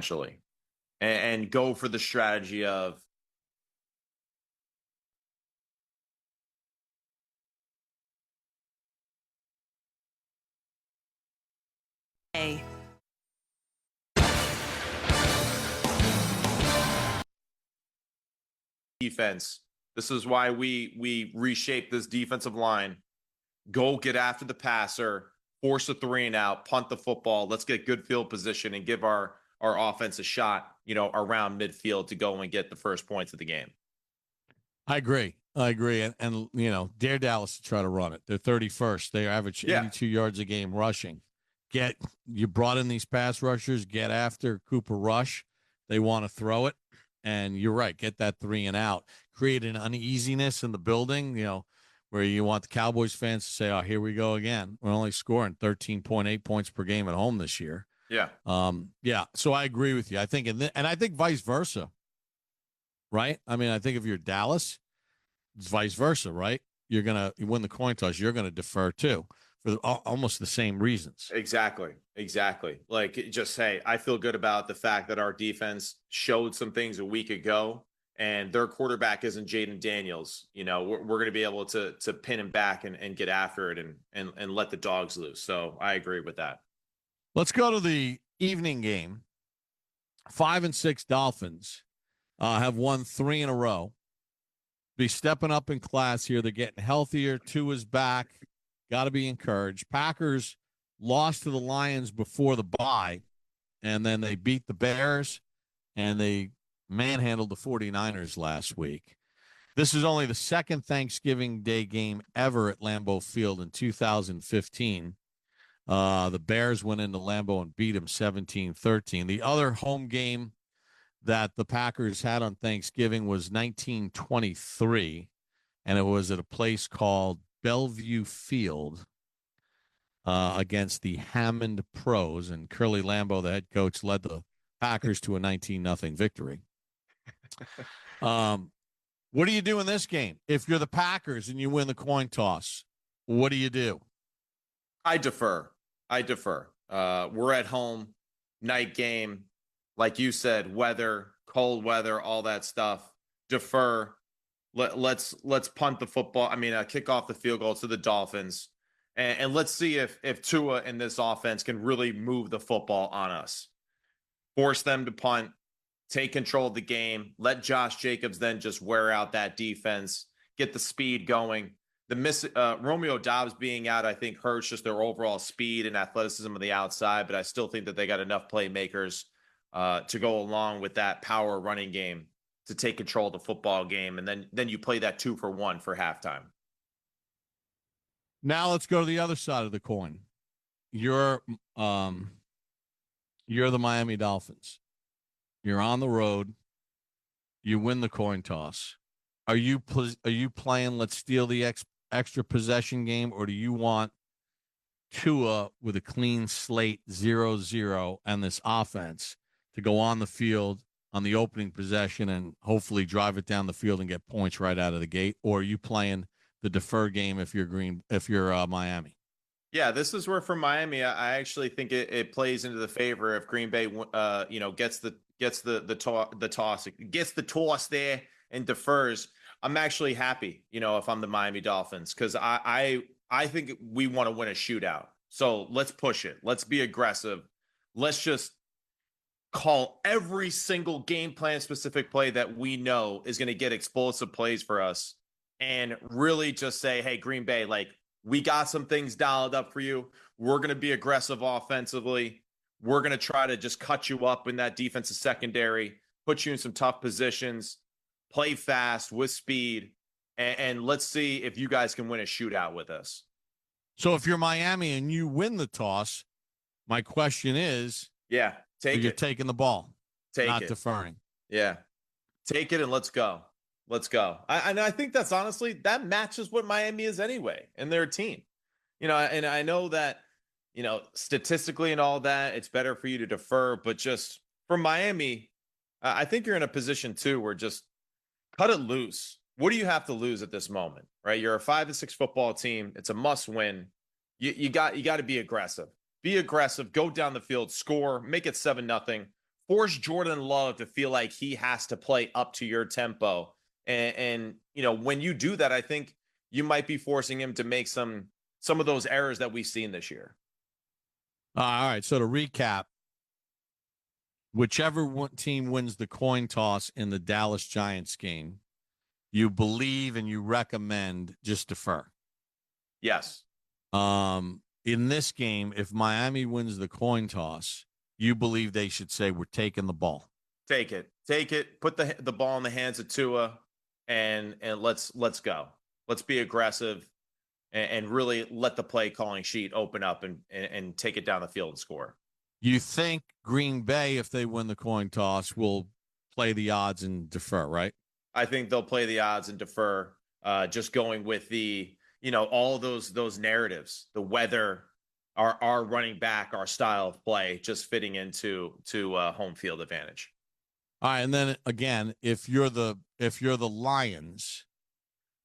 essentially, and go for the strategy of A. defense. This is why we reshape this defensive line. Go get after the passer, force a 3 and out, punt the football. Let's get good field position and give our offense a shot, around midfield to go and get the first points of the game. I agree. And dare Dallas to try to run it. They're 31st. They average 82 yards a game rushing. You brought in these pass rushers, get after Cooper Rush. They want to throw it. And you're right. Get that 3 and out. Create an uneasiness in the building, where you want the Cowboys fans to say, oh, here we go again. We're only scoring 13.8 points per game at home this year. Yeah. So I agree with you. I think, and I think vice versa. Right? I mean, I think if you're Dallas, it's vice versa, right? You win the coin toss, you're going to defer too for almost the same reasons. Exactly. Like, just say, I feel good about the fact that our defense showed some things a week ago, and their quarterback isn't Jaden Daniels. We're going to be able to pin him back and get after it and let the dogs loose. So I agree with that. Let's go to the evening game. 5-6 Dolphins have won 3 in a row. Be stepping up in class here. They're getting healthier. Tua's back. Got to be encouraged. Packers lost to the Lions before the bye, and then they beat the Bears, and they manhandled the 49ers last week. This is only the second Thanksgiving Day game ever at Lambeau Field in 2015. The Bears went into Lambeau and beat them 17-13. The other home game that the Packers had on Thanksgiving was 1923, and it was at a place called Bellevue Field against the Hammond Pros, and Curly Lambeau, the head coach, led the Packers to a 19-0 victory. What do you do in this game? If you're the Packers and you win the coin toss, what do you do? I defer. We're at home, night game. Like you said, weather, cold weather, all that stuff. Defer. Let's punt the football. Kick off the field goal to the Dolphins, and let's see if Tua and this offense can really move the football on us. Force them to punt, take control of the game. Let Josh Jacobs then just wear out that defense, get the speed going. Romeo Doubs being out, I think, hurts just their overall speed and athleticism on the outside, but I still think that they got enough playmakers to go along with that power running game to take control of the football game. And then you play that 2-for-1 for halftime. Now let's go to the other side of the coin. You're the Miami Dolphins. You're on the road. You win the coin toss. Are you playing let's steal the extra possession game, or do you want Tua with a clean slate 0-0 and this offense to go on the field on the opening possession and hopefully drive it down the field and get points right out of the gate? Or are you playing the defer game if you're Miami? Yeah, this is where for Miami, I actually think it plays into the favor if Green Bay, gets the toss, gets the toss there and defers. I'm actually happy, if I'm the Miami Dolphins, because I think we want to win a shootout. So let's push it. Let's be aggressive. Let's just call every single game plan specific play that we know is going to get explosive plays for us, and really just say, hey, Green Bay, like, we got some things dialed up for you. We're going to be aggressive offensively. We're going to try to just cut you up in that defensive secondary, put you in some tough positions, play fast with speed, and let's see if you guys can win a shootout with us. So if you're Miami and you win the toss, my question is, you're taking the ball, not it. deferring. Yeah, take it and let's go. I think that's honestly, that matches what Miami is anyway, and their team. And I know that, statistically and all that, it's better for you to defer, but just for Miami, I think you're in a position too where just cut it loose. What do you have to lose at this moment, right? You're a 5-6 football team. It's a must win. You got to be aggressive. Be aggressive. Go down the field, score, make it 7-0. force Jordan Love to feel like he has to play up to your tempo. And when you do that, I think you might be forcing him to make some of those errors that we've seen this year. All right. So to recap, whichever team wins the coin toss in the Dallas Giants game, you believe and you recommend just defer. Yes. In this game, if Miami wins the coin toss, you believe they should say, we're taking the ball. Take it. Put the ball in the hands of Tua, and let's go. Let's be aggressive and really let the play calling sheet open up and take it down the field and score. You think Green Bay, if they win the coin toss, will play the odds and defer, right? I think they'll play the odds and defer, just going with the, all those narratives, the weather, our running back, our style of play, just fitting into home field advantage. All right, and then again, if you're the Lions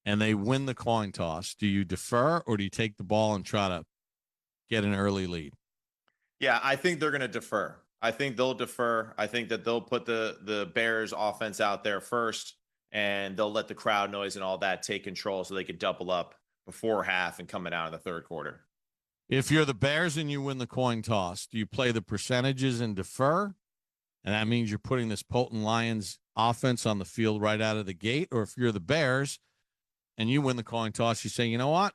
and they win the coin toss, do you defer or do you take the ball and try to get an early lead? Yeah, I think they're going to defer. I think they'll defer. I think that they'll put the Bears offense out there first, and they'll let the crowd noise and all that take control so they can double up before half and coming out in the third quarter. If you're the Bears and you win the coin toss, do you play the percentages and defer? And that means you're putting this potent Lions offense on the field right out of the gate. Or if you're the Bears and you win the coin toss, you say, you know what?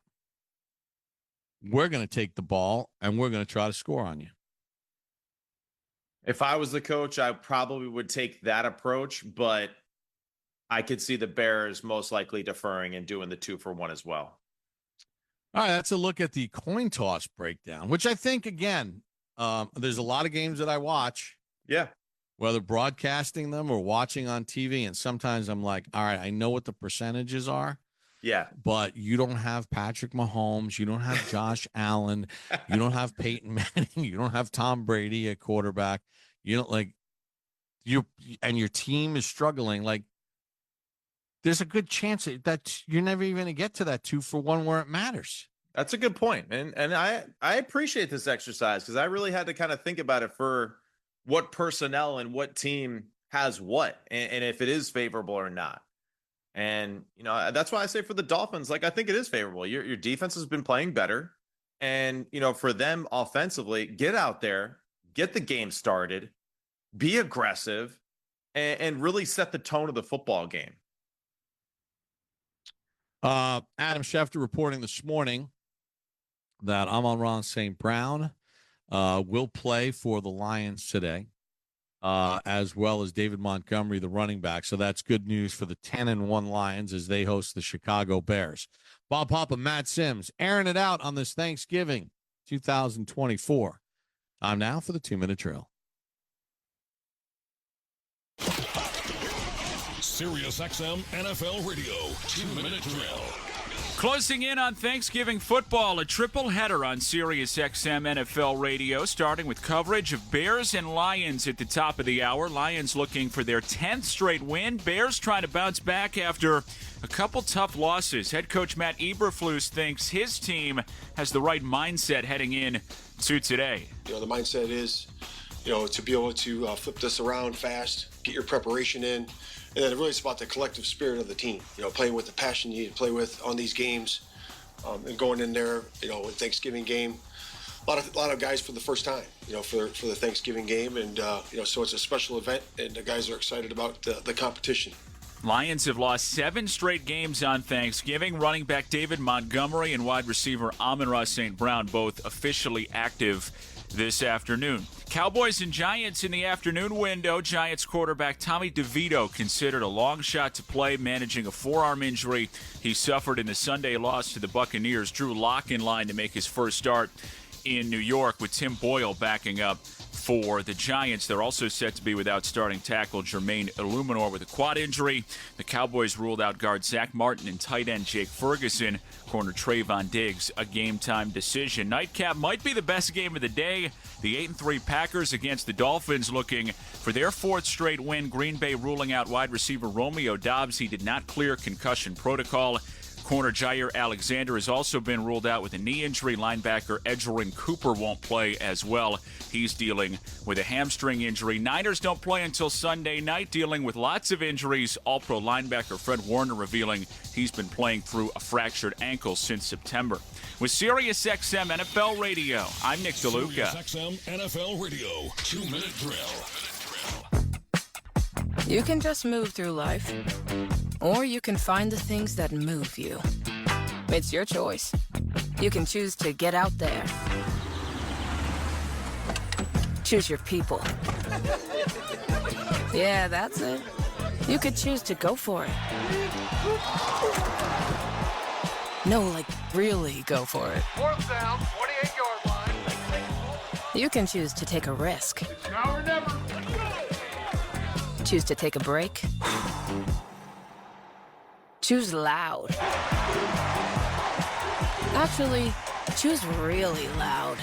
We're going to take the ball and we're going to try to score on you. If I was the coach, I probably would take that approach, but I could see the Bears most likely deferring and doing the 2-for-1 as well. All right, that's a look at the coin toss breakdown, which I think, again, there's a lot of games that I watch. Yeah. Whether broadcasting them or watching on TV. And sometimes I'm like, all right, I know what the percentages are. Yeah. But you don't have Patrick Mahomes. You don't have Josh Allen. You don't have Peyton Manning. You don't have Tom Brady at quarterback. You don't and your team is struggling. Like, there's a good chance that you're never even going to get to that 2-for-1 where it matters. That's a good point. And I appreciate this exercise because I really had to kind of think about it for what personnel and what team has what, and if it is favorable or not. And, that's why I say for the Dolphins, I think it is favorable. Your defense has been playing better. And, for them offensively, get out there, get the game started, be aggressive, and really set the tone of the football game. Adam Schefter reporting this morning that Amon-Ra St. Brown will play for the Lions today, as well as David Montgomery, the running back. So that's good news for the 10-1 Lions as they host the Chicago Bears. Bob Papa, Matt Sims, airing it out on this Thanksgiving 2024. Time now for the 2-minute drill. Sirius XM NFL Radio 2-minute drill. Closing in on Thanksgiving football, a triple header on Sirius XM NFL Radio, starting with coverage of Bears and Lions at the top of the hour. Lions looking for their 10th straight win. Bears trying to bounce back after a couple tough losses. Head coach Matt Eberflus thinks his team has the right mindset heading in to today. The mindset is, to be able to flip this around fast, get your preparation in. And then really it's about the collective spirit of the team, playing with the passion you need to play with on these games, and going in there, with Thanksgiving game. A lot of guys for the first time, for the Thanksgiving game. And, so it's a special event, and the guys are excited about the competition. Lions have lost 7 straight games on Thanksgiving. Running back David Montgomery and wide receiver Amon-Ra St. Brown both officially active this afternoon. Cowboys and Giants in the afternoon window. Giants quarterback Tommy DeVito considered a long shot to play, managing a forearm injury he suffered in the Sunday loss to the Buccaneers. Drew Lock in line to make his first start in New York, with Tim Boyle backing up for the Giants. They're also set to be without starting tackle Jermaine Illuminor with a quad injury. The Cowboys ruled out guard Zach Martin and tight end Jake Ferguson. Corner Trayvon Diggs, a game-time decision. Nightcap might be the best game of the day. The 8-3 Packers against the Dolphins looking for their 4th straight win. Green Bay ruling out wide receiver Romeo Doubs. He did not clear concussion protocol. Corner Jair Alexander has also been ruled out with a knee injury. Linebacker Edgerrin Cooper won't play as well. He's dealing with a hamstring injury. Niners don't play until Sunday night, dealing with lots of injuries. All-Pro linebacker Fred Warner revealing he's been playing through a fractured ankle since September. With SiriusXM NFL Radio, I'm Nick DeLuca. SiriusXM NFL Radio, 2-minute drill. You can just move through life, or you can find the things that move you. It's your choice. You can choose to get out there. Choose your people. Yeah, that's it. You could choose to go for it. No, like, really go for it. Fourth down, 28-yard line. You can choose to take a risk. It's now or never. Choose to take a break. Choose loud. Actually, choose really loud.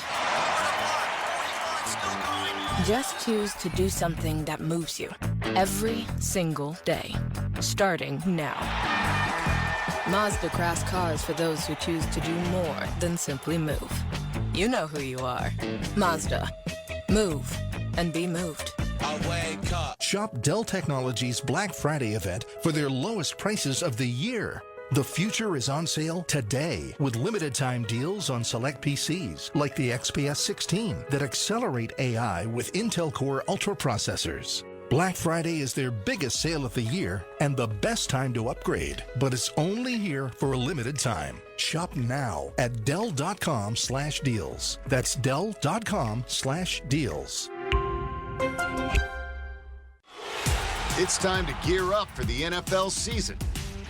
Just choose to do something that moves you every single day, starting now. Mazda crafts cars for those who choose to do more than simply move. You know who you are. Mazda. Move and be moved. Shop Dell Technologies Black Friday event for their lowest prices of the year. The future is on sale today with limited time deals on select PCs like the XPS 16 that accelerate AI with Intel Core Ultra processors. Black Friday is their biggest sale of the year and the best time to upgrade, but it's only here for a limited time. Shop now at Dell.com/deals. That's Dell.com/deals. It's time to gear up for the NFL season.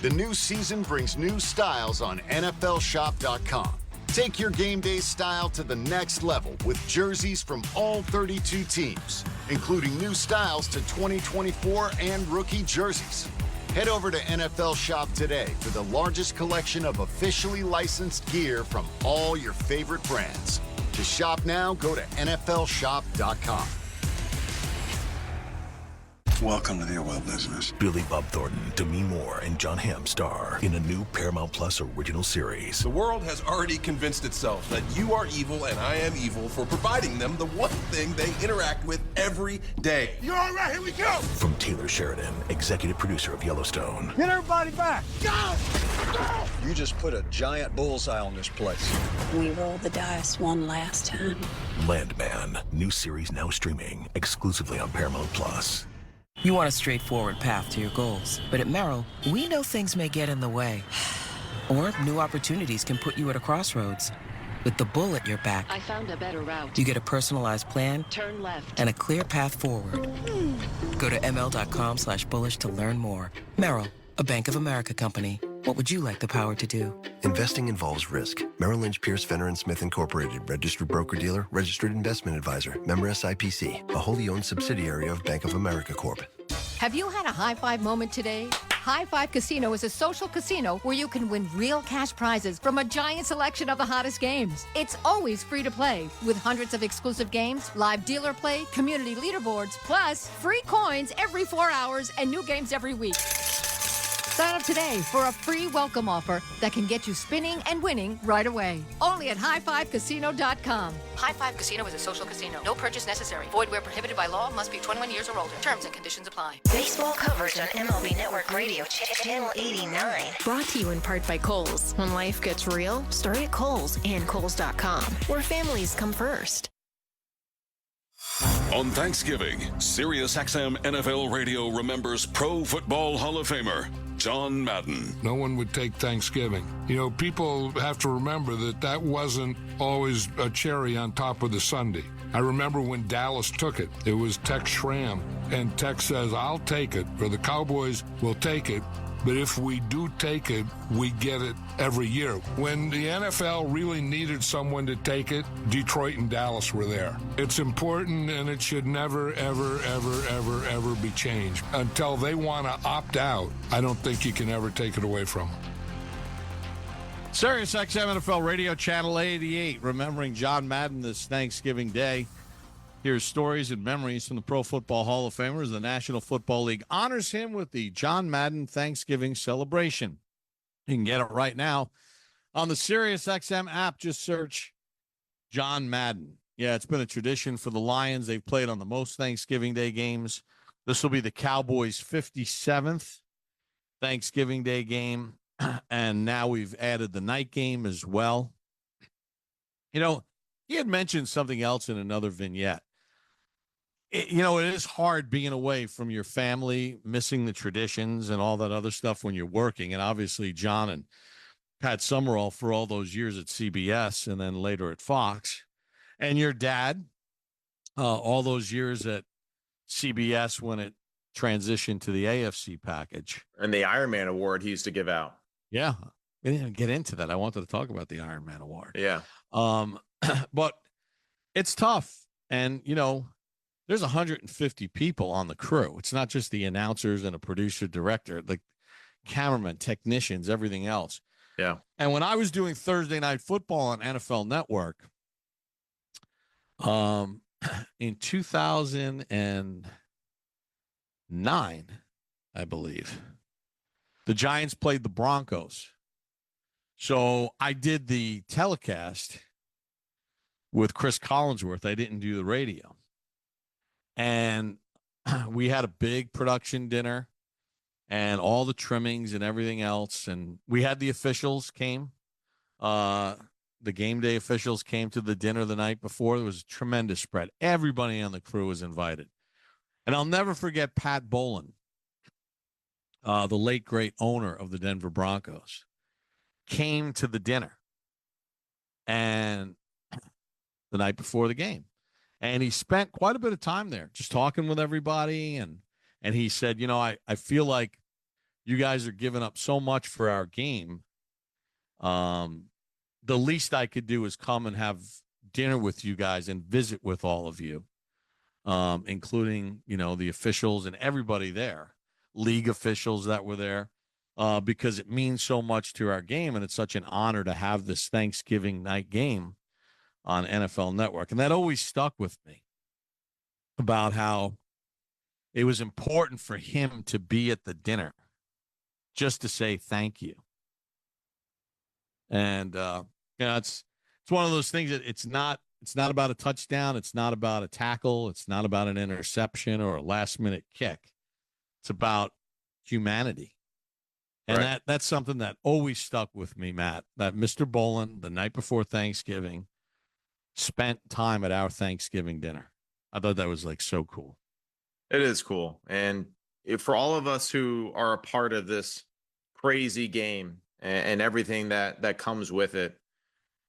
The new season brings new styles on NFLshop.com. Take your game day style to the next level with jerseys from all 32 teams, including new styles to 2024 and rookie jerseys. Head over to NFL Shop today for the largest collection of officially licensed gear from all your favorite brands. To shop now, go to NFLshop.com. Welcome to the oil business. Billy Bob Thornton, Demi Moore, and John Hamm star in a new Paramount Plus original series. The world has already convinced itself that you are evil and I am evil for providing them the one thing they interact with every day. You all right? Here we go! From Taylor Sheridan, executive producer of Yellowstone. Get everybody back! Go! Go! You just put a giant bullseye on this place. We rolled the dice one last time. Landman, new series now streaming exclusively on Paramount Plus. You want a straightforward path to your goals, but at Merrill, we know things may get in the way. Or new opportunities can put you at a crossroads. With the bull at your back, I found a better route. You get a personalized plan, turn left, and a clear path forward. Go to ml.com/bullish to learn more. Merrill, a Bank of America company. What would you like the power to do? Investing involves risk. Merrill Lynch, Pierce, Fenner & Smith Incorporated, registered broker-dealer, registered investment advisor, member SIPC, a wholly owned subsidiary of Bank of America Corp. Have you had a high five moment today? High Five Casino is a social casino where you can win real cash prizes from a giant selection of the hottest games. It's always free to play with hundreds of exclusive games, live dealer play, community leaderboards, plus free coins every 4 hours and new games every week. Sign up today for a free welcome offer that can get you spinning and winning right away. Only at highfivecasino.com. High Five Casino is a social casino. No purchase necessary. Void where prohibited by law. Must be 21 years or older. Terms and conditions apply. Baseball coverage on MLB Network Radio, Channel 89. Brought to you in part by Kohl's. When life gets real, start at Kohl's and Kohl's.com, where families come first. On Thanksgiving, SiriusXM NFL Radio remembers Pro Football Hall of Famer John Madden. No one would take Thanksgiving. You know, people have to remember that wasn't always a cherry on top of the sundae. I remember when Dallas took it. It was Tex Schramm, and Tex says, I'll take it, or the Cowboys will take it. But if we do take it, we get it every year. When the NFL really needed someone to take it, Detroit and Dallas were there. It's important, and it should never, ever, ever, ever, ever be changed. Until they want to opt out, I don't think you can ever take it away from them. SiriusXM NFL Radio, Channel 88, remembering John Madden this Thanksgiving Day. Here's stories and memories from the Pro Football Hall of Famers. The National Football League honors him with the John Madden Thanksgiving celebration. You can get it right now on the SiriusXM app. Just search John Madden. Yeah, it's been a tradition for the Lions. They've played on the most Thanksgiving Day games. This will be the Cowboys' 57th Thanksgiving Day game. And now we've added the night game as well. You know, he had mentioned something else in another vignette. It is hard being away from your family, missing the traditions and all that other stuff when you're working. And obviously, John and Pat Summerall for all those years at CBS and then later at Fox. And your dad, all those years at CBS when it transitioned to the AFC package. And the Iron Man Award he used to give out. Yeah. We didn't even get into that. I wanted to talk about the Iron Man Award. Yeah. But it's tough. And, there's 150 people on the crew. It's not just the announcers and a producer, director, the cameramen, technicians, everything else. Yeah. And when I was doing Thursday Night Football on NFL Network, in 2009, I believe, the Giants played the Broncos. So I did the telecast with Chris Collinsworth. I didn't do the radio. And we had a big production dinner and all the trimmings and everything else. And we had the officials came. The game day officials came to the dinner the night before. There was a tremendous spread. Everybody on the crew was invited. And I'll never forget Pat Bowlen, the late, great owner of the Denver Broncos, came to the dinner and the night before the game. And he spent quite a bit of time there just talking with everybody. And he said, I feel like you guys are giving up so much for our game. The least I could do is come and have dinner with you guys and visit with all of you, including, the officials and everybody there, league officials that were there, because it means so much to our game. And it's such an honor to have this Thanksgiving night game on NFL Network. And that always stuck with me about how it was important for him to be at the dinner just to say thank you. And, it's one of those things that it's not about a touchdown. It's not about a tackle. It's not about an interception or a last minute kick. It's about humanity. And right. that's something that always stuck with me, Matt, that Mr. Bolin, the night before Thanksgiving, spent time at our Thanksgiving dinner. I thought that was so cool. It is cool. And for all of us who are a part of this crazy game and everything that comes with it,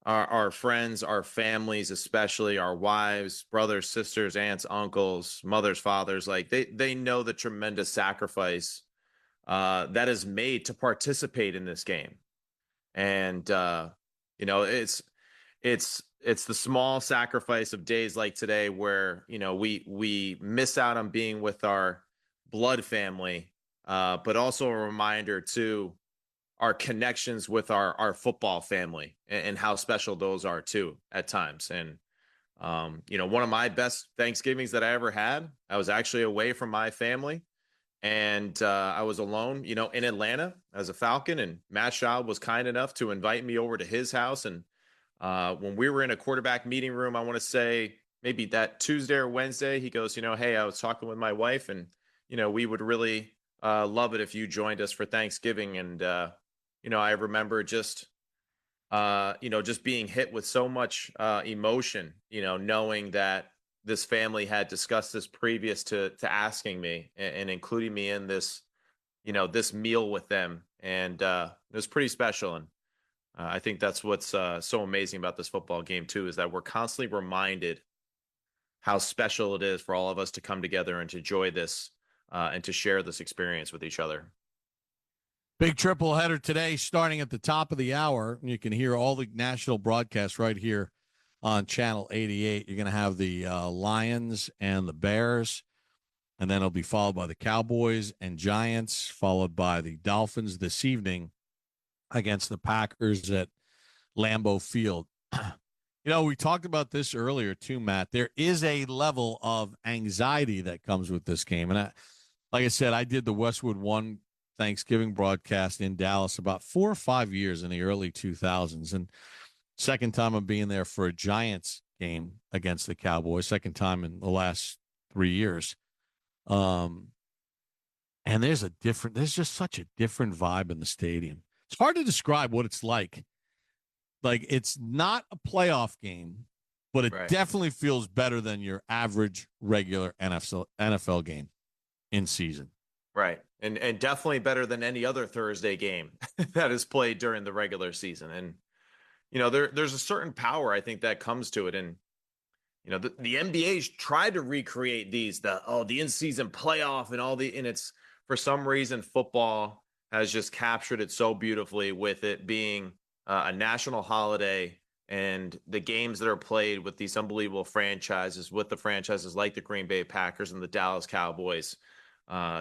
our friends, our families, especially our wives, brothers, sisters, aunts, uncles, mothers, fathers, they know the tremendous sacrifice that is made to participate in this game. And, it's the small sacrifice of days like today where, we miss out on being with our blood family, but also a reminder to our connections with our football family and how special those are too at times. And, one of my best Thanksgivings that I ever had, I was actually away from my family and I was alone, in Atlanta as a Falcon, and Matt Schaub was kind enough to invite me over to his house. And when we were in a quarterback meeting room, I want to say maybe that Tuesday or Wednesday, he goes, hey, I was talking with my wife and, we would really love it if you joined us for Thanksgiving. And, I remember just being hit with so much emotion, knowing that this family had discussed this previous to asking me and including me in this, this meal with them. And it was pretty special. And I think that's what's so amazing about this football game, too, is that we're constantly reminded how special it is for all of us to come together and to enjoy this and to share this experience with each other. Big triple header today, starting at the top of the hour. You can hear all the national broadcasts right here on Channel 88. You're going to have the Lions and the Bears, and then it'll be followed by the Cowboys and Giants, followed by the Dolphins this evening against the Packers at Lambeau Field. We talked about this earlier too, Matt. There is a level of anxiety that comes with this game. And like I said, I did the Westwood 1 Thanksgiving broadcast in Dallas about 4 or 5 years in the early 2000s. And second time I'm being there for a Giants game against the Cowboys, second time in the last 3 years. And there's just such a different vibe in the stadium. It's hard to describe what it's like. Like, it's not a playoff game, but it definitely feels better than your average regular NFL game in season. Right. And definitely better than any other Thursday game that is played during the regular season. And, there's a certain power, I think, that comes to it. And, the NBA's tried to recreate the in-season playoff and it's, for some reason, football has just captured it so beautifully with it being a national holiday and the games that are played with these unbelievable franchises, with the franchises like the Green Bay Packers and the Dallas Cowboys,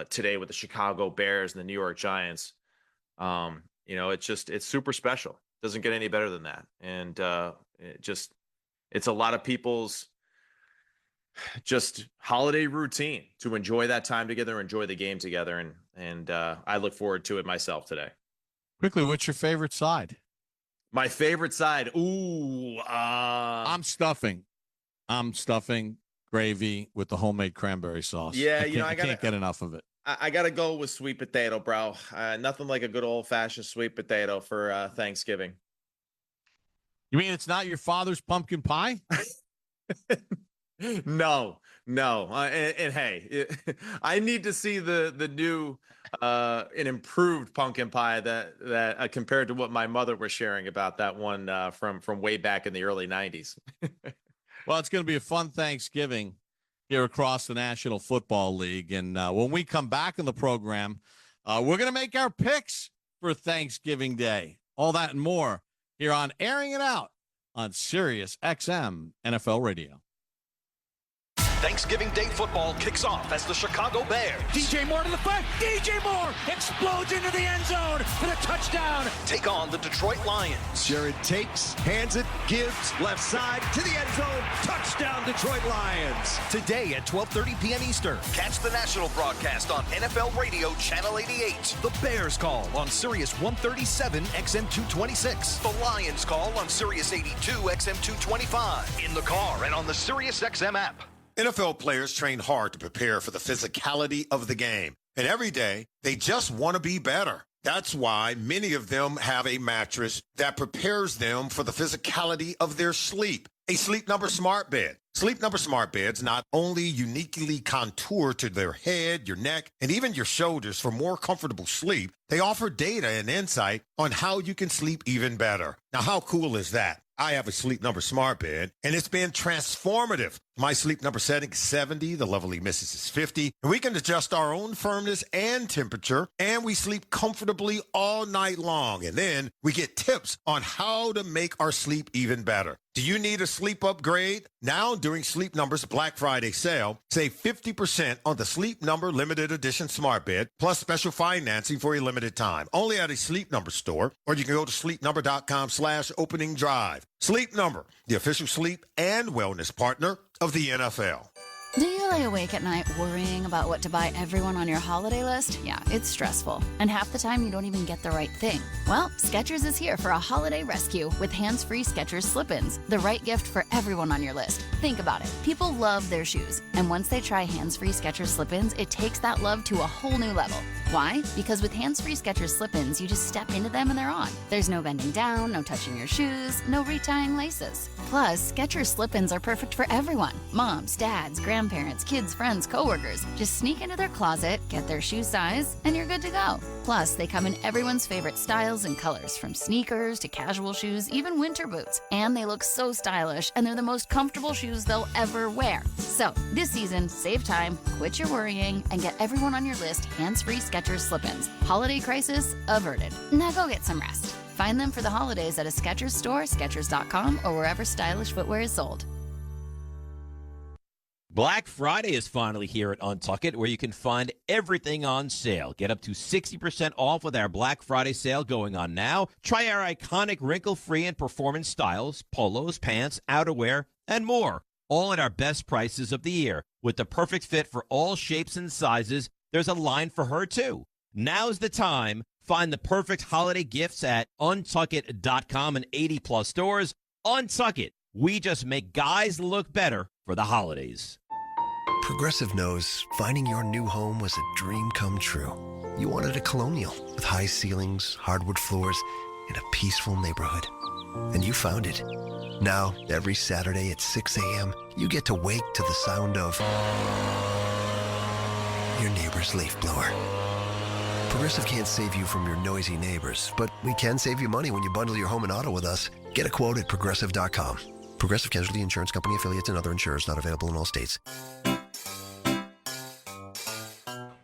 today with the Chicago Bears and the New York Giants. It's super special. Doesn't get any better than that. And it's a lot of people's just holiday routine to enjoy that time together, enjoy the game together. And I look forward to it myself today. Quickly, what's your favorite side? My favorite side. Ooh. I'm stuffing gravy with the homemade cranberry sauce. Yeah. I can't get enough of it. I got to go with sweet potato, bro. Nothing like a good old fashioned sweet potato for Thanksgiving. You mean it's not your father's pumpkin pie? No. And hey, I need to see the new an improved pumpkin pie that compared to what my mother was sharing about that one from way back in the early 90s. Well, it's going to be a fun Thanksgiving here across the National Football League. And when we come back in the program, we're going to make our picks for Thanksgiving Day. All that and more here on Airing It Out on Sirius XM NFL Radio. Thanksgiving Day football kicks off as the Chicago Bears. DJ Moore to the front. DJ Moore explodes into the end zone for the touchdown. Take on the Detroit Lions. Jared takes, hands it, gives, left side to the end zone. Touchdown Detroit Lions. Today at 12:30 p.m. Eastern. Catch the national broadcast on NFL Radio Channel 88. The Bears call on Sirius 137 XM 226. The Lions call on Sirius 82 XM 225. In the car and on the Sirius XM app. NFL players train hard to prepare for the physicality of the game. And every day, they just want to be better. That's why many of them have a mattress that prepares them for the physicality of their sleep. A Sleep Number smart bed. Sleep Number smart beds not only uniquely contour to their head, your neck, and even your shoulders for more comfortable sleep, they offer data and insight on how you can sleep even better. Now, how cool is that? I have a Sleep Number smart bed, and it's been transformative. My Sleep Number setting is 70, the lovely Mrs. is 50, and we can adjust our own firmness and temperature, and we sleep comfortably all night long. And then we get tips on how to make our sleep even better. Do you need a sleep upgrade? Now, during Sleep Number's Black Friday sale, save 50% on the Sleep Number Limited Edition smart bed, plus special financing for a limited time. Only at a Sleep Number store, or you can go to sleepnumber.com/opening drive. Sleep Number, the official sleep and wellness partner of the NFL. Do you lay awake at night worrying about what to buy everyone on your holiday list? Yeah, it's stressful. And half the time you don't even get the right thing. Well, Skechers is here for a holiday rescue with hands-free Skechers slip-ins. The right gift for everyone on your list. Think about it. People love their shoes. And once they try hands-free Skechers slip-ins, it takes that love to a whole new level. Why? Because with hands-free Skechers slip-ins, you just step into them and they're on. There's no bending down, no touching your shoes, no retying laces. Plus, Skechers slip-ins are perfect for everyone. Moms, dads, grandparents, kids, friends, coworkers. Just sneak into their closet, get their shoe size, and you're good to go. Plus, they come in everyone's favorite styles and colors, from sneakers to casual shoes, even winter boots. And they look so stylish, and they're the most comfortable shoes they'll ever wear. So, this season, save time, quit your worrying, and get everyone on your list hands-free Skechers slip-ins. Holiday crisis averted. Now go get some rest. Find them for the holidays at a Skechers store, Skechers.com, or wherever stylish footwear is sold. Black Friday is finally here at Untuckit, where you can find everything on sale. Get up to 60% off with our Black Friday sale going on now. Try our iconic wrinkle-free and performance styles, polos, pants, outerwear, and more. All at our best prices of the year. With the perfect fit for all shapes and sizes, there's a line for her, too. Now's the time. Find the perfect holiday gifts at untuckit.com and 80-plus stores. Untuck It. We just make guys look better for the holidays. Progressive knows finding your new home was a dream come true. You wanted a Colonial with high ceilings, hardwood floors, and a peaceful neighborhood. And you found it. Now, every Saturday at 6 a.m., you get to wake to the sound of your neighbor's leaf blower. Progressive can't save you from your noisy neighbors, but we can save you money when you bundle your home and auto with us. Get a quote at Progressive.com. Progressive Casualty Insurance Company, affiliates, and other insurers not available in all states.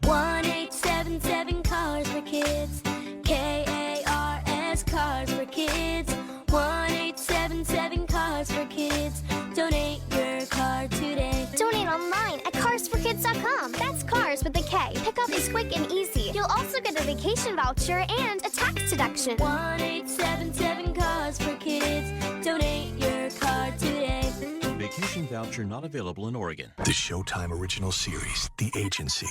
1-877 Cars for Kids. KARS Cars for Kids. 1-877 Cars for Kids. Donate your car today. Donate online at carsforkids.com. That's cars with a K. Pickup is quick and easy. You'll also get a vacation voucher and a tax deduction. 1-877 Cars for Kids. Donate your car today. Vacation voucher not available in Oregon. The Showtime original series, The Agency.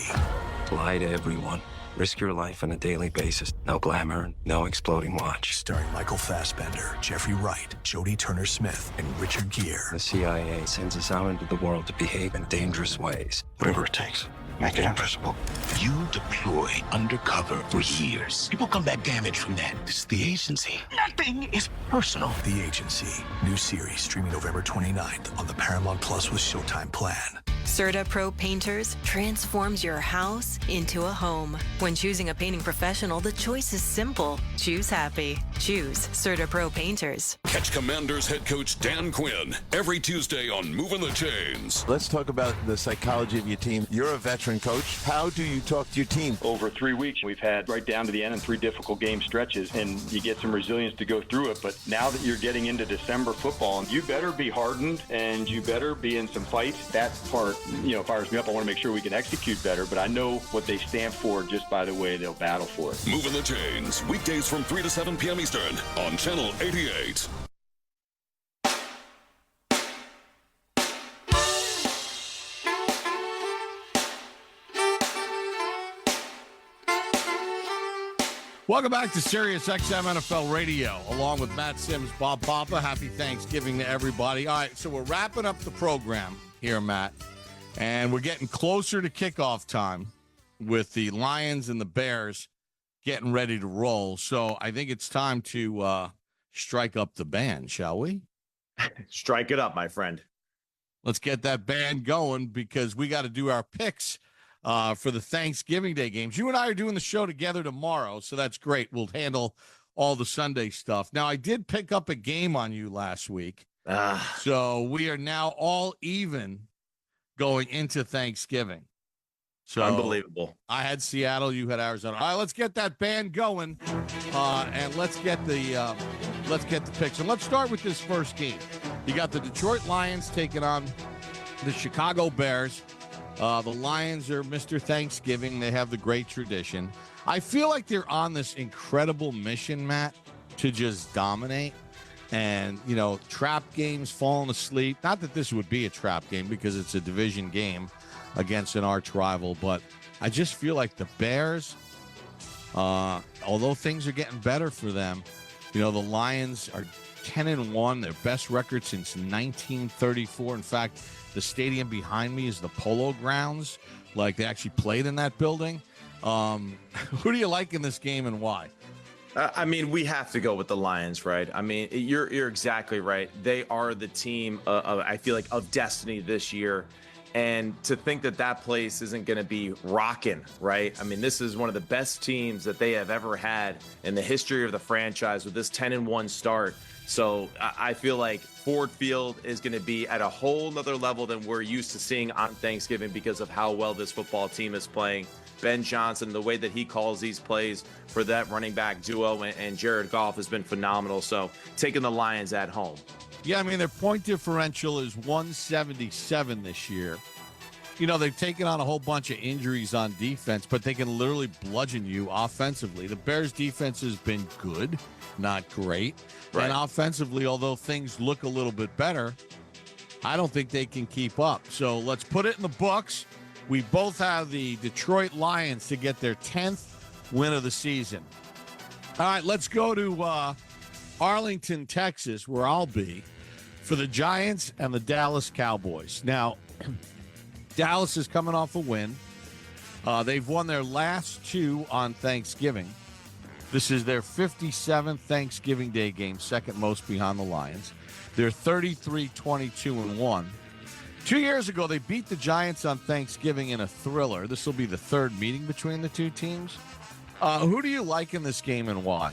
Lie to everyone. Risk your life on a daily basis. No glamour, no exploding watch. Starring Michael Fassbender, Jeffrey Wright, Jodie Turner-Smith, and Richard Gere. The CIA sends us out into the world to behave in dangerous ways. Whatever it takes. Make it invisible. You deploy undercover for years. People come back damaged from that. This is the agency. Nothing is personal. The Agency. New series streaming November 29th on the Paramount Plus with Showtime plan. Serta Pro Painters transforms your house into a home. When choosing a painting professional, the choice is simple. Choose happy. Choose Serta Pro Painters. Catch Commanders head coach Dan Quinn every Tuesday on Moving the Chains. Let's talk about the psychology of your team. You're a veteran coach. How do you talk to your team? Over 3 weeks, we've had right down to the end in 3 difficult game stretches, and you get some resilience to go through it. But now that you're getting into December football, you better be hardened and you better be in some fights. That part, fires me up. I want to make sure we can execute better, but I know what they stand for just by the way they'll battle for it. Moving the Chains, weekdays from 3 to 7 p.m. Eastern on Channel 88. Welcome back to Sirius XM NFL Radio, along with Matt Sims, Bob Papa. Happy Thanksgiving to everybody. All right, so we're wrapping up the program here, Matt, and we're getting closer to kickoff time with the Lions and the Bears getting ready to roll. So I think it's time to strike up the band, shall we? Strike it up, my friend. Let's get that band going because we got to do our picks for the Thanksgiving Day games. You and I are doing the show together tomorrow, so that's great. We'll handle all the Sunday stuff. Now, I did pick up a game on you last week, so we are now all even going into Thanksgiving. So unbelievable. I had Seattle, you had Arizona. All right, let's get that band going, and let's get the picks. And let's start with this first game. You got the Detroit Lions taking on the Chicago Bears. The Lions are Mr. Thanksgiving. They have the great tradition. I feel like they're on this incredible mission, Matt, to just dominate. And, trap games, falling asleep. Not that this would be a trap game because it's a division game against an arch rival. But I just feel like the Bears, although things are getting better for them, the Lions are 10-1, their best record since 1934. In fact, the stadium behind me is the Polo Grounds. Like, they actually played in that building. Who do you like in this game and why? We have to go with the Lions, right? You're exactly right. They are the team, I feel like, of destiny this year. And to think that place isn't going to be rocking, right? This is one of the best teams that they have ever had in the history of the franchise with this 10-1 start. So I feel like Ford Field is going to be at a whole nother level than we're used to seeing on Thanksgiving because of how well this football team is playing. Ben Johnson, the way that he calls these plays for that running back duo and Jared Goff has been phenomenal. So taking the Lions at home. Yeah, their point differential is 177 this year. They've taken on a whole bunch of injuries on defense, but they can literally bludgeon you offensively. The Bears' defense has been good, not great. Right. And offensively, although things look a little bit better, I don't think they can keep up. So let's put it in the books. We both have the Detroit Lions to get their 10th win of the season. All right, let's go to Arlington, Texas, where I'll be for the Giants and the Dallas Cowboys. Now, Dallas is coming off a win. They've won their last 2 on Thanksgiving. This is their 57th Thanksgiving Day game, second most behind the Lions. They're 33-22-1. 2 years ago, they beat the Giants on Thanksgiving in a thriller. This will be the third meeting between the two teams. Who do you like in this game and why?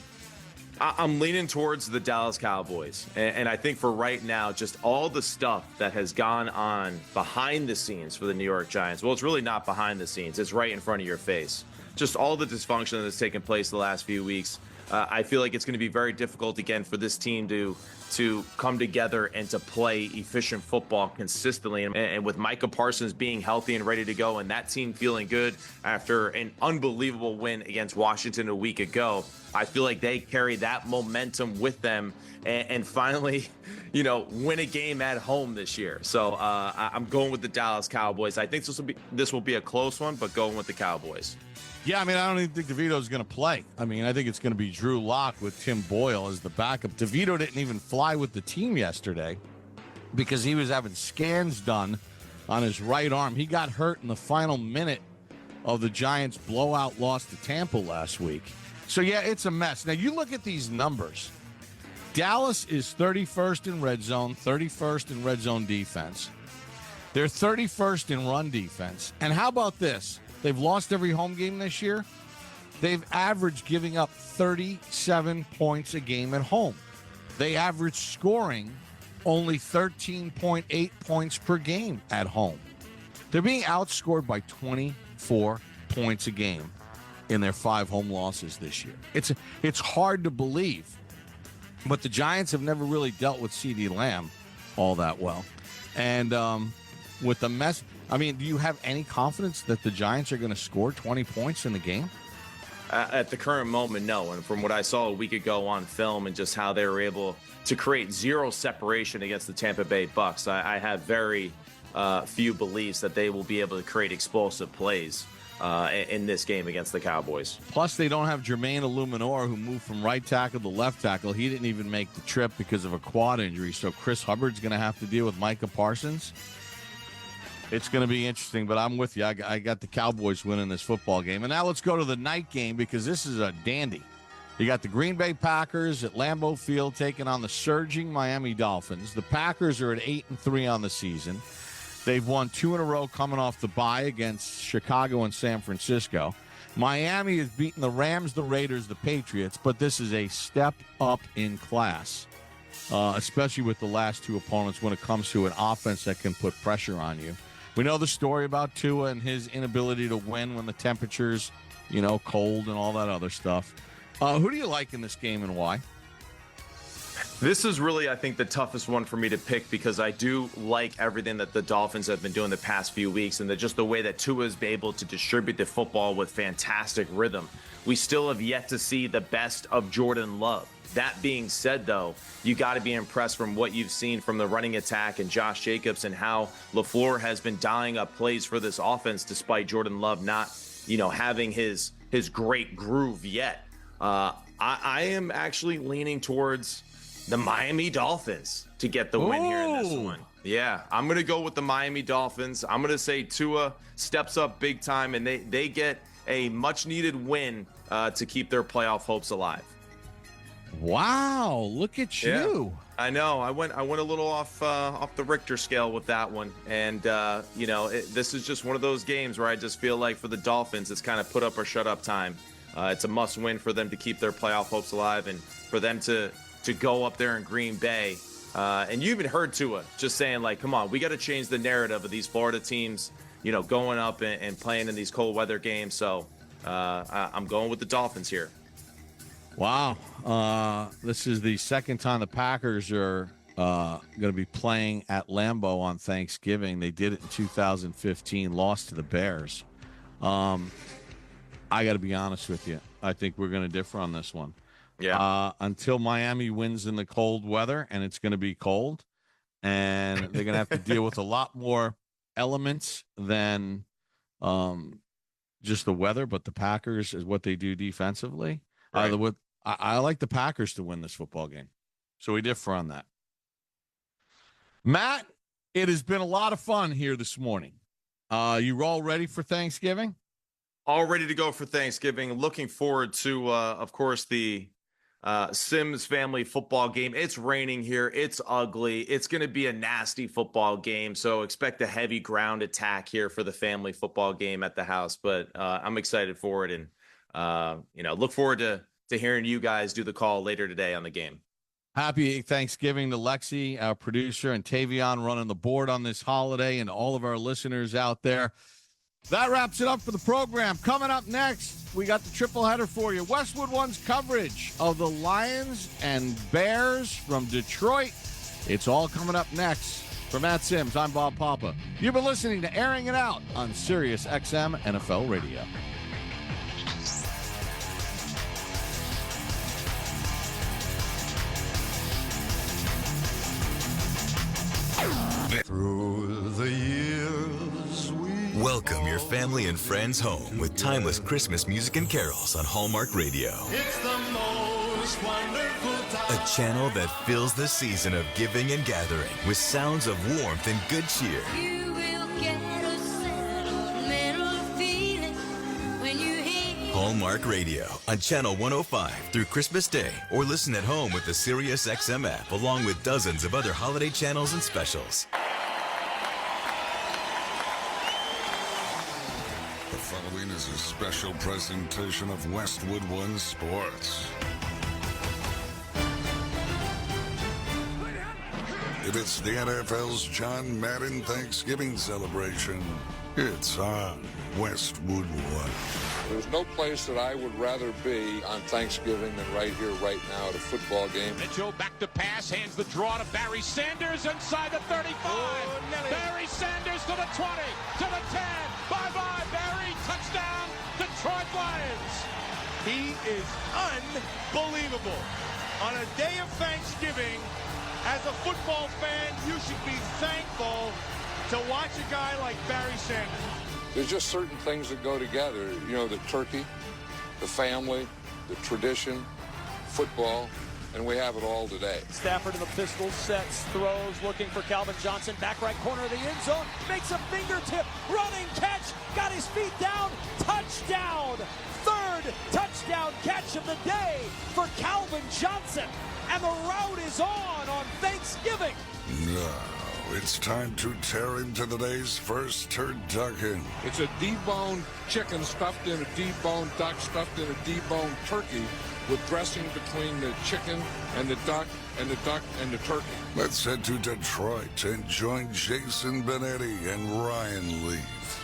I'm leaning towards the Dallas Cowboys. And I think for right now, just all the stuff that has gone on behind the scenes for the New York Giants. Well, it's really not behind the scenes. It's right in front of your face. Just all the dysfunction that's taken place the last few weeks. I feel like it's going to be very difficult again for this team to come together and to play efficient football consistently. And with Micah Parsons being healthy and ready to go and that team feeling good after an unbelievable win against Washington a week ago, I feel like they carry that momentum with them and finally, win a game at home this year. So I'm going with the Dallas Cowboys. I think this will be a close one, but going with the Cowboys. Yeah, I don't even think DeVito's going to play. I think it's going to be Drew Lock with Tim Boyle as the backup. DeVito didn't even fly with the team yesterday because he was having scans done on his right arm. He got hurt in the final minute of the Giants' blowout loss to Tampa last week. So, yeah, it's a mess. Now, you look at these numbers. Dallas is 31st in red zone, 31st in red zone defense. They're 31st in run defense. And how about this? They've lost every home game this year. They've averaged giving up 37 points a game at home. They average scoring only 13.8 points per game at home. They're being outscored by 24 points a game in their 5 home losses this year. It's hard to believe, but the Giants have never really dealt with CeeDee Lamb all that well. And with the mess, do you have any confidence that the Giants are going to score 20 points in the game? At the current moment, no. And from what I saw a week ago on film and just how they were able to create zero separation against the Tampa Bay Bucks, I have very few beliefs that they will be able to create explosive plays in this game against the Cowboys. Plus, they don't have Jermaine Illuminor, who moved from right tackle to left tackle. He didn't even make the trip because of a quad injury. So Chris Hubbard's going to have to deal with Micah Parsons. It's going to be interesting, but I'm with you. I got the Cowboys winning this football game. And now let's go to the night game because this is a dandy. You got the Green Bay Packers at Lambeau Field taking on the surging Miami Dolphins. The Packers are at 8-3 on the season. They've won 2 in a row coming off the bye against Chicago and San Francisco. Miami has beaten the Rams, the Raiders, the Patriots, but this is a step up in class, especially with the last 2 opponents when it comes to an offense that can put pressure on you. We know the story about Tua and his inability to win when the temperature's, cold and all that other stuff. Who do you like in this game and why? This is really, I think, the toughest one for me to pick because I do like everything that the Dolphins have been doing the past few weeks and just the way that Tua has been able to distribute the football with fantastic rhythm. We still have yet to see the best of Jordan Love. That being said, though, you got to be impressed from what you've seen from the running attack and Josh Jacobs and how LaFleur has been dialing up plays for this offense despite Jordan Love not, having his great groove yet. I am actually leaning towards the Miami Dolphins to get the win here in this one. Yeah, I'm going to go with the Miami Dolphins. I'm going to say Tua steps up big time, and they get a much-needed win to keep their playoff hopes alive. Wow, look at you. Yeah, I know. I went a little off the Richter scale with that one. And, this is just one of those games where I just feel like for the Dolphins, it's kind of put up or shut up time. It's a must win for them to keep their playoff hopes alive and for them to go up there in Green Bay. And you even heard Tua just saying, like, come on, we got to change the narrative of these Florida teams, going up and playing in these cold weather games. So I'm going with the Dolphins here. Wow. This is the second time the Packers are going to be playing at Lambeau on Thanksgiving. They did it in 2015, lost to the Bears. I got to be honest with you. I think we're going to differ on this one. Yeah. Until Miami wins in the cold weather, and it's going to be cold, and they're going to have to deal with a lot more elements than just the weather, but the Packers is what they do defensively. Right. I like the Packers to win this football game. So we differ on that. Matt, it has been a lot of fun here this morning. You all ready for Thanksgiving? All ready to go for Thanksgiving. Looking forward to, of course, the Sims family football game. It's raining here. It's ugly. It's going to be a nasty football game. So expect a heavy ground attack here for the family football game at the house. But I'm excited for it. And, look forward to hearing you guys do the call later today on the game. Happy Thanksgiving to Lexi, our producer, and Tavion running the board on this holiday, and all of our listeners out there. That wraps it up for the program. Coming up next, we got the triple header for you. Westwood One's coverage of the Lions and Bears from Detroit. It's all coming up next. For Matt Sims, I'm Bob Papa. You've been listening to Airing It Out on Sirius XM NFL Radio. Through the years welcome your family and friends home with timeless Christmas music and carols on Hallmark Radio. It's the most wonderful time. A channel that fills the season of giving and gathering with sounds of warmth and good cheer. You will get a sentimental feeling when you hear Hallmark Radio on Channel 105 through Christmas Day, or listen at home with the Sirius XM app, along with dozens of other holiday channels and specials. The following is a special presentation of Westwood One Sports. It's the NFL's John Madden Thanksgiving celebration. It's on Westwood One. There's no place that I would rather be on Thanksgiving than right here, right now at a football game. Mitchell back to pass, hands the draw to Barry Sanders inside the 35. Barry Sanders to the 20, to the 10. Bye-bye, Barry. Touchdown, Detroit Lions. He is unbelievable. On a day of Thanksgiving, as a football fan, you should be thankful to watch a guy like Barry Sanders. There's just certain things that go together. You know, the turkey, the family, the tradition, football, and we have it all today. Stafford in the pistol, sets, throws, looking for Calvin Johnson. Back right corner of the end zone, makes a fingertip, running catch, got his feet down, touchdown. Third touchdown catch of the day for Calvin Johnson. And the route is on Thanksgiving. Now, it's time to tear into the day's first turducken. It's a deboned chicken stuffed in a deboned duck stuffed in a deboned turkey with dressing between the chicken and the duck and the duck and the turkey. Let's head to Detroit and join Jason Benetti and Ryan Leaf.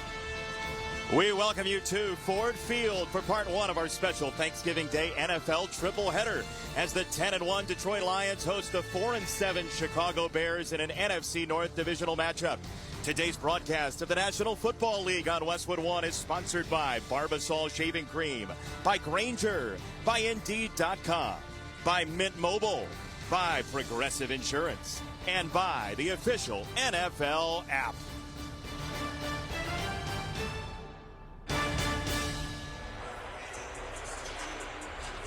We welcome you to Ford Field for part one of our special Thanksgiving Day NFL triple header as the 10-1 Detroit Lions host the 4-7 Chicago Bears in an NFC North divisional matchup. Today's broadcast of the National Football League on Westwood One is sponsored by Barbasol Shaving Cream, by Grainger, by Indeed.com, by Mint Mobile, by Progressive Insurance, and by the official NFL app.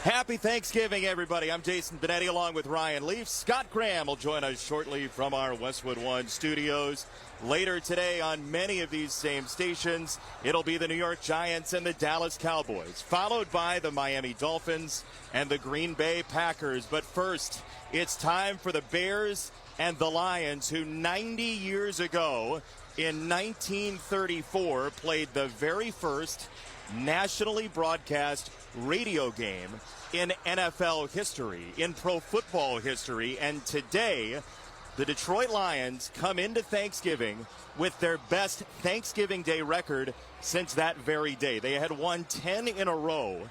Happy Thanksgiving, everybody. I'm Jason Benetti along with Ryan Leaf. Scott Graham will join us shortly from our Westwood One studios. Later today on many of these same stations, it'll be the New York Giants and the Dallas Cowboys, followed by the Miami Dolphins and the Green Bay Packers. But first, it's time for the Bears and the Lions, who 90 years ago in 1934 played the very first nationally broadcast radio game in NFL history, in pro football history. And today, the Detroit Lions come into Thanksgiving with their best Thanksgiving Day record since that very day. They had won 10 in a row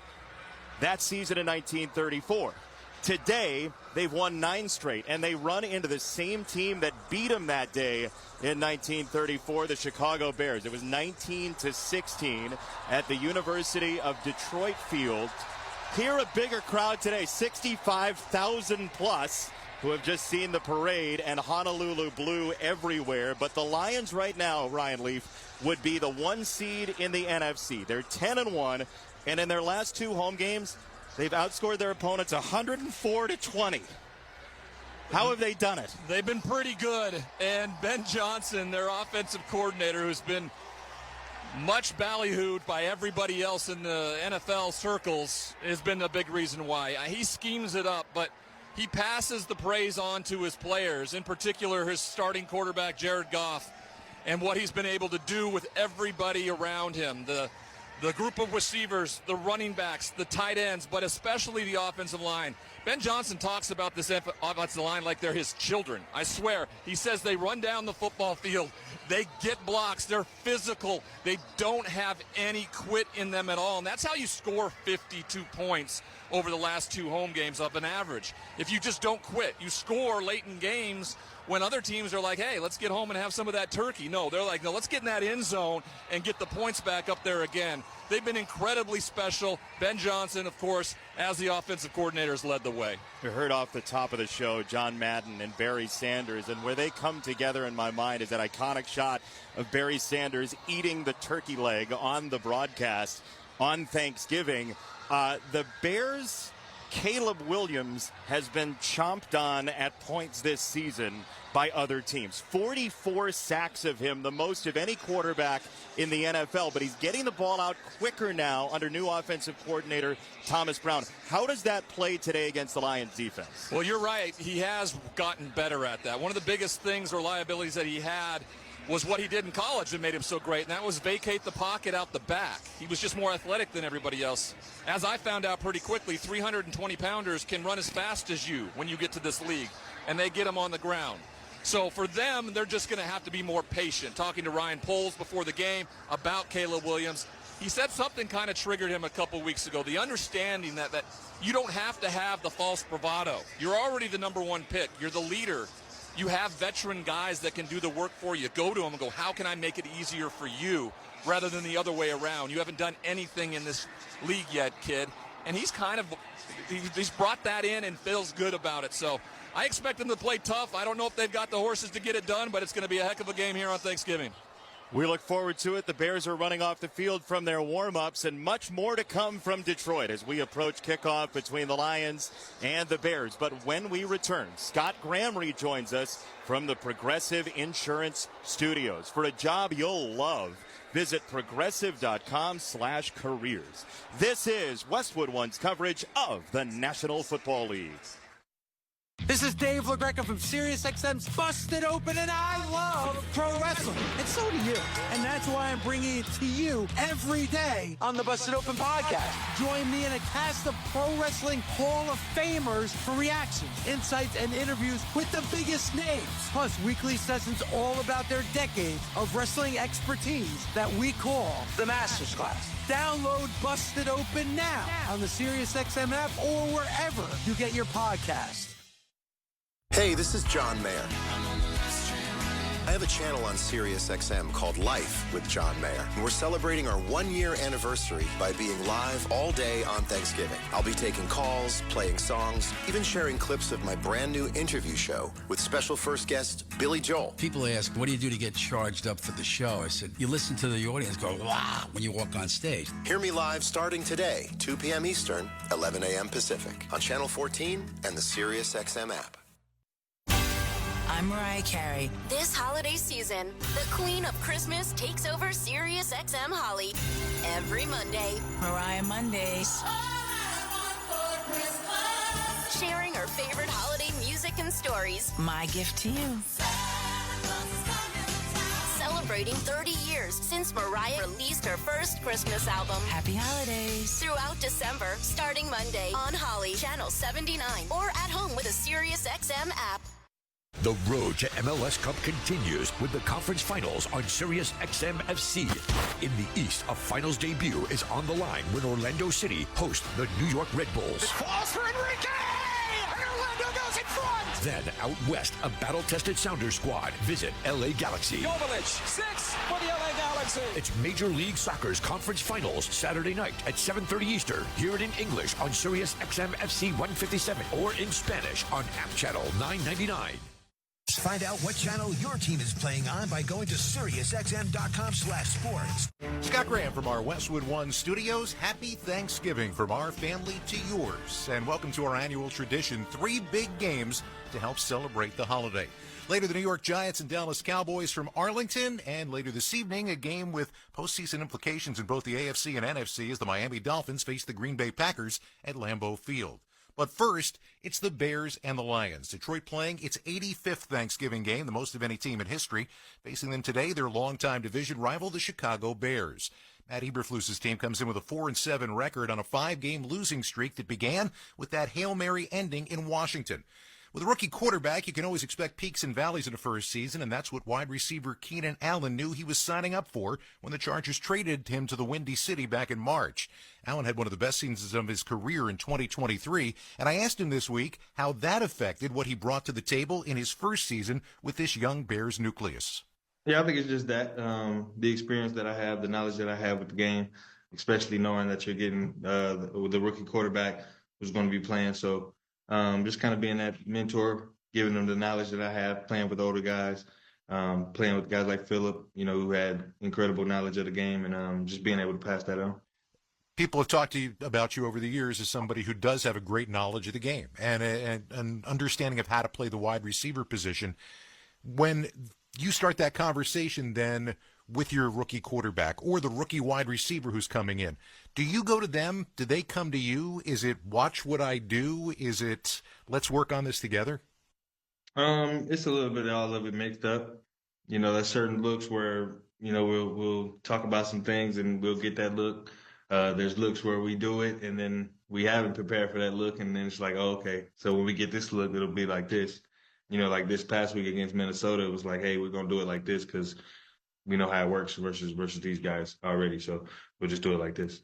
that season in 1934. Today, they've won 9 straight, and they run into the same team that beat them that day in 1934, the Chicago Bears. It was 19-16 at the University of Detroit Field. Here, a bigger crowd today, 65,000 plus who have just seen the parade and Honolulu blue everywhere. But the Lions right now, Ryan Leaf, would be the 1 seed in the NFC. They're 10-1, and in their last 2 home games, they've outscored their opponents 104-20. How have they done it? They've been pretty good. And Ben Johnson, their offensive coordinator, who's been much ballyhooed by everybody else in the NFL circles, has been a big reason why. He schemes it up, but he passes the praise on to his players, in particular his starting quarterback, Jared Goff, and what he's been able to do with everybody around him. The group of receivers, the running backs, the tight ends, but especially the offensive line. Ben Johnson talks about this offensive line like they're his children. I swear. He says they run down the football field. They get blocks. They're physical. They don't have any quit in them at all. And that's how you score 52 points over the last 2 home games up an average. If you just don't quit, you score late in games when other teams are like, hey, let's get home and have some of that turkey. No, they're like, no, let's get in that end zone and get the points back up there again. They've been incredibly special. Ben Johnson, of course, as the offensive coordinator, has led the way. We heard off the top of the show John Madden and Barry Sanders, and where they come together in my mind is that iconic shot of Barry Sanders eating the turkey leg on the broadcast on Thanksgiving. The Bears' Caleb Williams has been chomped on at points this season by other teams. 44 sacks of him, the most of any quarterback in the NFL, but he's getting the ball out quicker now under new offensive coordinator Thomas Brown. How does that play today against the Lions defense? Well, you're right. He has gotten better at that. One of the biggest things or liabilities that he had was what he did in college that made him so great, and that was vacate the pocket out the back. He was just more athletic than everybody else. As I found out pretty quickly, 320-pounders can run as fast as you when you get to this league, and they get them on the ground. So for them, they're just going to have to be more patient. Talking to Ryan Poles before the game about Caleb Williams, he said something kind of triggered him a couple weeks ago, the understanding that you don't have to have the false bravado. You're already the number 1 pick. You're the leader. You have veteran guys that can do the work for you. Go to them and go, how can I make it easier for you rather than the other way around? You haven't done anything in this league yet, kid. And he's brought that in and feels good about it. So I expect them to play tough. I don't know if they've got the horses to get it done, but it's going to be a heck of a game here on Thanksgiving. We look forward to it. The Bears are running off the field from their warm-ups, and much more to come from Detroit as we approach kickoff between the Lions and the Bears. But when we return, Scott Graham rejoins us from the Progressive Insurance Studios. For a job you'll love, visit progressive.com/careers. This is Westwood One's coverage of the National Football League. This is Dave LaGreca from SiriusXM's Busted Open, and I love pro wrestling. And so do you. And that's why I'm bringing it to you every day on the Busted Open podcast. Join me in a cast of pro wrestling Hall of Famers for reactions, insights, and interviews with the biggest names. Plus, weekly sessions all about their decades of wrestling expertise that we call the Masters Class. Download Busted Open now on the SiriusXM app or wherever you get your podcasts. Hey, this is John Mayer. I have a channel on SiriusXM called Life with John Mayer. And we're celebrating our 1-year anniversary by being live all day on Thanksgiving. I'll be taking calls, playing songs, even sharing clips of my brand new interview show with special first guest Billy Joel. People ask, what do you do to get charged up for the show? I said, you listen to the audience go, wow, when you walk on stage. Hear me live starting today, 2 p.m. Eastern, 11 a.m. Pacific, on Channel 14 and the SiriusXM app. I'm Mariah Carey. This holiday season, the Queen of Christmas takes over SiriusXM Holly every Monday. Mariah Mondays. Sharing her favorite holiday music and stories. My gift to you. Celebrating 30 years since Mariah released her first Christmas album. Happy holidays. Throughout December, starting Monday on Holly, Channel 79, or at home with a SiriusXM app. The road to MLS Cup continues with the conference finals on SiriusXM FC. In the East, a finals debut is on the line when Orlando City hosts the New York Red Bulls. Falls for Enrique! And Orlando goes in front! Then out west, a battle-tested Sounders squad visit LA Galaxy. Jovic, 6 for the LA Galaxy. It's Major League Soccer's conference finals Saturday night at 7:30 Eastern. Hear it in English on Sirius XM FC 157 or in Spanish on App Channel 999. Find out what channel your team is playing on by going to SiriusXM.com/sports. Scott Graham from our Westwood One studios. Happy Thanksgiving from our family to yours. And welcome to our annual tradition, 3 big games to help celebrate the holiday. Later, the New York Giants and Dallas Cowboys from Arlington. And later this evening, a game with postseason implications in both the AFC and NFC as the Miami Dolphins face the Green Bay Packers at Lambeau Field. But first, it's the Bears and the Lions. Detroit playing its 85th Thanksgiving game, the most of any team in history. Facing them today, their longtime division rival, the Chicago Bears. Matt Eberflus's team comes in with a 4-7 record on a 5-game losing streak that began with that Hail Mary ending in Washington. With a rookie quarterback, you can always expect peaks and valleys in the first season, and that's what wide receiver Keenan Allen knew he was signing up for when the Chargers traded him to the Windy City back in March. Allen had one of the best seasons of his career in 2023, and I asked him this week how that affected what he brought to the table in his first season with this young Bears nucleus. Yeah, I think it's just that, the experience that I have, the knowledge that I have with the game, especially knowing that you're getting the rookie quarterback who's going to be playing. So just kind of being that mentor, giving them the knowledge that I have, playing with older guys, playing with guys like Phillip, who had incredible knowledge of the game, and just being able to pass that on. People have talked to you about you over the years as somebody who does have a great knowledge of the game and an understanding of how to play the wide receiver position. When you start that conversation then with your rookie quarterback or the rookie wide receiver who's coming in, do you go to them? Do they come to you? Is it watch what I do? Is it let's work on this together? It's a little bit all of it mixed up. There's certain looks where, we'll talk about some things and we'll get that look. There's looks where we do it and then we haven't prepared for that look, and then it's like, oh, okay, so when we get this look, it'll be like this. Like this past week against Minnesota, it was like, hey, we're going to do it like this because we know how it works versus these guys already. So we'll just do it like this.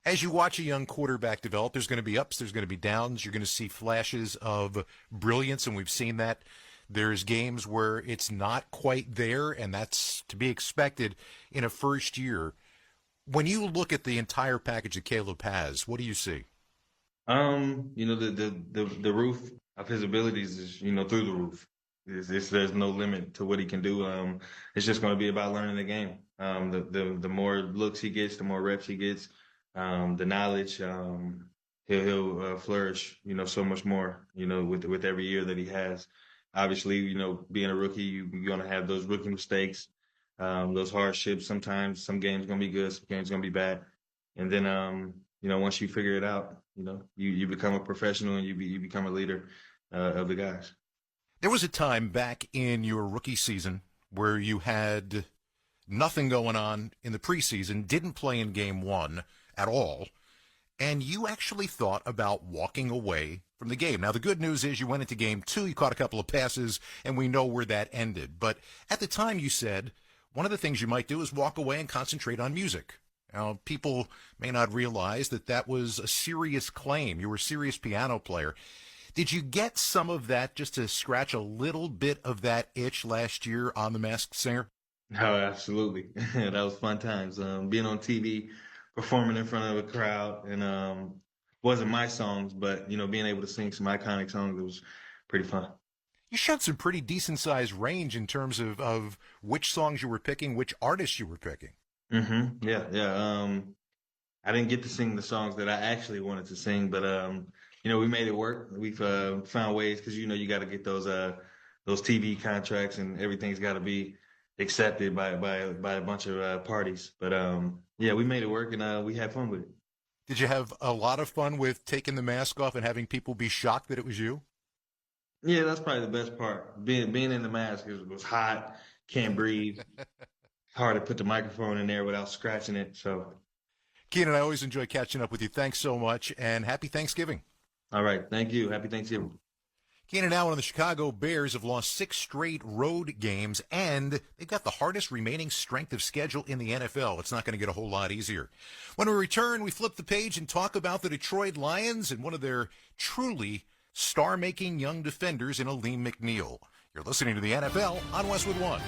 As you watch a young quarterback develop, there's going to be ups, there's going to be downs. You're going to see flashes of brilliance, and we've seen that. There's games where it's not quite there, and that's to be expected in a first year. When you look at the entire package that Caleb has, what do you see? The roof of his abilities is, through the roof. There's no limit to what he can do. It's just going to be about learning the game. The more looks he gets, the more reps he gets, the knowledge, he'll flourish, so much more, with every year that he has. Obviously, being a rookie, you're going to have those rookie mistakes, those hardships. Sometimes some games going to be good, some games going to be bad. And then, once you figure it out, you become a professional and you become a leader of the guys. There was a time back in your rookie season where you had nothing going on in the preseason, didn't play in game 1 at all, and you actually thought about walking away from the game. Now, the good news is you went into game 2, you caught a couple of passes, and we know where that ended. But at the time you said one of the things you might do is walk away and concentrate on music. Now, people may not realize that was a serious claim. You were a serious piano player. Did you get some of that just to scratch a little bit of that itch last year on The Masked Singer? Oh, absolutely. That was fun times. Being on TV, performing in front of a crowd, and wasn't my songs, but, being able to sing some iconic songs, it was pretty fun. You showed some pretty decent-sized range in terms of which songs you were picking, which artists you were picking. Mm-hmm. Yeah. I didn't get to sing the songs that I actually wanted to sing, but we made it work. We've found ways because you got to get those TV contracts and everything's got to be accepted by a bunch of parties. But yeah, we made it work and we had fun with it. Did you have a lot of fun with taking the mask off and having people be shocked that it was you? Yeah, that's probably the best part. Being in the mask, it was hot, can't breathe. Hard to put the microphone in there without scratching it. So, Keenan, I always enjoy catching up with you. Thanks so much, and happy Thanksgiving. All right, thank you. Happy Thanksgiving. Keenan Allen and the Chicago Bears have lost 6 straight road games, and they've got the hardest remaining strength of schedule in the NFL. It's not going to get a whole lot easier. When we return, we flip the page and talk about the Detroit Lions and one of their truly star-making young defenders in Aleem McNeil. You're listening to the NFL on Westwood One.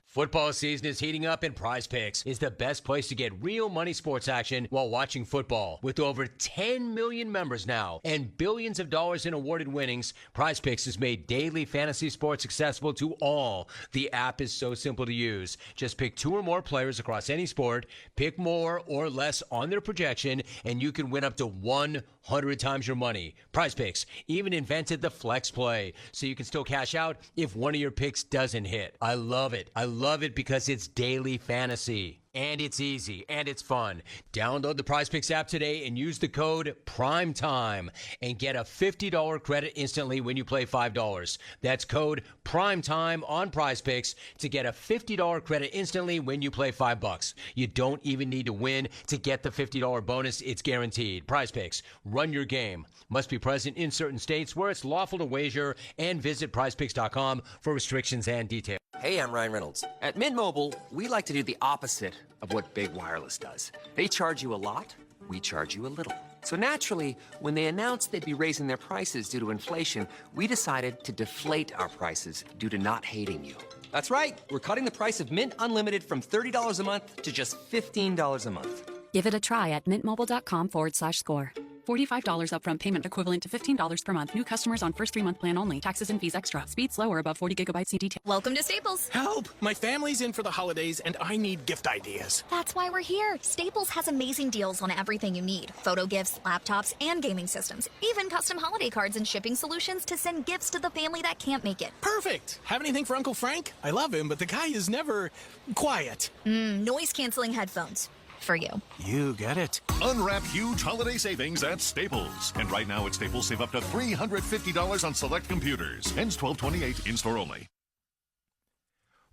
Football season is heating up, and Prize Picks is the best place to get real money sports action while watching football. With over 10 million members now and billions of dollars in awarded winnings, Prize Picks has made daily fantasy sports accessible to all. The app is so simple to use. Just pick 2 or more players across any sport, pick more or less on their projection, and you can win up to 100 times your money. Prize Picks even invented the flex play, so you can still cash out if one of your picks doesn't hit. I love it. I love it because it's daily fantasy. And it's easy, and it's fun. Download the Prize Picks app today and use the code PRIMETIME and get a $50 credit instantly when you play $5. That's code PRIMETIME on Prize Picks to get a $50 credit instantly when you play $5. You don't even need to win to get the $50 bonus. It's guaranteed. Prize Picks, run your game. Must be present in certain states where it's lawful to wager, and visit prizepicks.com for restrictions and details. Hey, I'm Ryan Reynolds. At Mint Mobile, we like to do the opposite of what Big Wireless does. They charge you a lot, we charge you a little. So naturally, when they announced they'd be raising their prices due to inflation, we decided to deflate our prices due to not hating you. That's right. We're cutting the price of Mint Unlimited from $30 a month to just $15 a month. Give it a try at mintmobile.com/score. $45 upfront payment equivalent to $15 per month. New customers on first 3-month plan only. Taxes and fees extra. Speed slower above 40 gigabytes. See detail. Welcome to Staples. Help! My family's in for the holidays and I need gift ideas. That's why we're here. Staples has amazing deals on everything you need. Photo gifts, laptops, and gaming systems. Even custom holiday cards and shipping solutions to send gifts to the family that can't make it. Perfect! Have anything for Uncle Frank? I love him, but the guy is never quiet. Noise-canceling headphones. For you. You get it. Unwrap huge holiday savings at Staples. And right now at Staples, save up to $350 on select computers. Ends 12/28, in-store only.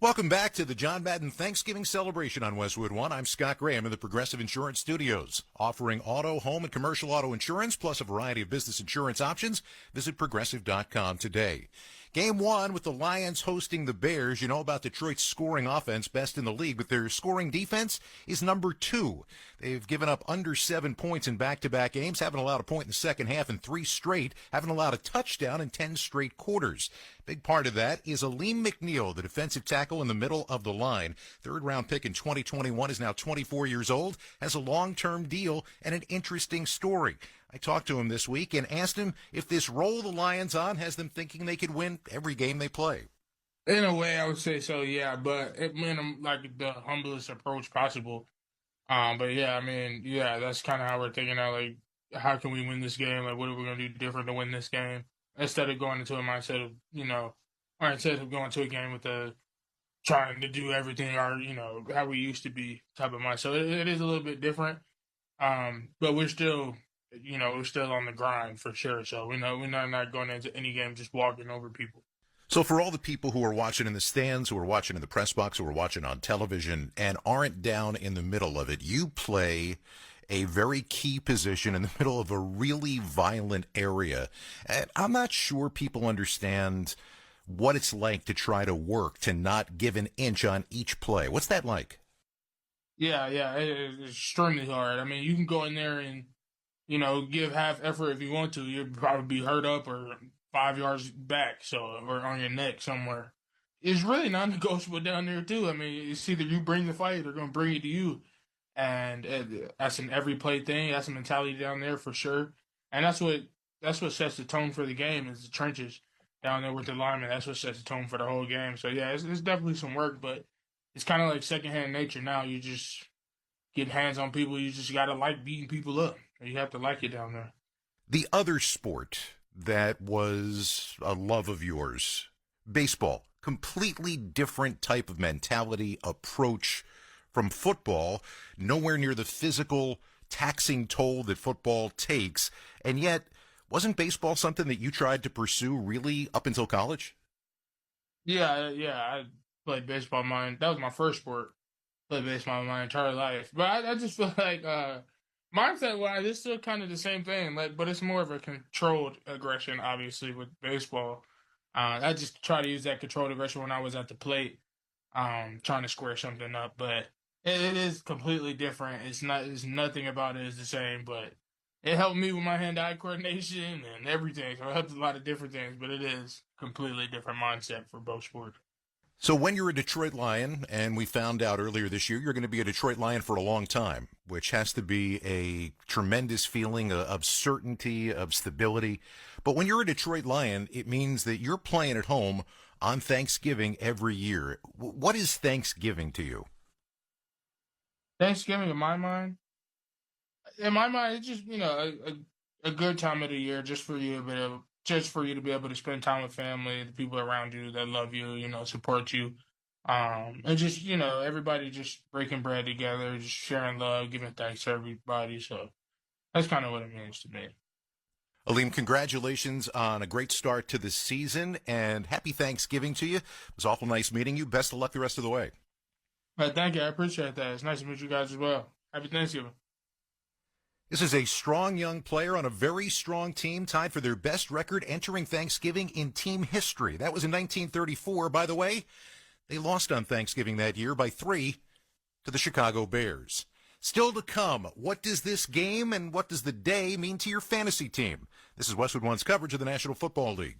Welcome back to the John Madden Thanksgiving celebration on Westwood One. I'm Scott Graham in the Progressive Insurance Studios, offering auto, home, and commercial auto insurance, plus a variety of business insurance options. Visit Progressive.com today. Game 1 with the Lions hosting the Bears. You know about Detroit's scoring offense, best in the league, but their scoring defense is number 2. They've given up under 7 points in back-to-back games, haven't allowed a point in the second half in 3 straight, haven't allowed a touchdown in 10 straight quarters. Big part of that is Aleem McNeil, the defensive tackle in the middle of the line. Third-round pick in 2021, is now 24 years old, has a long-term deal and an interesting story. I talked to him this week and asked him if this role the Lions on has them thinking they could win every game they play. In a way, I would say so, yeah, but it meant like the humblest approach possible. But yeah, I mean, yeah, that's kind of how we're thinking now. Like, how can we win this game? Like, what are we going to do different to win this game? Instead of going into a mindset of, or instead of going to a game with trying to do everything how we used to be type of mind. So it is a little bit different. But we're still, we're still on the grind for sure. So we're not going into any game just walking over people. So for all the people who are watching in the stands, who are watching in the press box, who are watching on television and aren't down in the middle of it, you play a very key position in the middle of a really violent area. And I'm not sure people understand what it's like to try to work, to not give an inch on each play. What's that like? Yeah, it's extremely hard. I mean, you can go in there and, give half effort if you want to. You'll probably be hurt up or 5 yards back, or on your neck somewhere. It's really non-negotiable down there too. I mean, it's either you bring the fight, or they're going to bring it to you. And that's an every play thing. That's a mentality down there for sure. And that's what sets the tone for the game, is the trenches down there with the linemen. That's what sets the tone for the whole game. So yeah, it's definitely some work, but it's kind of like secondhand nature now. You just get hands on people. You just got to like beating people up. You have to like it down there. The other sport that was a love of yours, baseball, completely different type of mentality, approach from football, nowhere near the physical taxing toll that football takes. And yet, wasn't baseball something that you tried to pursue really up until college? Yeah, I played baseball. That was my first sport. Played baseball my entire life. But I just feel like mindset-wise, it's still kind of the same thing. But it's more of a controlled aggression, obviously, with baseball. I just try to use that controlled aggression when I was at the plate, trying to square something up. But it is completely different. It's nothing about it is the same, but it helped me with my hand-eye coordination and everything. So it helped a lot of different things, but it is completely different mindset for both sports. So when you're a Detroit Lion, and we found out earlier this year, you're going to be a Detroit Lion for a long time, which has to be a tremendous feeling of certainty, of stability. But when you're a Detroit Lion, it means that you're playing at home on Thanksgiving every year. What is Thanksgiving to you? Thanksgiving, in my mind, it's just, a good time of the year just for you to be able to spend time with family, the people around you that love you, support you. And just, everybody just breaking bread together, just sharing love, giving thanks to everybody. So that's kind of what it means to me. Aleem, congratulations on a great start to the season, and happy Thanksgiving to you. It was awful nice meeting you. Best of luck the rest of the way. Right, thank you. I appreciate that. It's nice to meet you guys as well. Happy Thanksgiving. This is a strong young player on a very strong team, tied for their best record entering Thanksgiving in team history. That was in 1934. By the way, they lost on Thanksgiving that year by 3 to the Chicago Bears. Still to come, what does this game and what does the day mean to your fantasy team? This is Westwood One's coverage of the National Football League.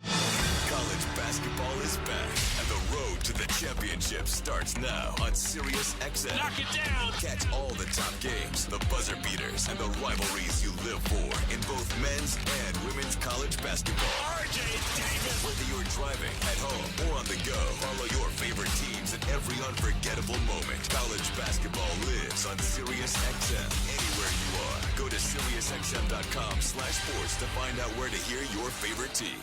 College basketball is back, and the road to the championship starts now on Sirius XM. Knock it down! Catch all the top games, the buzzer beaters, and the rivalries you live for in both men's and women's college basketball. RJ Davis! Whether you're driving, at home, or on the go, follow your favorite teams in every unforgettable moment. College basketball lives on Sirius XM. Anywhere you are, go to SiriusXM.com/sports to find out where to hear your favorite team.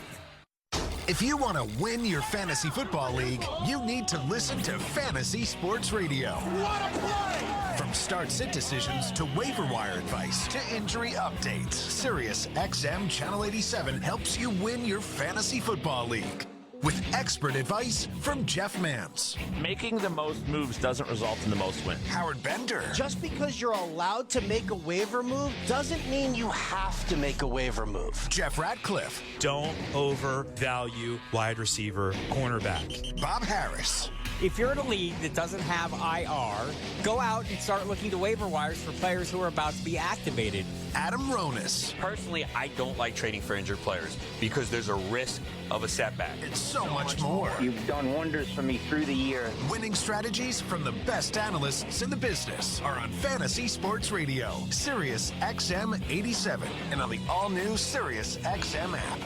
If you want to win your fantasy football league, you need to listen to Fantasy Sports Radio. What a play! From start-sit decisions to waiver wire advice to injury updates, Sirius XM Channel 87 helps you win your fantasy football league. With expert advice from Jeff Mans. Making the most moves doesn't result in the most wins. Howard Bender. Just because you're allowed to make a waiver move doesn't mean you have to make a waiver move. Jeff Ratcliffe. Don't overvalue wide receiver cornerback. Bob Harris. If you're in a league that doesn't have IR, go out and start looking to waiver wires for players who are about to be activated. Adam Ronis. Personally, I don't like trading for injured players because there's a risk of a setback. It's so much more. You've done wonders for me through the year. Winning strategies from the best analysts in the business are on Fantasy Sports Radio, Sirius XM 87, and on the all-new Sirius XM app.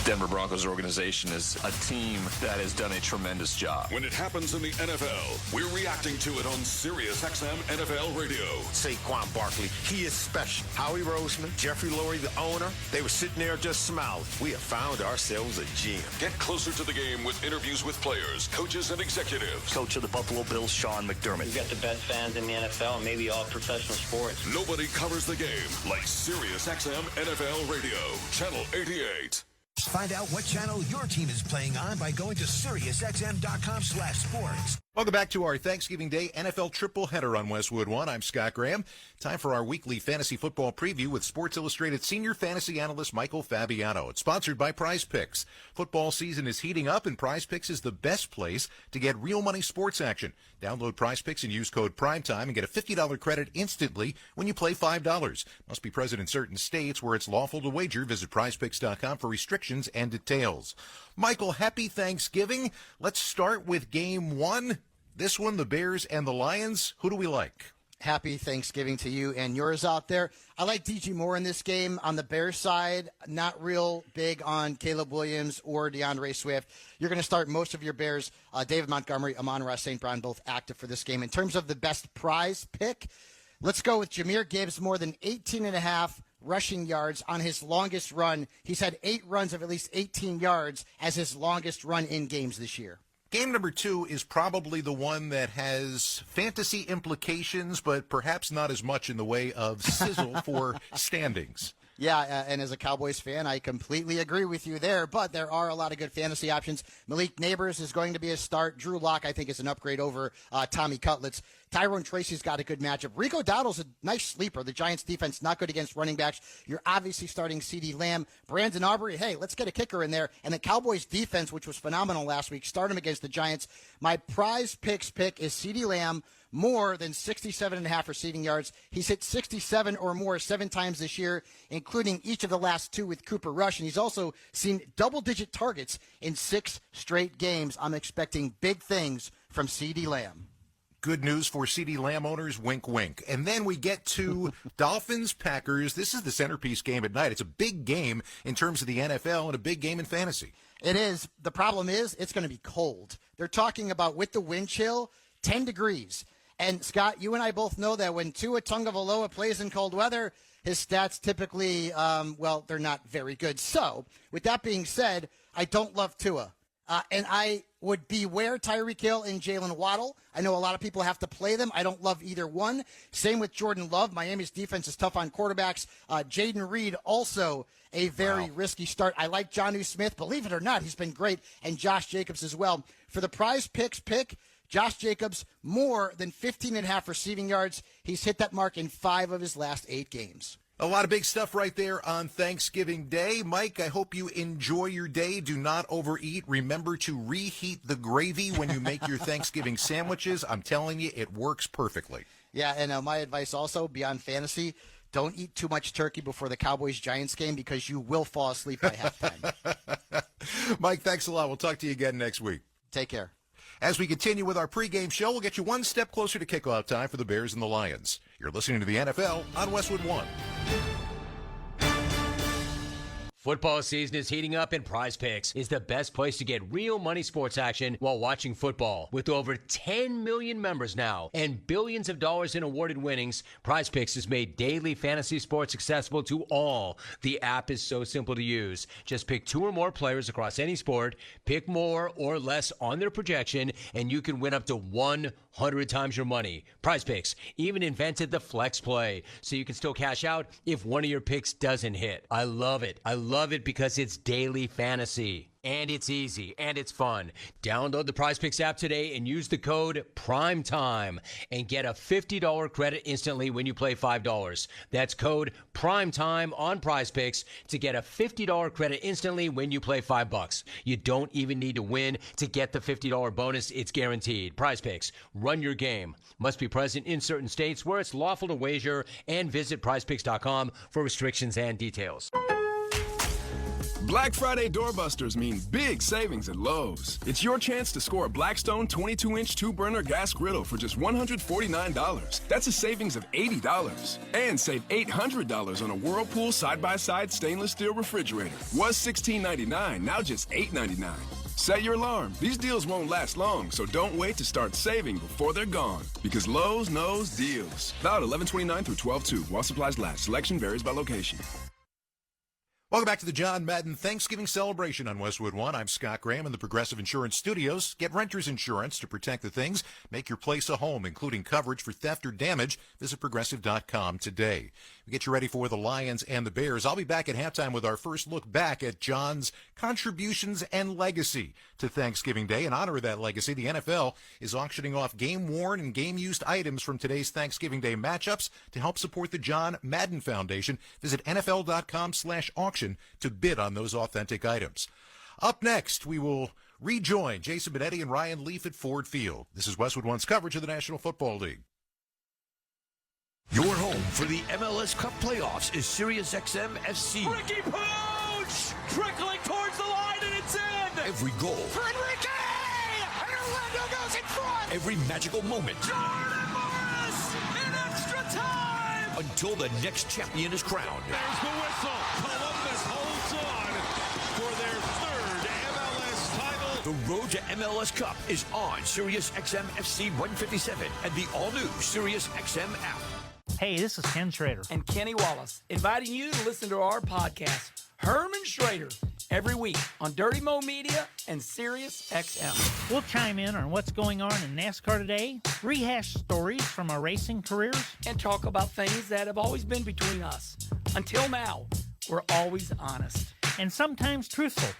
Denver Broncos organization is a team that has done a tremendous job. When it happens in the NFL, we're reacting to it on Sirius XM NFL Radio. Saquon Barkley, he is special. Howie Roseman, Jeffrey Lurie, the owner, they were sitting there just smiling. We have found ourselves a gem. Get closer to the game with interviews with players, coaches, and executives. Coach of the Buffalo Bills, Sean McDermott. We've got the best fans in the NFL and maybe all professional sports. Nobody covers the game like Sirius XM NFL Radio, Channel 88. Find out what channel your team is playing on by going to SiriusXM.com/sports. Welcome back to our Thanksgiving Day NFL triple header on Westwood One. I'm Scott Graham. Time for our weekly fantasy football preview with Sports Illustrated senior fantasy analyst Michael Fabiano. It's sponsored by Prize Picks. Football season is heating up, and Prize Picks is the best place to get real money sports action. Download Prize Picks and use code PRIMETIME and get a $50 credit instantly when you play $5. Must be present in certain states where it's lawful to wager. Visit PrizePicks.com for restrictions and details. Michael, happy Thanksgiving. Let's start with game one. This one, the Bears and the Lions. Who do we like? Happy Thanksgiving to you and yours out there. I like DJ Moore in this game. On the Bears side, not real big on Caleb Williams or DeAndre Swift. You're going to start most of your Bears. David Montgomery, Amon-Ra St. Brown, both active for this game. In terms of the best prize pick, let's go with Jahmyr Gibbs, more than 18.5 rushing yards on his longest run. He's had 8 runs of at least 18 yards as his longest run in games this year. Game number 2 is probably the one that has fantasy implications, but perhaps not as much in the way of sizzle for standings. Yeah, and as a Cowboys fan, I completely agree with you there, but there are a lot of good fantasy options. Malik Neighbors is going to be a start. Drew Lock, I think, is an upgrade over Tommy Cutlets. Tyrone Tracy's got a good matchup. Rico Dowdle's a nice sleeper. The Giants' defense not good against running backs. You're obviously starting CeeDee Lamb. Brandon Aubrey, hey, let's get a kicker in there. And the Cowboys' defense, which was phenomenal last week, start him against the Giants. My prize picks pick is CeeDee Lamb, more than 67.5 receiving yards. He's hit 67 or more 7 times this year, including each of the last 2 with Cooper Rush. And he's also seen double-digit targets in 6 straight games. I'm expecting big things from CeeDee Lamb. Good news for CeeDee Lamb owners, wink, wink. And then we get to Dolphins-Packers. This is the centerpiece game at night. It's a big game in terms of the NFL and a big game in fantasy. It is. The problem is it's going to be cold. They're talking about, with the wind chill, 10 degrees. And, Scott, you and I both know that when Tua Tagovailoa plays in cold weather, his stats typically, they're not very good. So, with that being said, I don't love Tua. And I would beware Tyreek Hill and Jalen Waddle. I know a lot of people have to play them. I don't love either one. Same with Jordan Love. Miami's defense is tough on quarterbacks. Jaden Reed, also a very risky start. I like Jonnu Smith. Believe it or not, he's been great. And Josh Jacobs as well. For the Prize Picks pick, Josh Jacobs, more than 15.5 receiving yards. He's hit that mark in 5 of his last 8 games. A lot of big stuff right there on Thanksgiving Day. Mike, I hope you enjoy your day. Do not overeat. Remember to reheat the gravy when you make your Thanksgiving sandwiches. I'm telling you, it works perfectly. Yeah, and my advice also, beyond fantasy, don't eat too much turkey before the Cowboys-Giants game because you will fall asleep by halftime. Mike, thanks a lot. We'll talk to you again next week. Take care. As we continue with our pregame show, we'll get you one step closer to kickoff time for the Bears and the Lions. You're listening to the NFL on Westwood One. Football season is heating up, and Prize Picks is the best place to get real money sports action while watching football. With over 10 million members now and billions of dollars in awarded winnings, Prize Picks has made daily fantasy sports accessible to all. The app is so simple to use. Just pick 2 or more players across any sport, pick more or less on their projection, and you can win up to 100 times your money. Prize Picks even invented the flex play, so you can still cash out if one of your picks doesn't hit. I love it. I love it because it's daily fantasy. And it's easy, and it's fun. Download the Prize Picks app today and use the code PRIMETIME and get a $50 credit instantly when you play $5. That's code PRIMETIME on Prize Picks to get a $50 credit instantly when you play $5. You don't even need to win to get the $50 bonus. It's guaranteed. Prize Picks. Run your game. Must be present in certain states where it's lawful to wager, and visit prizepicks.com for restrictions and details. Black Friday doorbusters mean big savings at Lowe's. It's your chance to score a Blackstone 22-inch 2-burner gas griddle for just $149. That's a savings of $80. And save $800 on a Whirlpool side-by-side stainless steel refrigerator. Was $16.99, now just $8.99. Set your alarm. These deals won't last long, so don't wait to start saving before they're gone. Because Lowe's knows deals. Valid 11/29 through 12/2. While supplies last. Selection varies by location. Welcome back to the John Madden Thanksgiving celebration on Westwood One. I'm Scott Graham in the Progressive Insurance Studios. Get renter's insurance to protect the things make your place a home, including coverage for theft or damage. Visit Progressive.com today. We get you ready for the Lions and the Bears. I'll be back at halftime with our first look back at John's contributions and legacy to Thanksgiving Day. In honor of that legacy, the NFL is auctioning off game-worn and game-used items from today's Thanksgiving Day matchups to help support the John Madden Foundation. Visit NFL.com/auction to bid on those authentic items. Up next, we will rejoin Jason Benetti and Ryan Leaf at Ford Field. This is Westwood One's coverage of the National Football League. Your home for the MLS Cup playoffs is SiriusXM FC. Ricky Pooch! Trickling towards the line, and it's in! Every goal. For Enrique! And Orlando goes in front! Every magical moment. Jordan Morris! In extra time! Until the next champion is crowned. There's the whistle. Columbus holds on for their 3rd MLS title. The road to MLS Cup is on SiriusXM FC 157 and the all-new SiriusXM app. Hey, this is Ken Schrader. And Kenny Wallace, inviting you to listen to our podcast, Herman Schrader, every week on Dirty Mo Media and Sirius XM. We'll chime in on what's going on in NASCAR today, rehash stories from our racing careers, and talk about things that have always been between us. Until now, we're always honest. And sometimes truthful.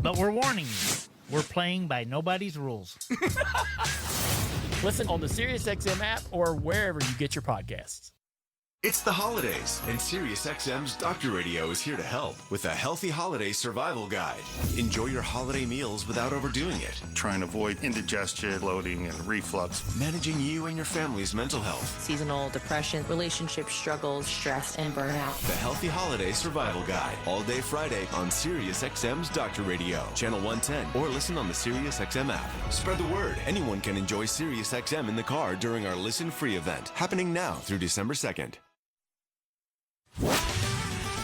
But we're warning you, we're playing by nobody's rules. Listen on the Sirius XM app or wherever you get your podcasts. It's the holidays, and SiriusXM's Doctor Radio is here to help with a healthy holiday survival guide. Enjoy your holiday meals without overdoing it. Trying to avoid indigestion, bloating, and reflux. Managing you and your family's mental health. Seasonal depression, relationship struggles, stress, and burnout. The Healthy Holiday Survival Guide, all day Friday on SiriusXM's Doctor Radio, Channel 110, or listen on the SiriusXM app. Spread the word. Anyone can enjoy SiriusXM in the car during our Listen Free event, happening now through December 2nd.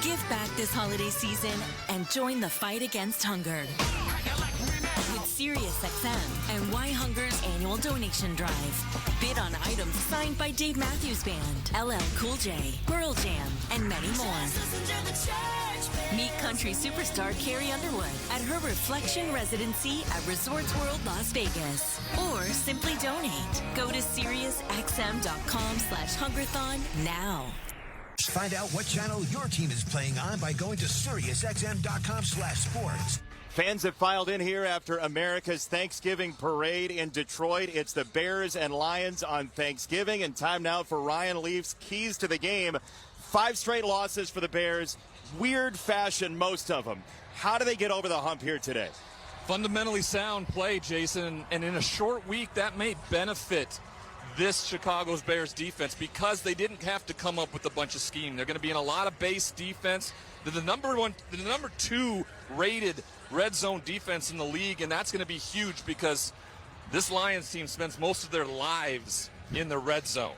Give back this holiday season and join the fight against hunger with SiriusXM and Why Hunger's annual donation drive. Bid on items signed by Dave Matthews Band, LL Cool J, Pearl Jam, and many more. Meet country superstar Carrie Underwood at her Reflection residency at Resorts World Las Vegas. Or simply donate. Go to SiriusXM.com/Hungerthon now. Find out what channel your team is playing on by going to SiriusXM.com/sports. Fans have filed in here after America's Thanksgiving parade in Detroit. It's the Bears and Lions on Thanksgiving, and time now for Ryan Leaf's keys to the game. 5 straight losses for the Bears. Weird fashion, most of them. How do they get over the hump here today? Fundamentally sound play, Jason, and in a short week that may benefit this Chicago's Bears defense because they didn't have to come up with a bunch of scheme. They're going to be in a lot of base defense. They're the number 2 rated red zone defense in the league, and that's going to be huge because this Lions team spends most of their lives in the red zone.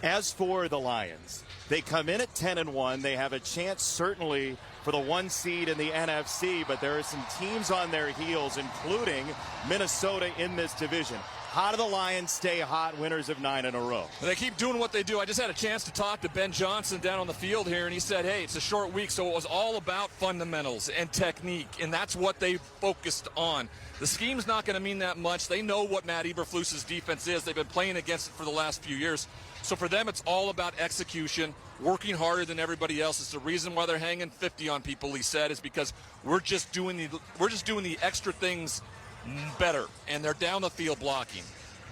As for the Lions, they come in at 10-1. They have a chance certainly for the 1 seed in the NFC, but there are some teams on their heels, including Minnesota in this division. How do the Lions stay hot, winners of 9 in a row? They keep doing what they do. I just had a chance to talk to Ben Johnson down on the field here, and he said, hey, it's a short week, so it was all about fundamentals and technique, and that's what they focused on. The scheme's not going to mean that much. They know what Matt Eberflus's defense is. They've been playing against it for the last few years. So for them, it's all about execution, working harder than everybody else. It's the reason why they're hanging 50 on people, he said, is because we're just doing the extra things better, and they're down the field blocking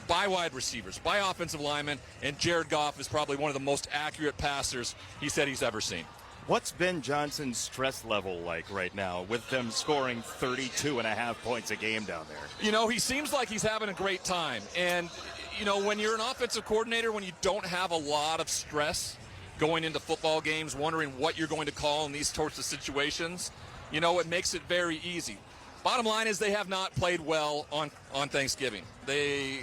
by wide receivers, by offensive linemen, and Jared Goff is probably one of the most accurate passers he said he's ever seen. What's Ben Johnson's stress level like right now with them scoring 32.5 points a game down there? You know, he seems like he's having a great time, and you know, when you're an offensive coordinator, when you don't have a lot of stress going into football games, wondering what you're going to call in these sorts of situations, you know, it makes it very easy. Bottom line is they have not played well on Thanksgiving. They,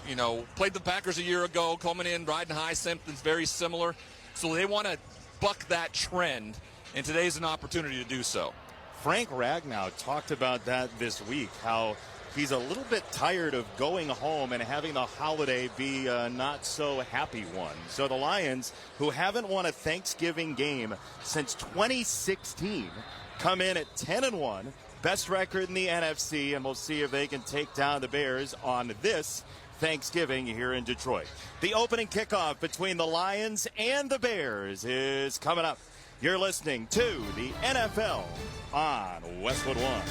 you know, played the Packers a year ago, coming in, riding high, something's very similar. So they want to buck that trend, and today's an opportunity to do so. Frank Ragnow talked about that this week, how he's a little bit tired of going home and having the holiday be a not so happy one. So the Lions, who haven't won a Thanksgiving game since 2016, come in at 10-1. Best record in the NFC, and we'll see if they can take down the Bears on this Thanksgiving here in Detroit. The opening kickoff between the Lions and the Bears is coming up. You're listening to the NFL on Westwood One.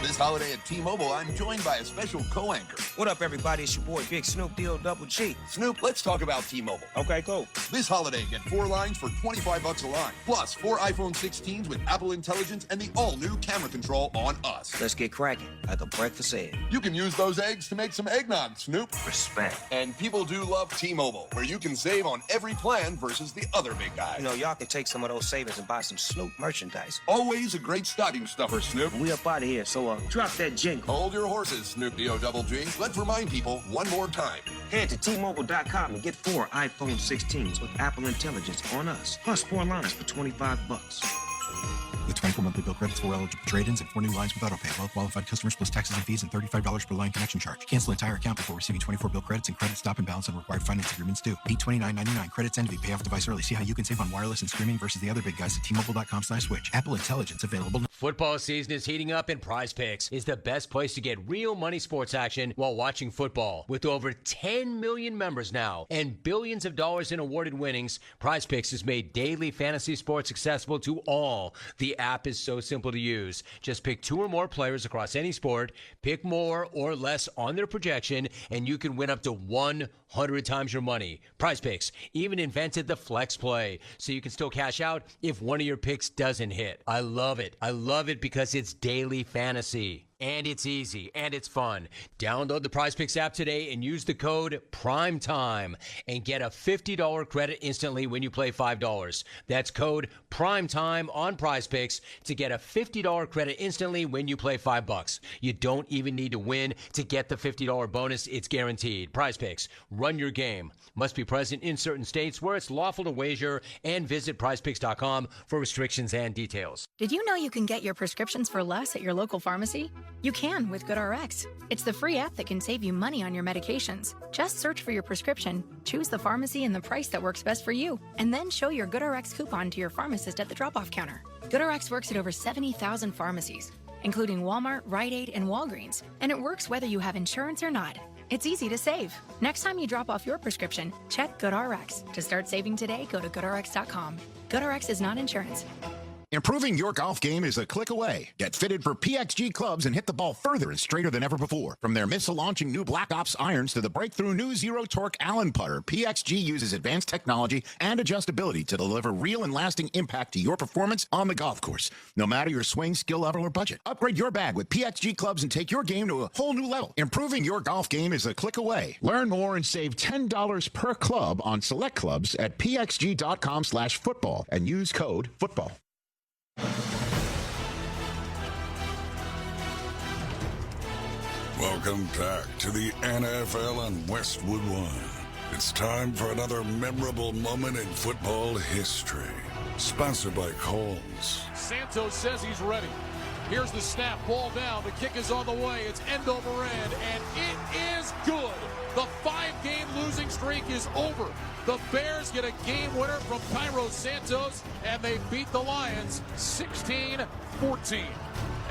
This holiday at T-Mobile, I'm joined by a special co-anchor. What up, everybody? It's your boy, Big Snoop Double G. Snoop, let's talk about T-Mobile. Okay, cool. This holiday, get 4 lines for $25 a line. Plus, 4 iPhone 16s with Apple Intelligence and the all-new camera control on us. Let's get cracking, like a breakfast egg. You can use those eggs to make some eggnog, Snoop. Respect. And people do love T-Mobile, where you can save on every plan versus the other big guys. You know, y'all can take some of those savings and buy some Snoop merchandise. Always a great stocking stuffer, Snoop. We up out of here, so drop that jingle. Hold your horses, Snoop Double G. Let's remind people one more time. Head to T-Mobile.com and get 4 iPhone 16s with Apple Intelligence on us. Plus 4 lines for $25. With 24 monthly bill credits, 4 eligible trade-ins, and 4 new lines with autopay. Well qualified customers plus taxes and fees and $35 per line connection charge. Cancel entire account before receiving 24 bill credits and credit stop and balance on required finance agreements due. $829.99. Credits end if you pay off device early. See how you can save on wireless and streaming versus the other big guys at T-Mobile.com/switch. Apple Intelligence available. Football season is heating up, and Prize Picks is the best place to get real money sports action while watching football. With over 10 million members now and billions of dollars in awarded winnings, Prize Picks has made daily fantasy sports accessible to all. The The app is so simple to use. Just pick 2 or more players across any sport, pick more or less on their projection, and you can win up to 100 times your money. PrizePicks even invented the flex play, so you can still cash out if one of your picks doesn't hit. I love it. I love it because it's daily fantasy. And it's easy, and it's fun. Download the PrizePicks app today and use the code PRIMETIME and get a $50 credit instantly when you play $5. That's code PRIMETIME on PrizePicks to get a $50 credit instantly when you play $5. You don't even need to win to get the $50 bonus. It's guaranteed. PrizePicks, run your game. Must be present in certain states where it's lawful to wager, and visit prizepicks.com for restrictions and details. Did you know you can get your prescriptions for less at your local pharmacy? You can with GoodRx. It's the free app that can save you money on your medications. Just search for your prescription, choose the pharmacy and the price that works best for you, and then show your GoodRx coupon to your pharmacist at the drop-off counter. GoodRx works at over 70,000 pharmacies, including Walmart, Rite Aid, and Walgreens, and it works whether you have insurance or not. It's easy to save. Next time you drop off your prescription, check GoodRx. To start saving today, go to GoodRx.com. GoodRx is not insurance. Improving your golf game is a click away. Get fitted for PXG clubs and hit the ball further and straighter than ever before. From their missile-launching new Black Ops irons to the breakthrough new Zero Torque Allen putter, PXG uses advanced technology and adjustability to deliver real and lasting impact to your performance on the golf course, no matter your swing, skill level, or budget. Upgrade your bag with PXG clubs and take your game to a whole new level. Improving your golf game is a click away. Learn more and save $10 per club on select clubs at pxg.com/football and use code FOOTBALL. Welcome back to the NFL on Westwood One. It's time for another memorable moment in football history. Sponsored by Kohl's. Santos says he's ready. Here's the snap, ball down, the kick is on the way, it's end over end, and it is good. The 5-game losing streak is over. The Bears get a game winner from Cairo Santos, and they beat the Lions 16-14.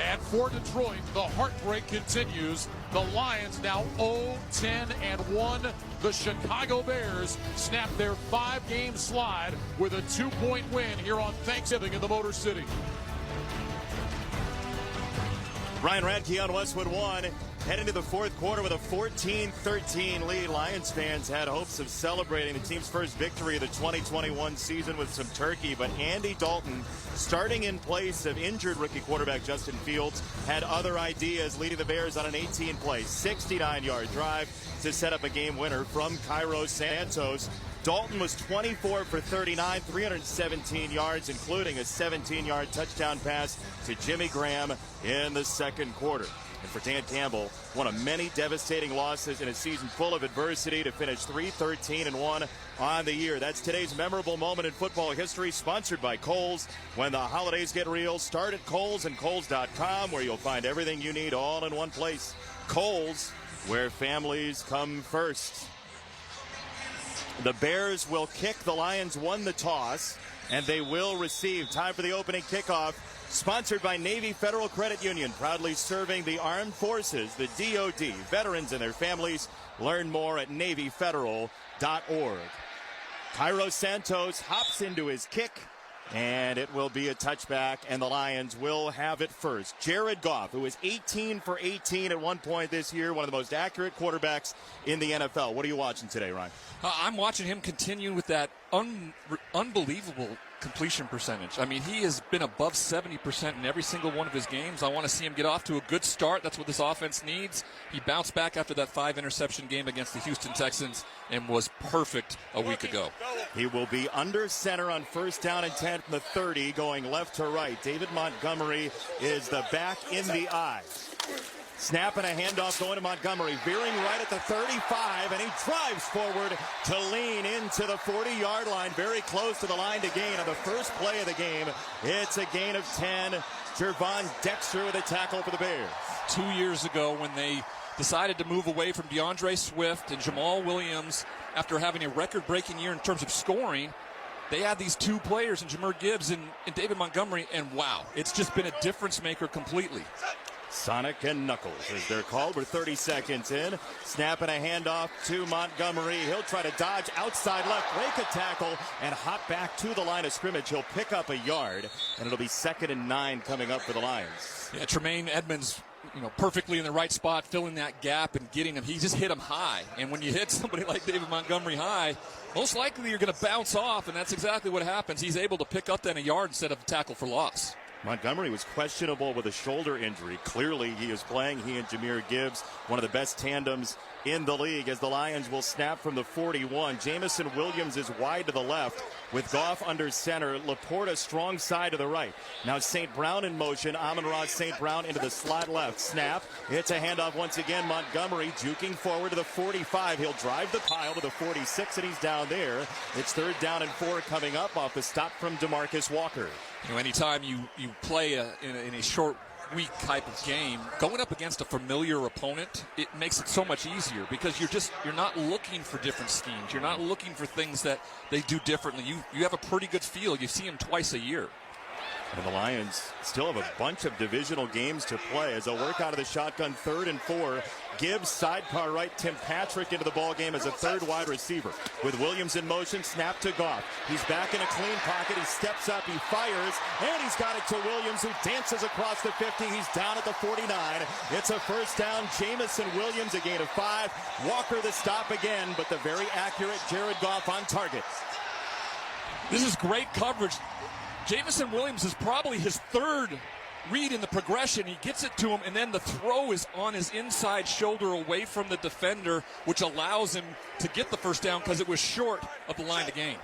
And for Detroit, the heartbreak continues. The Lions now 0-10-1. The Chicago Bears snap their 5-game slide with a 2-point win here on Thanksgiving in the Motor City. Ryan Radke on Westwood One. Head into the fourth quarter with a 14-13 lead. Lions fans had hopes of celebrating the team's first victory of the 2021 season with some turkey, but Andy Dalton, starting in place of injured rookie quarterback Justin Fields, had other ideas, leading the Bears on an 18-play, 69-yard drive to set up a game winner from Cairo Santos. Dalton was 24 for 39, 317 yards, including a 17-yard touchdown pass to Jimmy Graham in the second quarter. And for Dan Campbell, one of many devastating losses in a season full of adversity, to finish 3-13-1 on the year. That's today's memorable moment in football history, sponsored by Kohl's. When the holidays get real, start at Kohl's and Kohl's.com, where you'll find everything you need all in one place. Kohl's, where families come first. The Bears will kick. The Lions won the toss, and they will receive. Time for the opening kickoff. Sponsored by Navy Federal Credit Union, proudly serving the armed forces, the DOD, veterans and their families. Learn more at NavyFederal.org. Cairo Santos hops into his kick, and it will be a touchback, and the Lions will have it first. Jared Goff, who is 18 for 18 at one point this year, one of the most accurate quarterbacks in the NFL. What are you watching today, Ryan? I'm watching him continue with that unbelievable completion percentage. I mean, he has been above 70% in every single one of his games. I want to see him get off to a good start. That's what this offense needs. He bounced back after that 5-interception game against the Houston Texans and was perfect a week ago. He will be under center on first down and 10 from the 30, going left to right. David Montgomery is the back in the eye. Snap and a handoff going to Montgomery, veering right at the 35, and he drives forward to lean into the 40-yard line, very close to the line to gain on the first play of the game. It's a gain of 10. Jervon Dexter with a tackle for the Bears. 2 years ago, when they decided to move away from DeAndre Swift and Jamal Williams after having a record-breaking year in terms of scoring, they had these two players in Jahmyr Gibbs and David Montgomery, and wow, it's just been a difference maker completely. Sonic and Knuckles, as they're called. We're 30 seconds in. Snap and a handoff to Montgomery. He'll try to dodge outside left, break a tackle, and hop back to the line of scrimmage. He'll pick up a yard, and it'll be 2nd and 9 coming up for the Lions. Yeah, Tremaine Edmonds, perfectly in the right spot, filling that gap and getting him. He just hit him high. And when you hit somebody like David Montgomery high, most likely you're going to bounce off, and that's exactly what happens. He's able to pick up then a yard instead of a tackle for loss. Montgomery was questionable with a shoulder injury. Clearly, he is playing. He and Jahmyr Gibbs, one of the best tandems in the league, as the Lions will snap from the 41. Jamison Williams is wide to the left with Goff under center. Laporta strong side to the right. Now St. Brown in motion. Amon-Ra St. Brown into the slot left. Snap. It's a handoff once again. Montgomery juking forward to the 45. He'll drive the pile to the 46, and he's down there. It's 3rd down and 4 coming up off the stop from DeMarcus Walker. Anytime you play in a short week type of game, going up against a familiar opponent, it makes it so much easier because you're not looking for different schemes. You're not looking for things that they do differently. You have a pretty good feel. You see them twice a year. And the Lions still have a bunch of divisional games to play as they'll work out of the shotgun 3rd and 4. Gibbs sidecar right, Tim Patrick into the ball game as a 3rd wide receiver. With Williams in motion, snap to Goff. He's back in a clean pocket. He steps up, he fires, and he's got it to Williams, who dances across the 50. He's down at the 49. It's a 1st down. Jamison Williams, a gain of 5. Walker the stop again, but the very accurate Jared Goff on target. This is great coverage. Jamison Williams is probably his 3rd read in the progression. He gets it to him, and then the throw is on his inside shoulder away from the defender, which allows him to get the 1st down because it was short of the line to gain.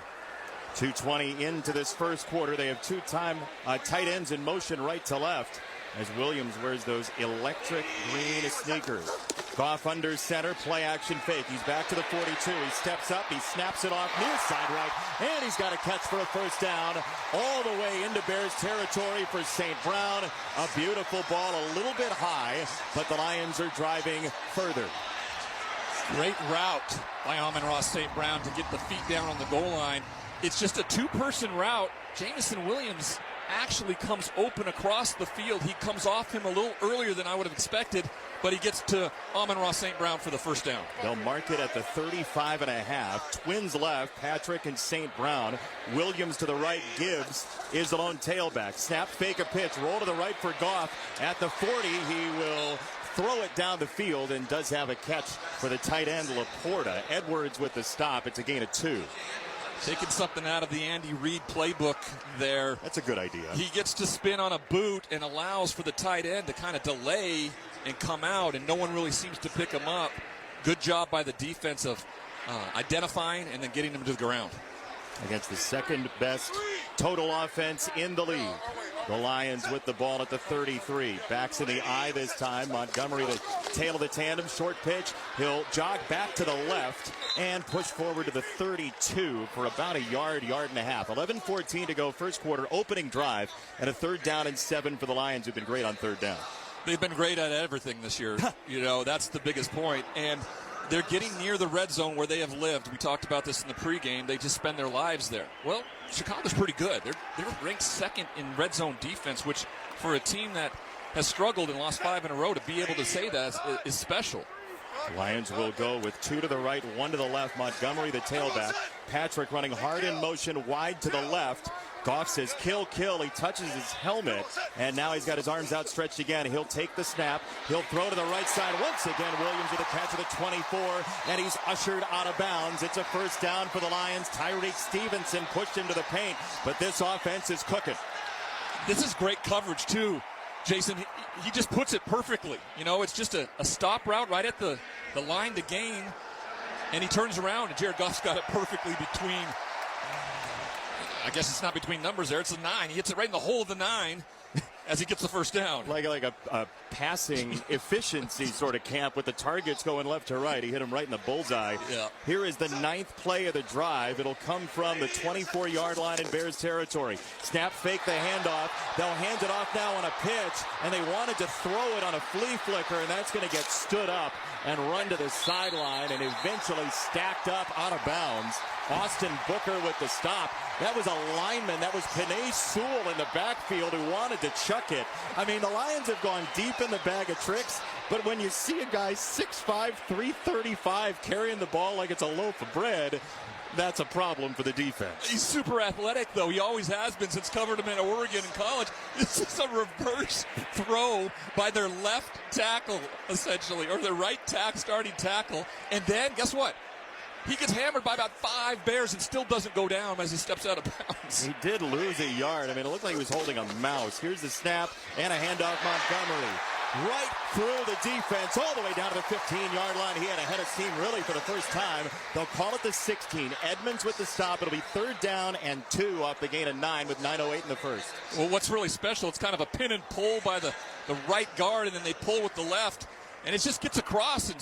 2:20 into this first quarter. They have 2 tight ends in motion right to left as Williams wears those electric green sneakers. Goff under center, play action fake. He's back to the 42. He steps up, he snaps it off near side right, and he's got a catch for a 1st down all the way into Bears territory for St. Brown. A beautiful ball, a little bit high, but the Lions are driving further. Great route by Amon-Ra St. Brown to get the feet down on the goal line. It's just a 2-person route. Jamison Williams actually comes open across the field. He comes off him a little earlier than I would have expected, but he gets to Amon-Ra St. Brown for the 1st down. They'll mark it at the 35.5. Twins left, Patrick and St. Brown. Williams to the right, Gibbs is the lone tailback. Snap, fake a pitch, roll to the right for Goff. At the 40, he will throw it down the field and does have a catch for the tight end, Laporta. Edwards with the stop. It's a gain of 2. Taking something out of the Andy Reid playbook there. That's a good idea. He gets to spin on a boot and allows for the tight end to kind of delay and come out, and no one really seems to pick him up. Good job by the defense of identifying and then getting him to the ground. Against the 2nd best total offense in the league. The Lions with the ball at the 33. Backs in the eye this time. Montgomery, the tail of the tandem. Short pitch. He'll jog back to the left and push forward to the 32 for about a yard and a half. 11:14 to go first quarter opening drive, and a 3rd down and 7 for the Lions, who've been great on 3rd down. They've been great at everything this year. That's the biggest point. And they're getting near the red zone where they have lived. We talked about this in the pregame. They just spend their lives there. Well, Chicago's pretty good. They're ranked 2nd in red zone defense, which for a team that has struggled and lost 5 in a row, to be able to say that is special. Lions will go with 2 to the right, 1 to the left. Montgomery, the tailback. Patrick running hard in motion, wide to the left. Goff says, kill. He touches his helmet, and now he's got his arms outstretched again. He'll take the snap. He'll throw to the right side once again. Williams with a catch at the 24, and he's ushered out of bounds. It's a 1st down for the Lions. Tyreek Stevenson pushed into the paint, but this offense is cooking. This is great coverage, too. Jason, he just puts it perfectly. It's just a stop route right at the line to gain, and he turns around, and Jared Goff's got it perfectly between, I guess it's not between numbers there, it's a 9. He hits it right in the hole of the 9 as he gets the 1st down. Like a passing efficiency sort of camp with the targets going left to right. He hit him right in the bullseye. Yeah. Here is the 9th play of the drive. It'll come from the 24-yard line in Bears territory. Snap, fake the handoff. They'll hand it off now on a pitch, and they wanted to throw it on a flea flicker, and that's going to get stood up and run to the sideline and eventually stacked up out of bounds. Austin Booker with the stop. That was a lineman. That was Penei Sewell in the backfield who wanted to chuck chuck it. I mean, the Lions have gone deep in the bag of tricks, but when you see a guy 6'5", 335 carrying the ball like it's a loaf of bread, that's a problem for the defense. He's super athletic, though. He always has been since covered him in Oregon in college. This is a reverse throw by their left tackle, essentially, or their right starting tackle. And then, guess what? He gets hammered by about 5 Bears and still doesn't go down as he steps out of bounds. He did lose a yard. I mean, it looked like he was holding a mouse. Here's the snap and a handoff, Montgomery. Right through the defense, all the way down to the 15-yard line. He had a head of steam, really, for the first time. They'll call it the 16. Edmonds with the stop. It'll be 3rd down and 2 off the gain of 9 with 9:08 in the first. Well, what's really special, it's kind of a pin and pull by the right guard, and then they pull with the left, and it just gets across. And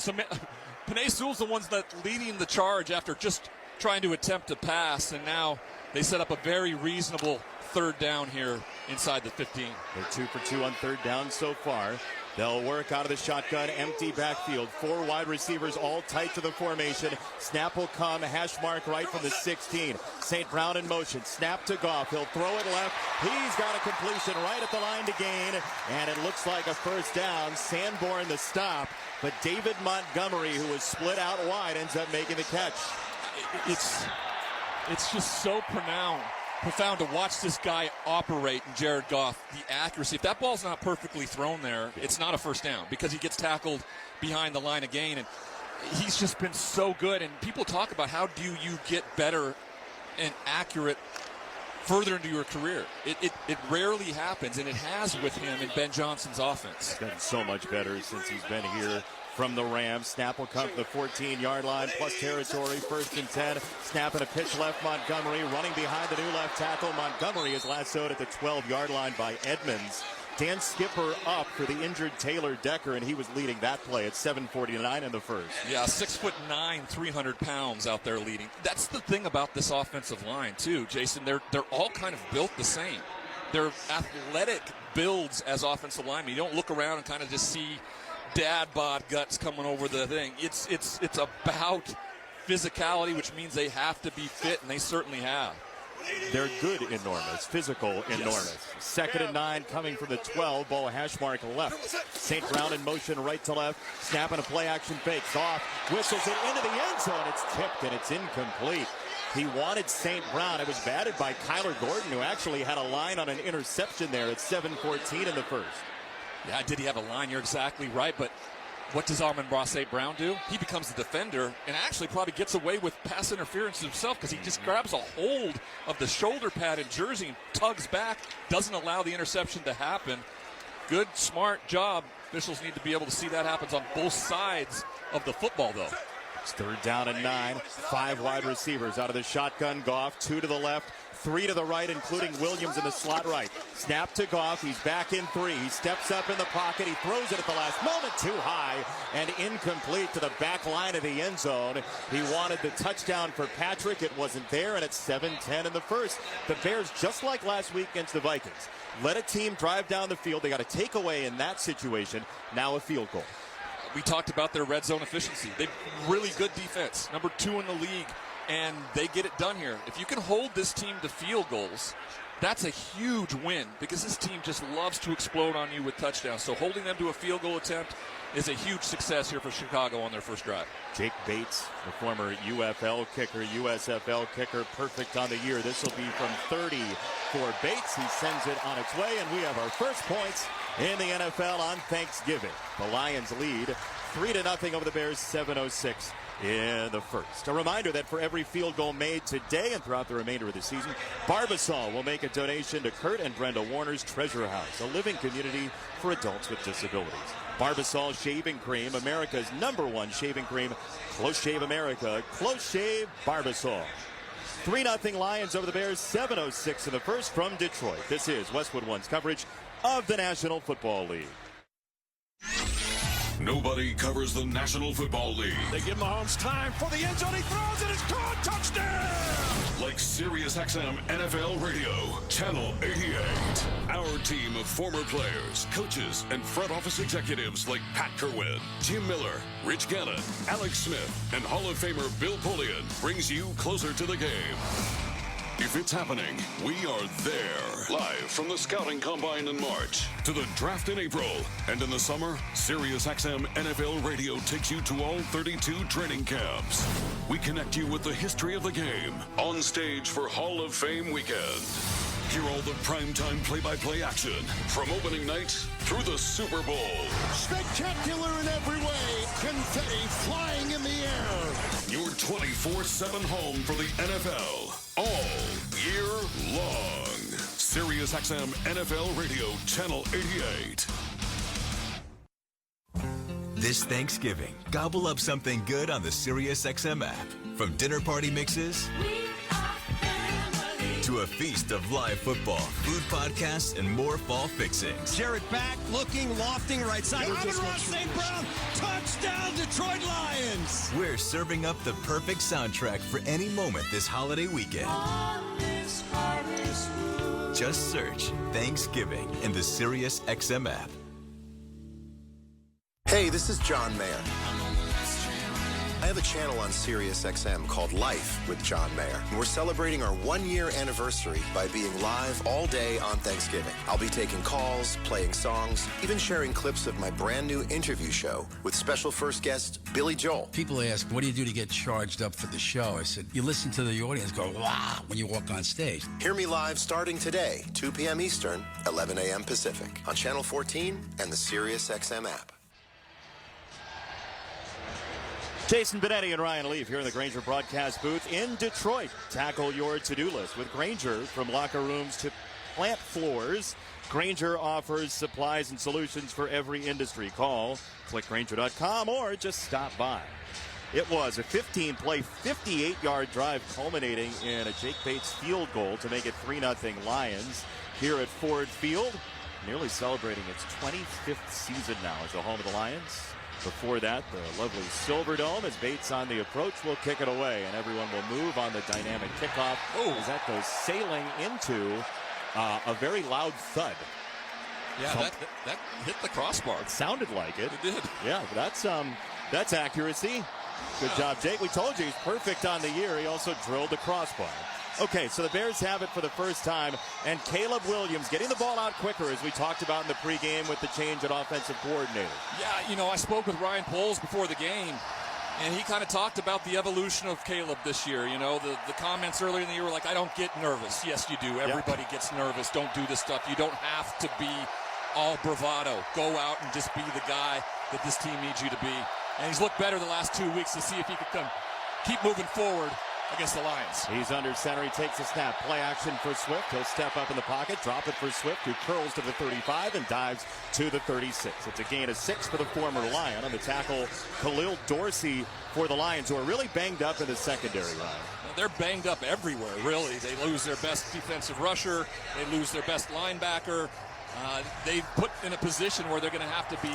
Penei Sewell's the ones that leading the charge after just trying to attempt to pass, and now they set up a very reasonable 3rd down here inside the 15. They're 2 for 2 on 3rd down so far. They'll work out of the shotgun, empty backfield. 4 wide receivers all tight to the formation. Snap will come, hash mark right from the 16. St. Brown in motion, snap to Goff. He'll throw it left. He's got a completion right at the line to gain, and it looks like a 1st down. Sanborn the stop, but David Montgomery, who was split out wide, ends up making the catch. It's just so profound to watch this guy operate, in Jared Goff. The accuracy, if that ball's not perfectly thrown there, it's not a 1st down because he gets tackled behind the line of gain, and he's just been so good. And people talk about how do you get better and accurate further into your career. It rarely happens, and it has with him in Ben Johnson's offense. He's gotten so much better since he's been here from the Rams. Snap will come to the 14-yard line, plus territory, 1st and 10. Snap and a pitch left, Montgomery running behind the new left tackle. Montgomery is lassoed at the 12-yard line by Edmonds. Dan Skipper up for the injured Taylor Decker, and he was leading that play at 7:49 in the first. Yeah, 6'9", 300 pounds out there leading. That's the thing about this offensive line, too, Jason. They're all kind of built the same. They're athletic builds as offensive linemen. You don't look around and kind of just see dad bod guts coming over the thing. It's about physicality, which means they have to be fit, and they certainly have. They're good enormous, physical enormous. Yes. 2nd and 9 coming from the 12, ball hash mark left. St. Brown in motion right to left, snapping a play action fake, off, whistles it into the end zone. It's tipped and it's incomplete. He wanted St. Brown. It was batted by Kyler Gordon, who actually had a line on an interception there at 7:14 in the first. Yeah, did he have a line? You're exactly right, but what does Amon-Ra St. Brown do? He becomes the defender and actually probably gets away with pass interference himself because he just grabs a hold of the shoulder pad and jersey and tugs back, doesn't allow the interception to happen. Good, smart job. Officials need to be able to see that happens on both sides of the football, though. It's 3rd down and 9. 5 wide receivers out of the shotgun. Goff, 2 to the left, 3 to the right, including Williams in the slot right. Snap to Goff. He's back in 3. He steps up in the pocket. He throws it at the last moment too high and incomplete to the back line of the end zone. He wanted the touchdown for Patrick. It wasn't there, and it's 7:10 in the first. The Bears, just like last week against the Vikings, let a team drive down the field. They got a takeaway in that situation. Now a field goal. We talked about their red zone efficiency. They've really good defense, number 2 in the league, and they get it done here. If you can hold this team to field goals, that's a huge win because this team just loves to explode on you with touchdowns. So holding them to a field goal attempt is a huge success here for Chicago on their first drive. Jake Bates, the former UFL kicker, USFL kicker, perfect on the year. This will be from 30 for Bates. He sends it on its way, and we have our first points in the NFL on Thanksgiving. The Lions lead 3-0 over the Bears, 7:06 in the first. A reminder that for every field goal made today and throughout the remainder of the season, Barbasol will make a donation to Kurt and Brenda Warner's Treasure House, a living community for adults with disabilities. Barbasol Shaving Cream, America's #1 shaving cream. Close Shave America, Close Shave Barbasol. 3-0 Lions over the Bears, 7:06 in the first from Detroit. This is Westwood One's coverage of the National Football League. Nobody covers the National Football League. They give Mahomes time for the end zone. He throws it. It's caught. Touchdown! Like SiriusXM NFL Radio, Channel 88. Our team of former players, coaches, and front office executives like Pat Kerwin, Jim Miller, Rich Gannon, Alex Smith, and Hall of Famer Bill Polian brings you closer to the game. If it's happening, we are there. Live from the Scouting Combine in March to the Draft in April. And in the summer, SiriusXM NFL Radio takes you to all 32 training camps. We connect you with the history of the game on stage for Hall of Fame weekend. Hear all the primetime play-by-play action from opening night through the Super Bowl. Spectacular in every way. Confetti flying in the air. Your 24/7 home for the NFL all year long. SiriusXM NFL Radio, Channel 88. This Thanksgiving, gobble up something good on the SiriusXM app. From dinner party mixes to a feast of live football, food podcasts, and more fall fixings. Jarrett back, looking, lofting, right side. Amon-Ra St. Brown, touchdown, Detroit Lions. We're serving up the perfect soundtrack for any moment this holiday weekend. Just search Thanksgiving in the SiriusXM app. Hey, this is John Mayer. I have a channel on SiriusXM called Life with John Mayer. And we're celebrating our 1-year anniversary by being live all day on Thanksgiving. I'll be taking calls, playing songs, even sharing clips of my brand new interview show with special first guest Billy Joel. People ask, what do you do to get charged up for the show? I said, you listen to the audience go, wow, when you walk on stage. Hear me live starting today, 2 p.m. Eastern, 11 a.m. Pacific, on Channel 14 and the SiriusXM app. Jason Benetti and Ryan Leaf here in the Grainger broadcast booth in Detroit. Tackle your to-do list with Grainger. From locker rooms to plant floors, Grainger offers supplies and solutions for every industry. Call, click Grainger.com, or just stop by. It was a 15-play, 58-yard drive culminating in a Jake Bates field goal to make it 3-0 Lions here at Ford Field. Nearly celebrating its 25th season now as the home of the Lions. Before that, the lovely Silverdome as Bates on the approach will kick it away, and everyone will move on the dynamic kickoff as that goes sailing into a very loud thud. Yeah, that hit the crossbar. It sounded like it. It did. Yeah, that's accuracy. Good job, Jake. We told you he's perfect on the year. He also drilled the crossbar. Okay, so the Bears have it for the first time, and Caleb Williams getting the ball out quicker, as we talked about in the pregame with the change at offensive coordinator. Yeah, I spoke with Ryan Poles before the game, and he kind of talked about the evolution of Caleb this year. The comments earlier in the year were like, I don't get nervous. Yes, you do. Everybody gets nervous. Don't do this stuff. You don't have to be all bravado. Go out and just be the guy that this team needs you to be. And he's looked better the last 2 weeks to see if he could keep moving forward against the Lions. He's under center. He takes a snap. Play action for Swift. He'll step up in the pocket, drop it for Swift, who curls to the 35 and dives to the 36. It's a gain of 6 for the former Lion. On the tackle, Khalil Dorsey for the Lions, who are really banged up in the secondary, Ryan. They're banged up everywhere, really. They lose their best defensive rusher. They lose their best linebacker. They've put in a position where they're going to have to be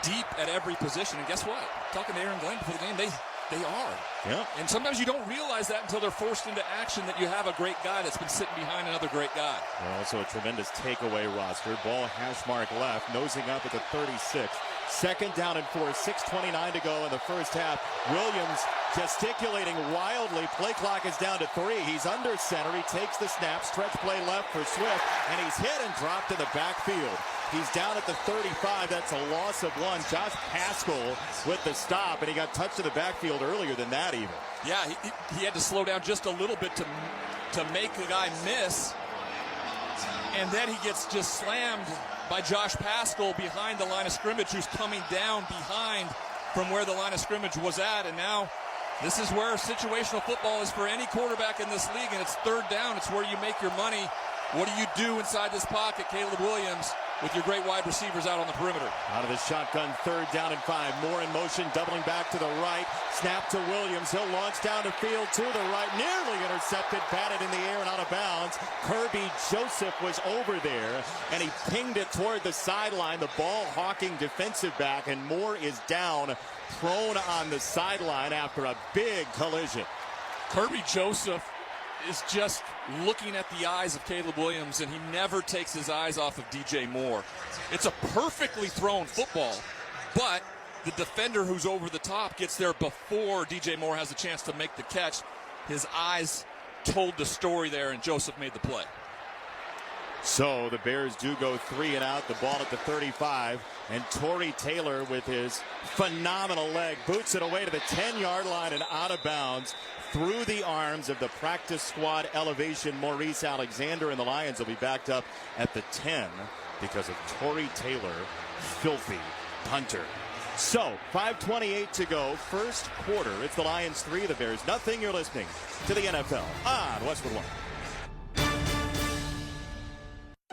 deep at every position. And guess what? Talking to Aaron Glenn before the game, they are. Yeah. And sometimes you don't realize that until they're forced into action, that you have a great guy that's been sitting behind another great guy. Also a tremendous takeaway roster. Ball hash mark left, nosing up at the 36. Second down and 4, 6:29 to go in the first half. Williams gesticulating wildly. Play clock is down to 3. He's under center. He takes the snap. Stretch play left for Swift, and he's hit and dropped in the backfield. He's down at the 35. That's a loss of 1. Josh Paschal with the stop, and he got touched in the backfield earlier than that even. Yeah, he had to slow down just a little bit to make the guy miss. And then he gets just slammed by Josh Paschal behind the line of scrimmage, who's coming down behind from where the line of scrimmage was at. And now this is where situational football is for any quarterback in this league, and it's third down. It's where you make your money. What do you do inside this pocket, Caleb Williams, with your great wide receivers out on the perimeter? Out of the shotgun, third down and 5. Moore in motion, doubling back to the right. Snap to Williams. He'll launch down the field to the right. Nearly intercepted, batted in the air and out of bounds. Kirby Joseph was over there, and he pinged it toward the sideline. The ball-hawking defensive back, and Moore is down, prone on the sideline after a big collision. Kirby Joseph is just looking at the eyes of Caleb Williams, and he never takes his eyes off of DJ Moore. It's a perfectly thrown football, but the defender who's over the top gets there before DJ Moore has a chance to make the catch. His eyes told the story there, and Joseph made the play. So the Bears do go 3 and out. The ball at the 35. And Torrey Taylor with his phenomenal leg boots it away to the 10-yard line and out of bounds through the arms of the practice squad elevation Maurice Alexander, and the Lions will be backed up at the 10 because of Torrey Taylor, filthy punter. So 5:28 to go, first quarter. It's the Lions 3, the Bears nothing. You're listening to the NFL on Westwood One.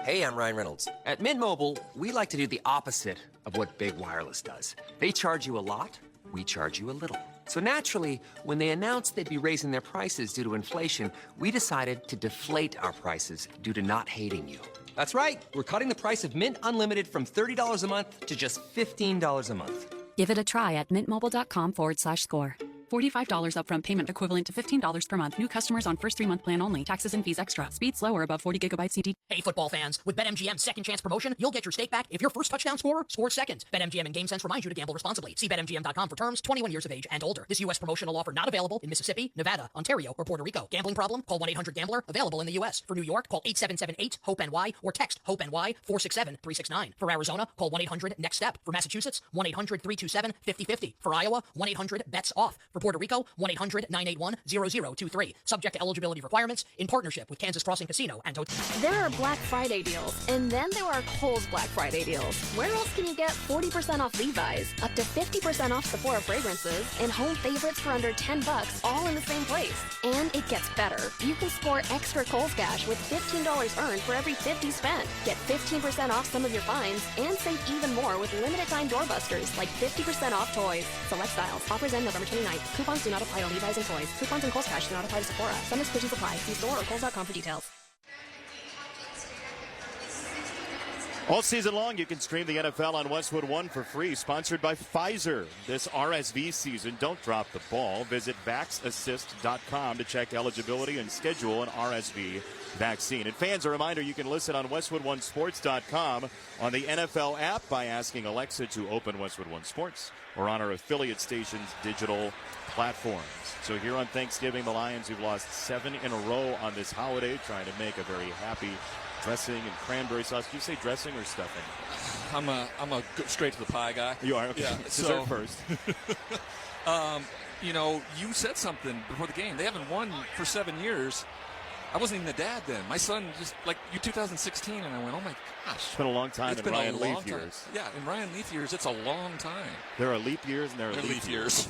Hey, I'm Ryan Reynolds. At Mint Mobile, we like to do the opposite of what Big Wireless does. They charge you a lot, we charge you a little. So naturally, when they announced they'd be raising their prices due to inflation, we decided to deflate our prices due to not hating you. That's right. We're cutting the price of Mint Unlimited from $30 a month to just $15 a month. Give it a try at mintmobile.com/score. $45 upfront payment equivalent to $15 per month. New customers on first 3-month plan only. Taxes and fees extra. Speed slower above 40 gigabytes CD. Hey, football fans. With BetMGM's second chance promotion, you'll get your stake back if your first touchdown scorer scores second. BetMGM and GameSense remind you to gamble responsibly. See BetMGM.com for terms. 21 years of age and older. This U.S. promotional offer not available in Mississippi, Nevada, Ontario, or Puerto Rico. Gambling problem? Call 1-800-GAMBLER. Available in the U.S. For New York, call 8778-HOPE-NY or text HOPE-NY 467-369. For Arizona, call 1-800-NEXT-STEP. For Massachusetts, 1-800-327-5050. For Iowa, 1-800-BETS-OFF. For Puerto Rico, 1-800-981-0023. Subject to eligibility requirements in partnership with Kansas Crossing Casino and Hotel. There are Black Friday deals, and then there are Kohl's Black Friday deals. Where else can you get 40% off Levi's, up to 50% off Sephora fragrances, and home favorites for under $10, all in the same place? And it gets better. You can score extra Kohl's cash with $15 earned for every $50 spent. Get 15% off some of your finds, and save even more with limited time doorbusters, like 50% off toys. Select styles. Offers end November 29th. Coupons do not apply to Levi's and toys. Coupons and Kohl's cash do not apply to Sephora. Some restrictions apply. See store or Kohl's.com for details. All season long, you can stream the NFL on Westwood One for free. Sponsored by Pfizer. This RSV season, don't drop the ball. Visit VaxAssist.com to check eligibility and schedule an RSV vaccine. And fans, a reminder, you can listen on WestwoodOneSports.com, on the NFL app by asking Alexa to open Westwood One Sports, or on our affiliate station's digital platforms. So here on Thanksgiving, the Lions, who've lost 7 in a row on this holiday, trying to make a very happy dressing and cranberry sauce. Do you say dressing or stuffing? I'm a straight to the pie guy. You are? Okay. Yeah. Dessert first. You know, you said something before the game. They haven't won for 7 years. I wasn't even the dad then. My son just, like, you 2016, and I went, oh my gosh. It's been a long time in Ryan Leaf years. Yeah, in Ryan Leaf years, it's a long time. There are leap years and there are leaf years.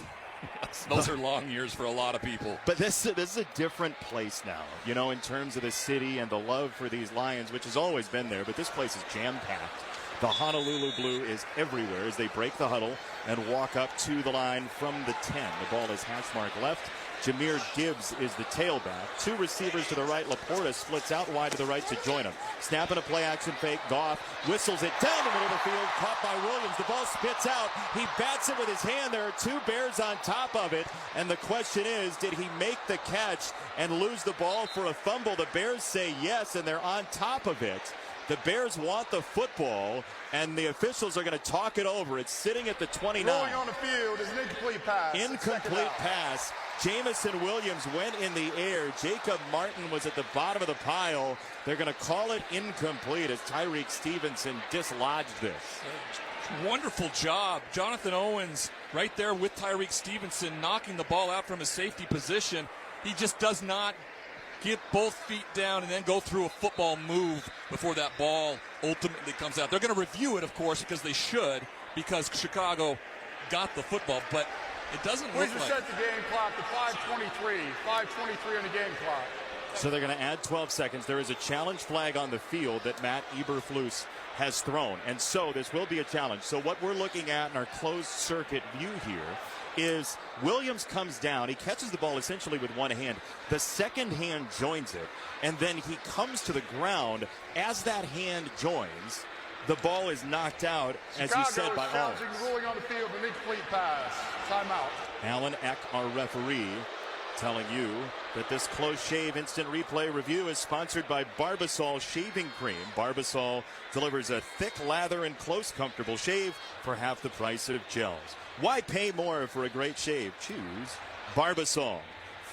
Those are long years for a lot of people. But this is a different place now, you know, in terms of the city and the love for these Lions, which has always been there. But this place is jam-packed. The Honolulu blue is everywhere as they break the huddle and walk up to the line from the 10. The ball is hash mark left. Jahmyr Gibbs is the tailback. 2 receivers to the right. Laporta splits out wide to the right to join him. Snapping a play-action fake. Goff whistles it down the middle of the field. Caught by Williams. The ball spits out. He bats it with his hand. There are 2 Bears on top of it. And the question is, did he make the catch and lose the ball for a fumble? The Bears say yes, and they're on top of it. The Bears want the football, and the officials are going to talk it over. It's sitting at the 29. Rolling on the field is an incomplete pass. Incomplete pass. Jamison Williams went in the air. Jacob Martin was at the bottom of the pile. They're going to call it incomplete as Tyreek Stevenson dislodged this. Wonderful job. Jonathan Owens right there with Tyreek Stevenson knocking the ball out from his safety position. He just does not get both feet down and then go through a football move before that ball ultimately comes out. They're going to review it, of course, because they should, because Chicago got the football, but it doesn't look like. We just set the game clock to 5:23. 5:23 on the game clock. So they're going to add 12 seconds. There is a challenge flag on the field that Matt Eberflus has thrown, and so this will be a challenge. So what we're looking at in our closed circuit view here is Williams comes down. He catches the ball essentially with one hand. The second hand joins it, and then he comes to the ground. As that hand joins, the ball is knocked out, as you said, by Owens. Ruling on the field, an incomplete pass. Timeout. Alan Eck, our referee, telling you that this close shave instant replay review is sponsored by Barbasol Shaving Cream. Barbasol delivers a thick lather and close, comfortable shave for half the price of gels. Why pay more for a great shave? Choose Barbasol.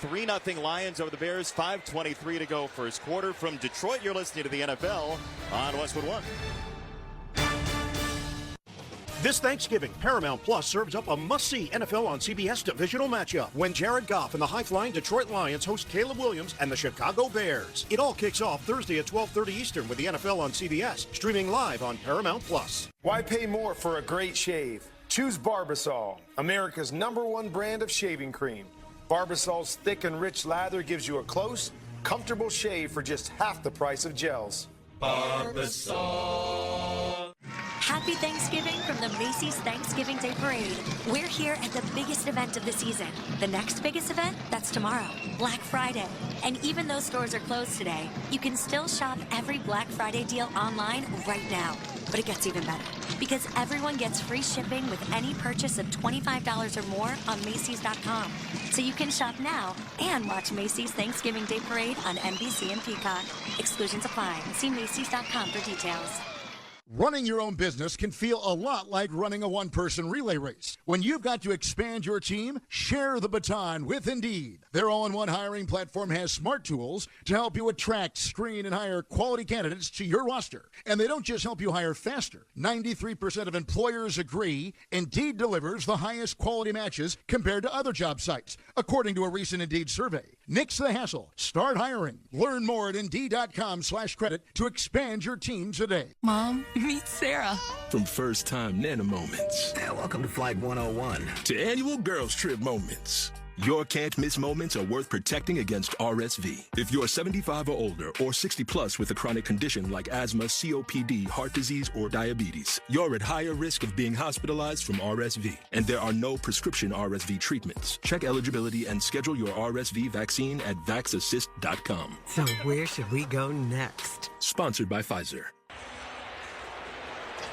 3-0 Lions over the Bears. 5:23 to go first quarter. From Detroit, you're listening to the NFL on Westwood One. This Thanksgiving, Paramount Plus serves up a must-see NFL on CBS divisional matchup when Jared Goff and the high-flying Detroit Lions host Caleb Williams and the Chicago Bears. It all kicks off Thursday at 12:30 Eastern with the NFL on CBS, streaming live on Paramount Plus. Why pay more for a great shave? Choose Barbasol, America's #1 brand of shaving cream. Barbasol's thick and rich lather gives you a close, comfortable shave for just half the price of gels. Barbasol. Happy Thanksgiving from the Macy's Thanksgiving Day Parade. We're here at the biggest event of the season. The next biggest event, that's tomorrow, Black Friday. And even though stores are closed today, you can still shop every Black Friday deal online right now. But it gets even better, because everyone gets free shipping with any purchase of $25 or more on Macy's.com. So you can shop now and watch Macy's Thanksgiving Day Parade on NBC and Peacock. Exclusions apply. See Macy's.com for details. Running your own business can feel a lot like running a one-person relay race. When you've got to expand your team, share the baton with Indeed. Their all-in-one hiring platform has smart tools to help you attract, screen, and hire quality candidates to your roster. And they don't just help you hire faster. 93% of employers agree Indeed delivers the highest quality matches compared to other job sites, according to a recent Indeed survey. Nix the hassle. Start hiring. Learn more at Indeed.com/credit to expand your team today. Mom, meet Sarah. From first-time Nana moments. Welcome to Flight 101. To annual girls trip moments. Your can't-miss moments are worth protecting against RSV. If you're 75 or older or 60 plus with a chronic condition like asthma, COPD, heart disease, or diabetes, you're at higher risk of being hospitalized from RSV. And there are no prescription RSV treatments. Check eligibility and schedule your RSV vaccine at vaxassist.com. So where should we go next? Sponsored by Pfizer.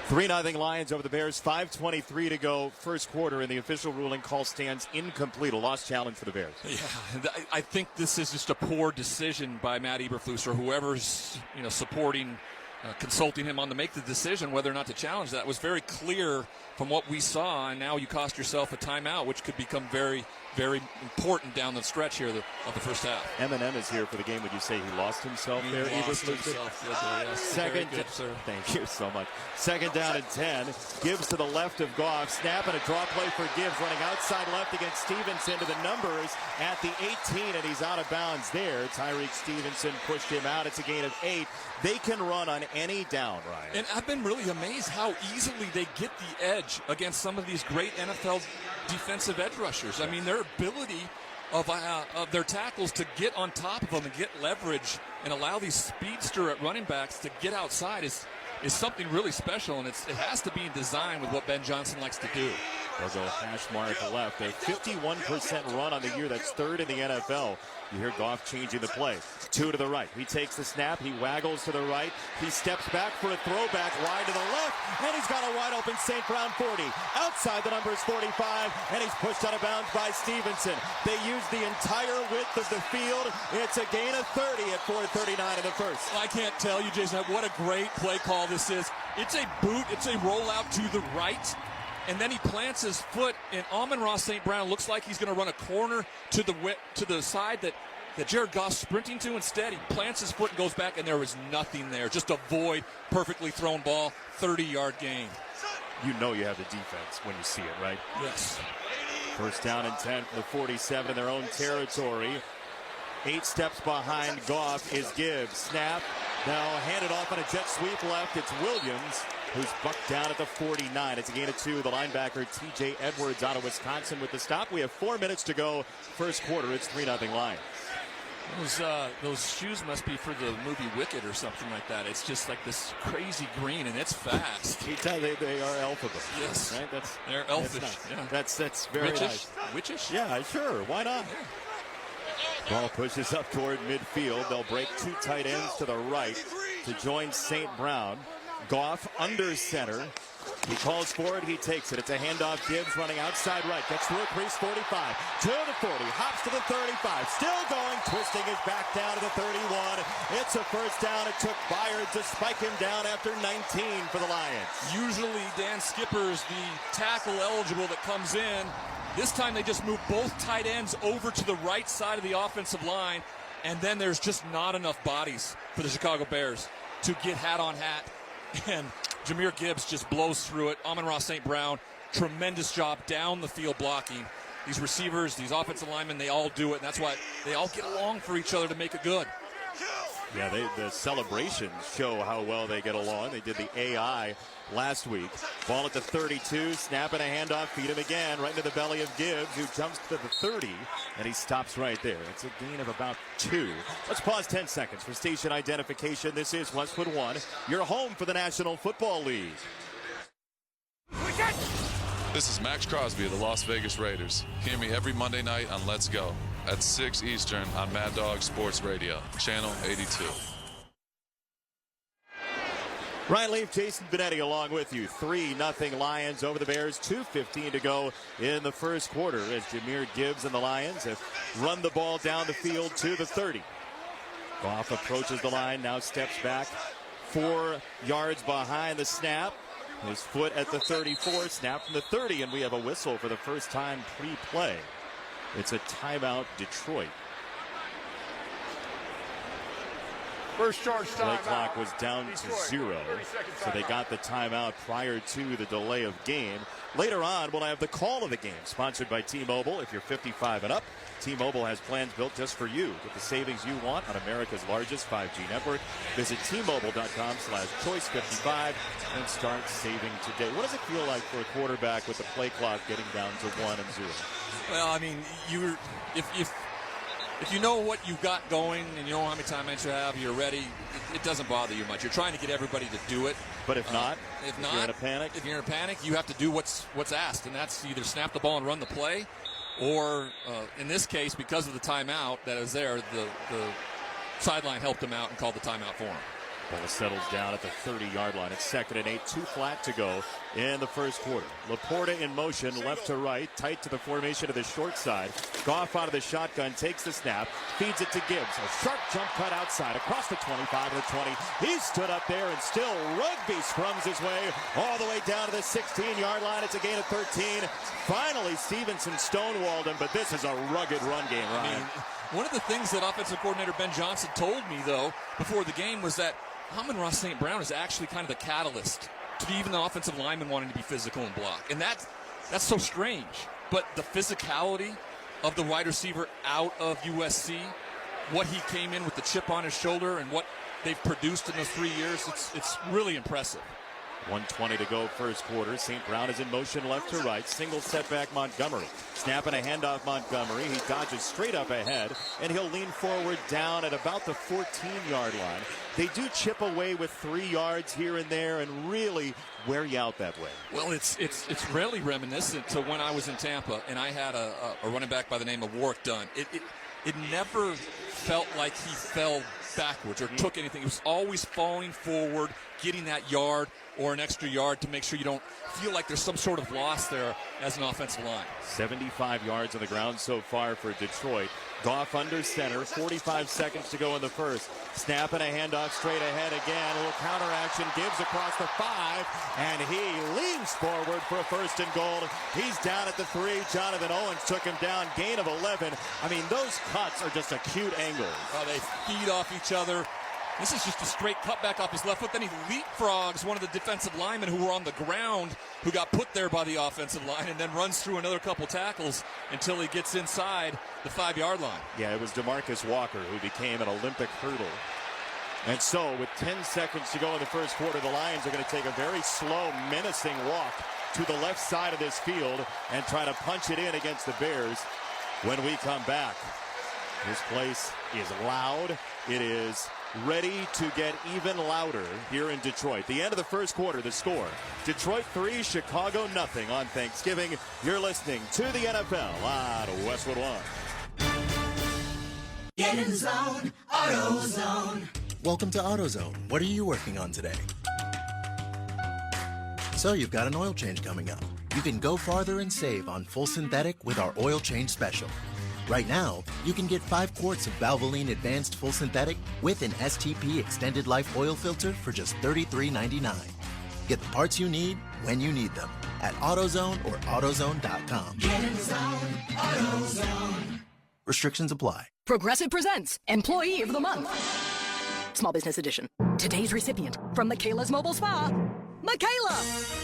3-0 Lions over the Bears. 5:23 to go first quarter, and the official ruling call stands incomplete. A lost challenge for the Bears. Yeah, I think this is just a poor decision by Matt Eberflus or whoever's supporting, consulting him on to make the decision whether or not to challenge that. It was very clear from what we saw, and now you cost yourself a timeout, which could become very, very important down the stretch here of the first half. M&M is here for the game. Would you say he lost himself there? Lost himself. Yes. Second, good, sir. Thank you so much. Second down and 10. Gibbs to the left of Goff. Snap and a draw play for Gibbs, running outside left against Stevenson to the numbers at the 18, and he's out of bounds there. Tyreek Stevenson pushed him out. It's a gain of 8. They can run on any down, Ryan. And I've been really amazed how easily they get the edge against some of these great NFL defensive edge rushers. I mean, their ability of their tackles to get on top of them and get leverage and allow these speedster at running backs to get outside is something really special, and it has to be in design with what Ben Johnson likes to do. They'll go hash mark left. A 51% run on the year. That's third in the NFL. You hear Goff changing the play. 2 to the right. He takes the snap. He waggles to the right. He steps back for a throwback wide to the left. And he's got a wide open St. Brown 40. Outside the number is 45. And he's pushed out of bounds by Stevenson. They use the entire width of the field. It's a gain of 30 at 4:39 in the first. I can't tell you, Jason, what a great play call this is. It's a boot. It's a rollout to the right. And then he plants his foot, and Amon-Ra St. Brown looks like he's going to run a corner to the side that Jared Goff's sprinting to. Instead, he plants his foot and goes back, and there was nothing there. Just a void, perfectly thrown ball, 30-yard gain. You know you have the defense when you see it, right? Yes. First down and 10 from the 47 in their own territory. 8 steps behind Goff is Gibbs. Snap. Now handed off on a jet sweep left. It's Williams, who's bucked down at the 49. It's a gain of 2. The linebacker T.J. Edwards out of Wisconsin with the stop. We have 4 minutes to go. First quarter. It's 3-0 Lions. Those shoes must be for the movie Wicked or something like that. It's just like this crazy green, and it's fast. They are alphabet. Yes, right. They're elfish. Yeah. That's very witchish. nice. Witchish? Yeah, sure. Why not? Yeah. Ball pushes up toward midfield. They'll break 2 tight ends to the right to join St. Brown. Goff under center. He calls for it. He takes it. It's a handoff. Gibbs running outside right. Gets through a crease, 45. To the 40. Hops to the 35. Still going. Twisting his back down to the 31. It's a first down. It took Byard to spike him down after 19 for the Lions. Usually Dan Skipper's the tackle eligible that comes in. This time they just move both tight ends over to the right side of the offensive line, and then there's just not enough bodies for the Chicago Bears to get hat on hat. And Jahmyr Gibbs just blows through it. Amon-Ra St. Brown, tremendous job down the field blocking. These receivers, these offensive linemen, they all do it, and that's why they all get along for each other to make it good. Yeah, the celebrations show how well they get along. They did the AI last week. Ball at the 32, snap and a handoff, feed him again, right into the belly of Gibbs, who jumps to the 30, and he stops right there. It's a gain of about 2. Let's pause 10 seconds for station identification. This is Westwood 1, your home for the National Football League. This is Max Crosby of the Las Vegas Raiders. Hear me every Monday night on Let's Go at 6 Eastern on Mad Dog Sports Radio, Channel 82. Ryan Leaf, Jason Benetti along with you. 3-0 Lions over the Bears. 2:15 to go in the first quarter as Jahmyr Gibbs and the Lions have run the ball down the field to the 30. Goff approaches the line, now steps back 4 yards behind the snap. His foot at the 34, snap from the 30, and we have a whistle for the first time pre-play. It's a timeout, Detroit. First charge Play timeout. clock was down to 0, so they got the timeout prior to the delay of game. Later on, we'll have the call of the game, sponsored by T-Mobile. If you're 55 and up, T-Mobile has plans built just for you. Get the savings you want on America's largest 5G network. Visit T-Mobile.com/choice55 and start saving today. What does it feel like for a quarterback with the play clock getting down to 1 and 0? Well, I mean, if you know what you've got going and you know how many timeouts you have, you're ready, it doesn't bother you much. You're trying to get everybody to do it. But if not, if you're in a panic? If you're in a panic, you have to do what's asked, and that's either snap the ball and run the play, or in this case, because of the timeout that is there, the sideline helped him out and called the timeout for him. Ball settles down at the 30-yard line. It's 2nd and 8, 2 flat to go in the first quarter. Laporta in motion, left to right, tight to the formation of the short side. Goff out of the shotgun, takes the snap, feeds it to Gibbs. A sharp jump cut outside, across the 25 to the 20. He stood up there and still rugby scrums his way all the way down to the 16-yard line. It's a gain of 13. Finally, Stevenson stonewalled him, but this is a rugged run game, Ryan. I mean, one of the things that offensive coordinator Ben Johnson told me, though, before the game was that Amon-Ra St. Brown is actually kind of the catalyst to even the offensive lineman wanting to be physical and block. And that's so strange. But the physicality of the wide receiver out of USC, what he came in with the chip on his shoulder and what they've produced in those 3 years, it's really impressive. 1:20 to go first quarter. St. Brown is in motion left to right. Single setback Montgomery. Snap and a handoff Montgomery. He dodges straight up ahead, and he'll lean forward down at about the 14-yard line. They do chip away with 3 yards here and there and really wear you out that way. Well, it's really reminiscent to when I was in Tampa, and I had a running back by the name of Warwick Dunn. It never felt like he fell backwards or took anything. He was always falling forward, getting that yard or an extra yard to make sure you don't feel like there's some sort of loss there as an offensive line. 75 yards on the ground so far for Detroit. Goff under center, 45 seconds to go in the first. Snap and a handoff straight ahead again. A little counter action. Gibbs across the 5, and he leans forward for a 1st and goal. He's down at the 3. Jonathan Owens took him down. Gain of 11. I mean, those cuts are just acute angles. Oh, they feed off each other. This is just a straight cutback off his left foot. Then he leapfrogs one of the defensive linemen who were on the ground, who got put there by the offensive line, and then runs through another couple tackles until he gets inside the 5-yard line. Yeah, it was DeMarcus Walker who became an Olympic hurdle. And so with 10 seconds to go in the first quarter, the Lions are going to take a very slow, menacing walk to the left side of this field and try to punch it in against the Bears when we come back. This place is loud. It is ready to get even louder here in Detroit. The end of the first quarter, the score. Detroit 3, Chicago 0 on Thanksgiving. You're listening to the NFL on Westwood 1. Get in the zone, AutoZone. Welcome to AutoZone. What are you working on today? So you've got an oil change coming up. You can go farther and save on full synthetic with our oil change special. Right now, you can get 5 quarts of Valvoline Advanced Full Synthetic with an STP Extended Life oil filter for just $33.99. Get the parts you need when you need them at AutoZone or AutoZone.com. Get in the zone, AutoZone. Restrictions apply. Progressive presents Employee of the Month. Small Business Edition. Today's recipient from Michaela's Mobile Spa, Michaela!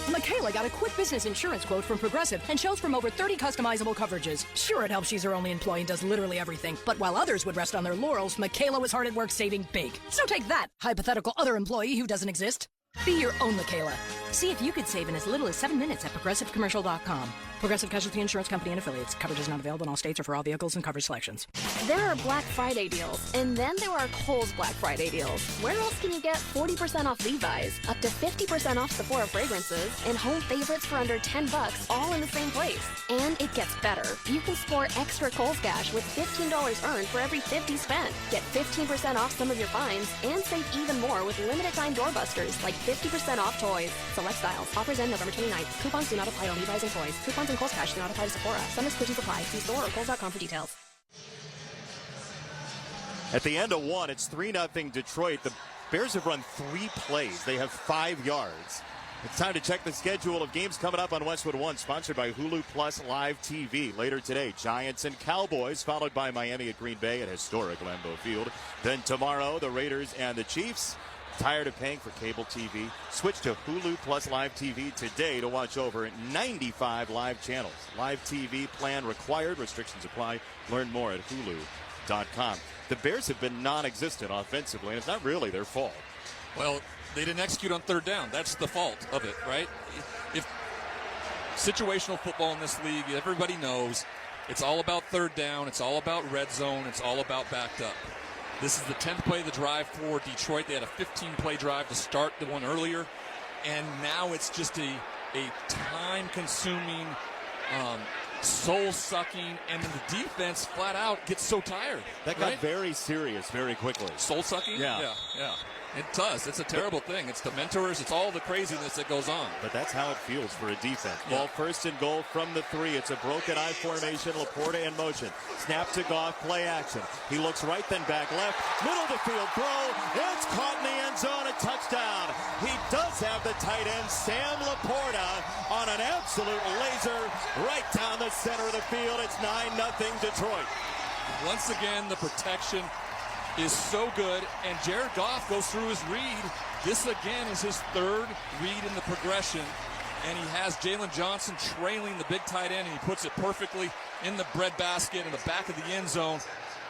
Michaela got a quick business insurance quote from Progressive and chose from over 30 customizable coverages. Sure, it helps she's her only employee and does literally everything. But while others would rest on their laurels, Michaela was hard at work saving big. So take that, hypothetical other employee who doesn't exist. Be your own Michaela. See if you could save in as little as 7 minutes at ProgressiveCommercial.com. Progressive Casualty Insurance Company and Affiliates. Coverage is not available in all states or for all vehicles and coverage selections. There are Black Friday deals, and then there are Kohl's Black Friday deals. Where else can you get 40% off Levi's, up to 50% off Sephora fragrances, and home favorites for under $10, all in the same place? And it gets better. You can score extra Kohl's cash with $15 earned for every $50 spent. Get 15% off some of your finds, and save even more with limited-time doorbusters, like 50% off toys. Select styles. Offers end November 29th. Coupons do not apply to Levi's and toys. Coupons and Kohl's cash do not apply to Sephora. Some exclusions apply. See store or Kohl's.com for details. At the end of one, it's 3-0 Detroit. The Bears have run 3 plays. They have 5 yards. It's time to check the schedule of games coming up on Westwood 1, sponsored by Hulu Plus Live TV. Later today, Giants and Cowboys, followed by Miami at Green Bay at historic Lambeau Field. Then tomorrow, the Raiders and the Chiefs. Tired of paying for cable TV? Switch to Hulu Plus Live TV today to watch over 95 live channels. Live TV plan required. Restrictions apply. Learn more at Hulu.com. The Bears have been non-existent offensively, and it's not really their fault. Well, they didn't execute on third down. That's the fault of it, right? If situational football in this league, everybody knows it's all about third down. It's all about red zone. It's all about backed up. This is the 10th play of the drive for Detroit. They had a 15-play drive to start the one earlier, and now it's just a time-consuming, soul-sucking, and then the defense flat out gets so tired. That got very serious very quickly. Soul-sucking? Yeah. It does. It's a terrible thing. It's the mentors. It's all the craziness that goes on. But that's how it feels for a defense. Ball first and goal from the 3. It's a broken eye formation. Laporta in motion. Snap to Goff. Play action. He looks right, then back left. Middle of the field throw. It's caught in the end zone. A touchdown. He does have the tight end, Sam Laporta, on an absolute laser right down the center of the field. It's 9-0 Detroit. Once again, the protection is so good, and Jared Goff goes through his read. This again is his 3rd read in the progression, and he has Jalen Johnson trailing the big tight end, and he puts it perfectly in the breadbasket in the back of the end zone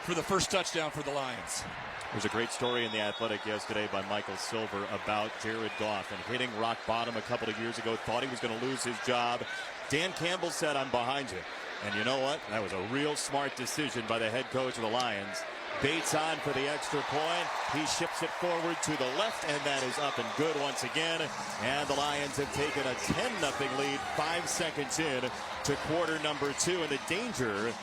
for the first touchdown for the Lions. There's a great story in The Athletic yesterday by Michael Silver about Jared Goff and hitting rock bottom a couple of years ago. Thought he was going to lose his job. Dan Campbell said, "I'm behind you." And you know what? That was a real smart decision by the head coach of the Lions. Bates on for the extra point. He ships it forward to the left, and that is up and good once again. And the Lions have taken a 10-0 lead 5 seconds in to quarter number 2. And the danger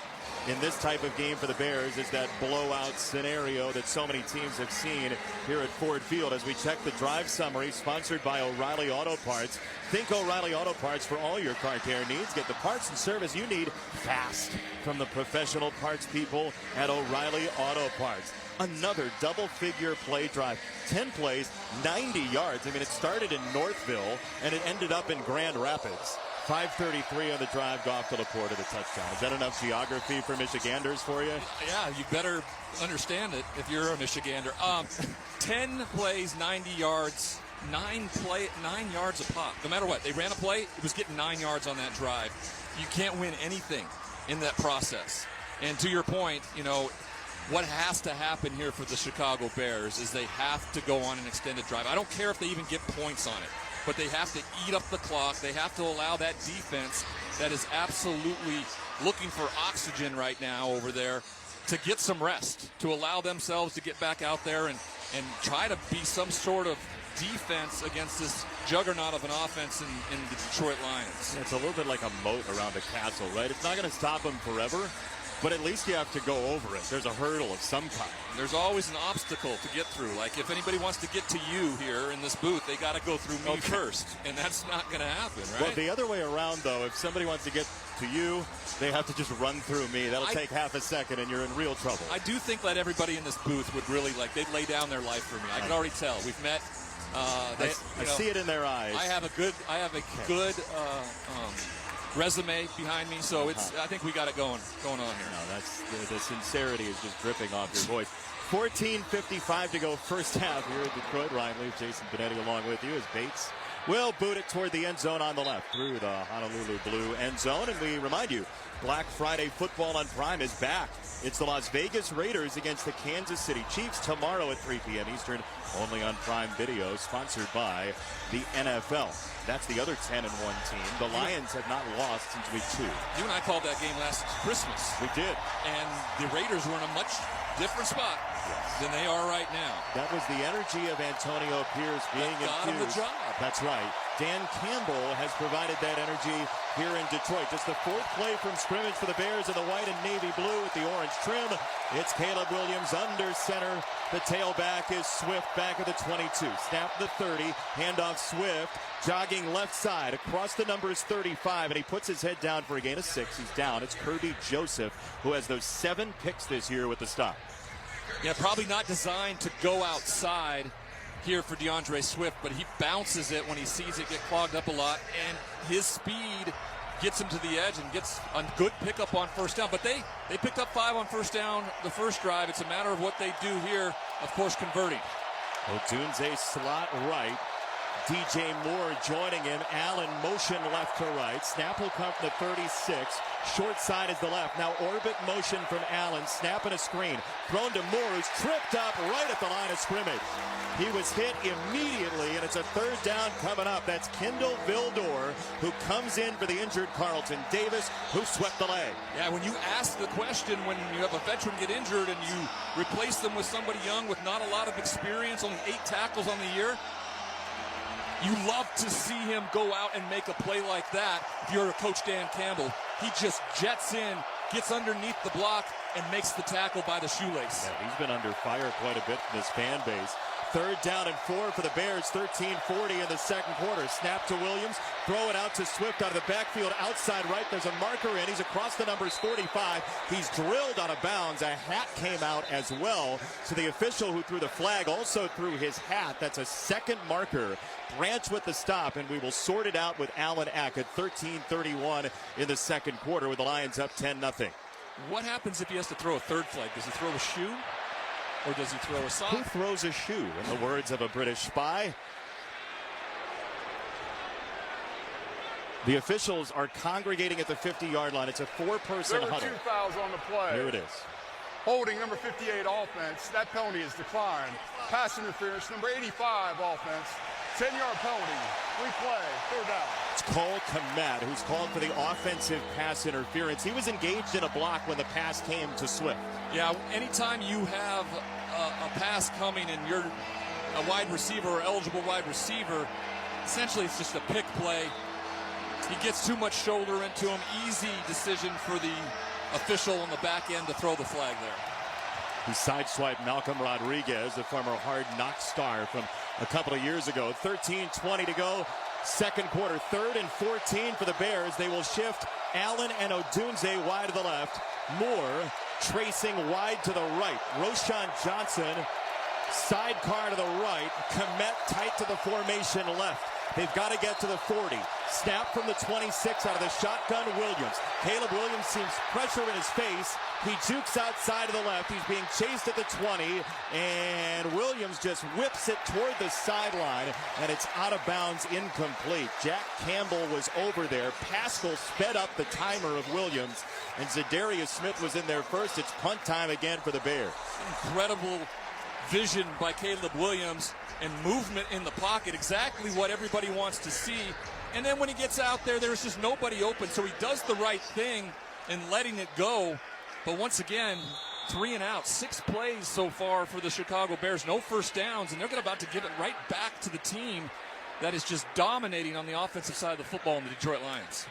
in this type of game for the Bears is that blowout scenario that so many teams have seen here at Ford Field. As we check the drive summary, sponsored by O'Reilly Auto Parts. Think O'Reilly Auto Parts for all your car care needs. Get the parts and service you need fast from the professional parts people at O'Reilly Auto Parts. Another double-figure play drive. 10 plays, 90 yards. I mean, it started in Northville, and it ended up in Grand Rapids. 5:33 on the drive. Goff to Laporta, the touchdown. Is that enough geography for Michiganders for you? Yeah, you better understand it if you're a Michigander. 10 plays, 90 yards. 9 yards a pop. No matter what, they ran a play, it was getting 9 yards on that drive. You can't win anything in that process. And to your point, you know, what has to happen here for the Chicago Bears is they have to go on an extended drive. I don't care if they even get points on it, but they have to eat up the clock. They have to allow that defense that is absolutely looking for oxygen right now over there to get some rest, to allow themselves to get back out there and try to be some sort of defense against this juggernaut of an offense in the Detroit Lions. It's a little bit like a moat around a castle, right? It's not going to stop them forever, but at least you have to go over it. There's a hurdle of some kind. There's always an obstacle to get through. Like if anybody wants to get to you here in this booth, they got to go through me first, and that's not going to happen, right? Well, the other way around, though, if somebody wants to get to you, they have to just run through me. That'll take half a second, and you're in real trouble. I do think that everybody in this booth would really they'd lay down their life for me. I can already tell. We've met. I see it in their eyes. I have a good resume behind me, so I think we got it going on here. No, that's the sincerity is just dripping off your voice. 14:55 to go first half here at Detroit. Ryan Leaf, Jason Benetti along with you as Bates will boot it toward the end zone on the left through the Honolulu Blue end zone. And we remind you, Black Friday football on Prime is back. It's the Las Vegas Raiders against the Kansas City Chiefs tomorrow at 3 p.m. Eastern, only on Prime Video, sponsored by the NFL. That's the other 10-1 team. The Lions have not lost since week 2. You and I called that game last Christmas. We did. And the Raiders were in a much different spot than they are right now. That was the energy of Antonio Pierce being infused. The job. That's right. Dan Campbell has provided that energy here in Detroit. Just the 4th play from scrimmage for the Bears in the white and navy blue with the orange trim. It's Caleb Williams under center. The tailback is Swift back at the 22. Snap the 30. Handoff Swift. Jogging left side across the numbers 35, and he puts his head down for a gain of 6. He's down. It's Kirby Joseph, who has those 7 picks this year with the stop. Yeah, probably not designed to go outside here for DeAndre Swift, but he bounces it when he sees it get clogged up a lot, and his speed gets him to the edge and gets a good pickup on first down. But they picked up 5 on first down the first drive. It's a matter of what they do here, of course, converting. Odunze slot right. DJ Moore joining him. Allen motion left to right. Snap will come from the 36. Short side is the left. Now orbit motion from Allen. Snap and a screen. Thrown to Moore, who's tripped up right at the line of scrimmage. He was hit immediately, and it's a 3rd down coming up. That's Kendall Vildor, who comes in for the injured Carlton Davis, who swept the leg. Yeah, when you ask the question, when you have a veteran get injured and you replace them with somebody young with not a lot of experience, only 8 tackles on the year, you love to see him go out and make a play like that. If you're a Coach Dan Campbell, he just jets in, gets underneath the block, and makes the tackle by the shoelace. Yeah, he's been under fire quite a bit from this fan base. 3rd down and 4 for the Bears. 13:40 in the second quarter. Snap to Williams. Throw it out to Swift out of the backfield. Outside right. There's a marker in. He's across the numbers 45. He's drilled out of bounds. A hat came out as well. So the official who threw the flag also threw his hat. That's a second marker. Branch with the stop, and we will sort it out with Alan Ack at 13:31 in the second quarter with the Lions up 10-0. What happens if he has to throw a 3rd flag? Does he throw a shoe? Or does he throw a sock? Who throws a shoe, in the words of a British spy? The officials are congregating at the 50-yard line. It's a 4-person huddle. There were 2 fouls on the play. Here it is. Holding number 58 offense. That penalty is declined. Pass interference, number 85 offense. 10-yard penalty. Replay. 3rd down. It's Cole Kmet, who's called for the offensive pass interference. He was engaged in a block when the pass came to Swift. Yeah, anytime you have a pass coming and you're a wide receiver or eligible wide receiver, essentially it's just a pick play. He gets too much shoulder into him. Easy decision for the official on the back end to throw the flag there. He sideswiped Malcolm Rodriguez, the former Hard Knock star from a couple of years ago. 13:20 to go. Second quarter, 3rd and 14 for the Bears. They will shift Allen and Odunze wide to the left. Moore tracing wide to the right. Roshan Johnson, sidecar to the right. Kmet tight to the formation left. They've got to get to the 40. Snap from the 26 out of the shotgun, Williams. Caleb Williams seems pressure in his face. He jukes outside to the left. He's being chased at the 20, and Williams just whips it toward the sideline, and it's out of bounds, incomplete. Jack Campbell was over there. Pascal sped up the timer of Williams, and Zadarius Smith was in there first. It's punt time again for the Bears. Incredible vision by Caleb Williams and movement in the pocket, exactly what everybody wants to see. And then when he gets out there, there's just nobody open, so he does the right thing in letting it go. But once again, 3 and out, 6 plays so far for the Chicago Bears, no first downs, and they're about to give it right back to the team that is just dominating on the offensive side of the football in the Detroit Lions.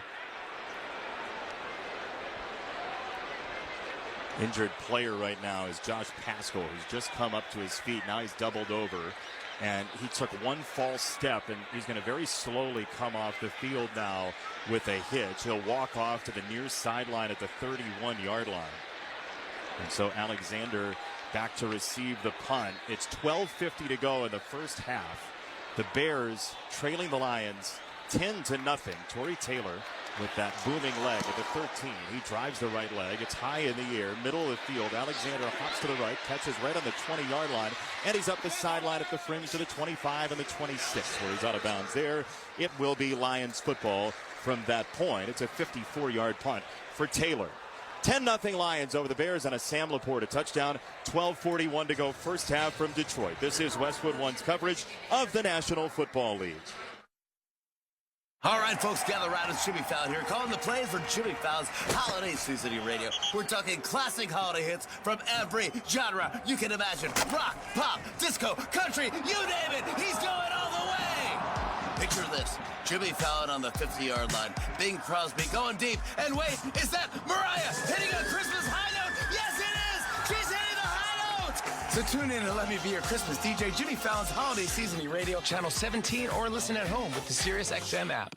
Injured player right now is Josh Paschal, who's just come up to his feet. Now he's doubled over, and he took one false step, and he's going to very slowly come off the field now with a hitch. He'll walk off to the near sideline at the 31-yard line. And so Alexander back to receive the punt. It's 12:50 to go in the first half. The Bears trailing the Lions 10-0. Torrey Taylor with that booming leg at the 13. He drives the right leg. It's high in the air, middle of the field. Alexander hops to the right, catches right on the 20-yard line, and he's up the sideline at the fringe to the 25 and the 26, where he's out of bounds there. It will be Lions football from that point. It's a 54-yard punt for Taylor. 10-0 Lions over the Bears on a Sam Laporta touchdown. 12:41 to go first half from Detroit. This is Westwood One's coverage of the National Football League. All right, folks, gather around. It's Jimmy Fallon here, calling the plays for Jimmy Fallon's Holiday Seasoning Radio. We're talking classic holiday hits from every genre you can imagine. Rock, pop, disco, country, you name it. He's going all the way. Picture this. Jimmy Fallon on the 50-yard line. Bing Crosby going deep. And wait, is that Mariah hitting a Christmas high note? Yes, it is. She's hitting the high note. So tune in and let me be your Christmas DJ. Jimmy Fallon's Holiday Seasoning Radio, Channel 17, or listen at home with the SiriusXM app.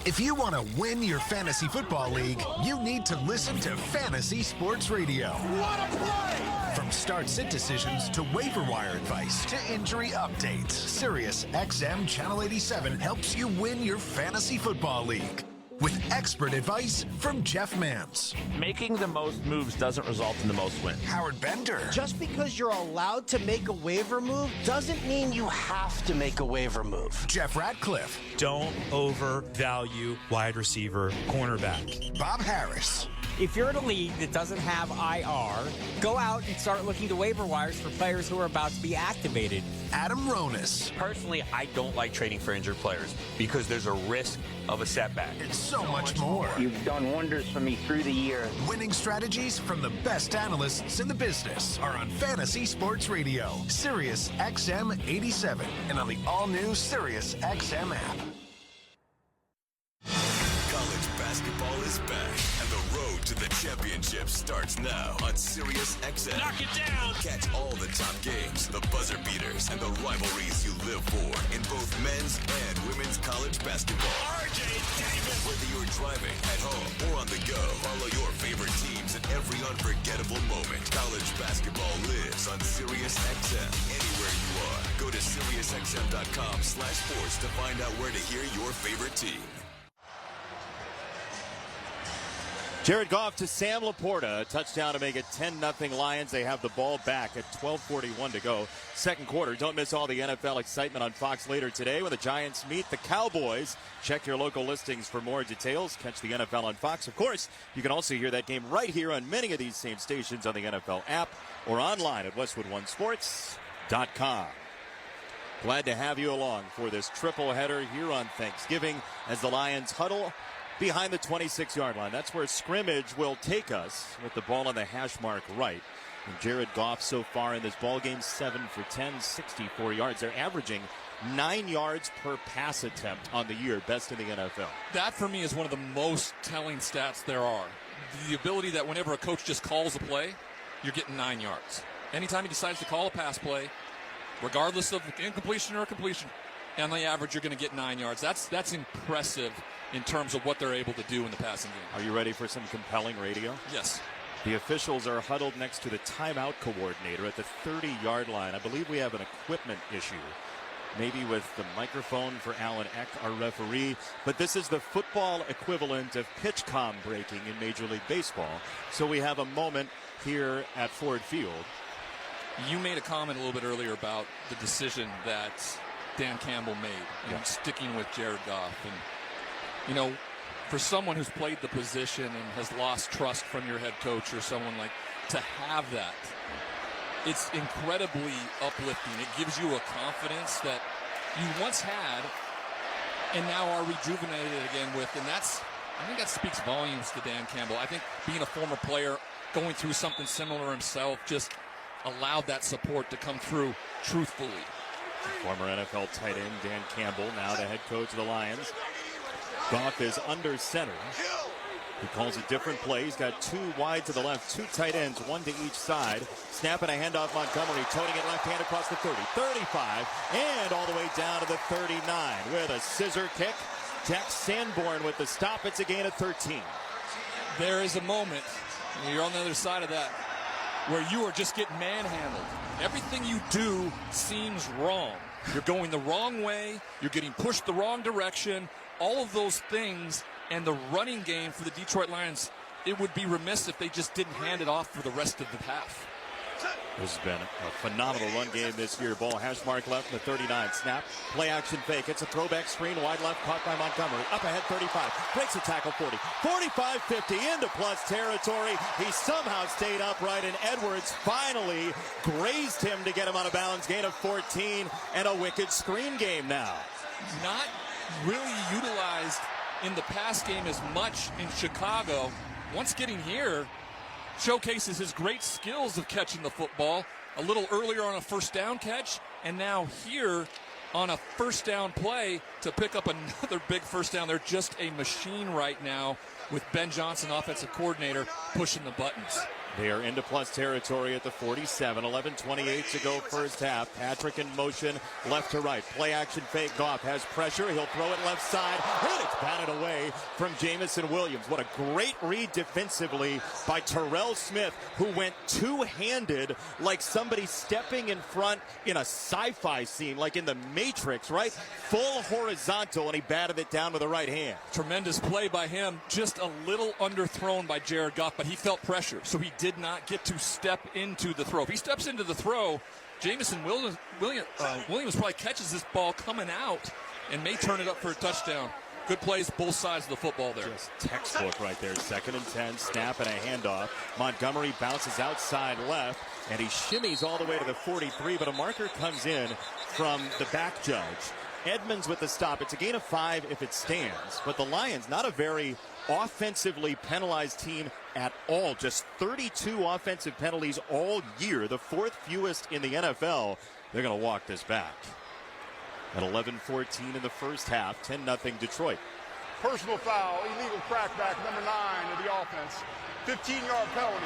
If you want to win your fantasy football league, you need to listen to Fantasy Sports Radio. What a play! From start-sit decisions to waiver wire advice to injury updates, SiriusXM Channel 87 helps you win your fantasy football league. With expert advice from Jeff Mans. Making the most moves doesn't result in the most wins. Howard Bender. Just because you're allowed to make a waiver move doesn't mean you have to make a waiver move. Jeff Ratcliffe. Don't overvalue wide receiver, cornerback. Bob Harris. If you're in a league that doesn't have IR, go out and start looking to waiver wires for players who are about to be activated. Adam Ronis. Personally, I don't like trading for injured players because there's a risk of a setback. It's so much more. You've done wonders for me through the year. Winning strategies from the best analysts in the business are on Fantasy Sports Radio, SiriusXM 87, and on the all-new SiriusXM app. College basketball is back, and the road to the championship starts now on SiriusXM. Knock it down! Catch all the top games, the buzzer beaters, and the rivalries you live for in both men's and women's college basketball. RJ Davis! Whether you're driving, at home, or on the go, follow your favorite teams in every unforgettable moment. College basketball lives on SiriusXM. Anywhere you are, go to SiriusXM.com/sports to find out where to hear your favorite team. Jared Goff to Sam Laporta, a touchdown to make it 10-0 Lions. They have the ball back at 12:41 to go. Second quarter. Don't miss all the NFL excitement on Fox later today when the Giants meet the Cowboys. Check your local listings for more details. Catch the NFL on Fox. Of course, you can also hear that game right here on many of these same stations on the NFL app or online at WestwoodOneSports.com. Glad to have you along for this triple header here on Thanksgiving as the Lions huddle behind the 26-yard line. That's where scrimmage will take us with the ball on the hash mark right. And Jared Goff so far in this ball game, 7 for 10, 64 yards. They're averaging 9 yards per pass attempt on the year, best in the NFL. That for me is one of the most telling stats there are. The ability that whenever a coach just calls a play, you're getting 9 yards. Anytime he decides to call a pass play, regardless of incompletion or completion, on the average, you're going to get 9 yards. That's impressive in terms of what they're able to do in the passing game. Are you ready for some compelling radio? Yes. The officials are huddled next to the timeout coordinator at the 30-yard line. I believe we have an equipment issue, maybe with the microphone for Alan Eck, our referee. But this is the football equivalent of pitch com breaking in Major League Baseball. So we have a moment here at Ford Field. You made a comment a little bit earlier about the decision that Dan Campbell made and sticking with Jared Goff. And, you know, for someone who's played the position and has lost trust from your head coach or someone like, to have that, it's incredibly uplifting. It gives you a confidence that you once had and now are rejuvenated again with. And I think that speaks volumes to Dan Campbell. I think being a former player, going through something similar himself, just allowed that support to come through truthfully. Former NFL tight end Dan Campbell, now the head coach of the Lions. Goff is under center. He calls a different play. He's got 2 wide to the left, 2 tight ends, 1 to each side. Snap and a handoff. Montgomery toting it left hand across the 30, 35, and all the way down to the 39 with a scissor kick. Jack Sanborn with the stop. It's a gain of 13. There is a moment, and you're on the other side of that, where you are just getting manhandled. Everything you do seems wrong. You're going the wrong way. You're getting pushed the wrong direction. All of those things, and the running game for the Detroit Lions, it would be remiss if they just didn't hand it off for the rest of the half. This has been a phenomenal run game this year. Ball hash mark left in the 39. Snap, play action fake. It's a throwback screen, wide left, caught by Montgomery. Up ahead, 35. Breaks a tackle, 40. 45, 50, into plus territory. He somehow stayed upright, and Edwards finally grazed him to get him out of bounds. Gain of 14, and a wicked screen game now. Not really utilized in the pass game as much in Chicago. Once getting here, showcases his great skills of catching the football a little earlier on a first down catch, and now here on a first down play to pick up another big first down. They're just a machine right now with Ben Johnson, offensive coordinator, pushing the buttons. They are into plus territory at the 47. 11:28 to go first half. Patrick in motion, left to right. Play action fake. Goff has pressure. He'll throw it left side, and it's batted away from Jamison Williams. What a great read defensively by Terrell Smith, who went two-handed like somebody stepping in front in a sci-fi scene, like in the Matrix, right? Full horizontal, and he batted it down with the right hand. Tremendous play by him. Just a little underthrown by Jared Goff, but he felt pressure, so he did not get to step into the throw. If he steps into the throw, Jamison Williams probably catches this ball coming out and may turn it up for a touchdown. Good plays, both sides of the football there. Just textbook right there. 2nd and 10, snap and a handoff. Montgomery bounces outside left, and he shimmies all the way to the 43, but a marker comes in from the back judge. Edmonds with the stop. It's a gain of 5 if it stands, but the Lions, not a very offensively penalized team at all. Just 32 offensive penalties all year, the 4th fewest in the NFL. They're going to walk this back. At 11:14 in the first half, 10-0 Detroit. Personal foul, illegal crackback, number 9 of the offense. 15-yard penalty.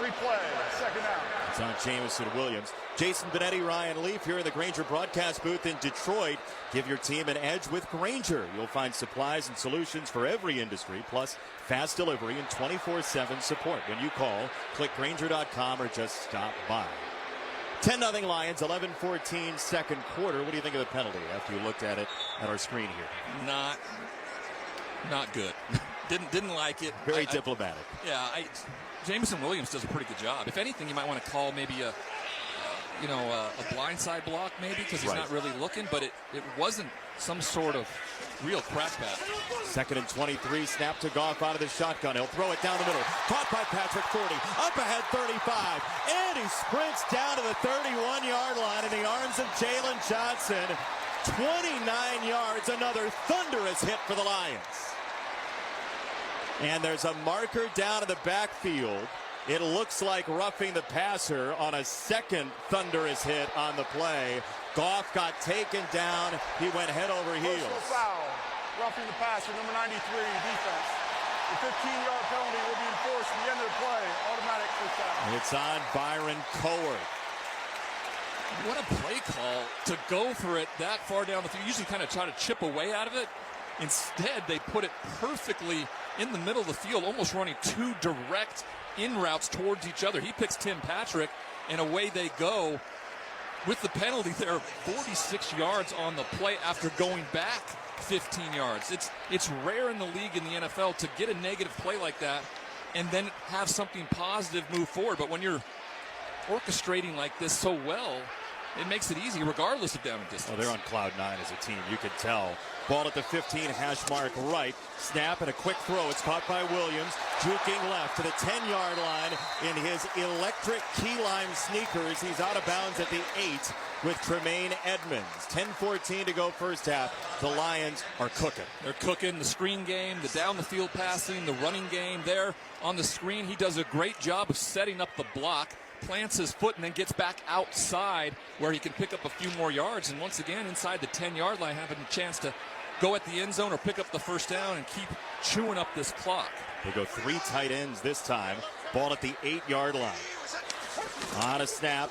Replay, 2nd down. It's on Jamison Williams. Jason Benetti, Ryan Leaf here in the Grainger broadcast booth in Detroit. Give your team an edge with Grainger. You'll find supplies and solutions for every industry, plus fast delivery and 24/7 support. When you call, click Grainger.com or just stop by. 10-0 Lions, 11:14 second quarter. What do you think of the penalty after you looked at it at our screen here? Not good. Didn't like it. Very diplomatic. Jamison Williams does a pretty good job. If anything, you might want to call maybe a blindside block maybe, because he's not really looking, but it wasn't some sort of real crackback. 2nd and 23, snap to Goff out of the shotgun. He'll throw it down the middle. Caught by Patrick, 40. Up ahead, 35. And he sprints down to the 31-yard line in the arms of Jalen Johnson. 29 yards, another thunderous hit for the Lions. And there's a marker down in the backfield. It looks like roughing the passer on a second thunderous hit on the play. Goff got taken down. He went head over heels. Personal foul, roughing the passer, number 93, defense. The 15-yard penalty will be enforced at the end of the play. Automatic first down. It's on Byron Cowart. What a play call to go for it that far down the field. You usually kind of try to chip away out of it. Instead, they put it perfectly in the middle of the field, almost running 2 direct in routes towards each other. He picks Tim Patrick, and away they go. With the penalty there, 46 yards on the play after going back 15 yards. It's rare in the league in the NFL to get a negative play like that and then have something positive move forward. But when you're orchestrating like this so well, it makes it easy regardless of down and distance. Well, they're on cloud 9 as a team. You can tell. Ball at the 15, hash mark right. Snap and a quick throw. It's caught by Williams. Juking left to the 10-yard line in his electric key lime sneakers. He's out of bounds at the 8 with Tremaine Edmonds. 10:14 to go first half. The Lions are cooking. They're cooking. The screen game, the down the field passing, the running game. There on the screen, he does a great job of setting up the block. Plants his foot and then gets back outside where he can pick up a few more yards. And once again, inside the 10-yard line, having a chance to go at the end zone or pick up the first down and keep chewing up this clock. They go 3 tight ends this time. Ball at the 8-yard line. On a snap.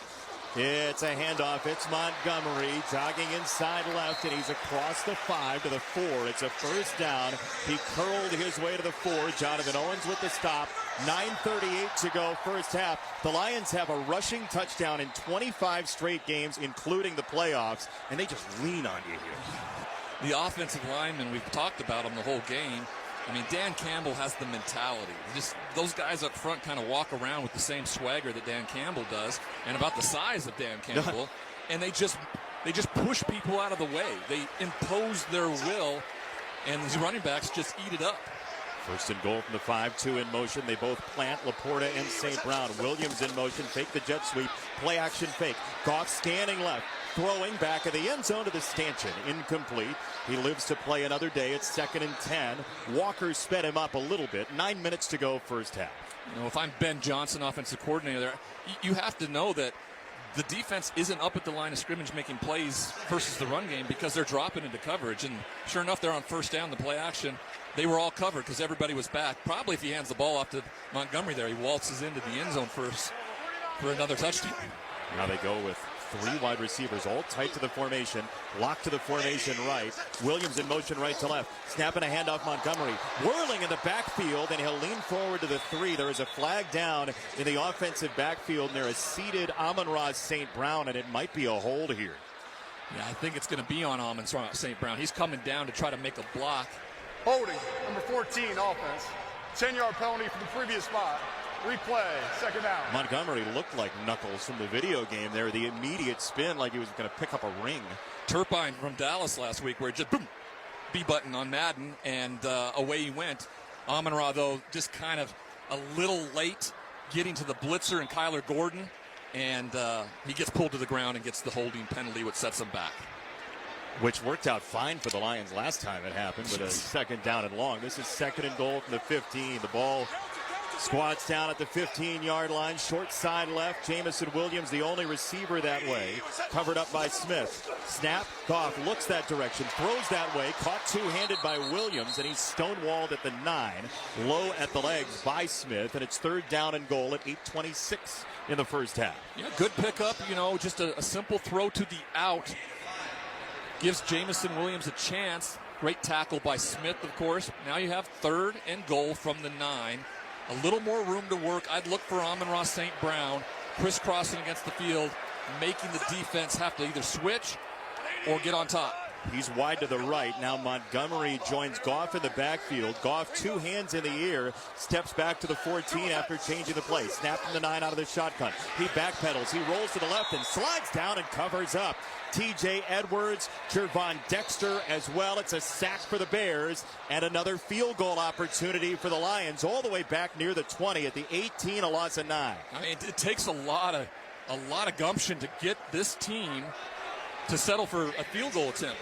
It's a handoff. It's Montgomery jogging inside left, and he's across the 5 to the 4. It's a first down. He curled his way to the 4. Jonathan Owens with the stop. 9:38 to go first half. The Lions have a rushing touchdown in 25 straight games, including the playoffs, and they just lean on you here. The offensive linemen, we've talked about them the whole game. I mean, Dan Campbell has the mentality. Just those guys up front kind of walk around with the same swagger that Dan Campbell does, and about the size of Dan Campbell. And they just push people out of the way. They impose their will, and these running backs just eat it up. First and goal from the 5-2 in motion. They both plant Laporta and St. Brown. Williams in motion. Fake the jet sweep. Play action fake. Goff scanning left. Throwing back of the end zone to the stanchion. Incomplete. He lives to play another day. It's 2nd and 10. Walker sped him up a little bit. 9 minutes to go first half. You know, if I'm Ben Johnson, offensive coordinator there, you have to know that the defense isn't up at the line of scrimmage making plays versus the run game because they're dropping into coverage. And sure enough, they're on first down, the play action. They were all covered because everybody was back. Probably if he hands the ball off to Montgomery there, he waltzes into the end zone first for another touchdown. Now they go with 3 wide receivers, all tight to the formation, locked to the formation right. Williams in motion right to left, snapping a handoff Montgomery, whirling in the backfield, and he'll lean forward to the 3. There is a flag down in the offensive backfield, and there is seated Amon-Ra St. Brown, and it might be a hold here. Yeah, I think it's going to be on Amon-Ra St. Brown. He's coming down to try to make a block. Holding, number 14, offense. 10-yard penalty for the previous spot. Replay, 2nd down. Montgomery looked like Knuckles from the video game there. The immediate spin like he was going to pick up a ring. Turpine from Dallas last week where it just boom, B button on Madden, and away he went. Amon-Ra, though, just kind of a little late getting to the blitzer and Kyler Gordon, and he gets pulled to the ground and gets the holding penalty, which sets him back. Which worked out fine for the Lions last time it happened with a 2nd down and long. This is 2nd and goal from the 15. The ball squats down at the 15-yard line. Short side left. Jamison Williams, the only receiver that way. Covered up by Smith. Snap. Goff looks that direction. Throws that way. Caught two-handed by Williams, and he's stonewalled at the 9. Low at the legs by Smith, and it's 3rd down and goal at 8:26 in the first half. Yeah, good pickup. You know, just a simple throw to the out. Gives Jamison Williams a chance. Great tackle by Smith, of course. Now you have 3rd and goal from the 9. A little more room to work. I'd look for Amon-Ra St. Brown crisscrossing against the field, making the defense have to either switch or get on top. He's wide to the right. Now Montgomery joins Goff in the backfield. Goff, 2 hands in the air, steps back to the 14 after changing the play. Snap from the 9 out of the shotgun. He backpedals. He rolls to the left and slides down and covers up. TJ Edwards, Jervon Dexter as well. It's a sack for the Bears and another field goal opportunity for the Lions all the way back near the 20 at the 18, a loss of 9. I mean, it takes a lot of gumption to get this team to settle for a field goal attempt.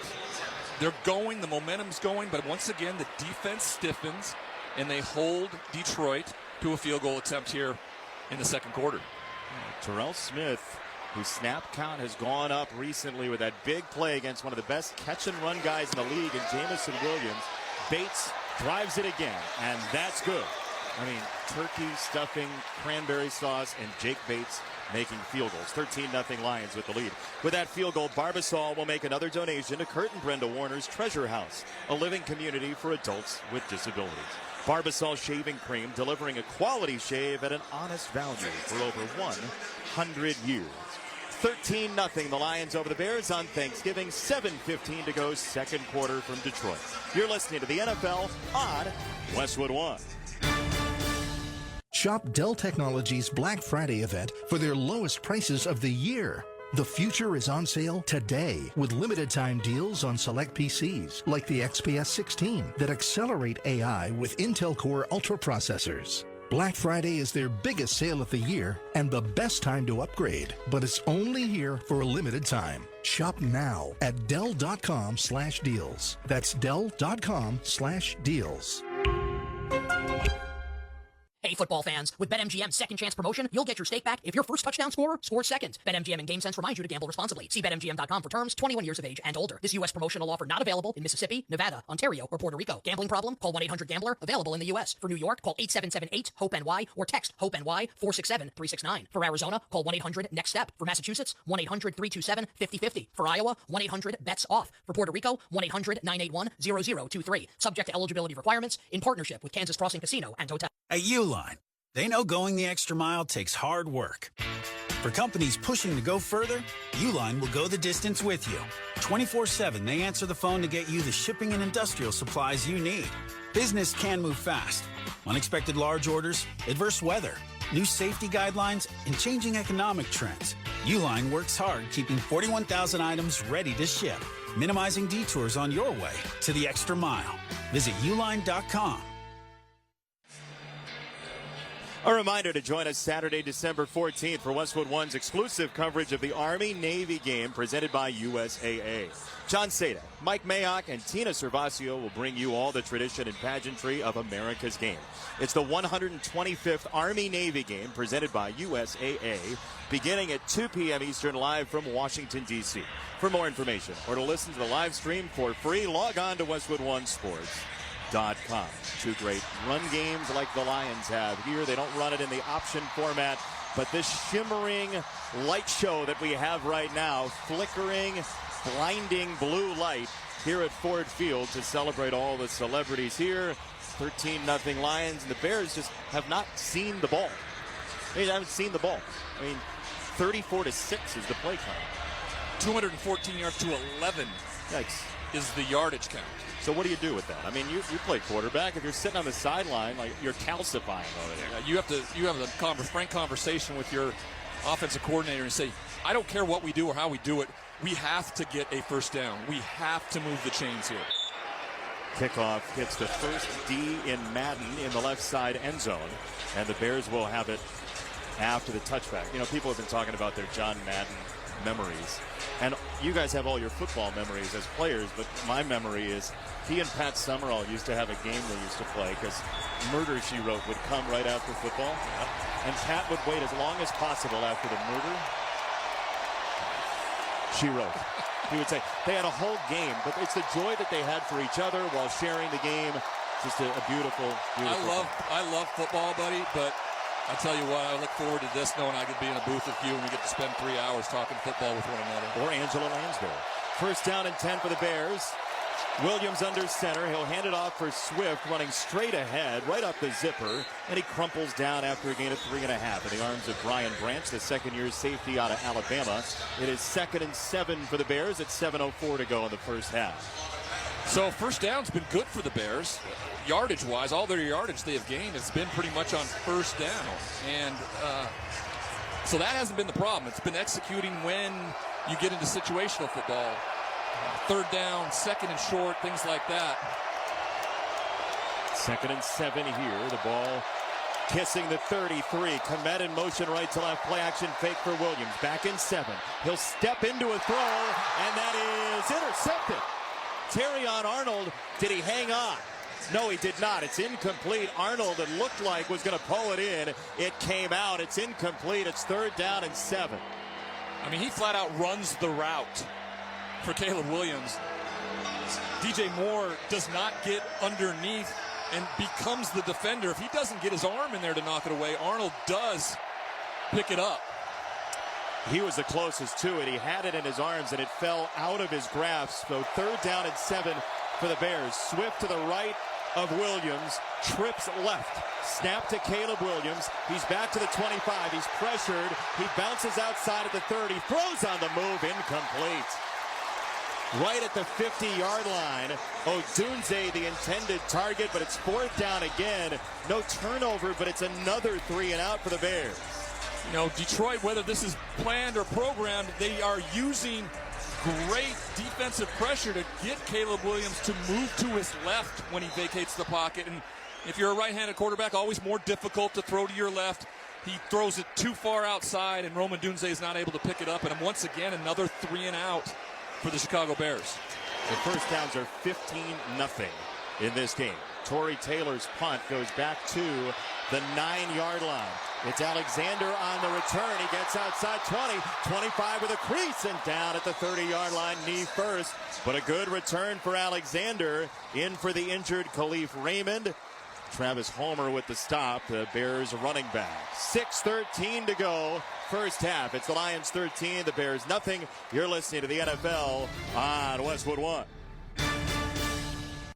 They're going, the momentum's going, but once again, the defense stiffens, and they hold Detroit to a field goal attempt here in the 2nd quarter. Terrell Smith, whose snap count has gone up recently with that big play against one of the best catch-and-run guys in the league, and Jamison Williams. Bates drives it again, and that's good. I mean, turkey, stuffing, cranberry sauce, and Jake Bates making field goals. 13-0 Lions with the lead. With that field goal, Barbasol will make another donation to Kurt and Brenda Warner's Treasure House, a living community for adults with disabilities. Barbasol shaving cream, delivering a quality shave at an honest value for over 100 years. 13-0 the Lions over the Bears on Thanksgiving. 7:15 to go, 2nd quarter from Detroit. You're listening to the NFL on Westwood One. Shop Dell Technologies Black Friday event for their lowest prices of the year. The future is on sale today with limited time deals on select PCs like the XPS 16 that accelerate AI with Intel Core Ultra processors. Black Friday is their biggest sale of the year and the best time to upgrade, but it's only here for a limited time. Shop now at Dell.com/deals. That's Dell.com/deals. Hey, football fans, with BetMGM's second chance promotion, you'll get your stake back if your first touchdown scorer scores second. BetMGM and GameSense remind you to gamble responsibly. See BetMGM.com for terms, 21 years of age and older. This U.S. promotional offer not available in Mississippi, Nevada, Ontario, or Puerto Rico. Gambling problem? Call 1-800-GAMBLER. Available in the U.S. For New York, call 877-8-HOPE-NY or text HOPE-NY 467-369. For Arizona, call 1-800-NEXT-STEP. For Massachusetts, 1-800-327-5050. For Iowa, 1-800-BETS-OFF. For Puerto Rico, 1-800-981-0023. Subject to eligibility requirements in partnership with Kansas Crossing Casino and Hotel. At Uline, they know going the extra mile takes hard work. For companies pushing to go further, Uline will go the distance with you. 24/7, they answer the phone to get you the shipping and industrial supplies you need. Business can move fast. Unexpected large orders, adverse weather, new safety guidelines, and changing economic trends. Uline works hard keeping 41,000 items ready to ship, minimizing detours on your way to the extra mile. Visit uline.com. A reminder to join us Saturday, December 14th for Westwood One's exclusive coverage of the Army-Navy game presented by USAA. John Sadek, Mike Mayock, and Tina Servasio will bring you all the tradition and pageantry of America's game. It's the 125th Army-Navy game presented by USAA, beginning at 2 p.m. Eastern, live from Washington, D.C. For more information or to listen to the live stream for free, log on to WestwoodOneSports.com. Two great run games like the Lions have here. They don't run it in the option format, but this shimmering light show that we have right now, flickering, blinding blue light here at Ford Field to celebrate all the celebrities here. 13-0 Lions, and the Bears just have not seen the ball. They haven't seen the ball. I mean, 34-6 is the play count. 214 yards to 11. Yikes. Is the yardage count. So what do you do with that? I mean, you play quarterback. If you're sitting on the sideline, like you're calcifying over there. You have a frank conversation with your offensive coordinator and say, I don't care what we do or how we do it. We have to get a first down. We have to move the chains here. Kickoff hits the first D in Madden in the left side end zone, and the Bears will have it after the touchback. You know, people have been talking about their John Madden memories, and you guys have all your football memories as players, but my memory is he and Pat Summerall used to have a game they used to play because Murder, She Wrote would come right after football, and Pat would wait as long as possible after the Murder, She Wrote. He would say they had a whole game, but it's the joy that they had for each other while sharing the game. Just a beautiful, beautiful I love football, buddy, but I tell you what, I look forward to this knowing I could be in a booth with you and we get to spend 3 hours talking football with one another. Or Angela Lansbury. First down and 10 for the Bears. Williams under center. He'll hand it off for Swift, running straight ahead, right up the zipper, and he crumples down after a gain of 3.5 in the arms of Brian Branch, the second-year safety out of Alabama. It is 2nd and 7 for the Bears at 7:04 to go in the first half. So first down's been good for the Bears. Yardage-wise, all their yardage they have gained has been pretty much on first down. And so that hasn't been the problem. It's been executing when you get into situational football. Third down, second and short, things like that. 2nd and 7 here. The ball kissing the 33. Komet in motion right to left. Play action fake for Williams. Back in 7. He'll step into a throw, and that is intercepted. Terrion Arnold, did he hang on? No, he did not. It's incomplete. Arnold, it looked like, was going to pull it in. It came out. It's incomplete. It's 3rd down and 7. I mean, he flat out runs the route for Caleb Williams. DJ Moore does not get underneath and becomes the defender. If he doesn't get his arm in there to knock it away, Arnold does pick it up. He was the closest to it. He had it in his arms, and it fell out of his grasp. So 3rd down and 7 for the Bears. Swift to the right of Williams. Trips left. Snap to Caleb Williams. He's back to the 25. He's pressured. He bounces outside at the 30. Throws on the move. Incomplete. Right at the 50-yard line. Odunze, the intended target, but it's 4th down again. No turnover, but it's another 3 and out for the Bears. You know, Detroit, whether this is planned or programmed, they are using great defensive pressure to get Caleb Williams to move to his left when he vacates the pocket. And if you're a right-handed quarterback, always more difficult to throw to your left. He throws it too far outside, and Roman Dunze is not able to pick it up. And once again, another 3 and out for the Chicago Bears. The first downs are 15-0 in this game. Torrey Taylor's punt goes back to the 9-yard line. It's Alexander on the return. He gets outside 20, 25 with a crease, and down at the 30-yard line, knee first. But a good return for Alexander. In for the injured Khalif Raymond. Travis Homer with the stop, the Bears running back. 6:13 to go, first half. It's the Lions 13, the Bears nothing. You're listening to the NFL on Westwood One.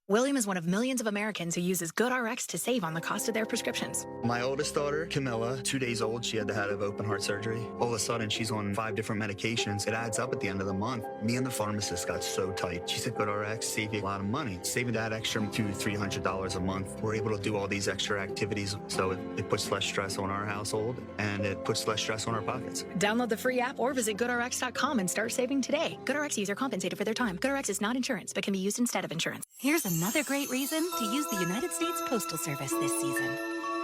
William is one of millions of Americans who uses GoodRx to save on the cost of their prescriptions. My oldest daughter, Camilla, 2 days old, she had to have open heart surgery. All of a sudden, she's on 5 different medications. It adds up at the end of the month. Me and the pharmacist got so tight. She said, GoodRx, save you a lot of money. Saving that extra $200-300 a month. We're able to do all these extra activities, so it puts less stress on our household, and it puts less stress on our pockets. Download the free app or visit GoodRx.com and start saving today. GoodRx user compensated for their time. GoodRx is not insurance, but can be used instead of insurance. Here's another great reason to use the United States Postal Service this season.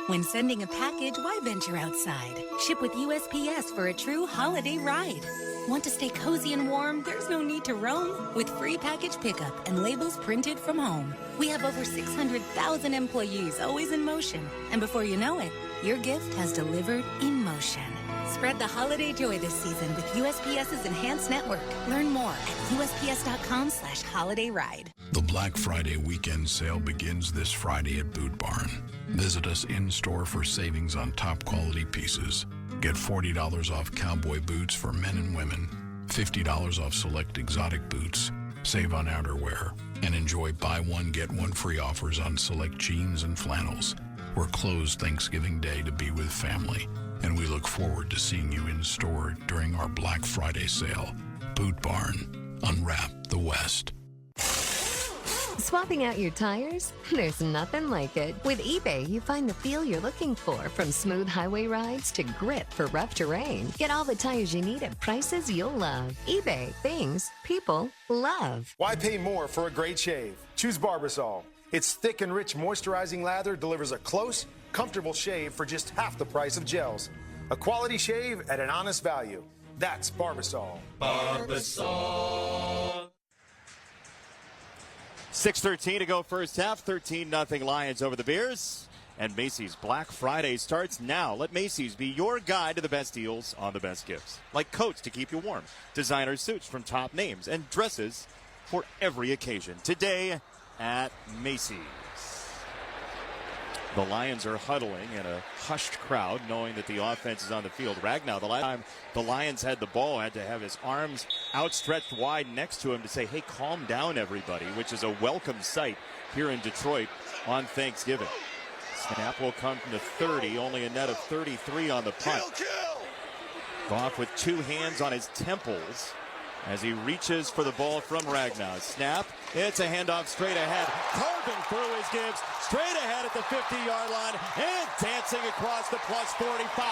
When sending a package, why venture outside? Ship with USPS for a true holiday ride. Want to stay cozy and warm? There's no need to roam. With free package pickup and labels printed from home. We have over 600,000 employees always in motion. And before you know it, your gift has delivered in motion. Spread the holiday joy this season with USPS's enhanced network. Learn more at USPS.com/holidayride. The Black Friday weekend sale begins this Friday at Boot Barn. Visit us in-store for savings on top quality pieces. Get $40 off cowboy boots for men and women, $50 off select exotic boots, save on outerwear, and enjoy buy one, get one free offers on select jeans and flannels. We're closed Thanksgiving Day to be with family, and we look forward to seeing you in store during our Black Friday sale. Boot Barn. Unwrap the West. Swapping out your tires? There's nothing like it. With eBay, you find the feel you're looking for, from smooth highway rides to grip for rough terrain. Get all the tires you need at prices you'll love. eBay, things people love. Why pay more for a great shave? Choose Barbasol. Its thick and rich moisturizing lather delivers a close, comfortable shave for just half the price of gels. A quality shave at an honest value. That's Barbasol. Barbasol. 6:13 to go first half. 13-0 Lions over the Bears. And Macy's Black Friday starts now. Let Macy's be your guide to the best deals on the best gifts. Like coats to keep you warm, designer suits from top names, and dresses for every occasion. Today at Macy's. The Lions are huddling in a hushed crowd, knowing that the offense is on the field. Ragnow, the last time the Lions had the ball, had to have his arms outstretched wide next to him to say, hey, calm down, everybody, which is a welcome sight here in Detroit on Thanksgiving. Snap will come from the 30, only a net of 33 on the punt. Goff with two hands on his temples as he reaches for the ball from Ragnow. Snap, it's a handoff straight ahead. Carving through his Gibbs, straight ahead at the 50-yard line, and dancing across the plus 45.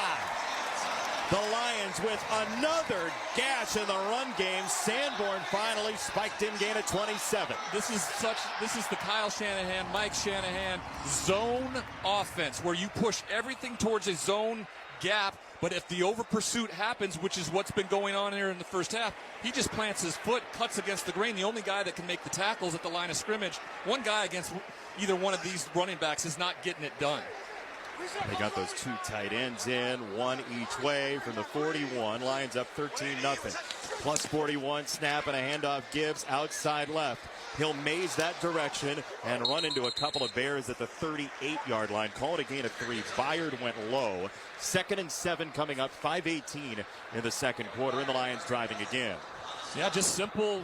The Lions with another gash in the run game. Sanborn finally spiked in, gain of 27. This is the Kyle Shanahan, Mike Shanahan zone offense, where you push everything towards a zone gap. But if the over pursuit happens, which is what's been going on here in the first half, he just plants his foot, cuts against the grain. The only guy that can make the tackles at the line of scrimmage, one guy against either one of these running backs is not getting it done. They got those two tight ends in, one each way from the 41. Lions up 13-0. Plus 41, snap and a handoff. Gibbs outside left. He'll maze that direction and run into a couple of Bears at the 38-yard line. Call it a gain of 3. Byard went low. 2nd and 7 coming up, 5:18 in the second quarter, and the Lions driving again. Yeah, just simple,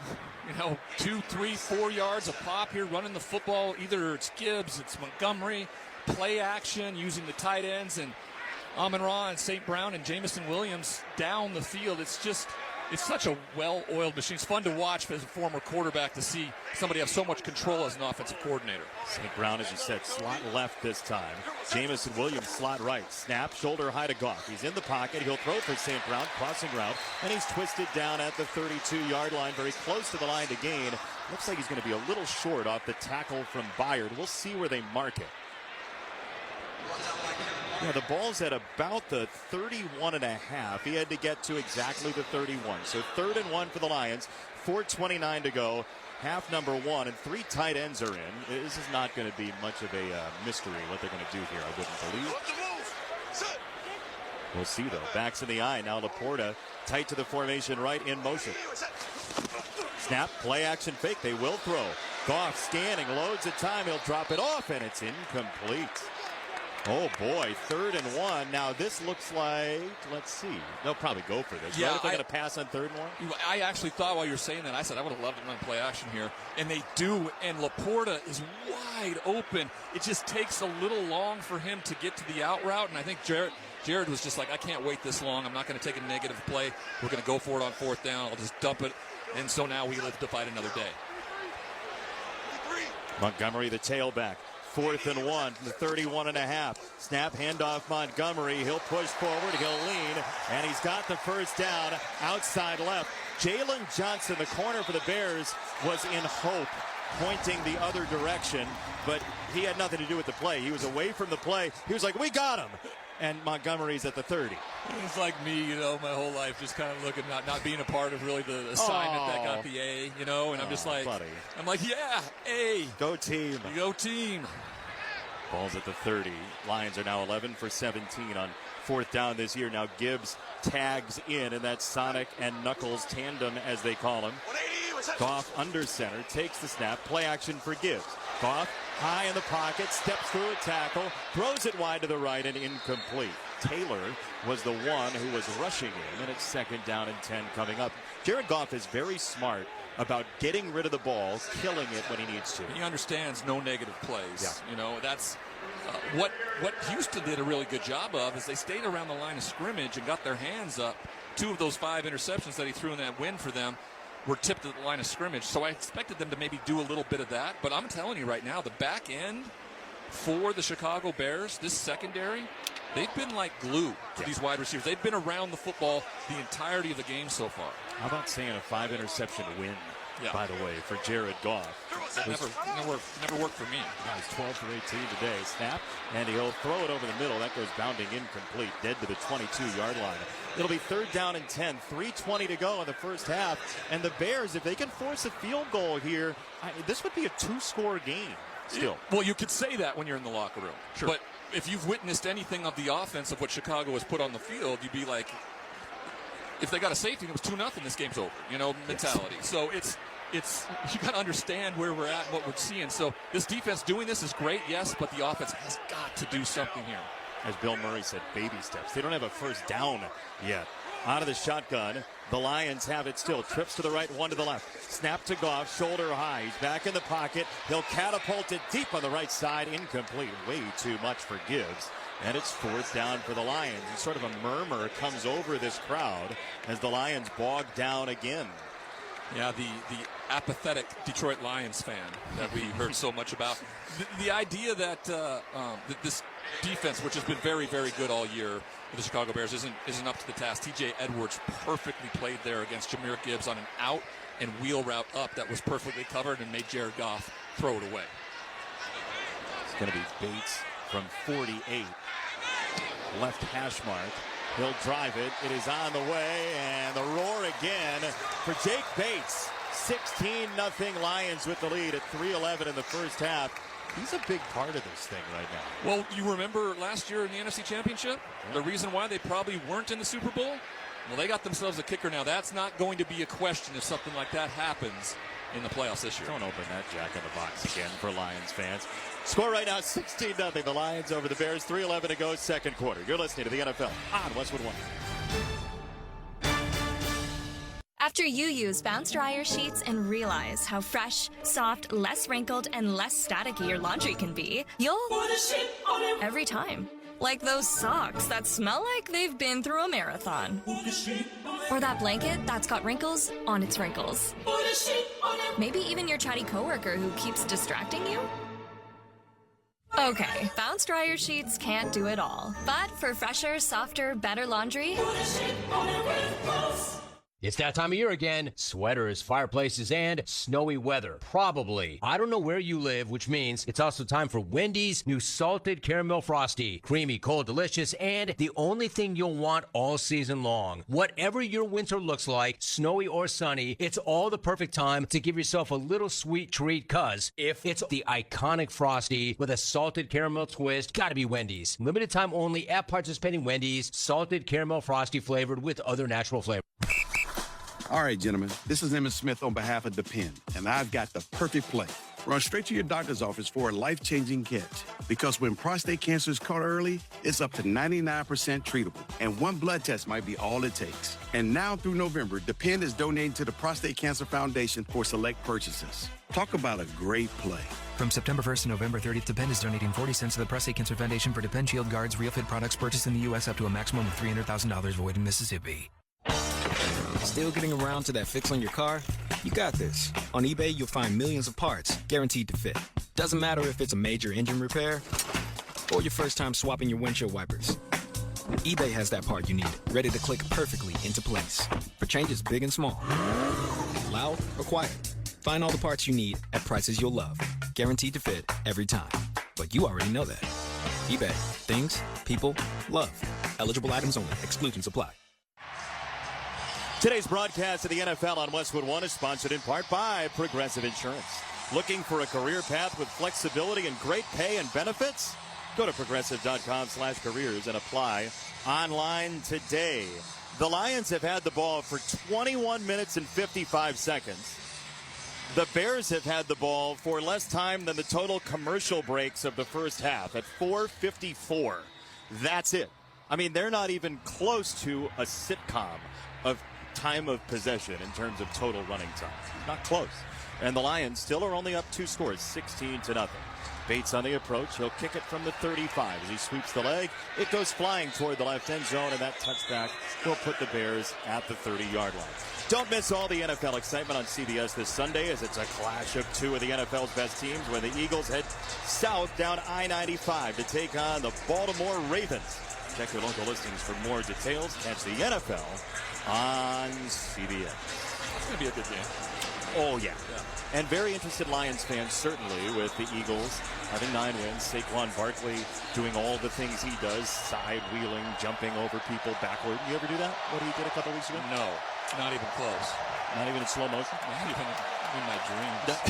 2, 3, 4 yards a pop here, running the football. Either it's Gibbs, it's Montgomery, play action using the tight ends, and Amon-Ra and St. Brown and Jamison Williams down the field. It's such a well-oiled machine. It's fun to watch as a former quarterback to see somebody have so much control as an offensive coordinator. St. Brown, as you said, slot left this time. Jamison Williams slot right. Snap, shoulder high to Goff. He's in the pocket. He'll throw for St. Brown, crossing route, and he's twisted down at the 32-yard line, very close to the line to gain. Looks like he's going to be a little short off the tackle from Byard. We'll see where they mark it. Yeah, the ball's at about the 31.5. He had to get to exactly the 31. So 3rd and 1 for the Lions. 4:29 to go half number 1, and 3 tight ends are in. This is not going to be much of a mystery what they're going to do here, I wouldn't believe. We'll see, though. Backs in the eye. Now Laporta tight to the formation right in motion. Snap, play action fake. They will throw. Goff scanning, loads of time. He'll drop it off, and it's incomplete. Oh, boy, 3rd and 1. Now, this looks like, let's see. They'll probably go for this. Yeah, right? If they're going to pass on 3rd and 1? I actually thought while you were saying that, I said I would have loved to run play action here. And they do, and Laporta is wide open. It just takes a little long for him to get to the out route, and I think Jared was just like, I can't wait this long. I'm not going to take a negative play. We're going to go for it on 4th down. I'll just dump it. And so now we live to fight another day. Montgomery, the tailback. 4th and 1 from the 31.5. Snap, handoff Montgomery. He'll push forward. He'll lean. And he's got the 1st down outside left. Jalen Johnson, the corner for the Bears, was in hope, pointing the other direction. But he had nothing to do with the play. He was away from the play. He was like, we got him. And Montgomery's at the 30. It's like me, my whole life, just kind of looking, not being a part of really the assignment that got the A, and I'm just like, buddy. I'm like, yeah, A. Go team. Go team. Ball's at the 30. Lions are now 11 for 17 on 4th down this year. Now Gibbs tags in that Sonic and Knuckles tandem, as they call him. Goff under center, takes the snap, play action for Gibbs. Goff high in the pocket, steps through a tackle, throws it wide to the right and incomplete. Taylor was the one who was rushing in, and it's 2nd down and 10 coming up. Jared Goff is very smart about getting rid of the ball, killing it when he needs to. He understands no negative plays. Yeah. That's what Houston did a really good job of is they stayed around the line of scrimmage and got their hands up. 2 of those 5 interceptions that he threw in that win for them were tipped at the line of scrimmage. So I expected them to maybe do a little bit of that. But I'm telling you right now, the back end for the Chicago Bears, this secondary, they've been like glue to these wide receivers. They've been around the football the entirety of the game so far. How about saying a 5 interception win, by the way, for Jared Goff? That never worked for me. He's 12 for 18 today. Snap, and he'll throw it over the middle. That goes bounding incomplete, dead to the 22-yard line. It'll be 3rd down and 10, 3:20 to go in the first half. And the Bears, if they can force a field goal here, this would be a 2-score game still. Well, you could say that when you're in the locker room. Sure. But if you've witnessed anything of the offense of what Chicago has put on the field, you'd be like, if they got a safety and it was 2-0, this game's over, mentality. Yes. So it's you got to understand where we're at and what we're seeing. So this defense doing this is great, yes, but the offense has got to do something here. As Bill Murray said, baby steps. They don't have a 1st down yet. Out of the shotgun, the Lions have it still. Trips to the right, 1 to the left. Snap to Goff, shoulder high. He's back in the pocket. He'll catapult it deep on the right side. Incomplete. Way too much for Gibbs. And it's 4th down for the Lions. And sort of a murmur comes over this crowd as the Lions bog down again. Yeah, the apathetic Detroit Lions fan that we heard so much about. The idea that this defense, which has been very, very good all year for the Chicago Bears, isn't up to the task. T.J. Edwards perfectly played there against Jahmyr Gibbs on an out and wheel route up that was perfectly covered and made Jared Goff throw it away. It's going to be Bates from 48. Left hash mark. He'll drive it. It is on the way, and the roar again for Jake Bates. 16-0 Lions with the lead at 3:11 in the first half. He's a big part of this thing right now. Well, you remember last year in the NFC Championship? The reason why they probably weren't in the Super Bowl? Well, they got themselves a kicker now. That's not going to be a question if something like that happens in the playoffs this year. Don't open that jack in the box again for Lions fans. Score right now, 16-0. The Lions over the Bears. 3:11 to go, 2nd quarter. You're listening to the NFL on Westwood One. After you use Bounce Dryer sheets and realize how fresh, soft, less wrinkled, and less staticky your laundry can be, you'll put a sheet on it every time. Like those socks that smell like they've been through a marathon. Or that blanket that's got wrinkles on its wrinkles. Maybe even your chatty coworker who keeps distracting you. Okay, Bounce Dryer sheets can't do it all. But for fresher, softer, better laundry, It's that time of year again. Sweaters, fireplaces, and snowy weather. Probably. I don't know where you live, which means it's also time for Wendy's new Salted Caramel Frosty. Creamy, cold, delicious, and the only thing you'll want all season long. Whatever your winter looks like, snowy or sunny, it's all the perfect time to give yourself a little sweet treat, cause if it's the iconic Frosty with a salted caramel twist, gotta be Wendy's. Limited time only at participating Wendy's. Salted Caramel Frosty flavored with other natural flavors. All right, gentlemen, this is Emmett Smith on behalf of Depend, and I've got the perfect play. Run straight to your doctor's office for a life-changing catch. Because when prostate cancer is caught early, it's up to 99% treatable, and one blood test might be all it takes. And now through November, Depend is donating to the Prostate Cancer Foundation for select purchases. Talk about a great play. From September 1st to November 30th, Depend is donating 40 cents to the Prostate Cancer Foundation for Depend Shield Guards RealFit products purchased in the U.S. up to a maximum of $300,000 void in Mississippi. Still getting around to that fix on your car? You got this. On eBay, you'll find millions of parts guaranteed to fit. Doesn't matter if it's a major engine repair or your first time swapping your windshield wipers. eBay has that part you need, ready to click perfectly into place for changes big and small. Loud or quiet. Find all the parts you need at prices you'll love. Guaranteed to fit every time. But you already know that. eBay. Things, people, love. Eligible items only. Exclusions apply. Today's broadcast of the NFL on Westwood One is sponsored in part by Progressive Insurance. Looking for a career path with flexibility and great pay and benefits? Go to progressive.com/careers and apply online today. The Lions have had the ball for 21 minutes and 55 seconds. The Bears have had the ball for less time than the total commercial breaks of the first half at 4:54. That's it. I mean, they're not even close to a sitcom of time of possession in terms of total running time. Not close. And the Lions still are only up 2 scores, 16-0. Bates on the approach. He'll kick it from the 35 as he sweeps the leg. It goes flying toward the left end zone, and that touchback will put the Bears at the 30-yard line. Don't miss all the NFL excitement on CBS this Sunday as it's a clash of 2 of the NFL's best teams when the Eagles head south down I-95 to take on the Baltimore Ravens. Check your local listings for more details. Catch the NFL on CBS. It's going to be a good game. Oh, yeah. And very interested Lions fans, certainly, with the Eagles having 9 wins. Saquon Barkley doing all the things he does, side-wheeling, jumping over people backward. You ever do that? What he did a couple weeks ago? No, not even close. Not even in slow motion? Not even in my dreams.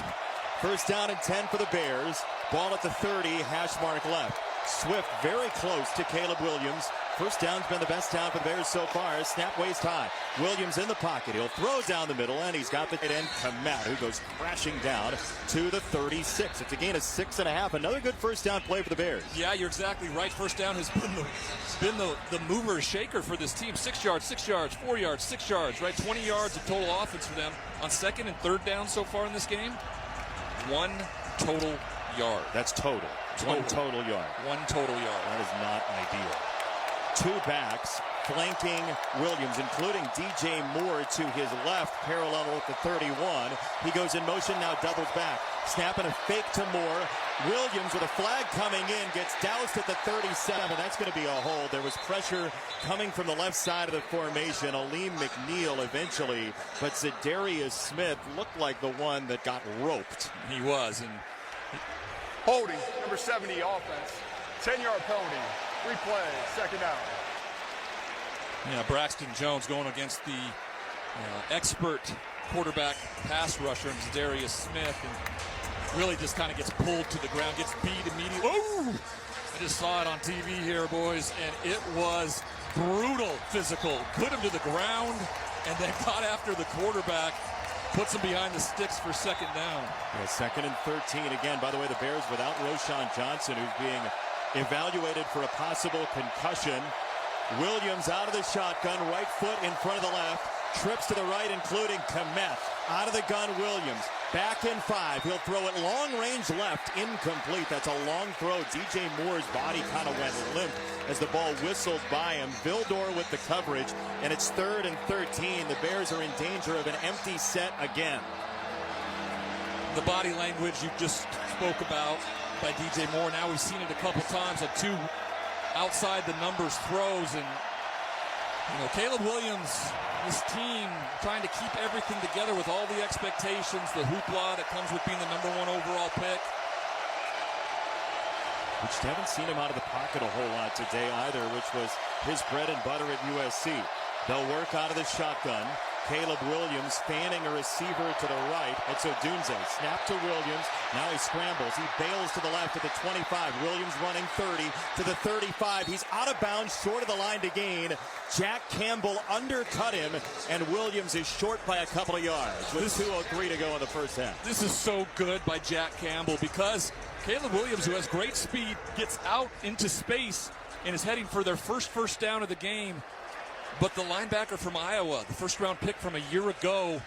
First down and 10 for the Bears. Ball at the 30, hash mark left. Swift very close to Caleb Williams. First down's been the best down for the Bears so far. Snap waist high. Williams in the pocket. He'll throw down the middle, and he's got the tight end Komet, who goes crashing down to the 36. It's a gain of 6.5. Another good first down play for the Bears. Yeah, you're exactly right. First down has been the mover shaker for this team. 6 yards, 6 yards, 4 yards, 6 yards, right? 20 yards of total offense for them. On second and third down so far in this game, 1 total yard. That's total. 1 total yard. 1 total yard. That is not ideal. 2 backs flanking Williams, including DJ Moore to his left, parallel with the 31. He goes in motion, now doubles back. Snapping a fake to Moore. Williams with a flag coming in, gets doused at the 37. That's going to be a hold. There was pressure coming from the left side of the formation. Aleem McNeil eventually, but Zadarius Smith looked like the one that got roped. He was. And holding, number 70 offense. 10-yard penalty. Replay, second down. Yeah, Braxton Jones going against the expert quarterback pass rusher, Zadarius Smith, and really just kind of gets pulled to the ground, gets beat immediately. Oh! I just saw it on TV here, boys, and it was brutal physical. Put him to the ground and then got after the quarterback. Puts him behind the sticks for second down. Yeah, second and 13 again. By the way, the Bears without Roschon Johnson, who's being evaluated for a possible concussion. Williams out of the shotgun, right foot in front of the left. Trips to the right, including Komet. Out of the gun, Williams. Back in 5. He'll throw it long range left. Incomplete. That's a long throw. DJ Moore's body kind of went limp as the ball whistled by him. Vildor with the coverage, and it's 3rd and 13. The Bears are in danger of an empty set again. The body language you just spoke about by DJ Moore. Now we've seen it a couple times on 2 outside the numbers throws, and Caleb Williams this team trying to keep everything together with all the expectations, the hoopla that comes with being the #1 overall pick. We just haven't seen him out of the pocket a whole lot today either, which was his bread and butter at USC. They'll work out of the shotgun. Caleb Williams fanning a receiver to the right. It's Odunze. Snap to Williams. Now he scrambles. He bails to the left at the 25. Williams running 30 to the 35. He's out of bounds, short of the line to gain. Jack Campbell undercut him, and Williams is short by a couple of yards with 2:03 to go in the first half. This is so good by Jack Campbell because Caleb Williams, who has great speed, gets out into space and is heading for their first down of the game. But the linebacker from Iowa, the first-round pick from a year ago,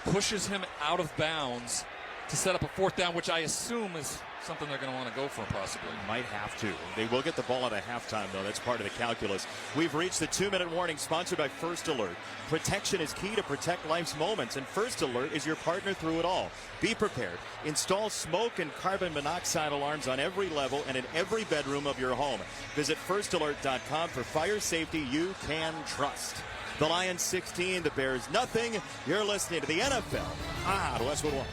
pushes him out of bounds to set up a 4th down, which I assume is something they're going to want to go for possibly. Might have to. They will get the ball at a halftime, though. That's part of the calculus. We've reached the 2-minute warning sponsored by First Alert. Protection is key to protect life's moments, and First Alert is your partner through it all. Be prepared. Install smoke and carbon monoxide alarms on every level and in every bedroom of your home. Visit firstalert.com for fire safety you can trust. The Lions 16, the Bears nothing. You're listening to the NFL on Westwood One.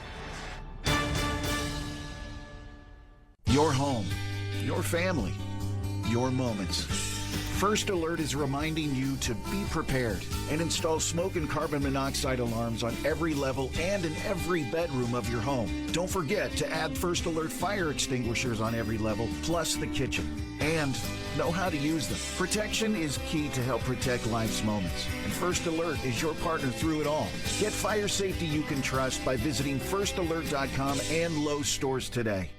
Your home, your family, your moments. First Alert is reminding you to be prepared and install smoke and carbon monoxide alarms on every level and in every bedroom of your home. Don't forget to add First Alert fire extinguishers on every level, plus the kitchen. And know how to use them. Protection is key to help protect life's moments. And First Alert is your partner through it all. Get fire safety you can trust by visiting firstalert.com and Lowe's stores today.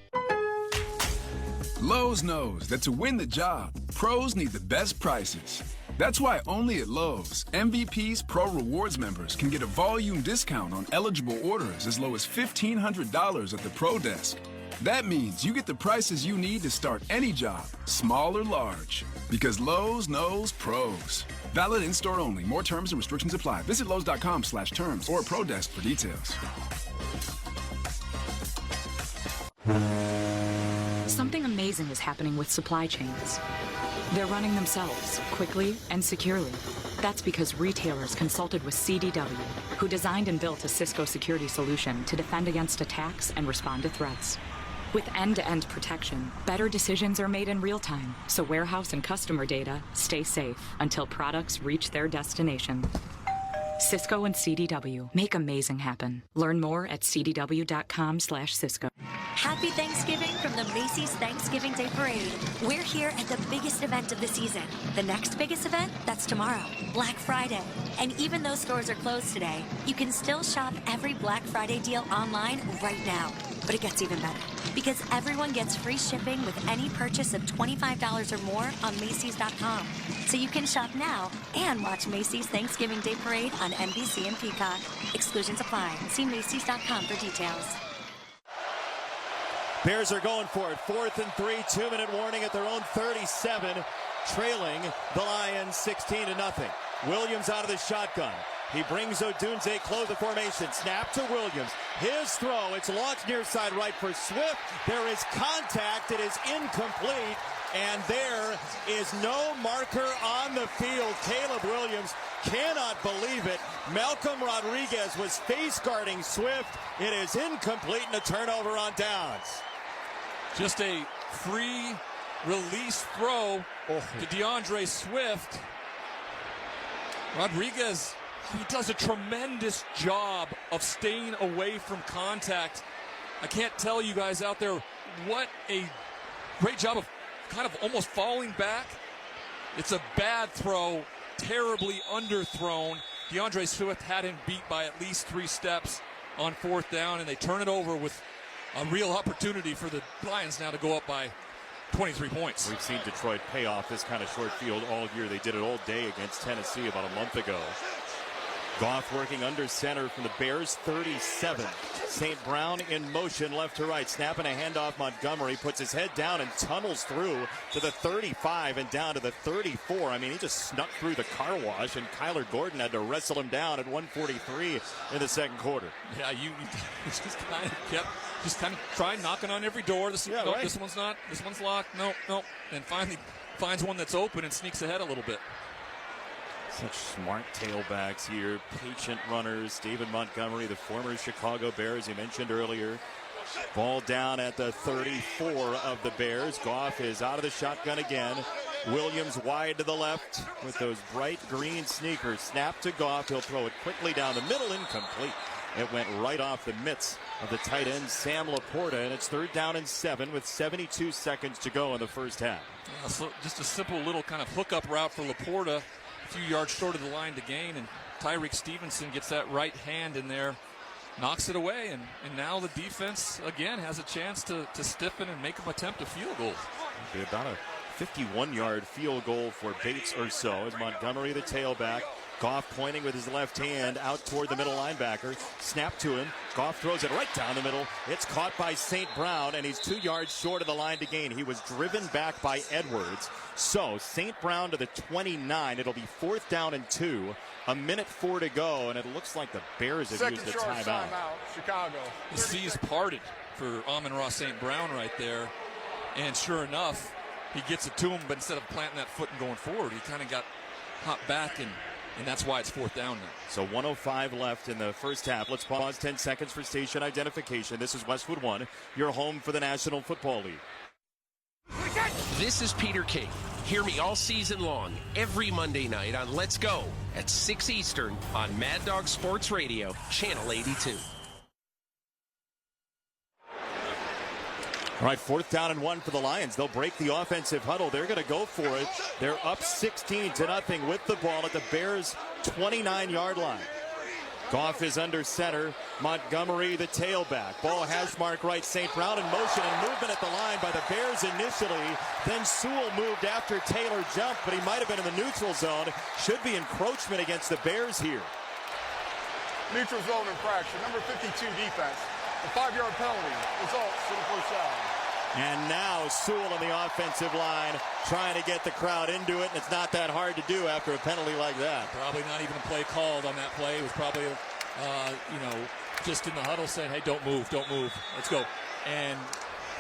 Lowe's knows that to win the job, pros need the best prices. That's why only at Lowe's, MVP's Pro Rewards members can get a volume discount on eligible orders as low as $1,500 at the Pro Desk. That means you get the prices you need to start any job, small or large. Because Lowe's knows pros. Valid in-store only. More terms and restrictions apply. Visit Lowe's.com/terms or Pro Desk for details. Something amazing is happening with supply chains. They're running themselves quickly and securely. That's because retailers consulted with CDW, who designed and built a Cisco security solution to defend against attacks and respond to threats. With end-to-end protection, better decisions are made in real time, so warehouse and customer data stay safe until products reach their destination. Cisco and CDW make amazing happen. Learn more at cdw.com/Cisco. Happy Thanksgiving from the Macy's Thanksgiving Day Parade. We're here at the biggest event of the season. The next biggest event, that's tomorrow, Black Friday. And even though stores are closed today, you can still shop every Black Friday deal online right now. But it gets even better, because everyone gets free shipping with any purchase of $25 or more on Macy's.com. So you can shop now and watch Macy's Thanksgiving Day Parade on NBC and Peacock. Exclusions apply. See Macy's.com for details. Bears are going for it. 4th and 3, 2-minute warning at their own 37, trailing the Lions 16-0. Williams out of the shotgun. He brings Odunze, close the formation. Snap to Williams. His throw, it's launched near side right for Swift. There is contact. It is incomplete. And there is no marker on the field. Caleb Williams cannot believe it. Malcolm Rodriguez was face guarding Swift. It is incomplete and a turnover on downs. Just a free release throw to DeAndre Swift. Rodriguez, he does a tremendous job of staying away from contact. I can't tell you guys out there what a great job of kind of almost falling back. It's a bad throw, terribly underthrown. DeAndre Swift had him beat by at least 3 steps on 4th down, and they turn it over with a real opportunity for the Lions now to go up by 23 points. We've seen Detroit pay off this kind of short field all year. They did it all day against Tennessee about a month ago. Goff working under center from the Bears 37. St. Brown in motion left to right. Snapping a handoff. Montgomery puts his head down and tunnels through to the 35 and down to the 34. I mean, he just snuck through the car wash, and Kyler Gordon had to wrestle him down at 1:43 in the second quarter. Yeah, you just kind of trying knocking on every door. This one's not. This one's locked. No. And finally finds one that's open and sneaks ahead a little bit. Such smart tailbacks here, patient runners. David Montgomery, the former Chicago Bear, as you mentioned earlier. Ball down at the 34 of the Bears. Goff is out of the shotgun again. Williams wide to the left with those bright green sneakers. Snap to Goff. He'll throw it quickly down the middle, incomplete. It went right off the mitts of the tight end, Sam Laporta, and it's 3rd down and 7 with 72 seconds to go in the first half. Yeah, so just a simple little kind of hookup route for Laporta, a few yards short of the line to gain, and Tyreek Stevenson gets that right hand in there, knocks it away, and now the defense, again, has a chance to stiffen and make them attempt a field goal. It'll be about a 51-yard field goal for Bates or so as Montgomery, the tailback. Goff pointing with his left hand out toward the middle linebacker. Snap to him. Goff throws it right down the middle. It's caught by St. Brown, and he's 2 yards short of the line to gain. He was driven back by Edwards. So St. Brown to the 29. It'll be 4th down and 2. 1:04 to go, and it looks like the Bears have used the timeout. Chicago. The seas parted for Amon-Ra St. Brown right there, and sure enough, he gets it to him, but instead of planting that foot and going forward, he kind of got hopped back, and that's why it's 4th down now. So 1:05 left in the first half. Let's pause 10 seconds for station identification. This is Westwood 1, your home for the National Football League. This is Peter King. Hear me all season long, every Monday night on Let's Go at 6 Eastern on Mad Dog Sports Radio, Channel 82. All right, 4th down and 1 for the Lions. They'll break the offensive huddle. They're going to go for it. They're up 16-0 with the ball at the Bears' 29-yard line. Goff is under center. Montgomery, the tailback. Ball hash mark right. St. Brown in motion and movement at the line by the Bears initially. Then Sewell moved after Taylor jumped, but he might have been in the neutral zone. Should be encroachment against the Bears here. Neutral zone infraction. Number 52 defense. A 5-yard penalty results in the first down. And now Sewell on the offensive line trying to get the crowd into it, and it's not that hard to do after a penalty like that. Probably not even a play called on that play. It was probably, just in the huddle saying, hey, don't move, let's go. And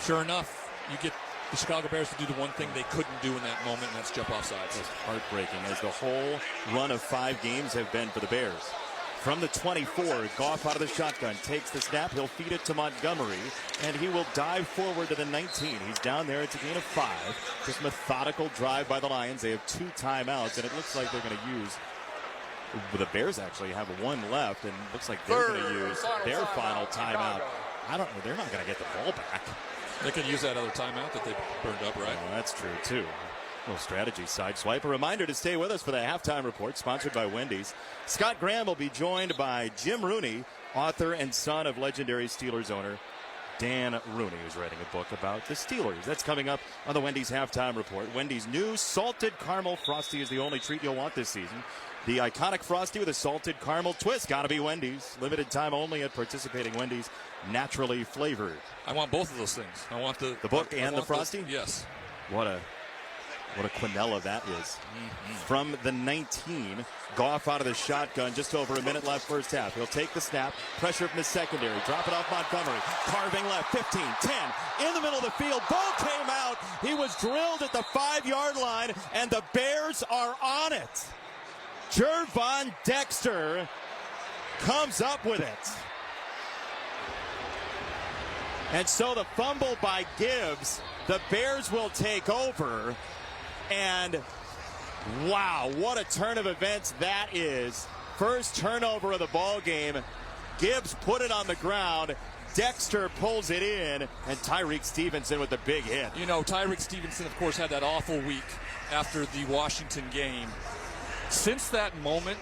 sure enough, you get the Chicago Bears to do the one thing they couldn't do in that moment, and that's jump off sides. It's heartbreaking, as the whole run of 5 games have been for the Bears. From the 24, Goff out of the shotgun, takes the snap, he'll feed it to Montgomery, and he will dive forward to the 19. He's down there, it's a gain of 5. Just methodical drive by the Lions. They have 2 timeouts, and it looks like they're going to use, the Bears actually have 1 left, and it looks like they're going to use their final timeout. I don't know, they're not going to get the ball back. They could use that other timeout that they burned up, right? Oh, that's true, too. Little strategy sideswipe. A reminder to stay with us for the halftime report, sponsored by Wendy's. Scott Graham will be joined by Jim Rooney, author and son of legendary Steelers owner Dan Rooney, who's writing a book about the Steelers. That's coming up on the Wendy's halftime report. Wendy's new salted caramel Frosty is the only treat you'll want this season. The iconic Frosty with a salted caramel twist. Gotta be Wendy's. Limited time only at participating Wendy's. Naturally flavored. I want both of those things. I want the book and the Frosty? Yes. What a quinella that is. From the 19, Goff out of the shotgun, just over a minute left first half. He'll take the snap, pressure from the secondary, drop it off Montgomery, carving left, 15, 10, in the middle of the field, ball came out, he was drilled at the 5-yard line, and the Bears are on it. Gervon Dexter comes up with it. And so the fumble by Gibbs, the Bears will take over. And wow, what a turn of events that is. First turnover of the ball game. Gibbs put it on the ground. Dexter pulls it in, and Tyreek Stevenson with the big hit. You know, Tyreek Stevenson, of course, had that awful week after the Washington game. Since that moment,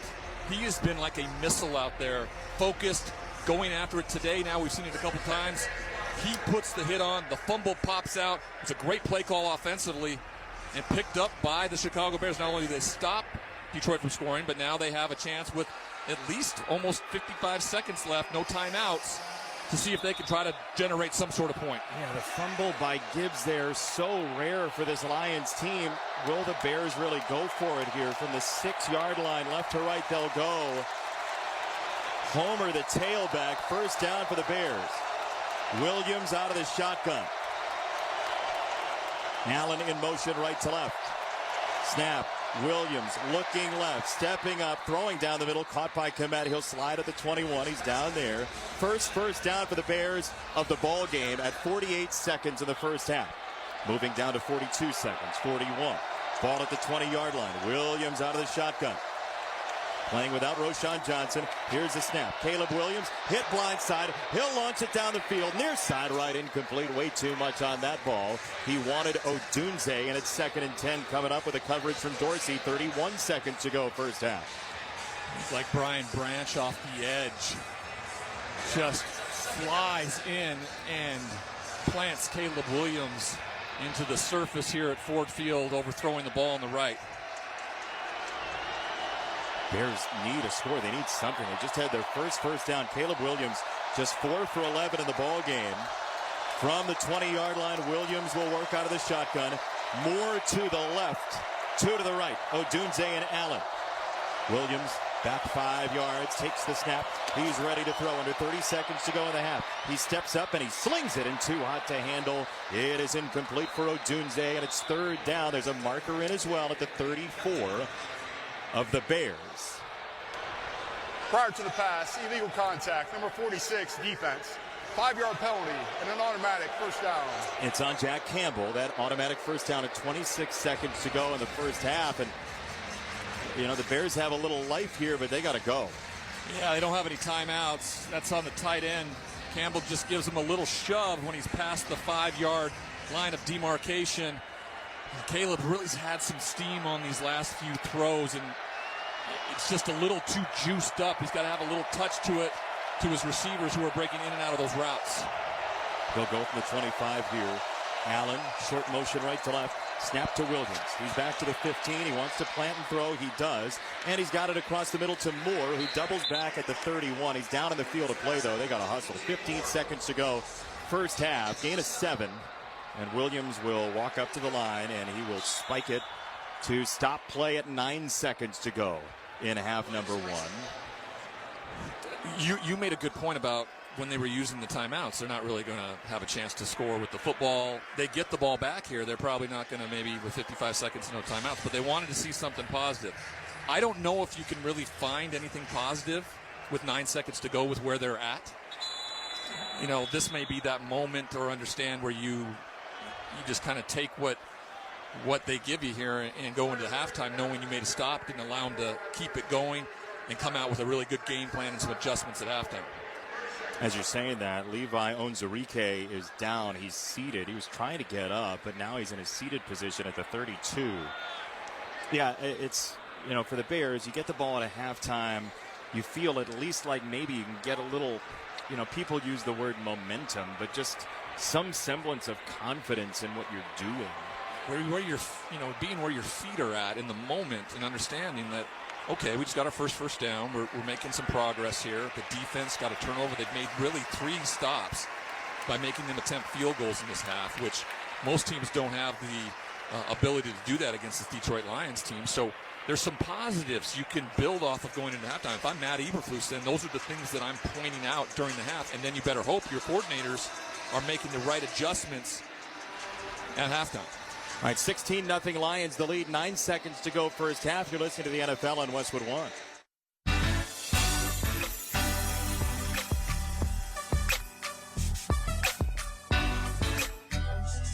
he has been like a missile out there, focused, going after it today. Now we've seen it a couple times. He puts the hit on. The fumble pops out. It's a great play call offensively and picked up by the Chicago Bears. Not only do they stop Detroit from scoring, but now they have a chance with at least almost 55 seconds left, no timeouts, to see if they can try to generate some sort of point. Yeah, the fumble by Gibbs there, so rare for this Lions team. Will the Bears really go for it here? From the 6-yard line, left to right, they'll go. Homer, the tailback, first down for the Bears. Williams out of the shotgun. Allen in motion right to left. Snap. Williams looking left, stepping up, throwing down the middle, caught by Kmet. He'll slide at the 21. He's down there. First down for the Bears of the ball game at 48 seconds in the first half. Moving down to 42 seconds, 41. Ball at the 20-yard line. Williams out of the shotgun. Playing without Roschon Johnson. Here's the snap. Caleb Williams hit blindside. He'll launch it down the field. Near side right, incomplete. Way too much on that ball. He wanted Odunze, and it's 2nd and 10 coming up with a coverage from Dorsey. 31 seconds to go first half. It's like Brian Branch off the edge. Just flies in and plants Caleb Williams into the surface here at Ford Field, overthrowing the ball on the right. Bears need a score. They need something. They just had their first down. Caleb Williams just 4 for 11 in the ball game. From the 20-yard line, Williams will work out of the shotgun. More to the left, 2 to the right. Odunze and Allen. Williams back 5 yards, takes the snap. He's ready to throw. Under 30 seconds to go in the half. He steps up and he slings it, and too hot to handle. It is incomplete for Odunze, and it's 3rd down. There's a marker in as well at the 34 of the Bears. Prior to the pass, illegal contact, number 46, defense. 5-yard penalty and an automatic first down. It's on Jack Campbell. That automatic first down at 26 seconds to go in the first half. And, you know, the Bears have a little life here, but they got to go. Yeah, they don't have any timeouts. That's on the tight end. Campbell just gives him a little shove when he's past the 5-yard line of demarcation. Caleb really's had some steam on these last few throws, and it's just a little too juiced up. He's got to have a little touch to it, to his receivers who are breaking in and out of those routes. He'll go from the 25 here. Allen, short motion right to left. Snap to Williams. He's back to the 15. He wants to plant and throw. He does. And he's got it across the middle to Moore, who doubles back at the 31. He's down in the field of play, though. They got to hustle. 15 seconds to go. First half. Gain of 7. And Williams will walk up to the line, and he will spike it to stop play at 9 seconds to go in half number 1. You made a good point about when they were using the timeouts. They're not really going to have a chance to score with the football. They get the ball back here. They're probably not going to, maybe with 55 seconds, no timeouts, but they wanted to see something positive. I don't know if you can really find anything positive with 9 seconds to go with where they're at. You know, this may be that moment, or understand where you just kind of take what they give you here and go into halftime knowing you made a stop, didn't allow them to keep it going and come out with a really good game plan and some adjustments at halftime. As you're saying that, Levi Onwuzurike is down. He's seated. He was trying to get up, but now he's in a seated position at the 32. Yeah, it's, you know, for the Bears, you get the ball at a halftime, you feel at least like maybe you can get a little, you know, people use the word momentum, but just some semblance of confidence in what you're doing. Where you're, you know, being where your feet are at in the moment and understanding that, okay, we just got our first down. We're making some progress here. The defense got a turnover. They've made really 3 stops by making them attempt field goals in this half, which most teams don't have the ability to do that against the Detroit Lions team. So there's some positives you can build off of going into halftime. If I'm Matt Eberflus, then those are the things that I'm pointing out during the half, and then you better hope your coordinators are making the right adjustments at halftime. All right, 16-0 Lions, the lead. 9 seconds to go first half. You're listening to the NFL on Westwood One.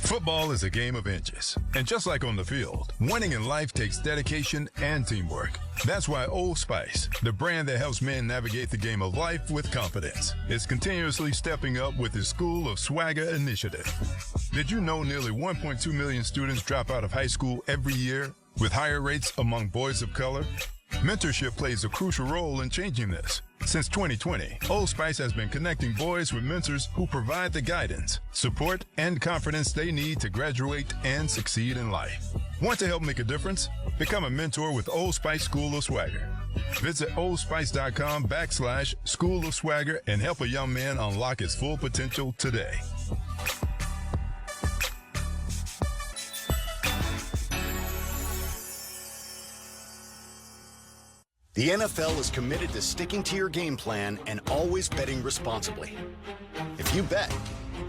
Football is a game of inches. And just like on the field, winning in life takes dedication and teamwork. That's why Old Spice, the brand that helps men navigate the game of life with confidence, is continuously stepping up with its School of Swagger initiative. Did you know nearly 1.2 million students drop out of high school every year, with higher rates among boys of color? Mentorship plays a crucial role in changing this. Since 2020, Old Spice has been connecting boys with mentors who provide the guidance, support, and confidence they need to graduate and succeed in life. Want to help make a difference? Become a mentor with Old Spice School of Swagger. Visit oldspice.com/School of Swagger and help a young man unlock his full potential today. The NFL is committed to sticking to your game plan and always betting responsibly. If you bet,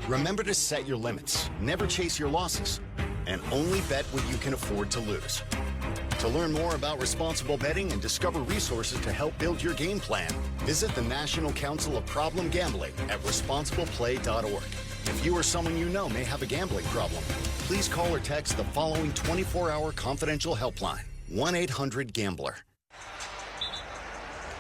remember to set your limits, never chase your losses, and only bet what you can afford to lose. To learn more about responsible betting and discover resources to help build your game plan, visit the National Council of Problem Gambling at responsibleplay.org. If you or someone you know may have a gambling problem, please call or text the following 24-hour confidential helpline, 1-800-GAMBLER.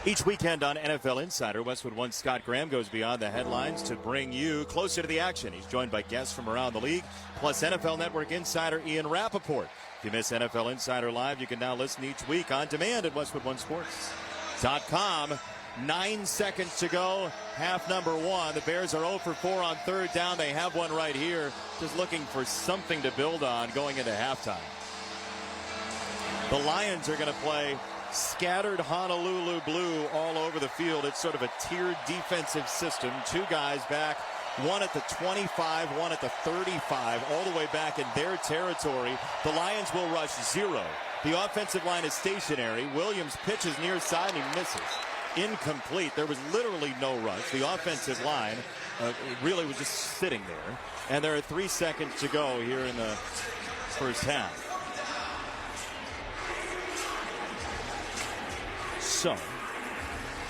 Each weekend on NFL Insider, Westwood One Scott Graham goes beyond the headlines to bring you closer to the action. He's joined by guests from around the league, plus NFL Network Insider Ian Rappaport. If you miss NFL Insider Live, you can now listen each week on demand at WestwoodOneSports.com. 9 seconds to go, half number one. The Bears are 0 for 4 on third down. They have one right here, just looking for something to build on going into halftime. The Lions are going to play scattered Honolulu blue all over the field. It's sort of a tiered defensive system. Two guys back, one at the 25, one at the 35, all the way back in their territory. The Lions will rush 0. The offensive line is stationary. Williams pitches near side and he misses. Incomplete. There was literally no rush. The offensive line really was just sitting there. And there are 3 seconds to go here in the first half. So,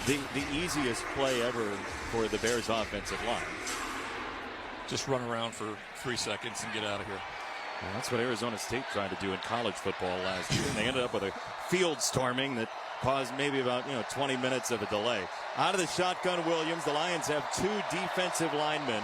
the easiest play ever for the Bears offensive line. Just run around for 3 seconds and get out of here. Well, that's what Arizona State tried to do in college football last year. And they ended up with a field storming that caused maybe about 20 minutes of a delay. Out of the shotgun, Williams. The Lions have 2 defensive linemen.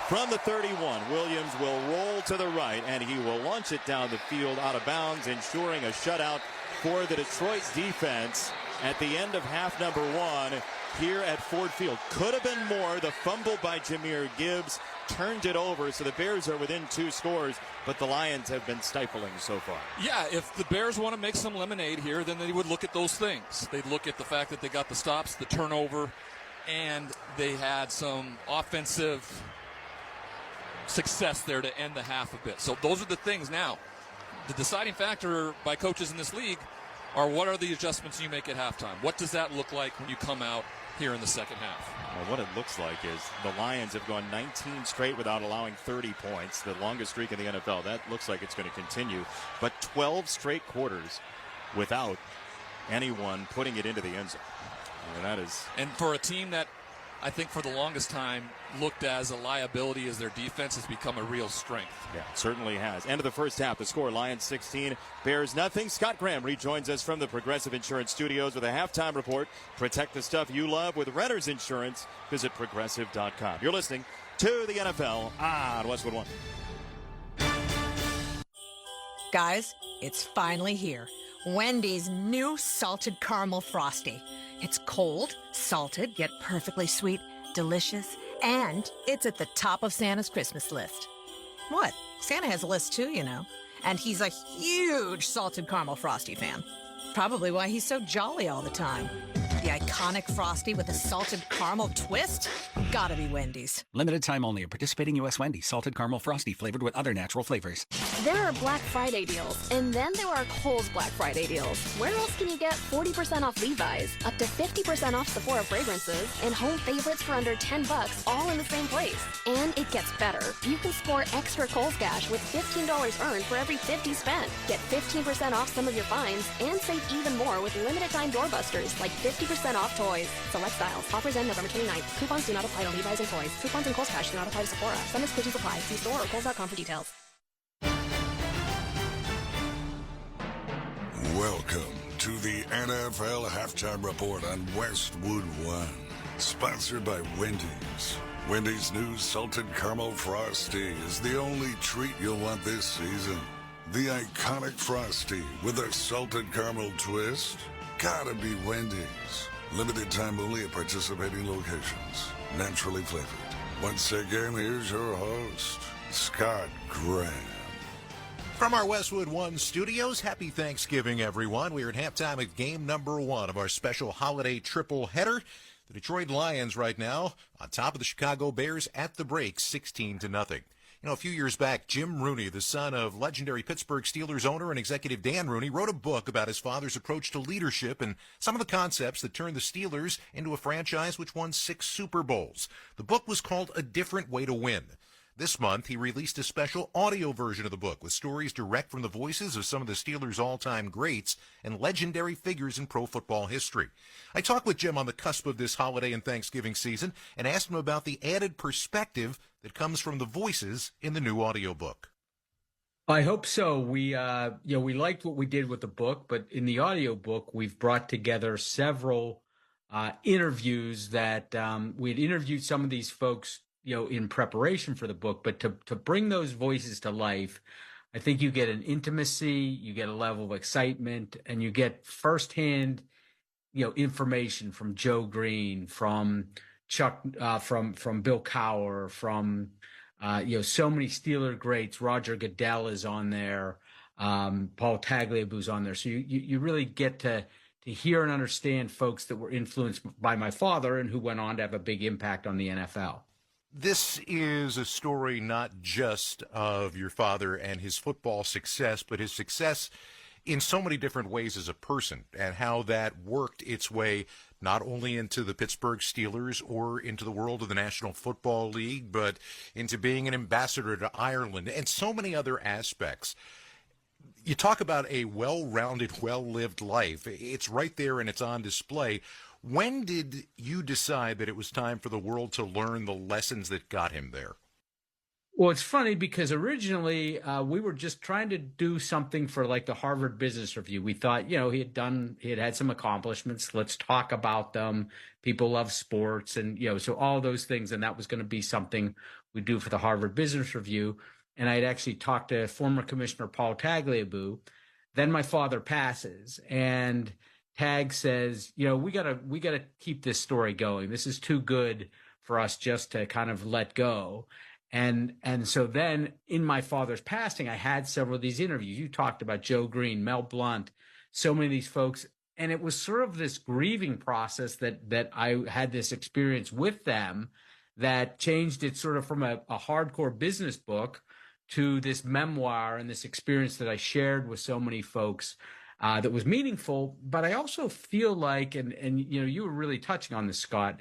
From the 31, Williams will roll to the right, and he will launch it down the field out of bounds, ensuring a shutout for the Detroit defense at the end of half number one here at Ford Field. Could have been more. The fumble by Jahmyr Gibbs turned it over, so the Bears are within 2 scores, but the Lions have been stifling so far. Yeah, if the Bears want to make some lemonade here, then they would look at those things. They'd look at the fact that they got the stops, the turnover, and they had some offensive success there to end the half a bit. So those are the things now. The deciding factor by coaches in this league are what are the adjustments you make at halftime? What does that look like when you come out here in the second half? Well, what it looks like is the Lions have gone 19 straight without allowing 30 points, the longest streak in the NFL. That looks like it's going to continue. But 12 straight quarters without anyone putting it into the end zone. And that is. And for a team that I think for the longest time looked as a liability as their defense has become a real strength. Yeah, it certainly has. End of the first half, the score, Lions 16, Bears nothing. Scott Graham rejoins us from the Progressive Insurance Studios with a halftime report. Protect the stuff you love with Renter's Insurance. Visit Progressive.com. You're listening to the NFL on Westwood One. Guys, it's finally here. Wendy's new salted caramel frosty. It's cold, salted, yet perfectly sweet, delicious, and it's at the top of Santa's Christmas list. What? Santa has a list too, you know. And he's a huge salted caramel frosty fan. Probably why he's so jolly all the time. The iconic frosty with a salted caramel twist? Gotta be Wendy's. Limited time only at participating U.S. Wendy's. Salted caramel frosty flavored with other natural flavors. There are Black Friday deals, and then there are Kohl's Black Friday deals. Where else can you get 40% off Levi's, up to 50% off Sephora fragrances, and home favorites for under $10 all in the same place? And it gets better. You can score extra Kohl's cash with $15 earned for every $50 spent. Get 15% off some of your finds, and save even more with limited time doorbusters like 50% off toys. Select styles. Offers end November 29th. Coupons do not apply to Levi's and toys. Coupons and Kohl's cash do not apply to Sephora. Some exclusions apply. See store or Kohl's.com for details. Welcome to the NFL Halftime Report on Westwood One. Sponsored by Wendy's. Wendy's new Salted Caramel Frosty is the only treat you'll want this season. The iconic Frosty with a salted caramel twist? Gotta be Wendy's. Limited time only at participating locations. Naturally flavored. Once again, here's your host, Scott Graham. From our Westwood One studios, happy Thanksgiving, everyone. We are at halftime of game number one of our special holiday triple header. The Detroit Lions right now on top of the Chicago Bears at the break, 16-0. You know, a few years back, Jim Rooney, the son of legendary Pittsburgh Steelers owner and executive Dan Rooney, wrote a book about his father's approach to leadership and some of the concepts that turned the Steelers into a franchise which won 6 Super Bowls. The book was called A Different Way to Win. This month, he released a special audio version of the book with stories direct from the voices of some of the Steelers' all-time greats and legendary figures in pro football history. I talked with Jim on the cusp of this holiday and Thanksgiving season and asked him about the added perspective that comes from the voices in the new audiobook. I hope so. We liked what we did with the book, but in the audiobook, we've brought together several interviews that we had interviewed some of these folks, in preparation for the book, but to bring those voices to life, I think you get an intimacy, you get a level of excitement, and you get firsthand, information from Joe Green, from Chuck, from Bill Cowher, from so many Steeler greats. Roger Goodell is on there. Paul Tagliabue's on there. So you really get to hear and understand folks that were influenced by my father and who went on to have a big impact on the NFL. This is a story not just of your father and his football success, but his success in so many different ways as a person and how that worked its way not only into the Pittsburgh Steelers or into the world of the National Football League, but into being an ambassador to Ireland and so many other aspects. You talk about a well-rounded, well-lived life. It's right there and it's on display. When did you decide that it was time for the world to learn the lessons that got him there? Well, it's funny because originally we were just trying to do something for like the Harvard Business Review. We thought, he had had some accomplishments. Let's talk about them. People love sports and, so all those things. And that was going to be something we do for the Harvard Business Review. And I had actually talked to former Commissioner Paul Tagliabue. Then my father passes and Tag says, we gotta keep this story going. This is too good for us just to kind of let go. And so then in my father's passing, I had several of these interviews. You talked about Joe Green, Mel Blount, so many of these folks. And it was sort of this grieving process that I had this experience with them that changed it sort of from a hardcore business book to this memoir and this experience that I shared with so many folks that was meaningful. But I also feel like, and you were really touching on this, Scott,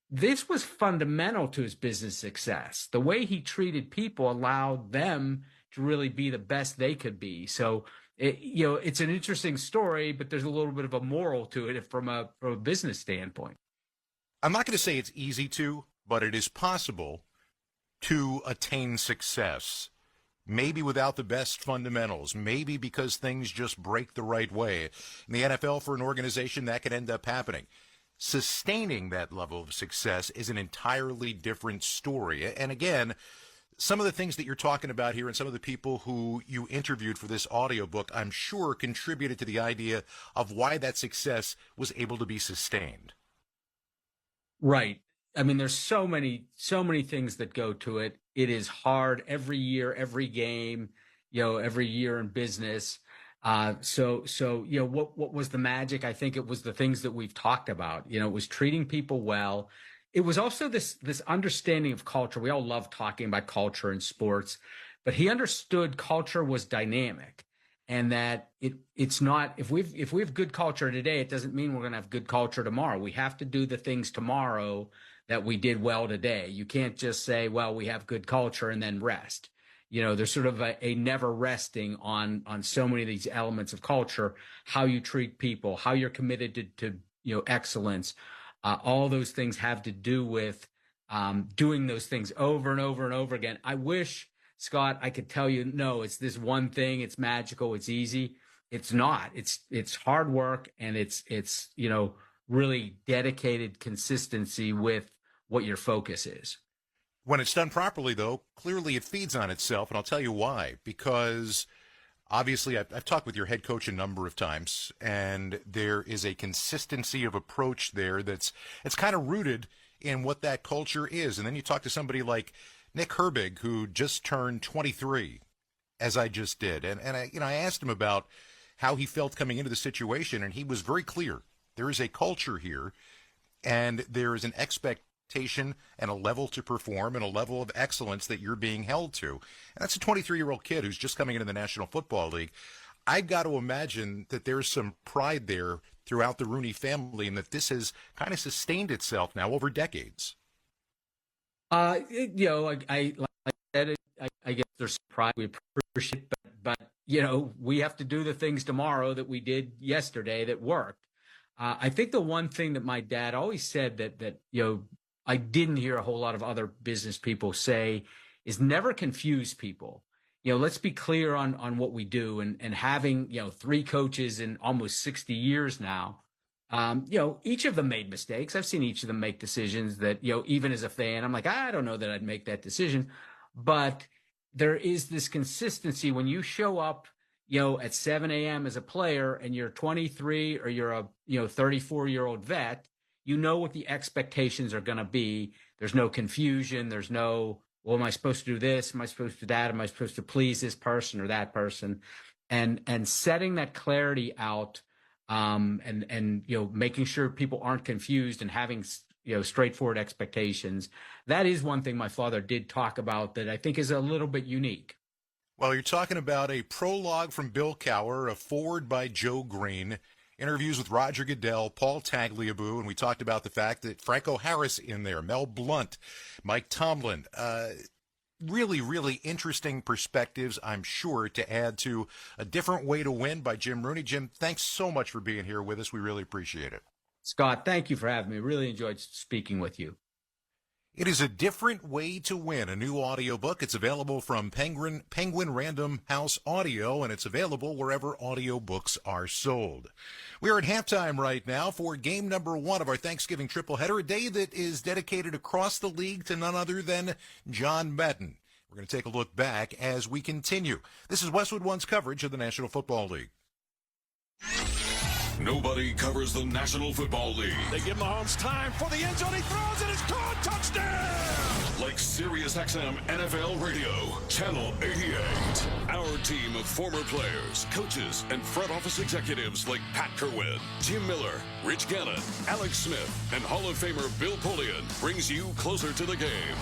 this was fundamental to his business success. The way he treated people allowed them to really be the best they could be. So, it's an interesting story, but there's a little bit of a moral to it from a business standpoint. I'm not going to say it's easy to, but it is possible to attain success. Maybe without the best fundamentals, maybe because things just break the right way. In the NFL, for an organization, that could end up happening. Sustaining that level of success is an entirely different story. And again, some of the things that you're talking about here and some of the people who you interviewed for this audiobook, I'm sure contributed to the idea of why that success was able to be sustained. Right. I mean, there's so many things that go to it. It is hard every year, every game, every year in business. So what was the magic? I think it was the things that we've talked about. It was treating people well. It was also this understanding of culture. We all love talking about culture in sports, but he understood culture was dynamic. And that it's not, if we have good culture today, it doesn't mean we're going to have good culture tomorrow. We have to do the things tomorrow that we did well today. You can't just say, well, we have good culture and then rest. There's sort of a never resting on so many of these elements of culture, how you treat people, how you're committed to excellence. All those things have to do with doing those things over and over and over again. I wish, Scott, I could tell you, no, it's this one thing. It's magical. It's easy. It's not. It's hard work, and it's really dedicated consistency with what your focus is. When it's done properly, though, clearly it feeds on itself, and I'll tell you why. Because obviously, I've talked with your head coach a number of times, and there is a consistency of approach there that's kind of rooted in what that culture is. And then you talk to somebody like Nick Herbig, who just turned 23, as I just did. And I asked him about how he felt coming into the situation, and he was very clear. There is a culture here, and there is an expectation and a level to perform and a level of excellence that you're being held to. And that's a 23-year-old kid who's just coming into the National Football League. I've got to imagine that there's some pride there throughout the Rooney family and that this has kind of sustained itself now over decades. Like I said, I guess there's surprise. We appreciate it, but we have to do the things tomorrow that we did yesterday that worked. I think the one thing that my dad always said that I didn't hear a whole lot of other business people say is never confuse people. Let's be clear on what we do, and having 3 coaches in almost 60 years now. Each of them made mistakes. I've seen each of them make decisions that, even as a fan, I'm like, I don't know that I'd make that decision. But there is this consistency when you show up, at 7 a.m. as a player and you're 23 or you're a, 34-year-old vet, what the expectations are going to be. There's no confusion. There's no, well, am I supposed to do this? Am I supposed to do that? Am I supposed to please this person or that person? And setting that clarity out, and making sure people aren't confused and having straightforward expectations. That is one thing my father did talk about that I think is a little bit unique. Well, you're talking about a prologue from Bill Cowher, a forward by Joe Green, interviews with Roger Goodell, Paul Tagliabue, and we talked about the fact that Franco Harris in there, Mel Blount, Mike Tomlin. Really, really interesting perspectives, I'm sure, to add to A Different Way to Win by Jim Rooney. Jim, thanks so much for being here with us. We really appreciate it. Scott, thank you for having me. Really enjoyed speaking with you. It is A Different Way to Win, a new audiobook. It's available from Penguin Random House Audio, and it's available wherever audiobooks are sold. We are at halftime right now for game number 1 of our Thanksgiving tripleheader, a day that is dedicated across the league to none other than John Madden. We're going to take a look back as we continue. This is Westwood One's coverage of the National Football League. Nobody covers the National Football League. They give Mahomes time for the end zone. He throws it. It's caught. Touchdown! Like SiriusXM NFL Radio, Channel 88. Our team of former players, coaches, and front office executives like Pat Kerwin, Jim Miller, Rich Gannon, Alex Smith, and Hall of Famer Bill Polian brings you closer to the game.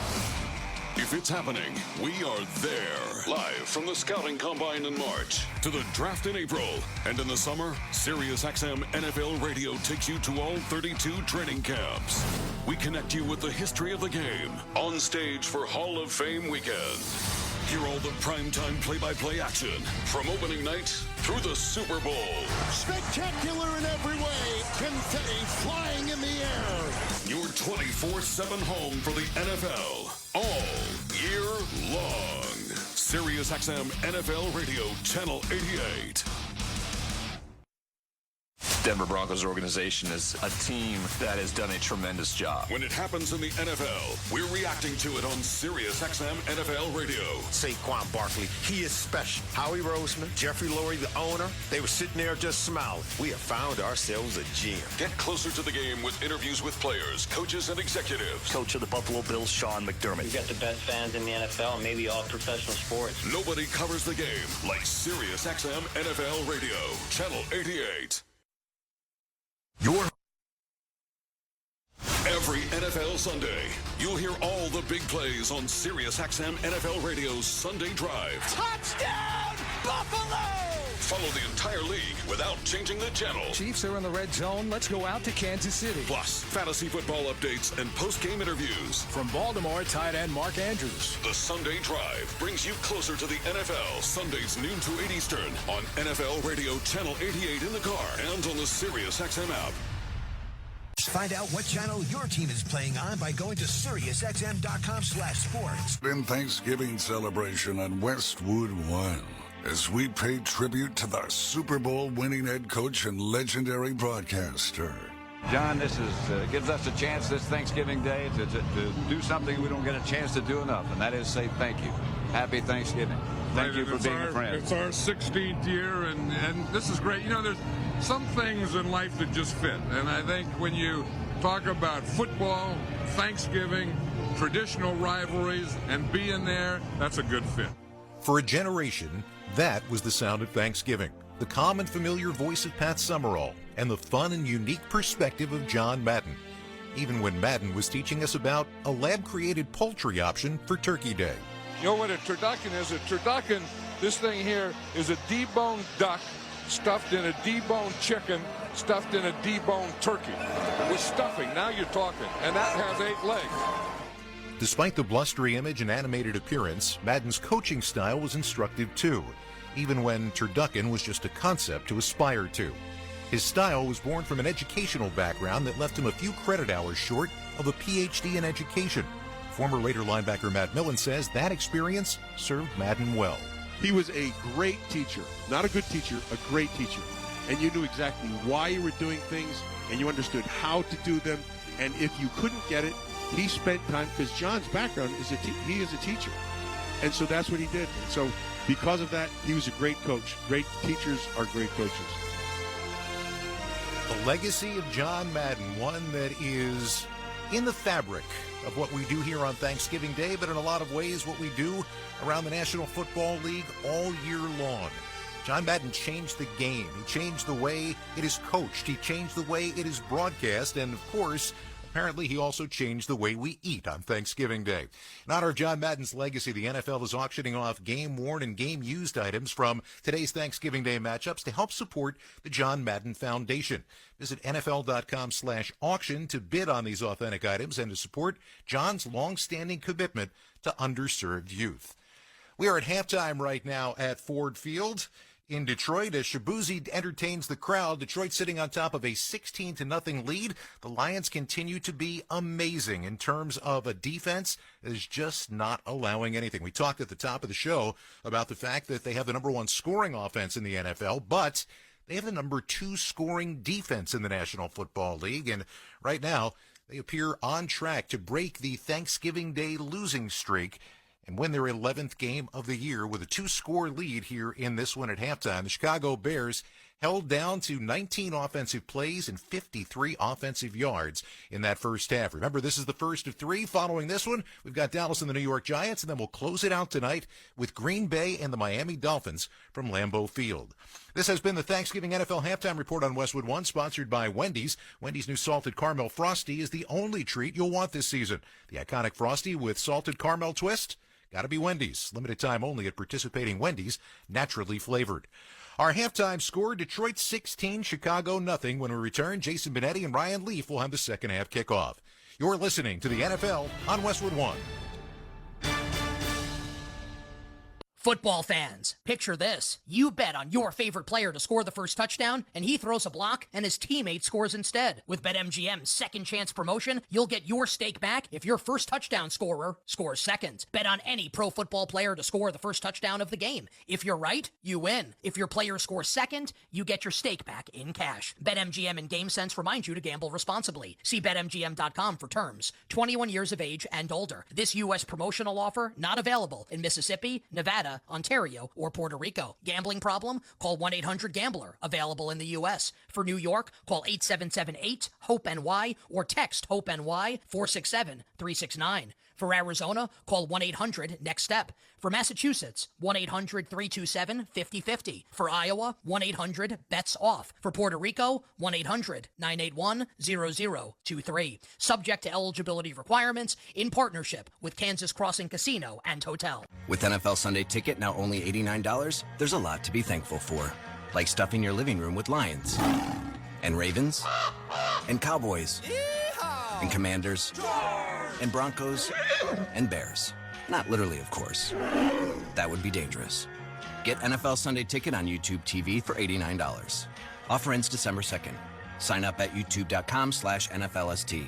If it's happening, we are there. Live from the Scouting Combine in March to the draft in April. And in the summer, SiriusXM NFL Radio takes you to all 32 training camps. We connect you with the history of the game on stage for Hall of Fame weekend. Hear all the primetime play-by-play action from opening night through the Super Bowl. Spectacular in every way. Confetti flying in the air. Your 24/7 home for the NFL all year long. SiriusXM NFL Radio, Channel 88. Denver Broncos organization is a team that has done a tremendous job. When it happens in the NFL, we're reacting to it on SiriusXM NFL Radio. Saquon Barkley, he is special. Howie Roseman, Jeffrey Lurie, the owner, they were sitting there just smiling. We have found ourselves a gem. Get closer to the game with interviews with players, coaches, and executives. Coach of the Buffalo Bills, Sean McDermott. We've got the best fans in the NFL and maybe all professional sports. Nobody covers the game like SiriusXM NFL Radio, Channel 88. Every NFL Sunday, you'll hear all the big plays on SiriusXM NFL Radio's Sunday Drive. Touchdown, Buffalo! Follow the entire league without changing the channel. Chiefs are in the red zone. Let's go out to Kansas City. Plus, fantasy football updates and post-game interviews. From Baltimore, tight end Mark Andrews. The Sunday Drive brings you closer to the NFL. Sundays noon to 8 Eastern on NFL Radio Channel 88 in the car and on the SiriusXM app. Find out what channel your team is playing on by going to SiriusXM.com/sports. In Thanksgiving celebration on Westwood One, as we pay tribute to the Super Bowl winning head coach and legendary broadcaster. John, this gives us a chance this Thanksgiving Day to do something we don't get a chance to do enough, and that is say thank you. Happy Thanksgiving. Thank you for being a friend. It's our 16th year, and this is great. There's some things in life that just fit, and I think when you talk about football, Thanksgiving, traditional rivalries, and being there, that's a good fit. For a generation, that was the sound of Thanksgiving. The calm and familiar voice of Pat Summerall, and the fun and unique perspective of John Madden. Even when Madden was teaching us about a lab-created poultry option for Turkey Day. You know what a turducken is? A turducken, this thing here, is a deboned duck stuffed in a deboned chicken, stuffed in a deboned turkey. With stuffing, now you're talking. And that has 8 legs. despite the blustery image and animated appearance, Madden's coaching style was instructive too, even when turducken was just a concept to aspire to. His style was born from an educational background that left him a few credit hours short of a PhD in education. Former Raider linebacker Matt Millen says that experience served Madden well. He was a great teacher, not a good teacher, a great teacher. And you knew exactly why you were doing things, and you understood how to do them. And if you couldn't get it, he spent time, because John's background is he is a teacher. And so that's what he did. And so because of that, he was a great coach. Great teachers are great coaches. The legacy of John Madden, one that is in the fabric of what we do here on Thanksgiving Day, but in a lot of ways what we do around the National Football League all year long. John Madden changed the game. He changed the way it is coached. He changed the way it is broadcast. And, of course, apparently he also changed the way we eat on Thanksgiving Day. In honor of John Madden's legacy, the NFL is auctioning off game-worn and game-used items from today's Thanksgiving Day matchups to help support the John Madden Foundation. Visit NFL.com/auction to bid on these authentic items and to support John's long-standing commitment to underserved youth. We are at halftime right now at Ford Field in Detroit as Shabuzi entertains the crowd. Detroit sitting on top of a 16-0 lead. The Lions continue to be amazing in terms of a defense that is just not allowing anything. We talked at the top of the show about the fact that they have the number 1 scoring offense in the NFL, but they have the number 2 scoring defense in the National Football League. And right now, they appear on track to break the Thanksgiving Day losing streak and win their 11th game of the year with a 2-score lead here in this one at halftime. The Chicago Bears held down to 19 offensive plays and 53 offensive yards in that first half. Remember, this is the first of 3. Following this one, we've got Dallas and the New York Giants, and then we'll close it out tonight with Green Bay and the Miami Dolphins from Lambeau Field. This has been the Thanksgiving NFL Halftime Report on Westwood One, sponsored by Wendy's. Wendy's new Salted Caramel Frosty is the only treat you'll want this season. The iconic Frosty with salted caramel twist. Gotta be Wendy's. Limited time only at participating Wendy's, naturally flavored. Our halftime score, Detroit 16, Chicago nothing. When we return, Jason Benetti and Ryan Leaf will have the second half kickoff. You're listening to the NFL on Westwood One. Football fans, picture this. You bet on your favorite player to score the first touchdown, and he throws a block, and his teammate scores instead. With BetMGM's second chance promotion, you'll get your stake back if your first touchdown scorer scores second. Bet on any pro football player to score the first touchdown of the game. If you're right, you win. If your player scores second, you get your stake back in cash. BetMGM and GameSense remind you to gamble responsibly. See BetMGM.com for terms. 21 years of age and older. This U.S. promotional offer not available in Mississippi, Nevada, Ontario, or Puerto Rico. Gambling problem? Call 1-800-GAMBLER. Available in the U.S. For New York, call 877-8-HOPE-NY or text HOPE-NY 467-369. For Arizona, call 1-800-NEXT-STEP. For Massachusetts, 1-800-327-5050. For Iowa, 1-800-BETS-OFF. For Puerto Rico, 1-800-981-0023. Subject to eligibility requirements in partnership with Kansas Crossing Casino and Hotel. With NFL Sunday Ticket now only $89, there's a lot to be thankful for. Like stuffing your living room with Lions and Ravens and Cowboys and Commanders and Broncos and Bears. Not literally, of course. That would be dangerous. Get NFL Sunday Ticket on YouTube TV for $89. Offer ends December 2nd. Sign up at youtube.com/NFLST.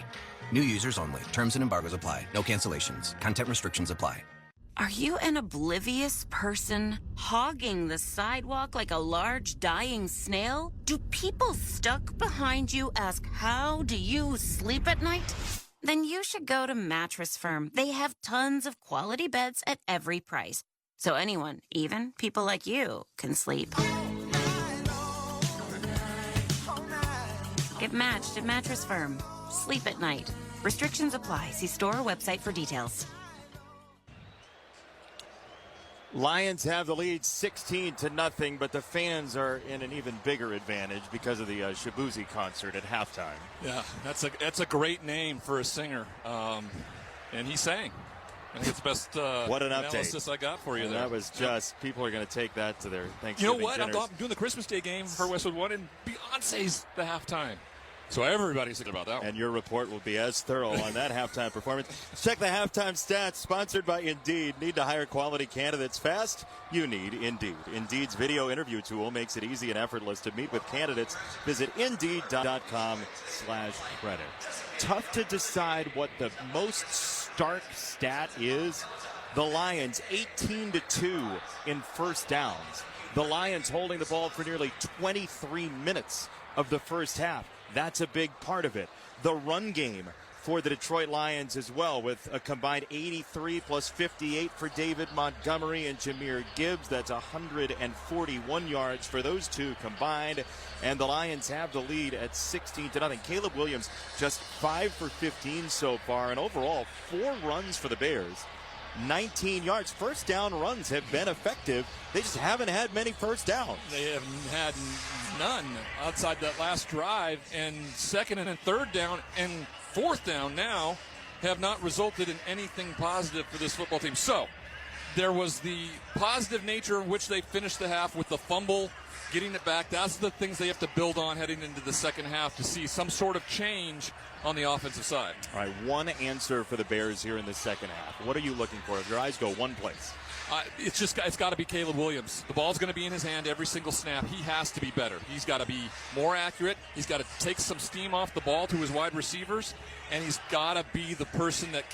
New users only. Terms and embargoes apply. No cancellations. Content restrictions apply. Are you an oblivious person hogging the sidewalk like a large dying snail? Do people stuck behind you ask, how do you sleep at night? Then you should go to Mattress Firm. They have tons of quality beds at every price. So anyone, even people like you, can sleep. Get matched at Mattress Firm. Sleep at night. Restrictions apply. See store or website for details. Lions have the lead 16-0, but the fans are in an even bigger advantage because of the Shabuzi concert at halftime. Yeah, that's a great name for a singer, and he sang. I think it's the best what an analysis update. I got for you there. That was just, people are going to take that to their Thanksgiving You know what? dinners. I'm doing the Christmas Day game for Westwood One, and Beyonce's the halftime. So everybody's thinking about that one. And your report will be as thorough on that halftime performance. Check the halftime stats, sponsored by Indeed. Need to hire quality candidates fast? You need Indeed. Indeed's video interview tool makes it easy and effortless to meet with candidates. Visit Indeed.com/credit. Tough to decide what the most stark stat is. The Lions 18-2 in first downs. The Lions holding the ball for nearly 23 minutes of the first half. That's a big part of it. The run game for the Detroit Lions as well, with a combined 83 plus 58 for David Montgomery and Jahmyr Gibbs. That's 141 yards for those two combined. And the Lions have the lead at 16-0. Caleb Williams just 5 for 15 so far. And overall, 4 runs for the Bears. 19 yards. First down runs have been effective. They just haven't had many first downs. They have had none outside that last drive, and second and third down and fourth down now have not resulted in anything positive for this football team. So there was the positive nature in which they finished the half with the fumble, getting it back. That's the things they have to build on heading into the second half to see some sort of change on the offensive side. All right, one answer for the Bears here in the second half. What are you looking for? If your eyes go one place. It's got to be Caleb Williams. The ball's going to be in his hand every single snap. He has to be better. He's got to be more accurate. He's got to take some steam off the ball to his wide receivers, and he's got to be the person that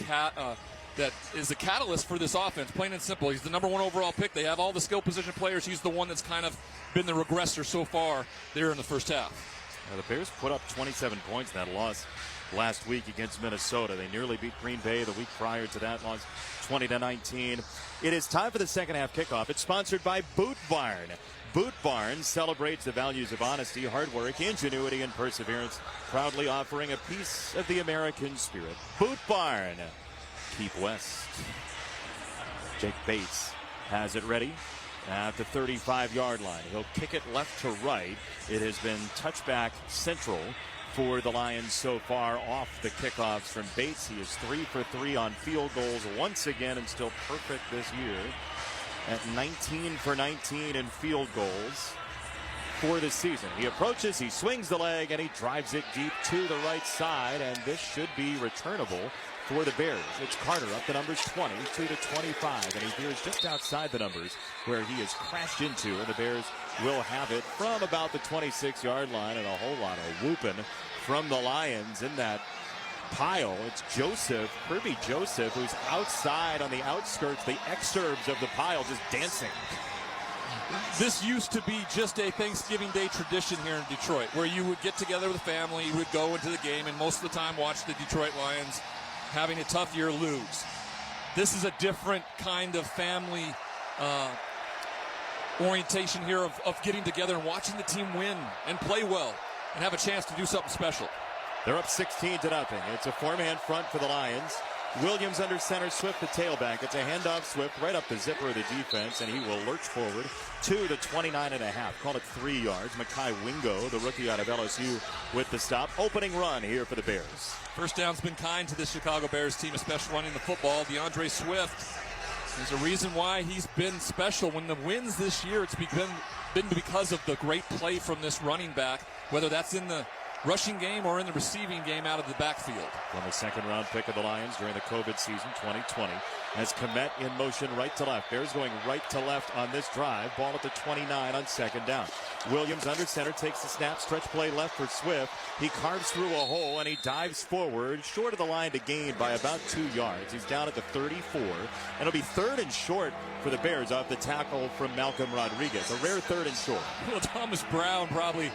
is the catalyst for this offense, plain and simple. He's the number 1 overall pick. They have all the skill position players. He's the one that's kind of been the regressor so far there in the first half. Now, the Bears put up 27 points in that loss last week against Minnesota. They nearly beat Green Bay the week prior to that loss, 20-19. It is time for the second half kickoff. It's sponsored by Boot Barn. Boot Barn celebrates the values of honesty, hard work, ingenuity, and perseverance, proudly offering a piece of the American spirit. Boot Barn. Keep West. Jake Bates has it ready at the 35-yard line. He'll kick it left to right. It has been touchback central for the Lions so far off the kickoffs from Bates. He is 3 for 3 on field goals once again and still perfect this year at 19 for 19 in field goals for the season. He approaches, he swings the leg, and he drives it deep to the right side, and this should be returnable for the Bears. It's Carter up the numbers 22 to 25, and he veers just outside the numbers where he is crashed into, and the Bears will have it from about the 26-yard line, and a whole lot of whooping from the Lions in that pile. It's Kirby Joseph, who's outside on the outskirts, the exurbs of the pile, just dancing. This used to be just a Thanksgiving Day tradition here in Detroit, where you would get together with the family, you would go into the game, and most of the time watch the Detroit Lions having a tough year lose. This is a different kind of family orientation here of getting together and watching the team win and play well and have a chance to do something special. They're up 16-0. It's a 4-man front for the Lions. Williams under center, Swift the tailback. It's a handoff, Swift right up the zipper of the defense, and he will lurch forward to the 29.5. Call it 3 yards. Mekhi Wingo, the rookie out of LSU, with the stop. Opening run here for the Bears. First down's been kind to the Chicago Bears team, especially running the football. DeAndre Swift, there's a reason why he's been special. When the wins this year, it's been because of the great play from this running back, whether that's in the rushing game or in the receiving game out of the backfield. From the second-round pick of the Lions during the COVID season, 2020, as Kmet in motion right to left. Bears going right to left on this drive. Ball at the 29 on second down. Williams under center takes the snap. Stretch play left for Swift. He carves through a hole, and he dives forward, short of the line to gain by about 2 yards. He's down at the 34. And it'll be third and short for the Bears off the tackle from Malcolm Rodriguez. A rare third and short. Well, Thomas Brown, probably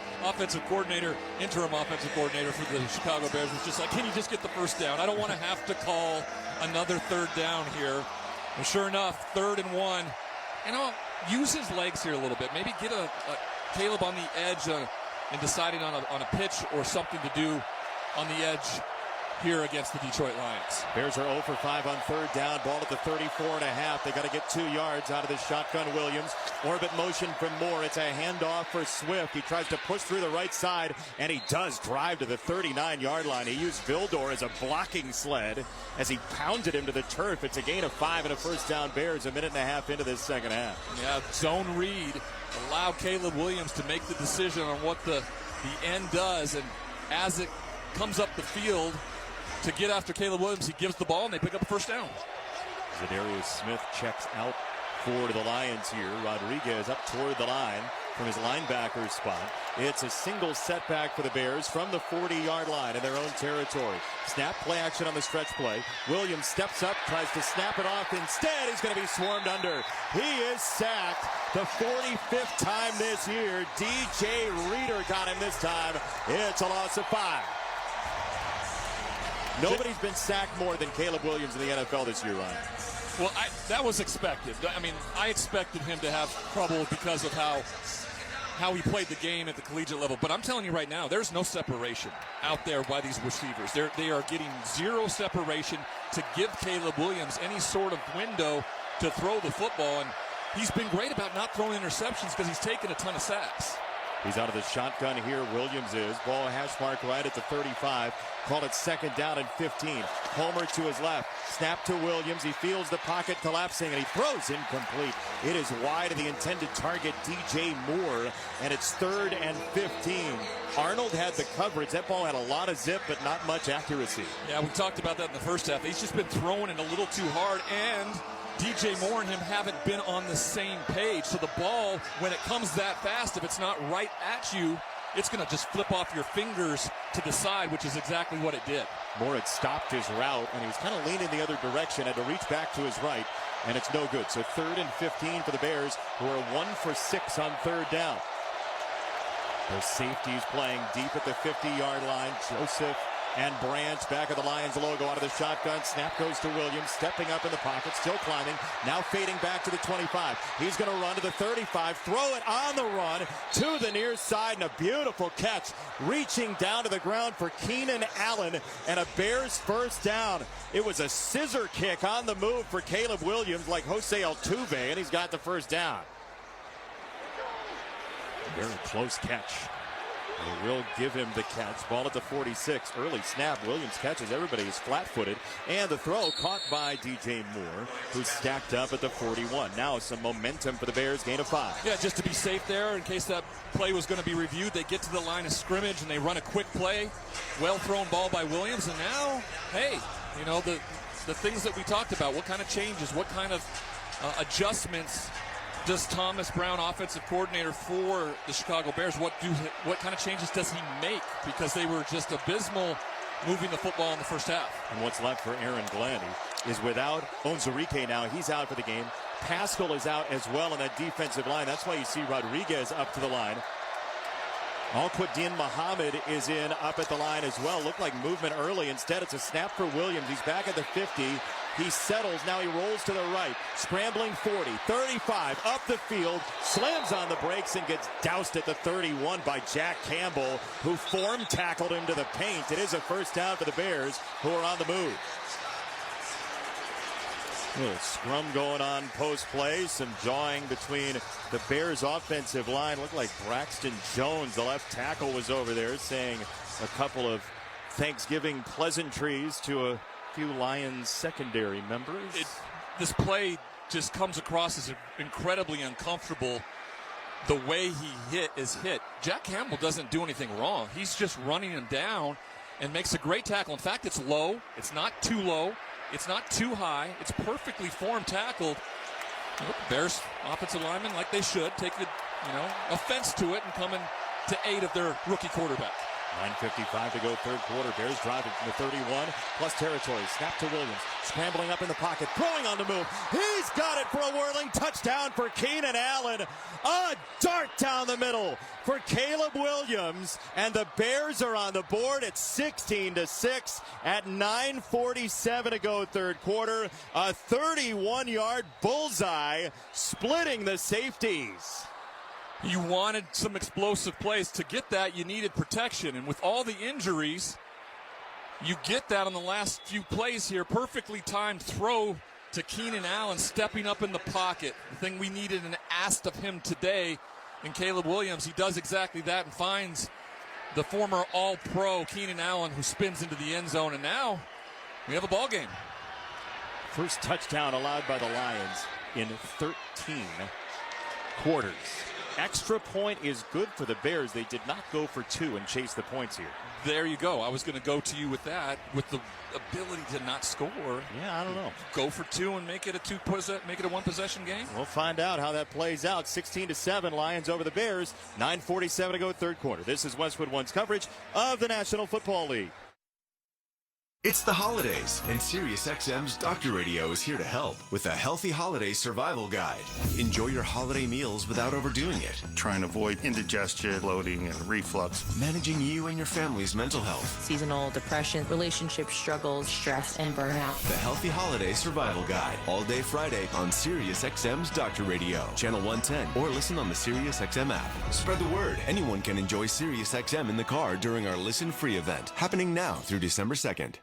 interim offensive coordinator for the Chicago Bears, was just like, can you just get the first down? I don't want to have to call another third down here. And sure enough, 3rd and 1. And I'll use his legs here a little bit. Maybe get a Caleb on the edge and deciding on a pitch or something to do on the edge here against the Detroit Lions. Bears are 0 for 5 on third down. Ball at the 34.5. They got to get 2 yards out of this shotgun. Williams. Orbit motion from Moore. It's a handoff for Swift. He tries to push through the right side, and he does drive to the 39-yard line. He used Vildor as a blocking sled as he pounded him to the turf. It's a gain of 5 and a first down. Bears a minute and a half into this second half. Yeah, zone read allowed Caleb Williams to make the decision on what the end does, and as it comes up the field to get after Caleb Williams. He gives the ball, and they pick up a first down. Zadarius Smith checks out for the Lions here. Rodriguez up toward the line from his linebacker spot. It's a single setback for the Bears from the 40-yard line in their own territory. Snap, play action on the stretch play. Williams steps up, tries to snap it off. Instead, he's going to be swarmed under. He is sacked the 45th time this year. DJ Reader got him this time. It's a loss of 5. Nobody's been sacked more than Caleb Williams in the NFL this year, Ryan. Well, that was expected. I mean, I expected him to have trouble because of how he played the game at the collegiate level. But I'm telling you right now, there's no separation out there by these receivers. They are getting zero separation to give Caleb Williams any sort of window to throw the football. And he's been great about not throwing interceptions because he's taken a ton of sacks. He's out of the shotgun here. Williams is. Ball hash mark right at the 35. Call it second down and 15. Homer to his left. Snap to Williams. He feels the pocket collapsing, and he throws incomplete. It is wide of the intended target, DJ Moore, and it's 3rd and 15. Arnold had the coverage. That ball had a lot of zip, but not much accuracy. Yeah, we talked about that in the first half. He's just been throwing it a little too hard, and DJ Moore and him haven't been on the same page. So the ball, when it comes that fast, if it's not right at you, it's going to just flip off your fingers to the side, which is exactly what it did. Moore had stopped his route, and he was kind of leaning the other direction, had to reach back to his right, and it's no good. So 3rd and 15 for the Bears, who are 1 for 6 on 3rd down. Their safeties playing deep at the 50-yard line. Joseph and Branch back of the Lions logo out of the shotgun. Snap goes to Williams, stepping up in the pocket, still climbing, now fading back to the 25. He's going to run to the 35, throw it on the run to the near side, and a beautiful catch reaching down to the ground for Keenan Allen, and a Bears first down. It was a scissor kick on the move for Caleb Williams like Jose Altuve, and he's got the first down. Very close catch. They will give him the catch. Ball at the 46. Early snap. Williams catches. Everybody is flat-footed. And the throw caught by DJ Moore, who's stacked up at the 41. Now some momentum for the Bears. Gain of 5. Yeah, just to be safe there in case that play was going to be reviewed. They get to the line of scrimmage and they run a quick play. Well-thrown ball by Williams. And now, hey, you know, the things that we talked about. What kind of changes? What kind of adjustments does Thomas Brown, offensive coordinator for the Chicago Bears, what kind of changes does he make? Because they were just abysmal moving the football in the first half. And what's left for Aaron Glenn is without Onwuzurike now. He's out for the game. Pascal is out as well on that defensive line. That's why you see Rodriguez up to the line. Al-Quadin Muhammad is in up at the line as well. Looked like movement early. Instead, it's a snap for Williams. He's back at the 50. He settles. Now he rolls to the right. Scrambling 40, 35, up the field. Slams on the brakes and gets doused at the 31 by Jack Campbell, who form tackled him to the paint. It is a first down for the Bears, who are on the move. A little scrum going on post play. Some jawing between the Bears offensive line. Looked like Braxton Jones, the left tackle, was over there saying a couple of Thanksgiving pleasantries to a few Lions secondary members. This play just comes across as incredibly uncomfortable. The way he is hit. Jack Campbell doesn't do anything wrong. He's just running him down and makes a great tackle. In fact, it's low. It's not too low. It's not too high. It's perfectly formed tackled. Bears offensive linemen, like they should, take offense to it and come in to aid of their rookie quarterback. 9:55 to go third quarter. Bears driving from the 31 plus territory. Snap to Williams. Scrambling up in the pocket. Throwing on the move. He's got it for a whirling touchdown for Keenan Allen. A dart down the middle for Caleb Williams. And the Bears are on the board at 16-6 at 9:47 to go third quarter. A 31-yard bullseye splitting the safeties. You wanted some explosive plays. To get that, you needed protection. And with all the injuries, you get that on the last few plays here. Perfectly timed throw to Keenan Allen, stepping up in the pocket. The thing we needed and asked of him today. And Caleb Williams, he does exactly that and finds the former All-Pro Keenan Allen, who spins into the end zone. And now we have a ball game. First touchdown allowed by the Lions in 13 quarters. Extra point is good for the Bears. They did not go for 2 and chase the points here. there you go. I was going to go to you with that, with the ability to not score. Yeah, I don't know. Go for two and make it a one-possession game. We'll find out how that plays out. 16-7, Lions over the Bears. 9:47 to go, third quarter. This is Westwood One's coverage of the National Football League. It's the holidays, and SiriusXM's Dr. Radio is here to help with a healthy holiday survival guide. Enjoy your holiday meals without overdoing it. Trying to avoid indigestion, bloating, and reflux. Managing you and your family's mental health. Seasonal depression, relationship struggles, stress, and burnout. The Healthy Holiday Survival Guide, all day Friday on SiriusXM's Dr. Radio, Channel 110, or listen on the SiriusXM app. Spread the word. Anyone can enjoy SiriusXM in the car during our Listen Free event, happening now through December 2nd.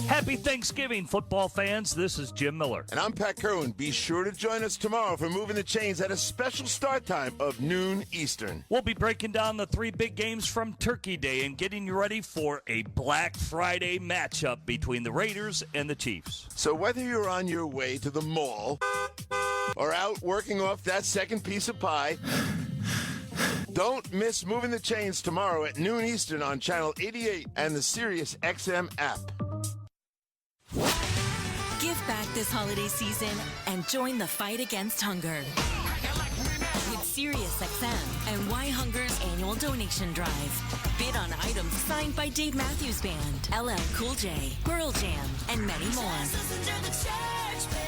Happy Thanksgiving, football fans. This is Jim Miller. And I'm Pat Kerwin. Be sure to join us tomorrow for Moving the Chains at a special start time of noon Eastern. We'll be breaking down the 3 big games from Turkey Day and getting you ready for a Black Friday matchup between the Raiders and the Chiefs. So whether you're on your way to the mall or out working off that second piece of pie, don't miss Moving the Chains tomorrow at noon Eastern on Channel 88 and the Sirius XM app. Give back this holiday season and join the fight against hunger with SiriusXM and Why Hunger's annual donation drive. Bid on items signed by Dave Matthews Band, LL Cool J, Pearl Jam, and many more.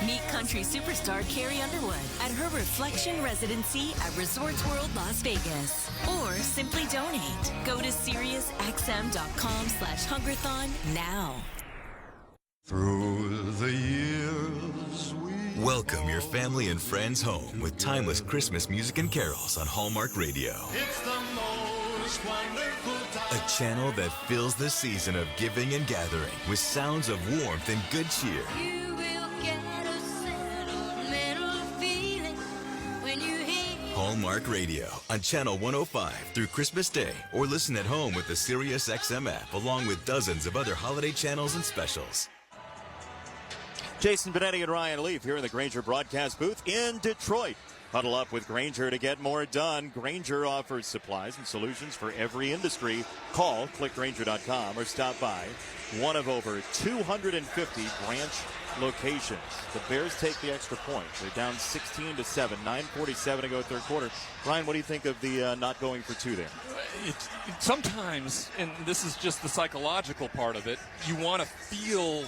Meet country superstar Carrie Underwood at her Reflection residency at Resorts World Las Vegas. Or simply donate. Go to SiriusXM.com/Hungerthon now. Through the years Welcome your family and friends home with timeless Christmas music and carols on Hallmark Radio. It's the most wonderful time. A channel that fills the season of giving and gathering with sounds of warmth and good cheer. You will get a sentimental feeling when you hear Hallmark Radio on Channel 105 through Christmas Day, or listen at home with the SiriusXM app along with dozens of other holiday channels and specials. Jason Benetti and Ryan Leaf here in the Grainger broadcast booth in Detroit. Huddle up with Grainger to get more done. Grainger offers supplies and solutions for every industry. Call clickgrainger.com or stop by one of over 250 branch locations. The Bears take the extra point. They're down 16-7, 9:47 to go third quarter. Ryan, what do you think of the not going for two there? Sometimes, and this is just the psychological part of it, you want to feel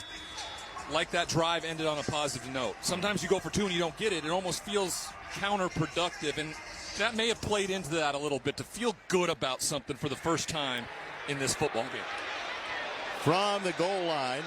like that drive ended on a positive note. Sometimes you go for two and you don't get it. It almost feels counterproductive, and that may have played into that a little bit, to feel good about something for the first time in this football game. From the goal line,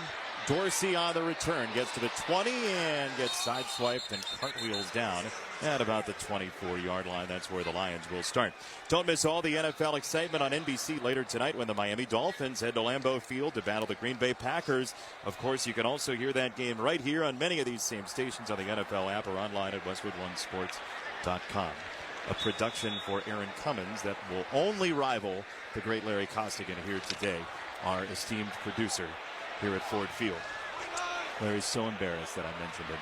Dorsey on the return, gets to the 20 and gets sideswiped and cartwheels down at about the 24-yard line. That's where the Lions will start. Don't miss all the NFL excitement on NBC later tonight when the Miami Dolphins head to Lambeau Field to battle the Green Bay Packers. Of course, you can also hear that game right here on many of these same stations on the NFL app or online at westwoodonesports.com. A production for Aaron Cummins that will only rival the great Larry Costigan here today, our esteemed producer here at Ford Field. Larry's so embarrassed that I mentioned it.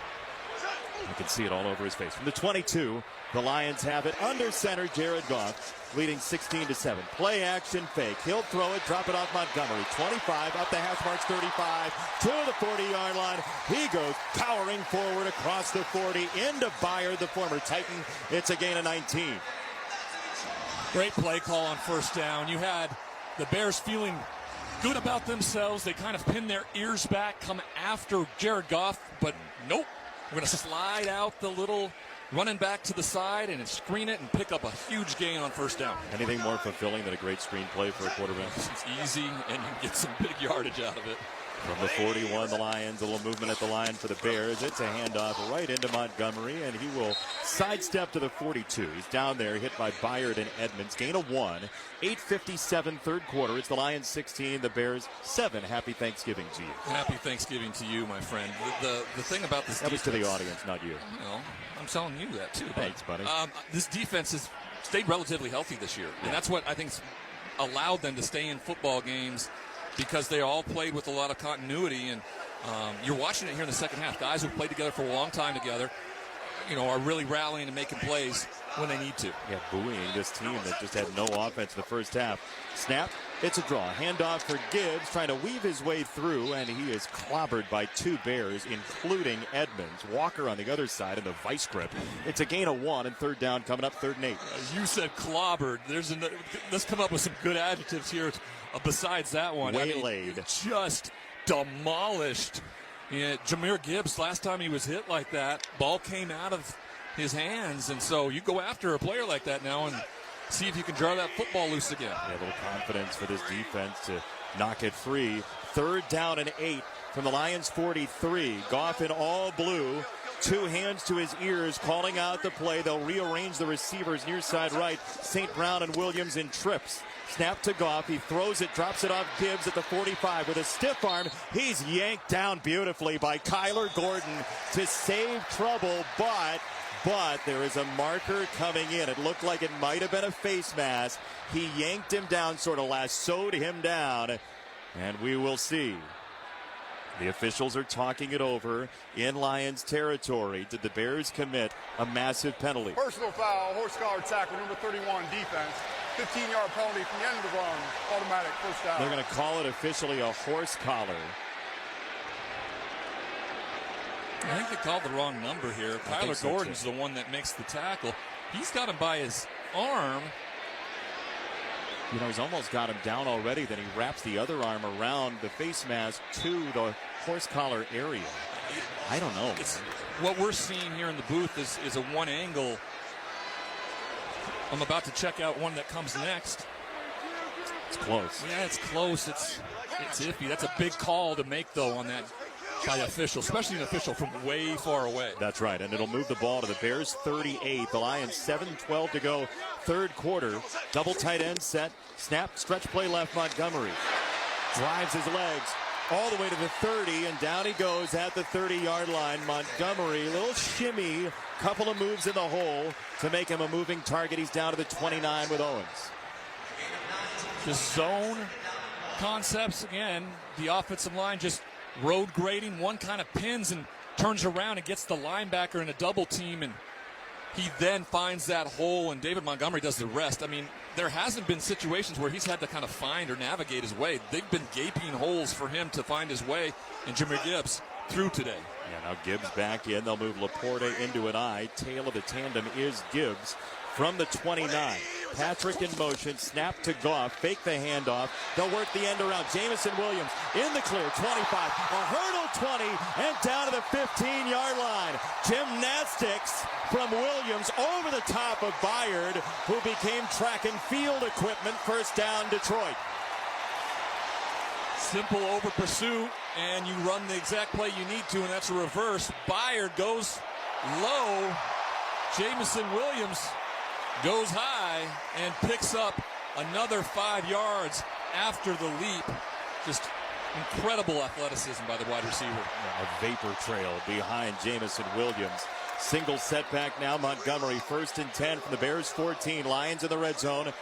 You can see it all over his face. From the 22, the Lions have it under center. Jared Goff leading 16-7. Play action fake. He'll throw it, drop it off Montgomery. 25 up the hash marks, 35 to the 40-yard line. He goes powering forward across the 40 into Byard, the former Titan. It's a gain of 19. Great play call on first down. You had the Bears feeling good about themselves. They kind of pinned their ears back, come after Jared Goff, but nope. We're going to slide out the little running back to the side and screen it and pick up a huge gain on first down. Anything more fulfilling than a great screenplay for a quarterback? It's easy, and you get some big yardage out of it. From the 41, the Lions, a little movement at the line for the Bears. It's a handoff right into Montgomery, and he will sidestep to the 42. He's down there, hit by Byard and Edmonds. Gain of 1. 8:57 third quarter. It's the Lions 16, the Bears 7. Happy Thanksgiving to you. Happy Thanksgiving to you, my friend. The thing about this that defense, was to the audience, not you. Well, I'm telling you that too. Thanks, buddy. This defense has stayed relatively healthy this year, and that's what I think's allowed them to stay in football games, because they all played with a lot of continuity, and you're watching it here in the second half. Guys who played together for a long time together, are really rallying and making plays when they need to. Yeah, buoying this team that just had no offense in the first half. Snap, It's a draw. Handoff for Gibbs, trying to weave his way through, and he is clobbered by 2 Bears, including Edmonds. Walker on the other side in the vice grip. It's a gain of 1, and third down coming up, 3rd and 8. You said clobbered. Let's come up with some good adjectives here besides that one. Waylaid. Just demolished. Jahmyr Gibbs, last time he was hit like that, ball came out of his hands, and so you go after a player like that now and see if you can draw that football loose again. Yeah, a little confidence for this defense to knock it free. 3rd down and 8 from the Lions 43. Goff in all blue. 2 hands to his ears, calling out the play. They'll rearrange the receivers near side right. St. Brown and Williams in trips. Snap to Goff. He throws it, drops it off Gibbs at the 45 with a stiff arm. He's yanked down beautifully by Kyler Gordon to save trouble, but there is a marker coming in. It looked like it might have been a face mask. He yanked him down, sort of lassoed him down, and we will see. The officials are talking it over in Lions territory. Did the Bears commit a massive penalty? Personal foul, horse collar tackle, number 31, defense. 15-yard penalty from the end of the run. Automatic first down. They're going to call it officially a horse collar. I think they called the wrong number here. Kyler Gordon's the one that makes the tackle. He's got him by his arm. You know, he's almost got him down already. Then he wraps the other arm around the face mask to the horse collar area. I don't know. What we're seeing here in the booth is a one angle. I'm about to check out one that comes next. It's close. Yeah, it's close. It's iffy. That's a big call to make, though, on that by official, especially an official from way far away. That's right, and it'll move the ball to the Bears 38. The Lions 7:12 to go, 3rd quarter. Double tight end set. Snap, stretch play left. Montgomery drives his legs all the way to the 30, and down he goes at the 30-yard line. Montgomery, little shimmy, couple of moves in the hole to make him a moving target. He's down to the 29 with Owens. The zone concepts, again, the offensive line just road grading. One kind of pins and turns around and gets the linebacker in a double team, and he then finds that hole, and David Montgomery does the rest. I mean, there hasn't been situations where he's had to kind of find or navigate his way. They've been gaping holes for him to find his way, and Jahmyr Gibbs through today. Yeah, now Gibbs back in. They'll move Laporte into an I. Tail of the tandem is Gibbs from the 29. Patrick in motion, snap to Goff, fake the handoff. They'll work the end around. Jamison Williams in the clear, 25, a hurdle 20, and down to the 15-yard line. Gymnastics from Williams over the top of Byard, who became track and field equipment. First down, Detroit. Simple over pursuit, and you run the exact play you need to, and that's a reverse. Byard goes low. Jamison Williams goes high and picks up another 5 yards after the leap. Just incredible athleticism by the wide receiver. A vapor trail behind Jamison Williams. Single setback now. Montgomery 1st and 10 from the Bears 14. Lions in the red zone.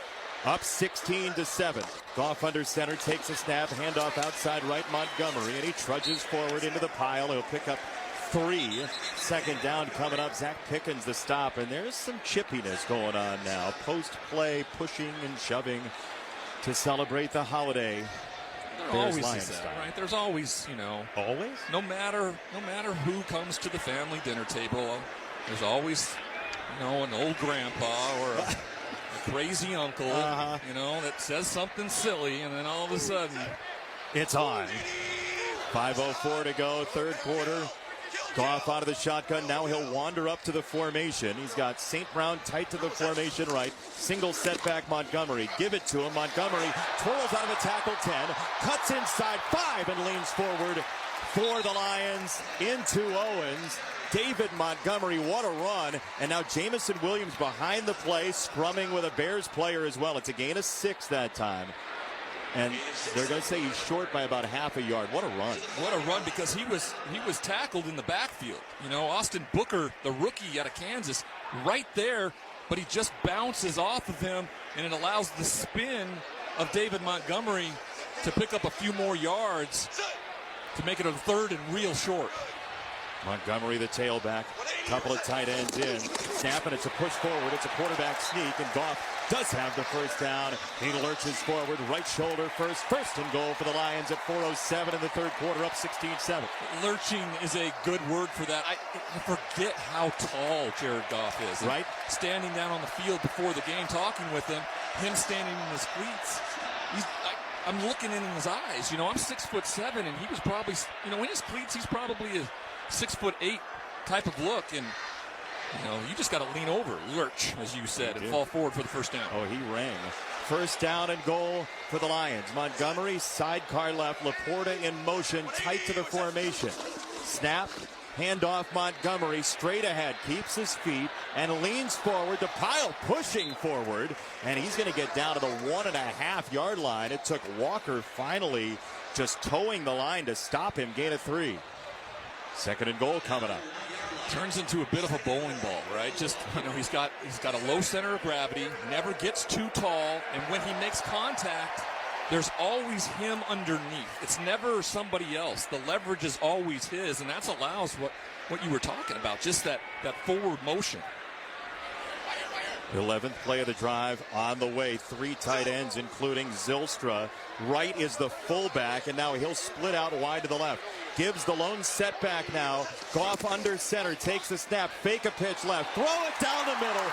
Up 16-7. Goff under center, takes a snap, handoff outside right. Montgomery, and he trudges forward into the pile. He'll pick up 3. 2nd down coming up. Zach Pickens the stop, and there's some chippiness going on now. Post-play pushing and shoving to celebrate the holiday. Always is that, right? There's always, always. No matter who comes to the family dinner table, there's always, an old grandpa or a crazy uncle, that says something silly, and then all of a sudden, it's on. 5:04 to go, 3rd quarter. Goff out of the shotgun. Now he'll wander up to the formation. He's got St. Brown tight to the formation right. Single setback Montgomery. Give it to him. Montgomery twirls out of the tackle 10. Cuts inside 5 and leans forward for the Lions into Owens. David Montgomery, what a run. And now Jamison Williams behind the play, scrumming with a Bears player as well. It's a gain of 6 that time. And they're going to say he's short by about half a yard. What a run. What a run, because he was tackled in the backfield. Austin Booker, the rookie out of Kansas, right there, but he just bounces off of him, and it allows the spin of David Montgomery to pick up a few more yards to make it a 3rd and real short. Montgomery, the tailback. Couple of tight ends in. Snap, and it's a push forward. It's a quarterback sneak, and Goff does have the first down. He lurches forward, right shoulder first. First and goal for the Lions at 4:07 in the third quarter, up 16-7. Lurching is a good word for that. I forget how tall Jared Goff is. And right? Standing down on the field before the game, talking with him standing in his cleats. I'm looking in his eyes. You know, I'm 6'7", and he was probably, in his cleats, he's probably a 6'8" type of look, and you just got to lean over, lurch, as you said, and fall forward for the first down. Oh, he rang. First down and goal for the Lions. Montgomery, sidecar left, Laporta in motion, tight to the formation. Snap, handoff Montgomery, straight ahead, keeps his feet, and leans forward. The pile pushing forward, and he's going to get down to the 1.5-yard line. It took Walker finally just towing the line to stop him, gain of 3. Second and goal coming up. Turns into a bit of a bowling ball, right? Just, he's got a low center of gravity, never gets too tall, and when he makes contact, there's always him underneath. It's never somebody else. The leverage is always his, and that allows what you were talking about, just that forward motion. 11th play of the drive on the way. 3 tight ends, including Zylstra. Right is the fullback, and now he'll split out wide to the left. Gives the lone setback now. Goff under center, takes the snap, fake a pitch left, throw it down the middle.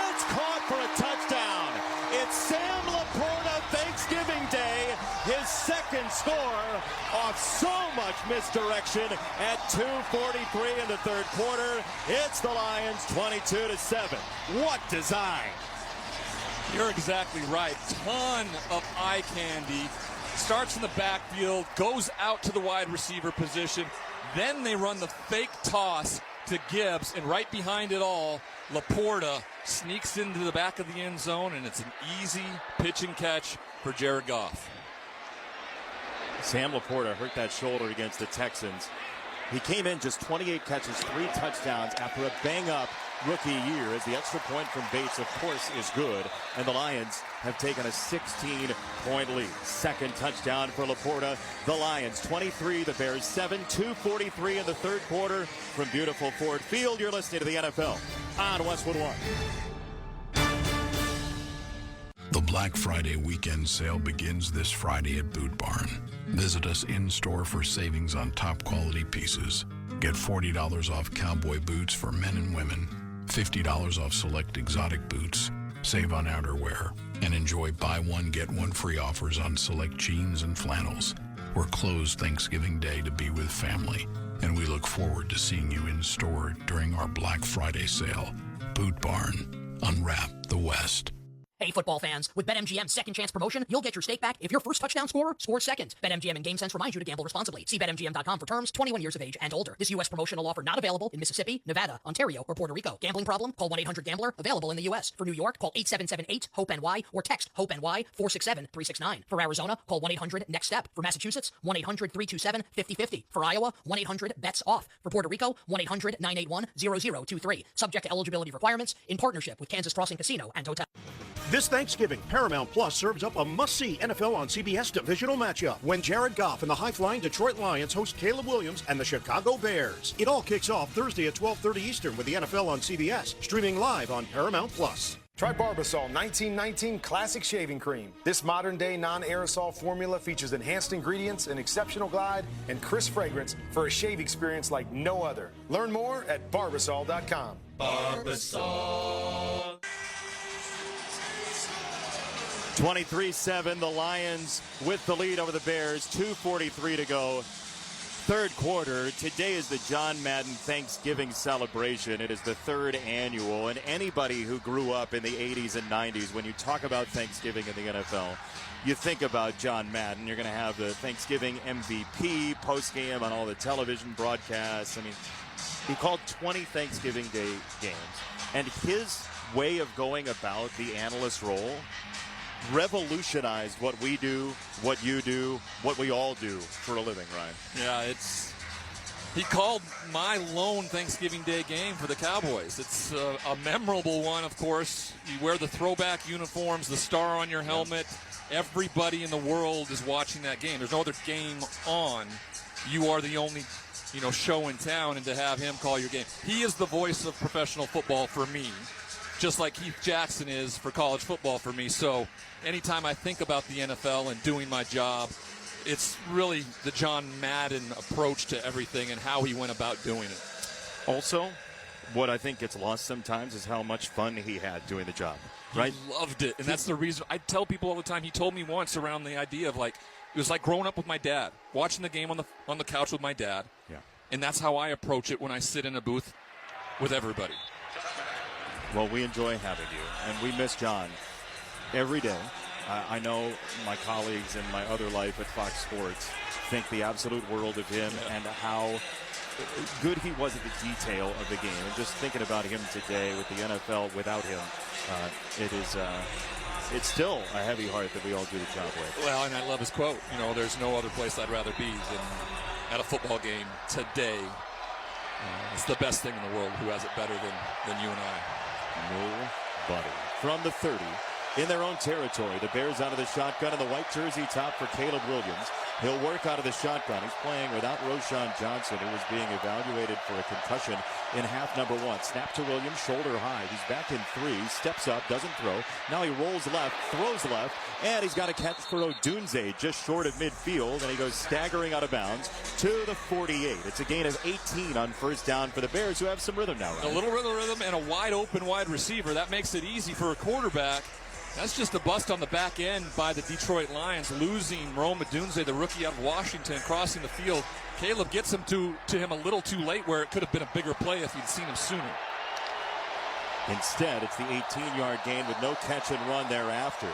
It's caught for a touchdown. It's Sam Laporta, Thanksgiving Day, his second score off so much misdirection at 2:43 in the third quarter. It's the Lions 22-7. What design! You're exactly right. Ton of eye candy. Starts in the backfield, goes out to the wide receiver position. Then they run the fake toss to Gibbs, and right behind it all, Laporta sneaks into the back of the end zone, and it's an easy pitch and catch for Jared Goff. Sam Laporta hurt that shoulder against the Texans. He came in just 28 catches, 3 touchdowns after a bang-up rookie year, as the extra point from Bates, of course, is good. And the Lions have taken a 16-point lead. Second touchdown for Laporta. The Lions 23, the Bears 7, 2:43 in the third quarter from beautiful Ford Field. You're listening to the NFL on Westwood One. The Black Friday weekend sale begins this Friday at Boot Barn. Visit us in-store for savings on top quality pieces. Get $40 off cowboy boots for men and women, $50 off select exotic boots, save on outerwear, and enjoy buy one, get one free offers on select jeans and flannels. We're closed Thanksgiving Day to be with family, and we look forward to seeing you in store during our Black Friday sale. Boot Barn. Unwrap the West. Hey, football fans, with BetMGM's second chance promotion, you'll get your stake back if your first touchdown scorer scores second. BetMGM and GameSense remind you to gamble responsibly. See BetMGM.com for terms, 21 years of age and older. This U.S. promotional offer not available in Mississippi, Nevada, Ontario, or Puerto Rico. Gambling problem? Call 1-800-GAMBLER. Available in the U.S. For New York, call 8778-HOPE-NY or text HOPE-NY 467-369. For Arizona, call 1-800-NEXT-STEP. For Massachusetts, 1-800-327-5050. For Iowa, 1-800-BETS-OFF. For Puerto Rico, 1-800-981-0023. Subject to eligibility requirements in partnership with Kansas Crossing Casino and Hotel. This Thanksgiving, Paramount Plus serves up a must-see NFL on CBS divisional matchup when Jared Goff and the high-flying Detroit Lions host Caleb Williams and the Chicago Bears. It all kicks off Thursday at 12:30 Eastern with the NFL on CBS, streaming live on Paramount Plus. Try Barbasol 1919 Classic Shaving Cream. This modern-day non-aerosol formula features enhanced ingredients, an exceptional glide, and crisp fragrance for a shave experience like no other. Learn more at Barbasol.com. Barbasol. 23-7, the Lions with the lead over the Bears, 2:43 to go. Third quarter. Today is the John Madden Thanksgiving celebration. It is the third annual, and anybody who grew up in the 80s and 90s, when you talk about Thanksgiving in the NFL, you think about John Madden. You're going to have the Thanksgiving MVP postgame on all the television broadcasts. I mean, he called 20 Thanksgiving Day games, and his way of going about the analyst role revolutionized what we do, what you do, what we all do for a living, Ryan. Yeah, he called my lone Thanksgiving Day game for the Cowboys. It's a memorable one, of course. You wear the throwback uniforms, the star on your helmet. Everybody in the world is watching that game. There's no other game on. You are the only show in town, and to have him call your game. He is the voice of professional football for me, just like Heath Jackson is for college football for me. So anytime I think about the NFL and doing my job, it's really the John Madden approach to everything and how he went about doing it. Also, what I think gets lost sometimes is how much fun he had doing the job, right? He loved it, and that's the reason. I tell people all the time, he told me once around the idea of, like, it was like growing up with my dad, watching the game on the couch with my dad. Yeah. And that's how I approach it when I sit in a booth with everybody. Well, we enjoy having you, and we miss John every day. I know my colleagues in my other life at Fox Sports think the absolute world of him and how good he was at the detail of the game. And just thinking about him today with the NFL without him, it's still a heavy heart that we all do the job with. Well, and I love his quote. There's no other place I'd rather be than at a football game today. It's the best thing in the world. Who has it better than you and I? Nobody. From the 30, in their own territory, the Bears out of the shotgun and the white jersey top for Caleb Williams. He'll work out of the shotgun. He's playing without Roshan Johnson, who was being evaluated for a concussion in half number 1. Snap to Williams, shoulder high. He's back in 3, steps up, doesn't throw. Now he rolls left, throws left, and he's got a catch for Odunze just short of midfield, and he goes staggering out of bounds to the 48. It's a gain of 18 on first down for the Bears, who have some rhythm now, right? A little rhythm and a wide open wide receiver. That makes it easy for a quarterback. That's just a bust on the back end by the Detroit Lions, losing Rome Odunze, the rookie out of Washington, crossing the field. Caleb gets him to him a little too late, where it could have been a bigger play if he'd seen him sooner. Instead, it's the 18-yard gain with no catch and run thereafter.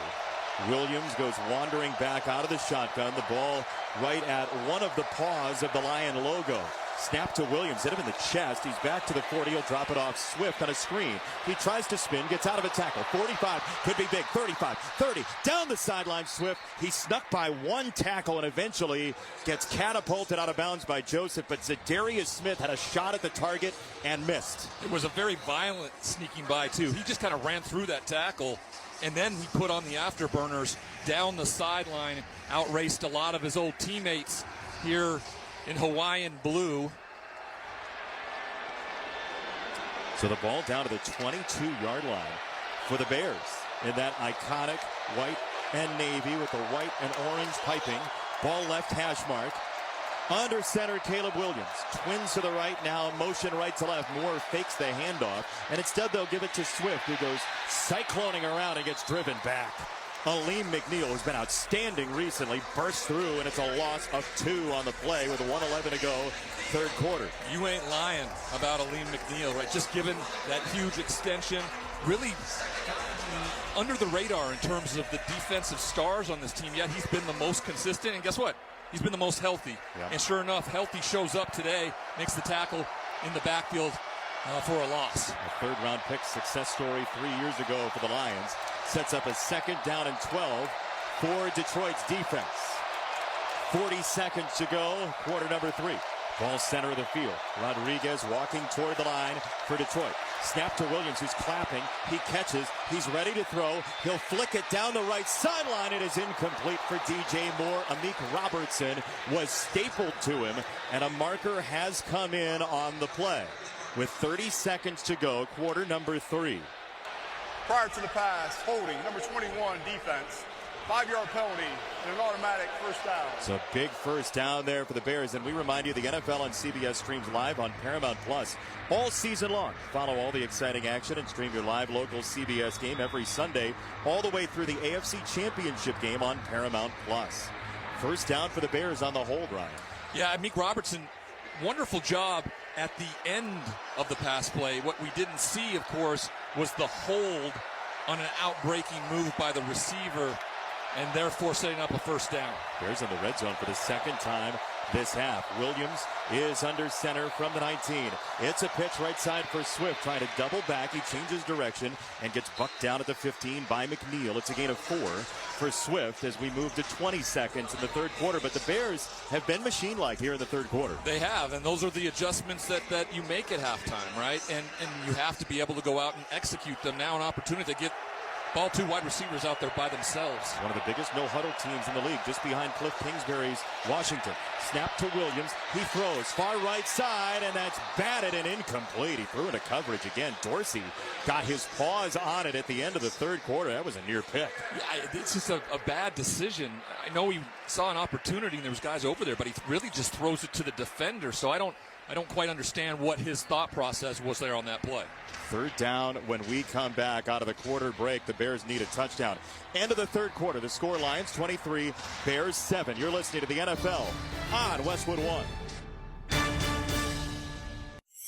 Williams goes wandering back out of the shotgun. The ball right at one of the paws of the Lion logo. Snap to Williams, hit him in the chest. He's back to the 40. He'll drop it off Swift on a screen. He tries to spin, gets out of a tackle. 45, could be big. 35, 30, down the sideline Swift. He snuck by one tackle and eventually gets catapulted out of bounds by Joseph. But Zadarius Smith had a shot at the target and missed. It was a very violent sneaking by, too. He just kind of ran through that tackle, and then he put on the afterburners down the sideline, outraced a lot of his old teammates here in Hawaiian blue. So the ball down to the 22-yard line for the Bears in that iconic white and navy with the white and orange piping. Ball left hash mark. Under center, Caleb Williams. Twins to the right now, motion right to left. Moore fakes the handoff, and instead they'll give it to Swift, who goes cycloning around and gets driven back. Aleem McNeil, who's been outstanding recently, bursts through, and it's a loss of 2 on the play with 1:11 to go, third quarter. You ain't lying about Aleem McNeil, right? Just given that huge extension, really under the radar in terms of the defensive stars on this team. Yet he's been the most consistent, and guess what? He's been the most healthy. Yeah. And sure enough, healthy shows up today, makes the tackle in the backfield for a loss. A third-round pick success story 3 years ago for the Lions. Sets up a 2nd down and 12 for Detroit's defense. 40 seconds to go, quarter number 3. Ball center of the field. Rodriguez walking toward the line for Detroit. Snap to Williams, who's clapping. He catches. He's ready to throw. He'll flick it down the right sideline. It is incomplete for DJ Moore. Amik Robertson was stapled to him, and a marker has come in on the play. With 30 seconds to go, quarter number 3. Prior to the pass, holding, number 21, defense. 5-yard penalty and an automatic first down. So big first down there for the Bears. And we remind you, the NFL on CBS streams live on Paramount Plus all season long. Follow all the exciting action and stream your live local CBS game every Sunday all the way through the AFC Championship game on Paramount Plus. First down for the Bears on the hold, Ryan. Yeah, Amik Robertson, wonderful job at the end of the pass play. What we didn't see, of course, was the hold on an outbreaking move by the receiver, and therefore setting up a first down. Bears in the red zone for the 2nd time this half. Williams is under center from the 19. It's a pitch right side for Swift, trying to double back. He changes direction and gets bucked down at the 15 by McNeil. It's a gain of 4 for Swift as we move to 20 seconds in the third quarter. But the Bears have been machine-like here in the third quarter. They have, and those are the adjustments that you make at halftime, right? And you have to be able to go out and execute them. Now an opportunity to get Ball 2 wide receivers out there by themselves. One of the biggest no-huddle teams in the league, just behind Cliff Kingsbury's Washington. Snap to Williams. He throws far right side, and that's batted and incomplete. He threw into coverage again. Dorsey got his paws on it at the end of the third quarter. That was a near pick. Yeah, it's just a bad decision. I know he saw an opportunity, and there was guys over there, but he really just throws it to the defender. So I don't quite understand what his thought process was there on that play. Third down when we come back out of the quarter break. The Bears need a touchdown. End of the third quarter. The score, Lions 23, Bears 7. You're listening to the NFL on Westwood One.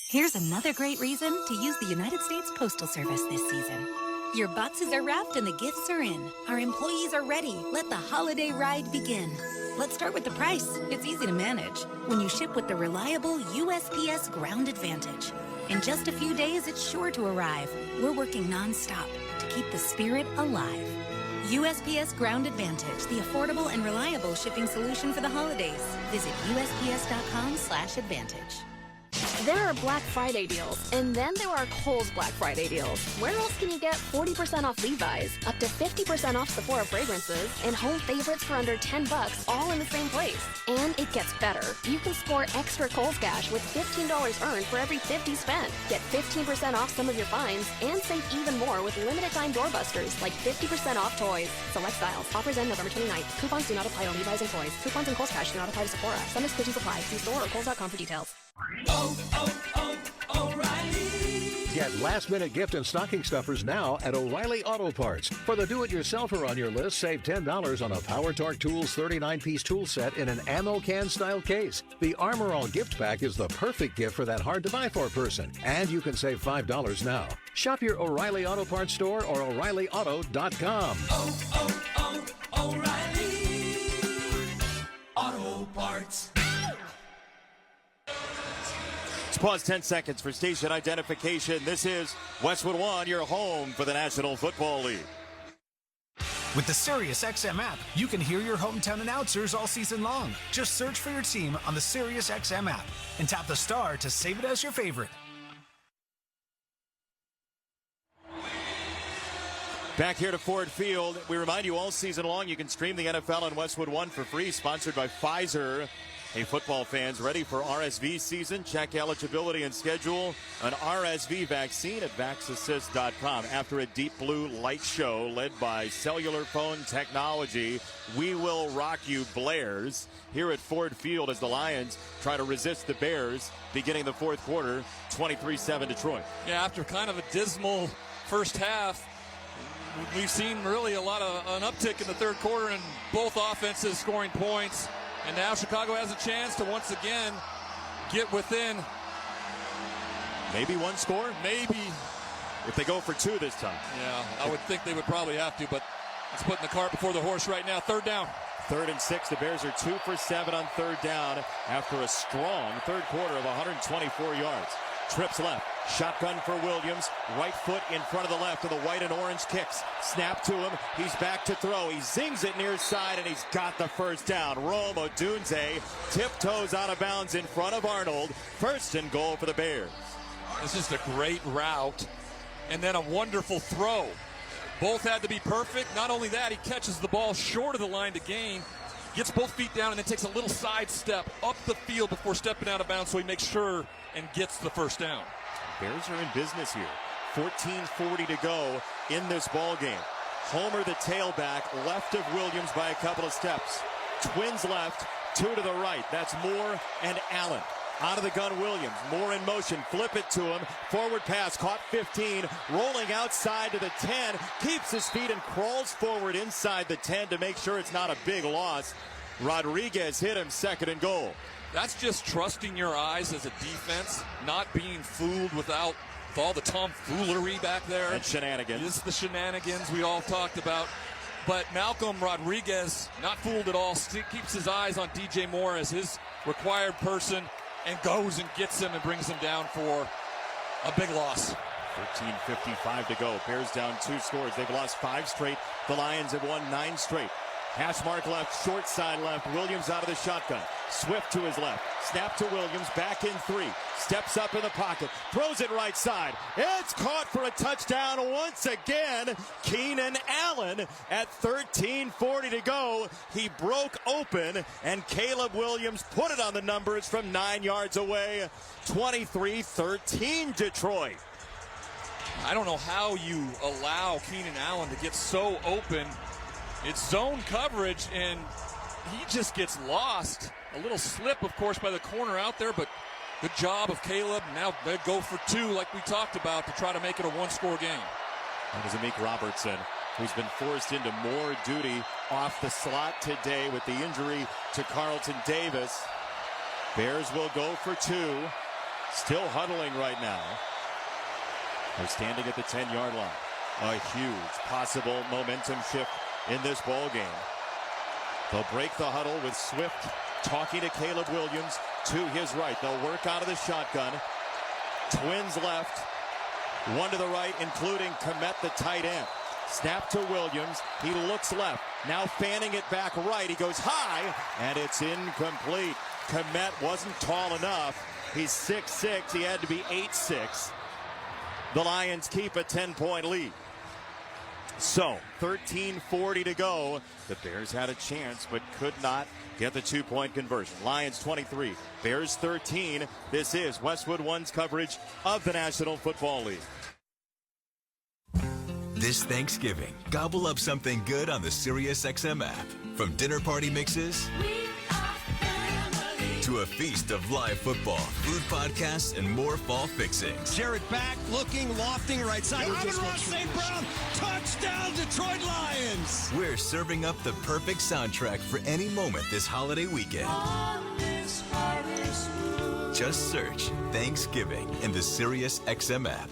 Here's another great reason to use the United States Postal Service this season. Your boxes are wrapped and the gifts are in. Our employees are ready. Let the holiday ride begin. Let's start with the price. It's easy to manage when you ship with the reliable USPS Ground Advantage. In just a few days, it's sure to arrive. We're working nonstop to keep the spirit alive. USPS Ground Advantage, the affordable and reliable shipping solution for the holidays. Visit USPS.com/advantage. There are Black Friday deals, and then there are Kohl's Black Friday deals. Where else can you get 40% off Levi's, up to 50% off Sephora fragrances, and home favorites for under $10 all in the same place? And it gets better. You can score extra Kohl's Cash with $15 earned for every $50 spent. Get 15% off some of your finds, and save even more with limited time doorbusters, like 50% off toys. Select styles. Offers end November 29th. Coupons do not apply to Levi's and toys. Coupons and Kohl's Cash do not apply to Sephora. Some exclusions apply. See store or Kohl's.com for details. O'Reilly. Get last-minute gift and stocking stuffers now at O'Reilly Auto Parts. For the do-it-yourselfer on your list, save $10 on a Power Torque Tools 39-piece tool set in an ammo can-style case. The Armor All gift pack is the perfect gift for that hard-to-buy-for person. And you can save $5 now. Shop your O'Reilly Auto Parts store or O'ReillyAuto.com. O'Reilly Auto Parts. Let's pause 10 seconds for station identification. This is Westwood One, your home for the National Football League. With the SiriusXM app, you can hear your hometown announcers all season long. Just search for your team on the SiriusXM app and tap the star to save it as your favorite. Back here to Ford Field. We remind you all season long you can stream the NFL on Westwood One for free, sponsored by Pfizer. Hey, football fans, ready for RSV season? Check eligibility and schedule an RSV vaccine at VaxAssist.com. After a Deep Blue light show led by cellular phone technology, we will rock you Blairs here at Ford Field as the Lions try to resist the Bears beginning the fourth quarter, 23-7 Detroit. Yeah, after kind of a dismal first half, we've seen really an uptick in the third quarter and both offenses scoring points. And now Chicago has a chance to once again get within. Maybe one score? Maybe. If they go for two this time. Yeah, I would think they would probably have to, but it's putting the cart before the horse right now. Third down. 3rd and 6. The Bears are 2 for 7 on third down after a strong third quarter of 124 yards. Trips left. Shotgun for Williams. Right foot in front of the left of the white and orange kicks. Snap to him. He's back to throw. He zings it near side, and he's got the first down. Rome Odunze tiptoes out of bounds in front of Arnold. 1st and goal for the Bears. It's just a great route, and then a wonderful throw. Both had to be perfect. Not only that, he catches the ball short of the line to gain. Gets both feet down and then takes a little side step up the field before stepping out of bounds, so he makes sure and gets the first down. Bears are in business here. 14:40 to go in this ball game. Homer, the tailback, left of Williams by a couple of steps. Twins left, 2 to the right. That's Moore and Allen. Out of the gun, Williams. Moore in motion. Flip it to him. Forward pass, caught 15. Rolling outside to the 10. Keeps his feet and crawls forward inside the 10 to make sure it's not a big loss. Rodriguez hit him, 2nd and goal. That's just trusting your eyes as a defense, not being fooled with all the tomfoolery back there. And shenanigans. This is the shenanigans we all talked about. But Malcolm Rodriguez, not fooled at all, keeps his eyes on DJ Moore as his required person and goes and gets him and brings him down for a big loss. 13:55 to go. Bears down 2 scores. They've lost 5 straight. The Lions have won 9 straight. Hash mark left, short side left. Williams out of the shotgun. Swift to his left. Snap to Williams. Back in 3. Steps up in the pocket. Throws it right side. It's caught for a touchdown once again. Keenan Allen at 13:40 to go. He broke open, and Caleb Williams put it on the numbers from 9 yards away. 23-13 Detroit. I don't know how you allow Keenan Allen to get so open. It's zone coverage, and he just gets lost. A little slip, of course, by the corner out there, but good job of Caleb. Now they go for 2, like we talked about, to try to make it a one-score game. That was Amik Robertson, who's been forced into more duty off the slot today with the injury to Carlton Davis. Bears will go for 2. Still huddling right now. They're standing at the 10-yard line. A huge possible momentum shift in this ball game. They'll break the huddle with Swift talking to Caleb Williams to his right. They'll work out of the shotgun. Twins left. One to the right, including Kmet, the tight end. Snap to Williams. He looks left. Now fanning it back right. He goes high, and it's incomplete. Kmet wasn't tall enough. He's 6'6". He had to be 8'6". The Lions keep a 10-point lead. So, 13:40 to go. The Bears had a chance, but could not get the 2-point conversion. Lions 23, Bears 13. This is Westwood One's coverage of the National Football League. This Thanksgiving, gobble up something good on the SiriusXM app. From dinner party mixes to a feast of live football, food podcasts, and more fall fixings. Jarrett back, looking, lofting right side. Amon-Ra St. Brown, touchdown Detroit Lions! We're serving up the perfect soundtrack for any moment this holiday weekend. Just search Thanksgiving in the SiriusXM app.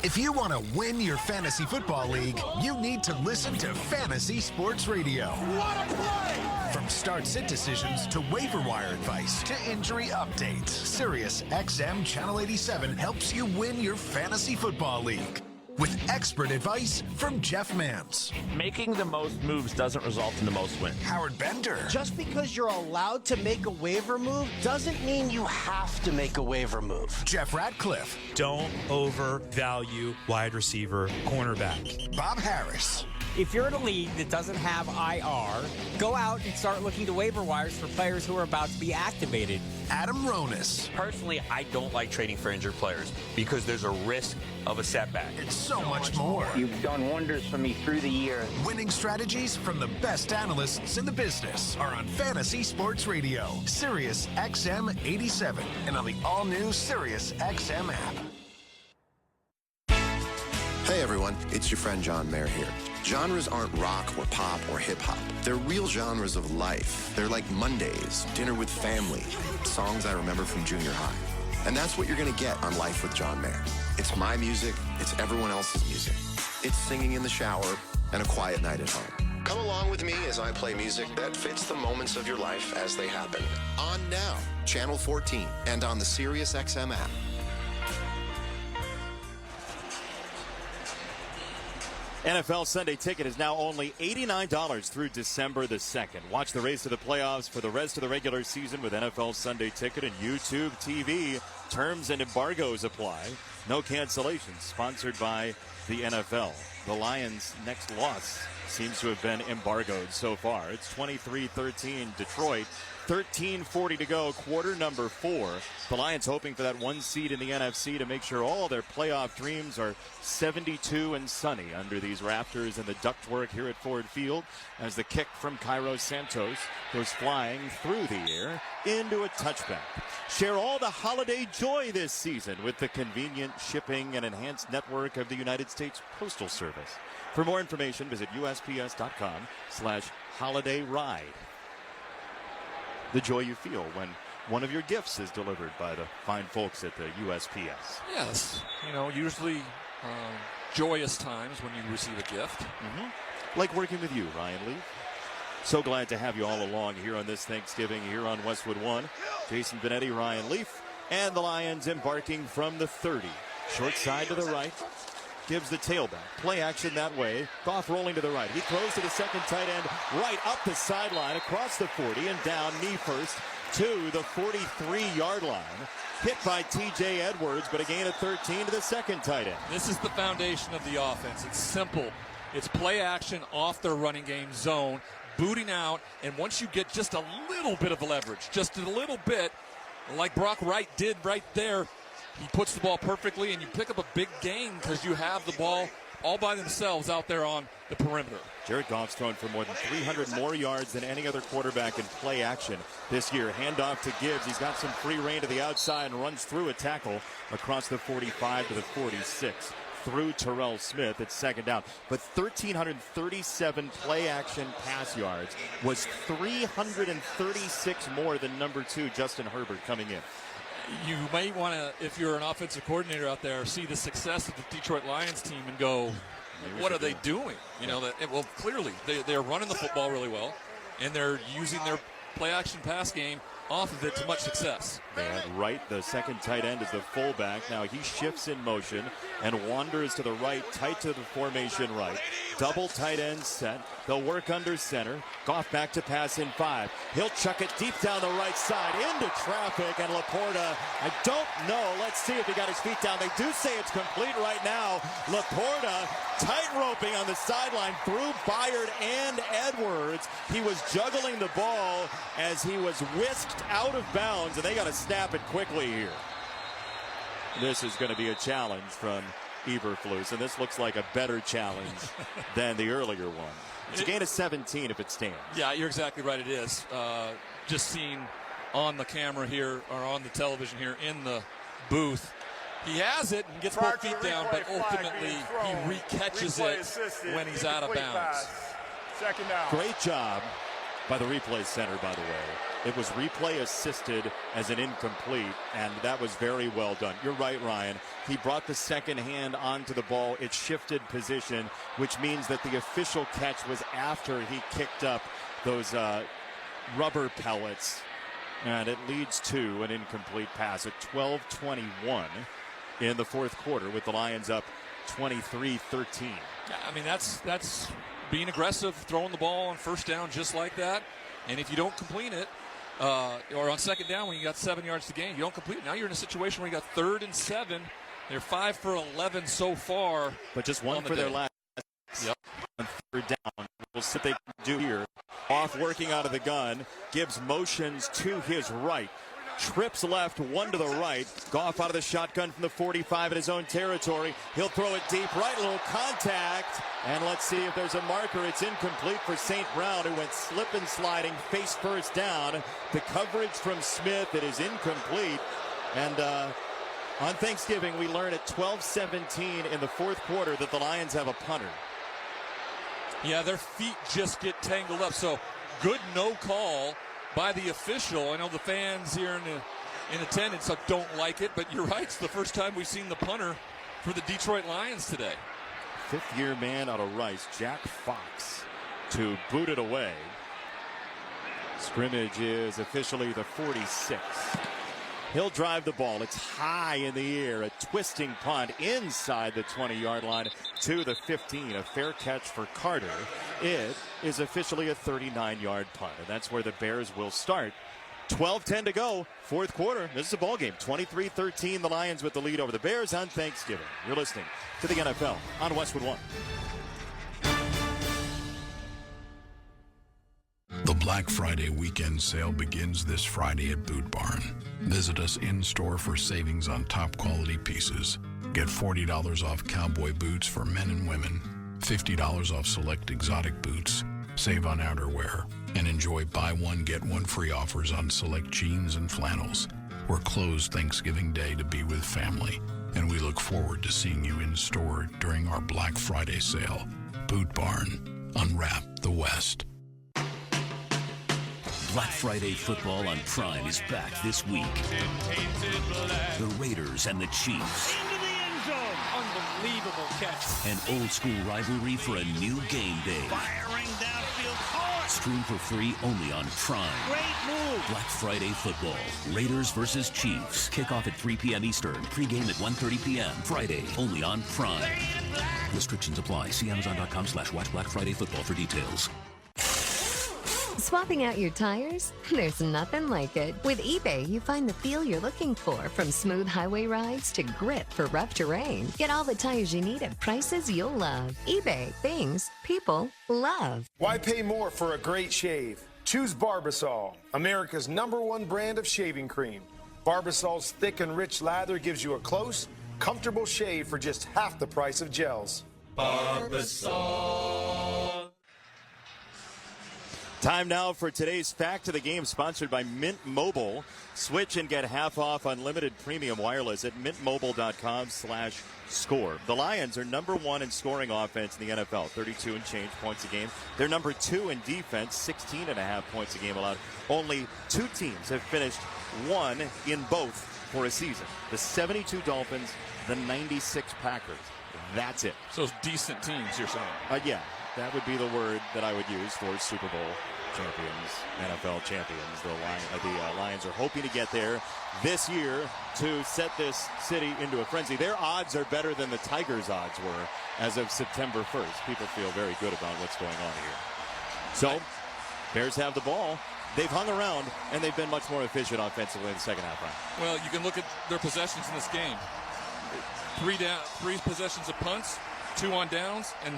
If you want to win your fantasy football league, you need to listen to Fantasy Sports Radio. What a play! From start-sit decisions to waiver wire advice to injury updates, SiriusXM Channel 87 helps you win your fantasy football league. With expert advice from Jeff Mans. Making the most moves doesn't result in the most wins. Howard Bender. Just because you're allowed to make a waiver move doesn't mean you have to make a waiver move. Jeff Ratcliffe. Don't overvalue wide receiver cornerback. Bob Harris. If you're in a league that doesn't have IR, go out and start looking to waiver wires for players who are about to be activated. Adam Ronis. Personally, I don't like trading for injured players because there's a risk of a setback. And so much more. You've done wonders for me through the year. Winning strategies from the best analysts in the business are on Fantasy Sports Radio, Sirius XM 87, and on the all-new Sirius XM app. Hey everyone, it's your friend John Mayer here. Genres aren't rock or pop or hip-hop. They're real genres of life. They're like Mondays, dinner with family, songs I remember from junior high. And that's what you're going to get on Life with John Mayer. It's my music, it's everyone else's music. It's singing in the shower and a quiet night at home. Come along with me as I play music that fits the moments of your life as they happen. On now, Channel 14, and on the SiriusXM app. NFL Sunday Ticket is now only $89 through December the 2nd. Watch the race to the playoffs for the rest of the regular season with NFL Sunday Ticket and YouTube TV. Terms and embargoes apply. No cancellations. Sponsored by the NFL. The Lions' next loss seems to have been embargoed so far. It's 23-13 Detroit. 13:40 to go, quarter number 4. The Lions hoping for that 1 seed in the NFC to make sure all their playoff dreams are 72 and sunny under these rafters and the ductwork here at Ford Field as the kick from Cairo Santos goes flying through the air into a touchback. Share all the holiday joy this season with the convenient shipping and enhanced network of the United States Postal Service. For more information, visit USPS.com/holidayride. The joy you feel when one of your gifts is delivered by the fine folks at the USPS. Yes, usually joyous times when you receive a gift. Like working with you, Ryan Leaf. So glad to have you all along here on this Thanksgiving here on Westwood One. Jason Benetti, Ryan Leaf, and the Lions embarking from the 30. Short side to the right. gives the tailback. Play action that way. Goff rolling to the right. He throws to the second tight end, right up the sideline, across the 40 and down knee first to the 43-yard line. Hit by T.J. Edwards, but a gain of 13 to the second tight end. This is the foundation of the offense. It's simple. It's play action off their running game zone, booting out, and once you get just a little bit of leverage, just a little bit, like Brock Wright did right there, he puts the ball perfectly, and you pick up a big gain because you have the ball all by themselves out there on the perimeter. Jared Goff's thrown for more than 300 more yards than any other quarterback in play action this year. Handoff to Gibbs. He's got some free reign to the outside and runs through a tackle across the 45 to the 46. Through Terrell Smith. It's second down. But 1,337 play action pass yards was 336 more than number 2, Justin Herbert, coming in. You may want to, if you're an offensive coordinator out there, see the success of the Detroit Lions team and go, what are they doing? You know, well, clearly they're running the football really well, and they're using their play-action pass game off of it to much success. And Wright, the second tight end, is the fullback. Now he shifts in motion and wanders to the right, tight to the formation right. Double tight end set. They'll work under center. Goff back to pass in 5. He'll chuck it deep down the right side into traffic, and Laporta, I don't know. Let's see if he got his feet down. They do say it's complete right now. Laporta tight roping on the sideline through Byard and Edwards. He was juggling the ball as he was whisked out of bounds, and they got to snap it quickly here. This is going to be a challenge from Eberflus, and this looks like a better challenge than the earlier one. It's a gain of 17 if it stands. Yeah, you're exactly right. It is. Just seen on the camera here, or on the television here in the booth, he has it and gets both feet down, but ultimately he recatches it when he's out of bounds. Second down. Great job by the replay center, by the way. It was replay assisted as an incomplete, and that was very well done. You're right, Ryan. He brought the second hand onto the ball. It shifted position, which means that the official catch was after he kicked up those rubber pellets, and it leads to an incomplete pass at 12:21 in the fourth quarter, with the Lions up 23-13. I mean, that's being aggressive, throwing the ball on first down just like that. And if you don't complete it, or on second down when you got 7 yards to gain, you don't complete it. Now you're in a situation where you got 3rd and 7. They're 5 for 11 so far. But just one for their last. Yep. On third down. We'll see what they can do here. Off working out of the gun. Gibbs motions to his right. Trips left, one to the right. Goff out of the shotgun from the 45 in his own territory. He'll throw it deep right, a little contact. And let's see if there's a marker. It's incomplete for St. Brown, who went slip and sliding face first down. The coverage from Smith, it is incomplete. And on Thanksgiving, we learn at 12:17 in the fourth quarter that the Lions have a punter. Yeah, their feet just get tangled up. So good no call by the official. I know the fans here in attendance don't like it, but you're right. It's the first time we've seen the punter for the Detroit Lions today. Fifth-year man out of Rice, Jack Fox, to boot it away. Scrimmage is officially the 46. He'll drive the ball. It's high in the air. A twisting punt inside the 20-yard line to the 15. A fair catch for Carter. It is officially a 39-yard punt, and that's where the Bears will start. 12:10 to go, fourth quarter. This is a ball game. 23-13, the Lions with the lead over the Bears on Thanksgiving. You're listening to the NFL on Westwood One. The Black Friday weekend sale begins this Friday at Boot Barn. Visit us in-store for savings on top quality pieces. Get $40 off cowboy boots for men and women, $50 off select exotic boots, save on outerwear, and enjoy buy one, get one free offers on select jeans and flannels. We're closed Thanksgiving Day to be with family, and we look forward to seeing you in store during our Black Friday sale. Boot Barn. Unwrap the West. Black Friday football on Prime is back this week. The Raiders and the Chiefs. Into the end zone. Unbelievable catch. An old school rivalry for a new game day. Firing downfield hard. Stream for free only on Prime. Great move. Black Friday football. Raiders versus Chiefs. Kickoff at 3 p.m. Eastern. Pre-game at 1:30 p.m. Friday only on Prime. Restrictions apply. See Amazon.com/watch Black Friday football for details. Swapping out your tires? There's nothing like it. With eBay, you find the feel you're looking for, from smooth highway rides to grip for rough terrain. Get all the tires you need at prices you'll love. eBay, things people love. Why pay more for a great shave? Choose Barbasol, America's #1 brand of shaving cream. Barbasol's thick and rich lather gives you a close, comfortable shave for just half the price of gels. Barbasol. Time now for today's Fact of the Game, sponsored by Mint Mobile. Switch and get half off unlimited premium wireless at mintmobile.com/score. The Lions are #1 in scoring offense in the NFL, 32 and change points a game. They're #2 in defense, 16.5 points a game allowed. Only 2 teams have finished 1 in both for a season. The 72 Dolphins, the 96 Packers. That's it. So decent teams, you're saying? Yeah. That would be the word that I would use for Super Bowl champions, NFL champions. The Lions are hoping to get there this year to set this city into a frenzy. Their odds are better than the Tigers' odds were as of September 1st. People feel very good about what's going on here. So, Bears have the ball. They've hung around, and they've been much more efficient offensively in the second half. Right? Well, you can look at their possessions in this game. 3 possessions of punts, 2 on downs, and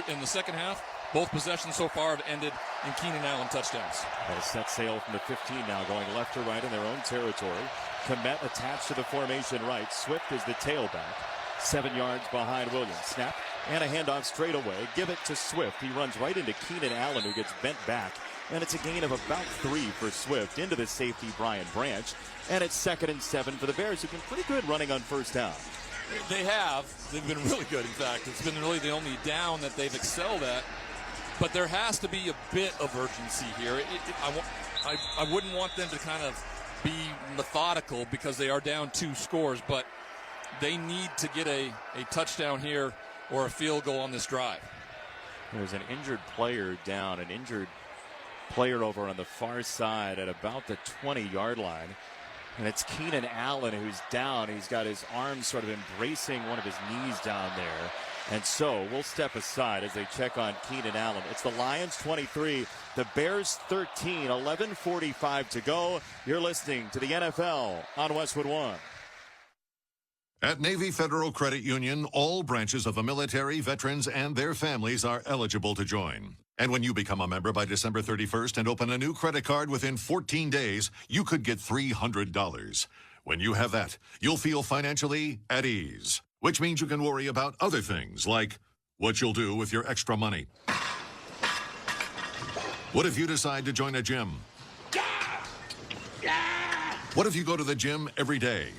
in the second half, both possessions so far have ended in Keenan Allen touchdowns. They'll set sail from the 15 now, going left to right in their own territory. Komet attached to the formation right. Swift is the tailback, 7 yards behind Williams. Snap and a handoff straight away. Give it to Swift. He runs right into Keenan Allen, who gets bent back. And it's a gain of about 3 for Swift into the safety, Brian Branch. And it's 2nd and 7 for the Bears, who've been pretty good running on first down. They've been really good, in fact. It's been really the only down that they've excelled at. But there has to be a bit of urgency here. I wouldn't want them to kind of be methodical because they are down 2 scores, but they need to get a touchdown here or a field goal on this drive. There's an injured player down, an injured player over on the far side at about the 20-yard line. And it's Keenan Allen who's down. He's got his arms sort of embracing one of his knees down there. And so we'll step aside as they check on Keenan Allen. It's the Lions 23, the Bears 13, 11:45 to go. You're listening to the NFL on Westwood One. At Navy Federal Credit Union, all branches of the military, veterans, and their families are eligible to join. And when you become a member by December 31st and open a new credit card within 14 days, you could get $300. When you have that, you'll feel financially at ease, which means you can worry about other things like what you'll do with your extra money. What if you decide to join a gym? What if you go to the gym every day?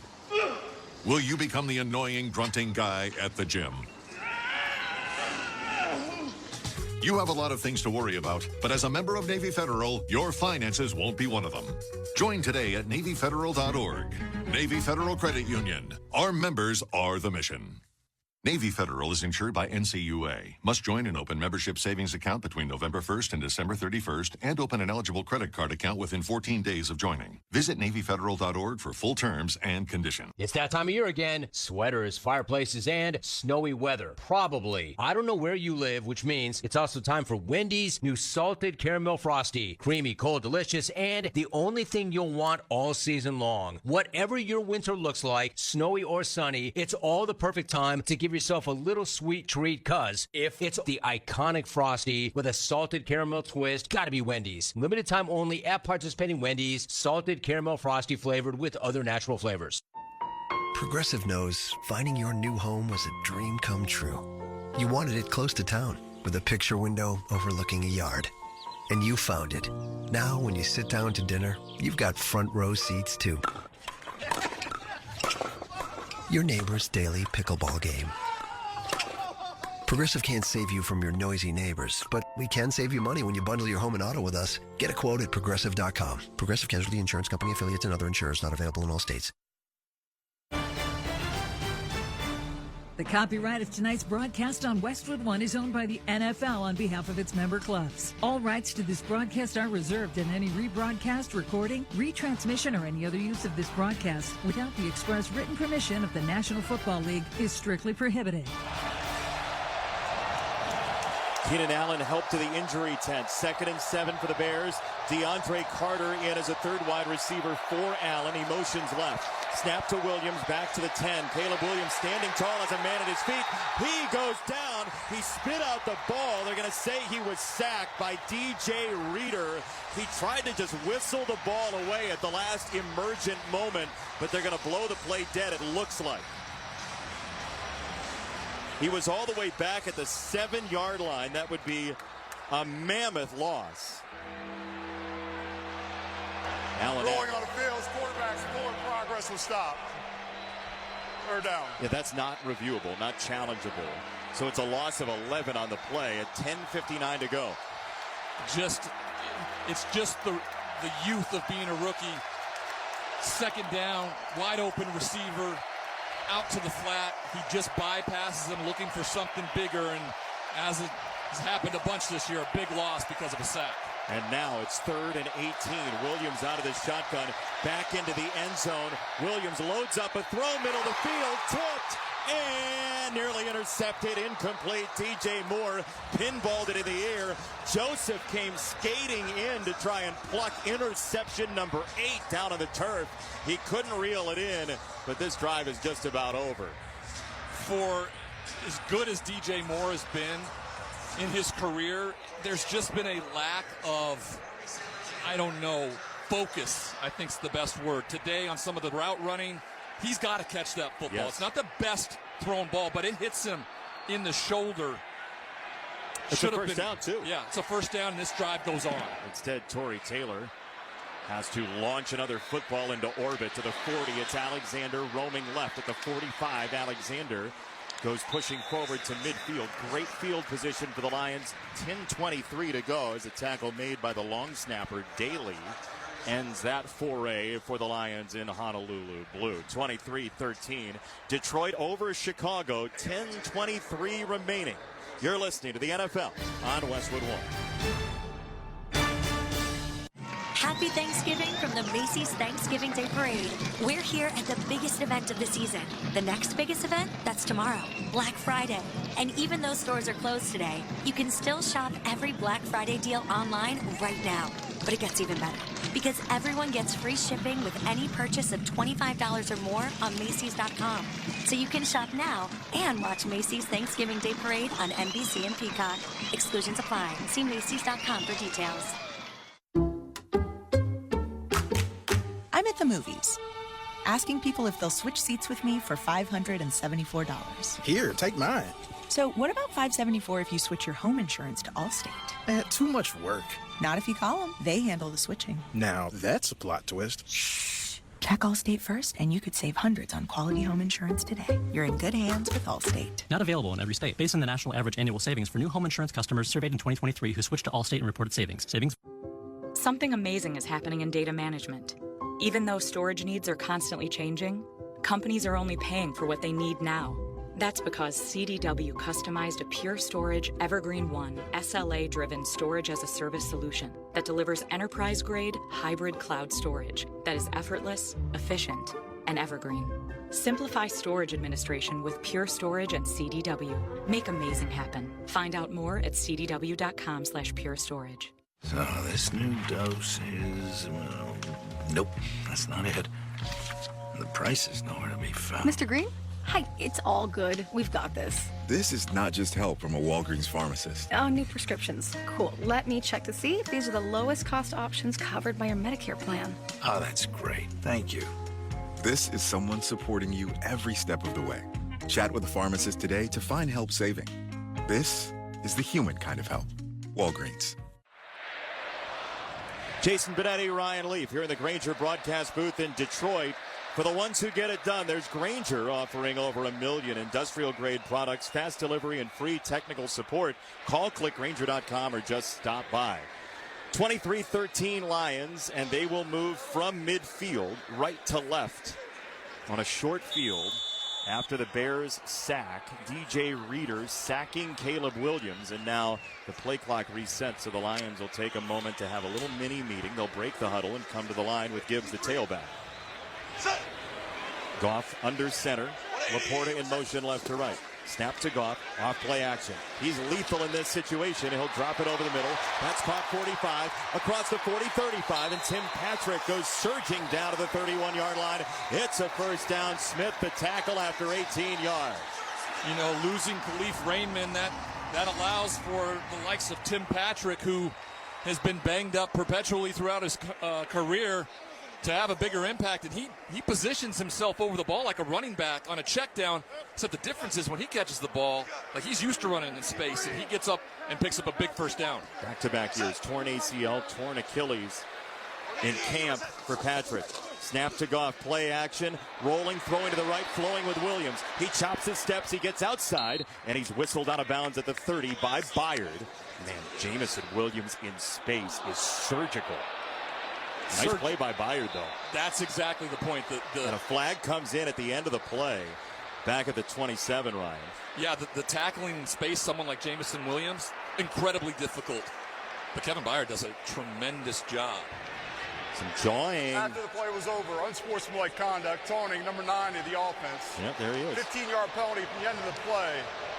Will you become the annoying, grunting guy at the gym? You have a lot of things to worry about, but as a member of Navy Federal, your finances won't be one of them. Join today at NavyFederal.org. Navy Federal Credit Union. Our members are the mission. Navy Federal is insured by NCUA. Must join an open membership savings account between November 1st and December 31st and open an eligible credit card account within 14 days of joining. Visit NavyFederal.org for full terms and conditions. It's that time of year again. Sweaters, fireplaces, and snowy weather. Probably. I don't know where you live, which means it's also time for Wendy's new Salted Caramel Frosty. Creamy, cold, delicious, and the only thing you'll want all season long. Whatever your winter looks like, snowy or sunny, it's all the perfect time to give yourself a little sweet treat, cause if it's the iconic Frosty with a salted caramel twist, gotta be Wendy's. Limited time only at participating Wendy's. Salted caramel Frosty flavored with other natural flavors. Progressive knows finding your new home was a dream come true. You wanted it close to town with a picture window overlooking a yard. And you found it. Now when you sit down to dinner, you've got front row seats too. Your neighbor's daily pickleball game. Progressive can't save you from your noisy neighbors, but we can save you money when you bundle your home and auto with us. Get a quote at Progressive.com. Progressive Casualty Insurance Company, affiliates, and other insurers not available in all states. The copyright of tonight's broadcast on Westwood One is owned by the NFL on behalf of its member clubs. All rights to this broadcast are reserved, and any rebroadcast, recording, retransmission, or any other use of this broadcast without the express written permission of the National Football League is strictly prohibited. Keenan Allen helped to the injury tent. 2nd and 7 for the Bears. DeAndre Carter in as a third wide receiver for Allen. He motions left. Snap to Williams, back to the 10. Caleb Williams standing tall as a man at his feet. He goes down. He spit out the ball. They're going to say he was sacked by DJ Reader. He tried to just whistle the ball away at the last emergent moment, but they're going to blow the play dead, it looks like. He was all the way back at the 7-yard line. That would be a mammoth loss. Allen rolling on the field, quarterback's forward progress will stop. Third down. Yeah, that's not reviewable, not challengeable. So it's a loss of 11 on the play at 10:59 to go. It's just the youth of being a rookie. 2nd down, wide open receiver. Out to the flat. He just bypasses him looking for something bigger, and as it has happened a bunch this year, a big loss because of a sack. And now it's 3rd and 18. Williams out of the shotgun, back into the end zone. Williams loads up a throw, middle of the field, tipped, and nearly intercepted, incomplete. DJ Moore pinballed it in the air. Joseph came skating in to try and pluck interception number 8 down on the turf. He couldn't reel it in, but this drive is just about over. For as good as DJ Moore has been in his career, there's just been a lack of, focus, I think is the best word. Today on some of the route running, he's got to catch that football. Yes. It's not the best thrown ball, but it hits him in the shoulder. It's a first down, too. Yeah, it's a first down, and this drive goes on. Instead, Torrey Taylor has to launch another football into orbit to the 40. It's Alexander roaming left at the 45. Alexander goes pushing forward to midfield. Great field position for the Lions. 10:23 to go as a tackle made by the long snapper, Daly, ends that foray for the Lions in Honolulu blue. 23-13. Detroit over Chicago. 10:23 remaining. You're listening to the NFL on Westwood One. Happy Thanksgiving from the Macy's Thanksgiving Day Parade. We're here at the biggest event of the season. The next biggest event, that's tomorrow, Black Friday. And even though stores are closed today, you can still shop every Black Friday deal online right now. But it gets even better, because everyone gets free shipping with any purchase of $25 or more on Macy's.com. So you can shop now and watch Macy's Thanksgiving Day Parade on NBC and Peacock. Exclusions apply. See Macy's.com for details. I'm at the movies, asking people if they'll switch seats with me for $574. Here, take mine. So what about $574 if you switch your home insurance to Allstate? Too much work. Not if you call them. They handle the switching. Now, that's a plot twist. Shh. Check Allstate first, and you could save hundreds on quality home insurance today. You're in good hands with Allstate. Not available in every state. Based on the national average annual savings for new home insurance customers surveyed in 2023 who switched to Allstate and reported savings. Something amazing is happening in data management. Even though storage needs are constantly changing, companies are only paying for what they need now. That's because CDW customized a Pure Storage Evergreen One SLA-driven storage as a service solution that delivers enterprise-grade hybrid cloud storage that is effortless, efficient, and evergreen. Simplify storage administration with Pure Storage and CDW. Make amazing happen. Find out more at cdw.com/purestorage. So this new dose is, well, nope, that's not it. The price is nowhere to be found. Mr. Green? Hi, it's all good. We've got this. This is not just help from a Walgreens pharmacist. Oh, new prescriptions. Cool. Let me check to see if these are the lowest cost options covered by your Medicare plan. Oh, that's great. Thank you. This is someone supporting you every step of the way. Chat with a pharmacist today to find help saving. This is the human kind of help. Walgreens. Jason Benetti, Ryan Leaf here in the Grainger broadcast booth in Detroit. For the ones who get it done, there's Grainger offering over 1 million industrial-grade products, fast delivery, and free technical support. Call, click Grainger.com, or just stop by. 23-13 Lions, and they will move from midfield right to left on a short field. after the Bears sack. DJ Reader sacking Caleb Williams, and now the play clock resets, so the Lions will take a moment to have a little mini meeting. They'll break the huddle and come to the line with Gibbs, the tailback. Goff under center. Laporta in motion left to right. Snap to Goff, off play action. He's lethal in this situation. He'll drop it over the middle. That's caught 45, across the 40, 35, and Tim Patrick goes surging down to the 31-yard line. It's a first down. Smith the tackle after 18 yards. You know, losing Khalif Raymond, that allows for the likes of Tim Patrick, who has been banged up perpetually throughout his career, to have a bigger impact, and he positions himself over the ball like a running back on a check down, except the difference is when he catches the ball, like he's used to running in space, and he gets up and picks up a big first down. Back-to-back years, torn ACL, torn Achilles in camp for Patrick. Snap to Goff, play action, rolling, throwing to the right, flowing with Williams. He chops his steps, he gets outside, and he's whistled out of bounds at the 30 by Byard. Man, Jamison Williams in space is surgical. Nice play by Byard, though. That's exactly the point. And a flag comes in at the end of the play, back at the 27, Ryan. Yeah, the tackling in space, someone like Jamison Williams, incredibly difficult. But Kevin Byard does a tremendous job. Some jawing. After the play was over, unsportsmanlike conduct, taunting number 9 of the offense. Yep, there he is. 15-yard penalty from the end of the play.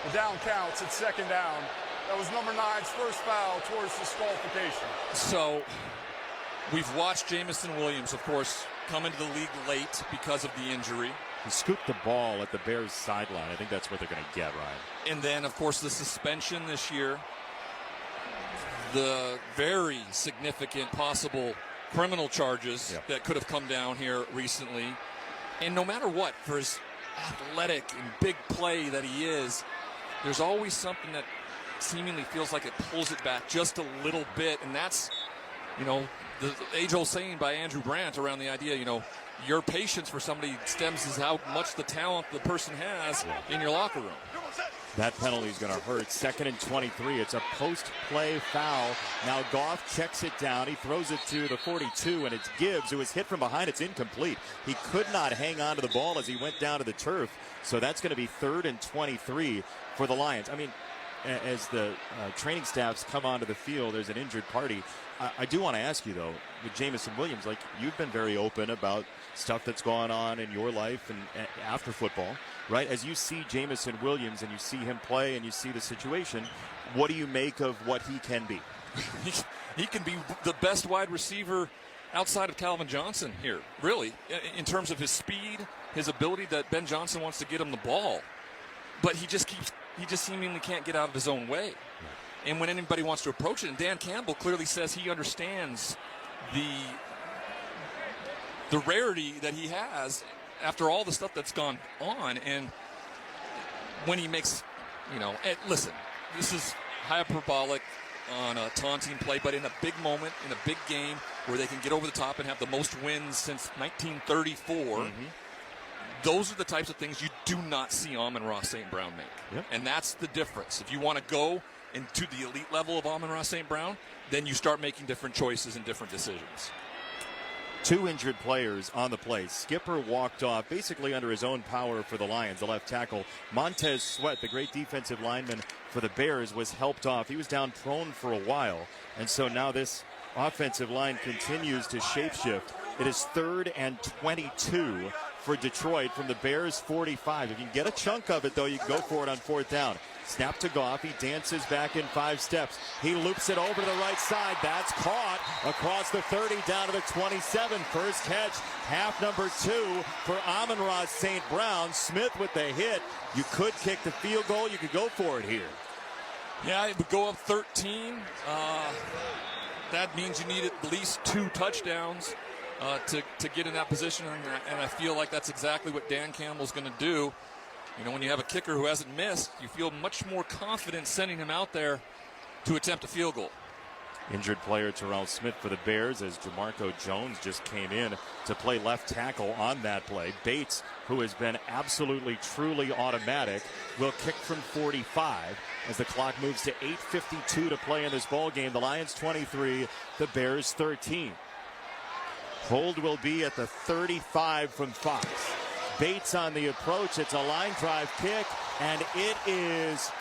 The down counts at second down. That was number 9's first foul towards disqualification. So we've watched Jamison Williams, of course, come into the league late because of the injury. He scooped the ball at the Bears' sideline. I think that's what they're going to get, Ryan. And then, of course, the suspension this year. The very significant possible criminal charges that could have come down here recently. And no matter what, for as athletic and big play that he is, there's always something that seemingly feels like it pulls it back just a little bit. And that's, you know, the age-old saying by Andrew Brandt around the idea, you know, your patience for somebody stems is how much the talent the person has in your locker room. That penalty is going to hurt. 2nd and 23. It's a post-play foul. Now Goff checks it down. He throws it to the 42, and it's Gibbs who was hit from behind. It's incomplete. He could not hang on to the ball as he went down to the turf. So that's going to be 3rd and 23 for the Lions. I mean, as the training staffs come onto the field, there's an injured party. I do want to ask you, though, with Jamison Williams, like, you've been very open about stuff that's going on in your life and after football, right? As you see Jamison Williams and you see him play and you see the situation, what do you make of what he can be? He can be the best wide receiver outside of Calvin Johnson here, really, in terms of his speed, his ability that Ben Johnson wants to get him the ball. But he just seemingly can't get out of his own way. And when anybody wants to approach it, and Dan Campbell clearly says he understands the rarity that he has after all the stuff that's gone on. And when he makes, you know, listen, this is hyperbolic on a taunting play, but in a big moment, in a big game where they can get over the top and have the most wins since 1934, those are the types of things you do not see Amon-Ra St. Brown make. Yep. And that's the difference. If you want to go into the elite level of Amon-Ra St. Brown, then you start making different choices and different decisions. 2 injured players on the play. Skipper walked off basically under his own power for the Lions, the left tackle. Montez Sweat, the great defensive lineman for the Bears, was helped off. He was down prone for a while. And so now this offensive line continues to shapeshift. It is 3rd and 22 for Detroit from the Bears' 45. If you can get a chunk of it, though, you can go for it on 4th down. Snap to Goff. He dances back in 5 steps. He loops it over to the right side. That's caught across the 30 down to the 27. First catch, half number 2 for Amon-Ra St. Brown. Smith with the hit. You could kick the field goal. You could go for it here. Yeah, it would go up 13. That means you need at least 2 touchdowns to get in that position, and I feel like that's exactly what Dan Campbell's going to do. You know, when you have a kicker who hasn't missed, you feel much more confident sending him out there to attempt a field goal. Injured player Terrell Smith for the Bears as Jamarco Jones just came in to play left tackle on that play. Bates, who has been absolutely, truly automatic, will kick from 45 as the clock moves to 8:52 to play in this ball game. The Lions 23, the Bears 13. Hold will be at the 35 from Fox. Bates on the approach. It's a line drive kick, and it is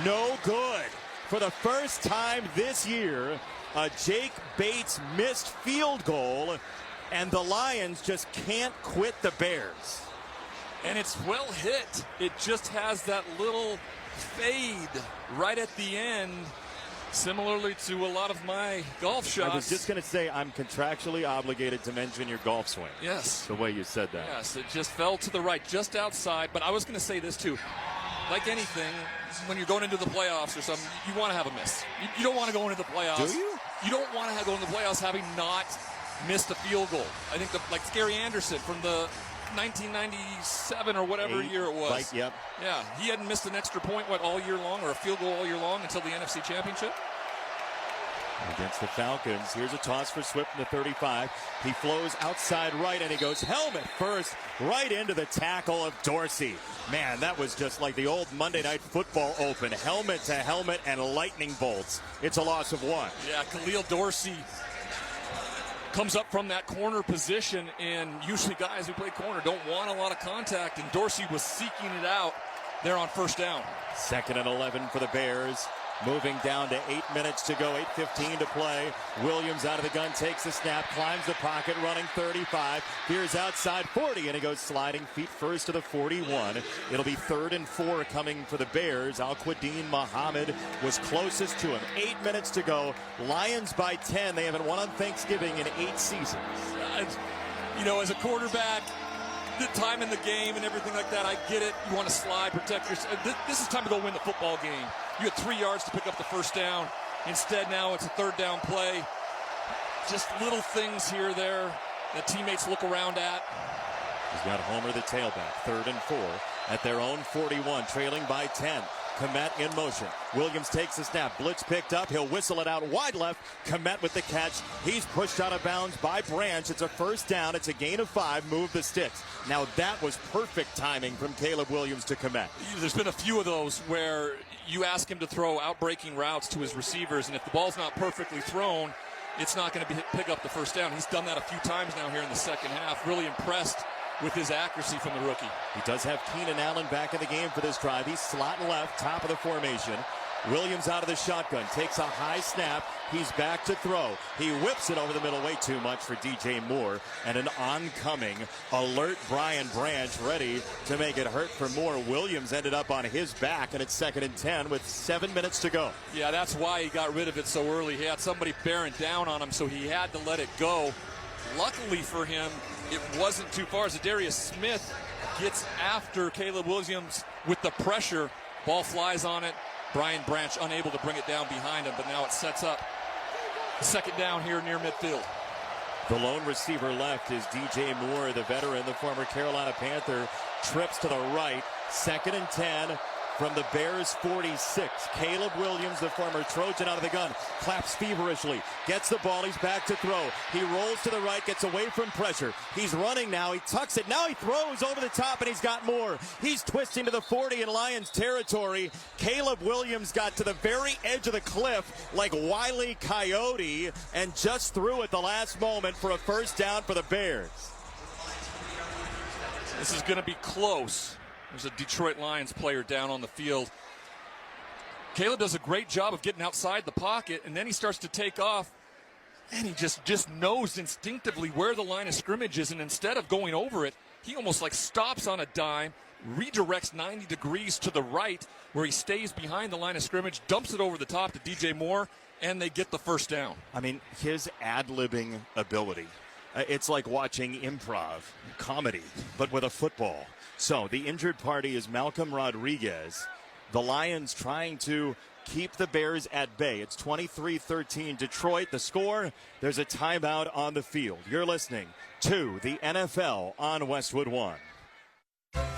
no good. For the first time this year, a Jake Bates missed field goal, and the Lions just can't quit the Bears. And it's well hit. It just has that little fade right at the end, similarly to a lot of my golf shots. I was just going to say I'm contractually obligated to mention your golf swing. Yes. The way you said that. Yes, it just fell to the right, just outside. But I was going to say this, too. Like anything, when you're going into the playoffs or something, you want to have a miss. You don't want to go into the playoffs. Do you? You don't want to go into the playoffs having not missed a field goal. I think like Scary Anderson from the 1997 or whatever year it was. Like, yep. Yeah, he hadn't missed an extra point, all year long, or a field goal all year long until the NFC Championship. Against the Falcons, here's a toss for Swift in the 35. He flows outside right, and he goes helmet first, right into the tackle of Dorsey. Man, that was just like the old Monday Night Football open. Helmet to helmet and lightning bolts. It's a loss of 1. Yeah, Khalil Dorsey comes up from that corner position, and usually guys who play corner don't want a lot of contact, and Dorsey was seeking it out there on first down. 2nd and 11 for the Bears. Moving down to 8 minutes to go, 8:15 to play. Williams out of the gun, takes the snap, climbs the pocket, running 35. Veers outside 40, and he goes sliding feet first to the 41. It'll be 3rd and 4 coming for the Bears. Al-Quadin Muhammad was closest to him. 8 minutes to go. Lions by 10. They haven't won on Thanksgiving in 8 seasons. You know, as a quarterback, the time in the game and everything like that, I get it. You want to slide, protect yourself. This is time to go win the football game. You had 3 yards to pick up the first down. Instead, now it's a 3rd down play. Just little things here or there that teammates look around at. He's got Homer, the tailback. 3rd and 4 at their own 41, trailing by 10. Kmet in motion. Williams takes the snap. Blitz picked up. He'll whistle it out wide left. Kmet with the catch. He's pushed out of bounds by Branch. It's a first down. It's a gain of 5. Move the sticks. Now that was perfect timing from Caleb Williams to Kmet. There's been a few of those where you ask him to throw out-breaking routes to his receivers, and if the ball's not perfectly thrown, it's not going to pick up the first down. He's done that a few times now here in the second half. Really impressed with his accuracy from the rookie. He does have Keenan Allen back in the game for this drive. He's slot left, top of the formation. Williams out of the shotgun, takes a high snap. He's back to throw. He whips it over the middle way too much for DJ Moore. And an oncoming alert Brian Branch ready to make it hurt for Moore. Williams ended up on his back, and it's 2nd and 10 with 7 minutes to go. Yeah, that's why he got rid of it so early. He had somebody bearing down on him, so he had to let it go. Luckily for him, it wasn't too far. Zadarius Smith gets after Caleb Williams with the pressure. Ball flies on it. Brian Branch unable to bring it down behind him, but now it sets up 2nd down here near midfield. The lone receiver left is DJ Moore, the veteran, the former Carolina Panther. Trips to the right. 2nd and 10 from the Bears 46. Caleb Williams, the former Trojan, out of the gun, claps feverishly, gets the ball, he's back to throw. He rolls to the right, gets away from pressure. He's running now, he tucks it, now he throws over the top, and he's got more. He's twisting to the 40 in Lions territory. Caleb Williams got to the very edge of the cliff like Wile E. Coyote and just threw at the last moment for a first down for the Bears. This is going to be close. There's a Detroit Lions player down on the field. Caleb does a great job of getting outside the pocket, and then he starts to take off, and he just knows instinctively where the line of scrimmage is, and instead of going over it, he almost like stops on a dime, redirects 90 degrees to the right, where he stays behind the line of scrimmage, dumps it over the top to DJ Moore, and they get the first down. I mean, his ad-libbing ability, it's like watching improv comedy, but with a football. So the injured party is Malcolm Rodriguez. The Lions trying to keep the Bears at bay. It's 23-13 Detroit. The score, there's a timeout on the field. You're listening to the NFL on Westwood One.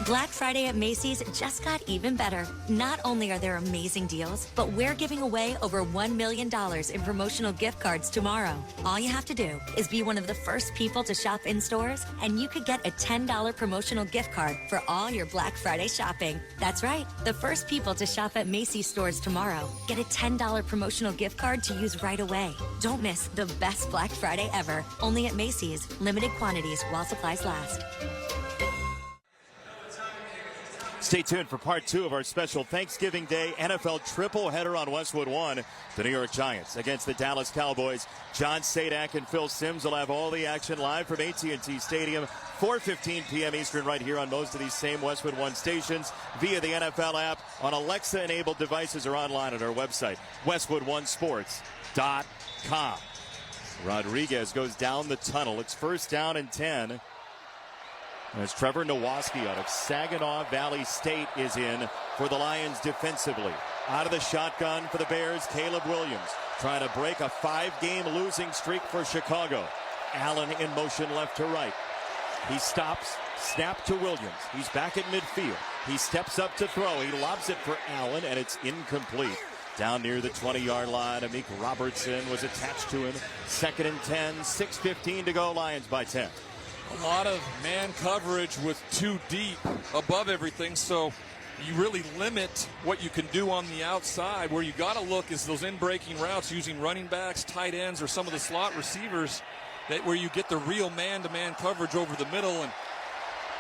Black Friday at Macy's just got even better. Not only are there amazing deals, but we're giving away over $1 million in promotional gift cards tomorrow. All you have to do is be one of the first people to shop in stores, and you could get a $10 promotional gift card for all your Black Friday shopping. That's right. The first people to shop at Macy's stores tomorrow get a $10 promotional gift card to use right away. Don't miss the best Black Friday ever. Only at Macy's. Limited quantities while supplies last. Stay tuned for part 2 of our special Thanksgiving Day NFL triple header on Westwood 1. The New York Giants against the Dallas Cowboys. John Sadak and Phil Simms will have all the action live from AT&T Stadium, 4:15 p.m. Eastern, right here on most of these same Westwood 1 stations, via the NFL app, on Alexa-enabled devices, or online at our website, westwood1sports.com. Rodriguez goes down the tunnel. It's first down and 10. As Trevor Nowaski out of Saginaw Valley State is in for the Lions defensively. Out of the shotgun for the Bears, Caleb Williams trying to break a 5-game losing streak for Chicago. Allen in motion left to right. He stops, snap to Williams. He's back at midfield. He steps up to throw. He lobs it for Allen, and it's incomplete. Down near the 20-yard line, Amik Robertson was attached to him. 2nd and 10, 6:15 to go, Lions by 10. A lot of man coverage with 2 deep above everything, so you really limit what you can do on the outside. Where you got to look is those in-breaking routes using running backs, tight ends, or some of the slot receivers, where you get the real man-to-man coverage over the middle. And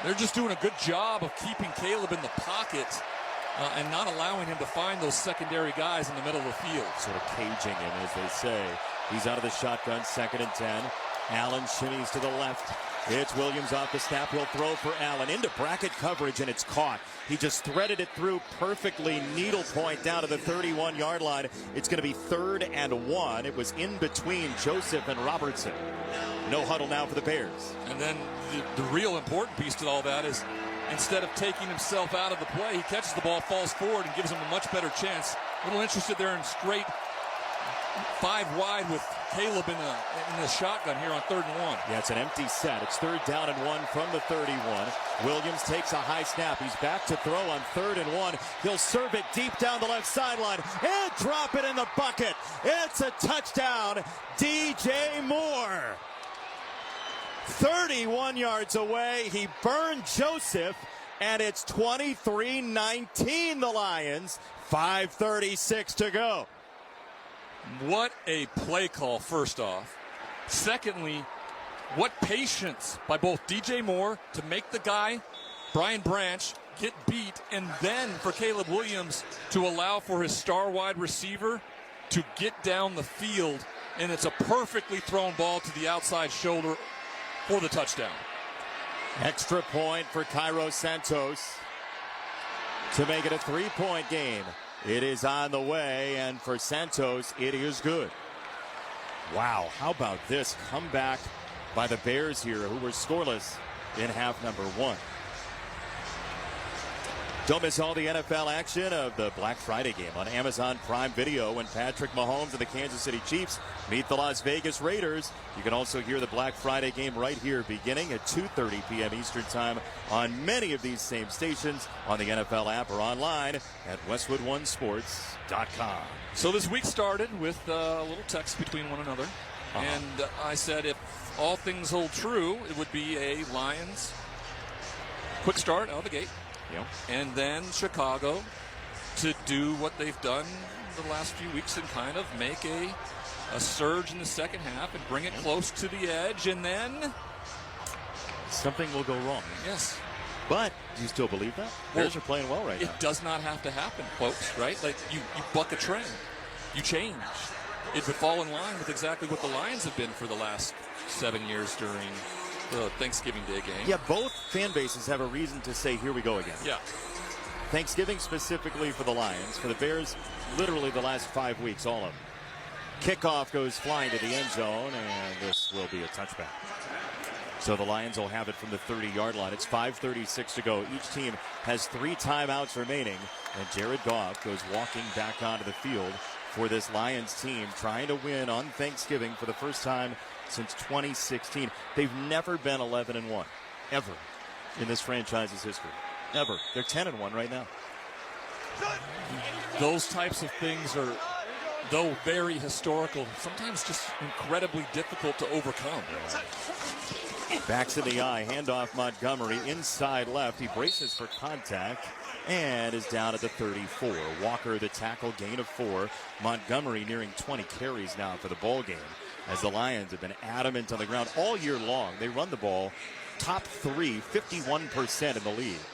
they're just doing a good job of keeping Caleb in the pocket and not allowing him to find those secondary guys in the middle of the field. Sort of caging him, as they say. He's out of the shotgun, 2nd and 10. Allen shimmies to the left. It's Williams off the snap. He'll throw for Allen into bracket coverage, and it's caught. He just threaded it through perfectly, needlepoint down to the 31-yard line. It's going to be 3rd and 1. It was in between Joseph and Robertson. No huddle now for the Bears. And then the real important piece to all that is, instead of taking himself out of the play, he catches the ball, falls forward, and gives him a much better chance. A little interested there in straight 5 wide with Caleb in the shotgun here on 3rd and 1. Yeah, it's an empty set. It's 3rd down and 1 from the 31. Williams takes a high snap. He's back to throw on 3rd and 1. He'll serve it deep down the left sideline and drop it in the bucket. It's a touchdown, DJ Moore. 31 yards away. He burned Joseph, and it's 23-19 the Lions. 5:36 to go. What a play call, first off. Secondly, what patience by both DJ Moore to make the guy, Brian Branch, get beat, and then for Caleb Williams to allow for his star wide receiver to get down the field, and it's a perfectly thrown ball to the outside shoulder for the touchdown. Extra point for Cairo Santos to make it a 3-point game. It is on the way, and for Santos, it is good. Wow, how about this comeback by the Bears here, who were scoreless in half number 1. Don't miss all the NFL action of the Black Friday game on Amazon Prime Video when Patrick Mahomes and the Kansas City Chiefs meet the Las Vegas Raiders. You can also hear the Black Friday game right here beginning at 2:30 p.m. Eastern Time on many of these same stations, on the NFL app or online at westwood1sports.com. So this week started with a little text between one another. And I said if all things hold true, it would be a Lions quick start out of the gate. Yep. And then Chicago to do what they've done the last few weeks and kind of make a surge in the second half and bring it close to the edge, and then something will go wrong. Yes. But do you still believe that? Bears are playing well right now. It does not have to happen, folks, right? Like you buck a trend. You change. It would fall in line with exactly what the Lions have been for the last 7 years during the Thanksgiving Day game. Yeah, both fan bases have a reason to say, here we go again. Yeah. Thanksgiving specifically for the Lions. For the Bears, literally the last 5 weeks, all of them. Kickoff goes flying to the end zone, and this will be a touchback. So the Lions will have it from the 30-yard line. It's 5:36 to go. Each team has 3 timeouts remaining, and Jared Goff goes walking back onto the field for this Lions team, trying to win on Thanksgiving for the first time since 2016. They've never been 11-1, ever, in this franchise's history. Ever. They're 10-1 right now. Those types of things are, though very historical, sometimes just incredibly difficult to overcome. Backs in the eye, handoff Montgomery, inside left. He braces for contact and is down at the 34. Walker, the tackle, gain of 4. Montgomery nearing 20 carries now for the ball game, as the Lions have been adamant on the ground all year long. They run the ball top 3, 51% in the league.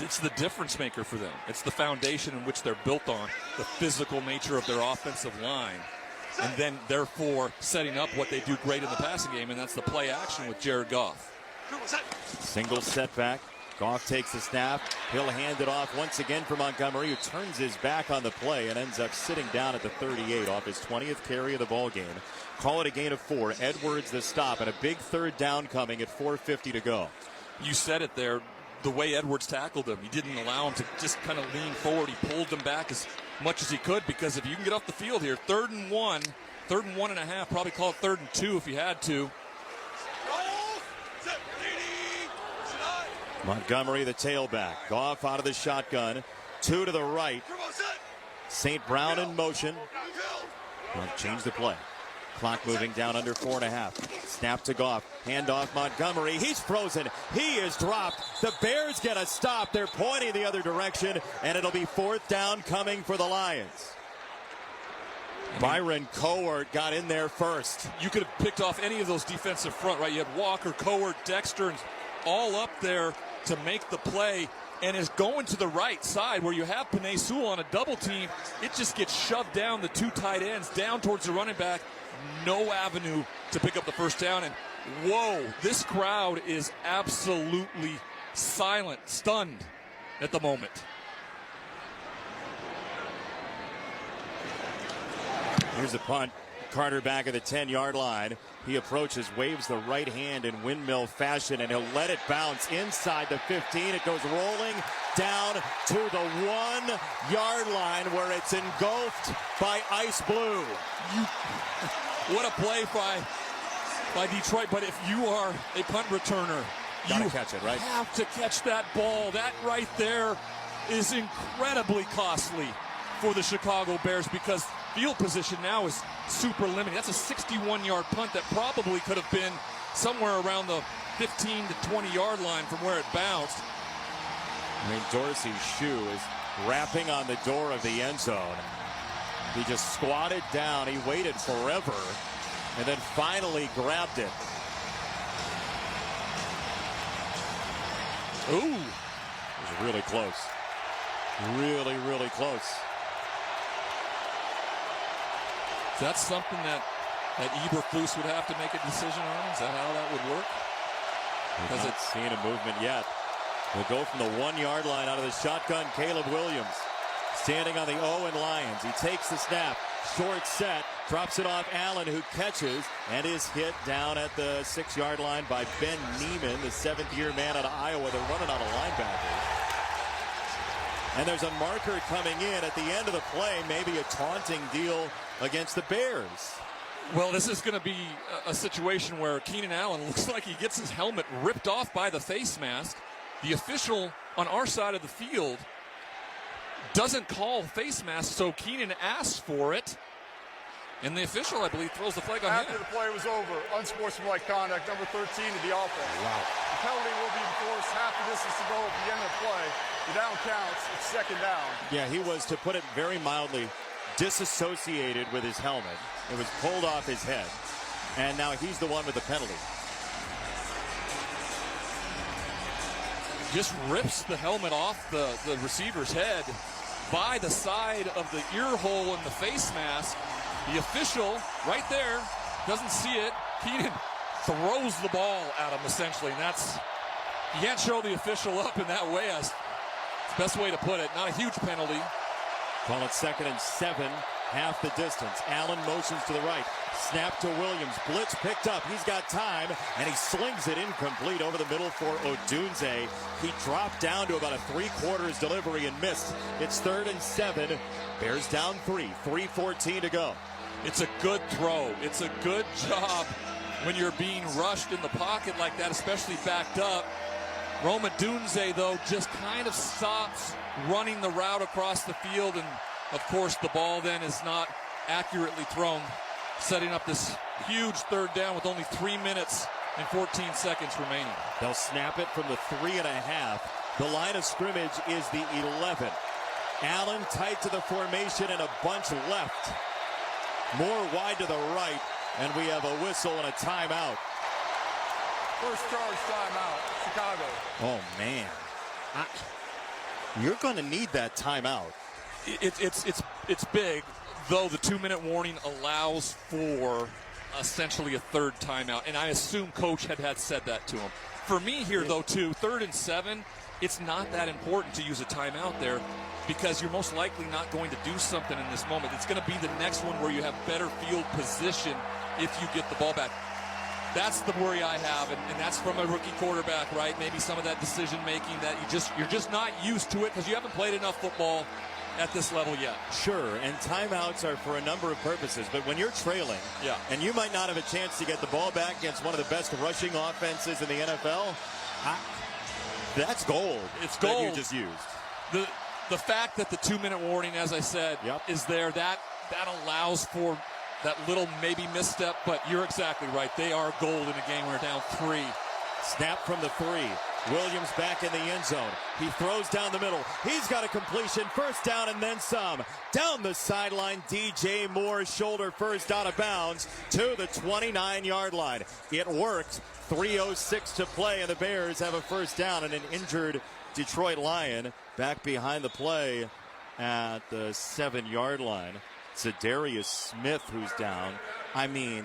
it's the difference maker for them. It's the foundation in which they're built on, the physical nature of their offensive line, and then therefore setting up what they do great in the passing game, and that's the play action with Jared Goff. Single setback. Goff takes the snap. He'll hand it off once again for Montgomery, who turns his back on the play and ends up sitting down at the 38 off his 20th carry of the ball game. Call it a gain of 4. Edwards the stop, and a big third down coming at 4:50 to go. You said it there. The way Edwards tackled him, he didn't allow him to just kind of lean forward. He pulled him back as much as he could, because if you can get off the field here, 3rd and 1, 3rd and 1.5, probably call it 3rd and 2 if you had to. Montgomery, the tailback. Goff out of the shotgun. 2 to the right. St. Brown in motion. Well, change the play. Clock moving down under 4.5. Snap to Goff. Handoff Montgomery. He's frozen. He is dropped. The Bears get a stop. They're pointing the other direction, and it'll be 4th down coming for the Lions. Byron Cowart got in there first. You could have picked off any of those defensive front, right? You had Walker, Cowart, Dexter, and all up there to make the play, and is going to the right side where you have Penei Sewell on a double team. It just gets shoved down the 2 tight ends, down towards the running back. No avenue to pick up the first down. And whoa, this crowd is absolutely silent, stunned at the moment. Here's a punt. Carter back at the 10-yard line. He approaches, waves the right hand in windmill fashion, and he'll let it bounce inside the 15. It goes rolling down to the 1-yard line where it's engulfed by ice blue. What a play by Detroit. But if you are a punt returner, you catch it, right? Have to catch that ball. That right there is incredibly costly for the Chicago Bears, because field position now is super limited. That's a 61-yard punt that probably could have been somewhere around the 15 to 20-yard line from where it bounced. I mean, Dorsey's shoe is rapping on the door of the end zone. He just squatted down. He waited forever and then finally grabbed it. Ooh. It was really close. Really, really close. That's something that Eberflus would have to make a decision on. Is that how that would work? We've not seen a movement yet. We'll go from the 1-yard line out of the shotgun. Caleb Williams standing on the Owen Lions. He takes the snap. Short set. Drops it off Allen, who catches and is hit down at the 6-yard line by Ben Neiman, the 7th-year man out of Iowa. They're running out of linebackers. And there's a marker coming in at the end of the play. Maybe a taunting deal against the Bears. Well, this is going to be a situation where Keenan Allen looks like he gets his helmet ripped off by the face mask. The official on our side of the field doesn't call face mask, so Keenan asks for it. And the official, I believe, throws the flag on him. After the play was over, unsportsmanlike conduct, number 13 to the offense. Wow. The penalty will be enforced. Half the distance to go at the end of the play. The down counts. It's 2nd down. Yeah, he was, to put it very mildly, disassociated with his helmet. It was pulled off his head. And now he's the one with the penalty. Just rips the helmet off the receiver's head by the side of the ear hole in the face mask. The official, right there, doesn't see it. Keenan throws the ball at him, essentially. And that's, you can't show the official up in that way. That's the best way to put it. Not a huge penalty. Call it 2nd and 7, half the distance. Allen motions to the right. Snap to Williams. Blitz picked up. He's got time, and he slings it incomplete over the middle for Odunze. He dropped down to about a 3/4 delivery and missed. It's 3rd and 7. Bears down 3. 3:14 to go. It's a good throw. It's a good job when you're being rushed in the pocket like that, especially backed up. Rome Odunze, though, just kind of stops running the route across the field. And, of course, the ball then is not accurately thrown, setting up this huge 3rd down with only 3 minutes and 14 seconds remaining. They'll snap it from the 3.5. The line of scrimmage is the 11. Allen tight to the formation and a bunch left. More wide to the right, and we have a whistle and a timeout. First charge timeout, Chicago. Oh, man. you're going to need that timeout. It's big, though the 2-minute warning allows for essentially a third timeout, and I assume Coach had said that to him. For me here, though, too, 3rd and 7, it's not that important to use a timeout there because you're most likely not going to do something in this moment. It's going to be the next one where you have better field position if you get the ball back. That's the worry I have, and that's from a rookie quarterback, right? Maybe some of that decision-making that you're just not used to it because you haven't played enough football at this level yet. Sure, and timeouts are for a number of purposes, but when you're trailing, and you might not have a chance to get the ball back against one of the best rushing offenses in the NFL, that's gold. It's gold. That you just used. The fact that the 2-minute warning, as I said, is there, that allows for that little maybe misstep, but you're exactly right. They are gold in a game where they're down 3. Snap from the 3. Williams back in the end zone. He throws down the middle. He's got a completion. First down and then some. Down the sideline, DJ Moore, shoulder first out of bounds to the 29-yard line. It worked. 3:06 to play, and the Bears have a first down and an injured Detroit Lion back behind the play at the 7-yard line. Zadarius Smith, who's down. I mean,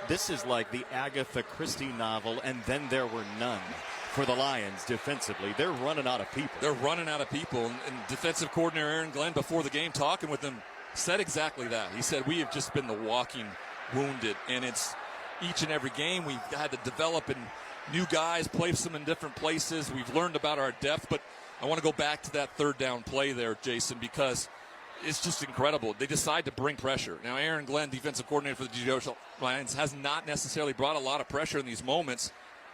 this is like the Agatha Christie novel, and then there were none for the Lions defensively. They're running out of people. And defensive coordinator Aaron Glenn, before the game, talking with them, said exactly that. He said, we have just been the walking wounded, and it's each and every game we've had to develop and new guys, place them in different places. We've learned about our depth, but I want to go back to that 3rd down play there, Jason, because it's just incredible. They decide to bring pressure. Now, Aaron Glenn, defensive coordinator for the Detroit Lions, has not necessarily brought a lot of pressure in these moments,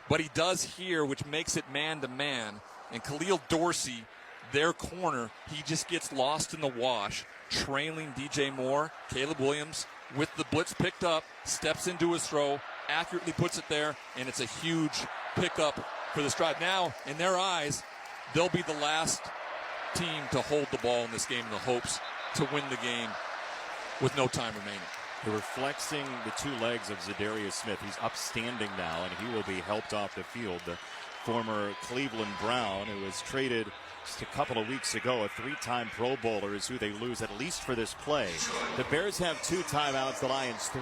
but he does here, which makes it man-to-man. And Khalil Dorsey, their corner, he just gets lost in the wash, trailing DJ Moore. Caleb Williams, with the blitz picked up, steps into his throw, accurately puts it there, and it's a huge pickup for this drive. Now, in their eyes, they'll be the last team to hold the ball in this game in the hopes to win the game with no time remaining. They were flexing the 2 legs of Zadarius Smith. He's upstanding now, and he will be helped off the field. The former Cleveland Brown, who was traded just a couple of weeks ago, a 3-time Pro Bowler, is who they lose at least for this play. The Bears have 2 timeouts, the Lions 3.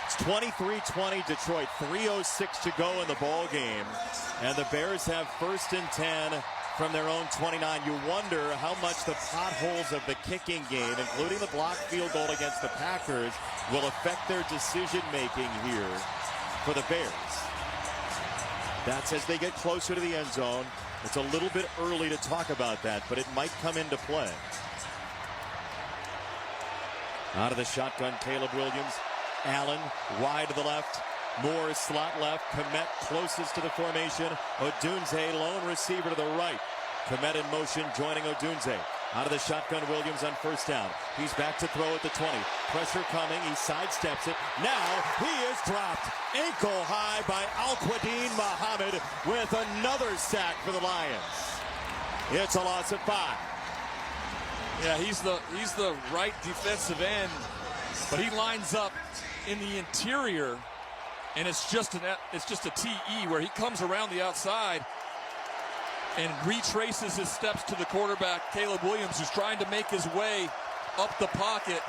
It's 23-20 Detroit, 3:06 to go in the ball game, and the Bears have 1st and 10 from their own 29. You wonder how much the potholes of the kicking game, including the blocked field goal against the Packers, will affect their decision-making here for the Bears. That's as they get closer to the end zone. It's a little bit early to talk about that, but it might come into play. Out of the shotgun, Caleb Williams. Allen wide to the left. Moore slot left. Kmet closest to the formation. Odunze, lone receiver to the right. Kmet in motion, joining Odunze. Out of the shotgun, Williams on 1st down. He's back to throw at the 20. Pressure coming. He sidesteps it. Now he is dropped ankle high by Al-Quadin Muhammad with another sack for the Lions. It's a loss of 5. Yeah, he's the right defensive end, but he lines up in the interior, and it's just a TE where he comes around the outside and retraces his steps to the quarterback, Caleb Williams, who's trying to make his way up the pocket.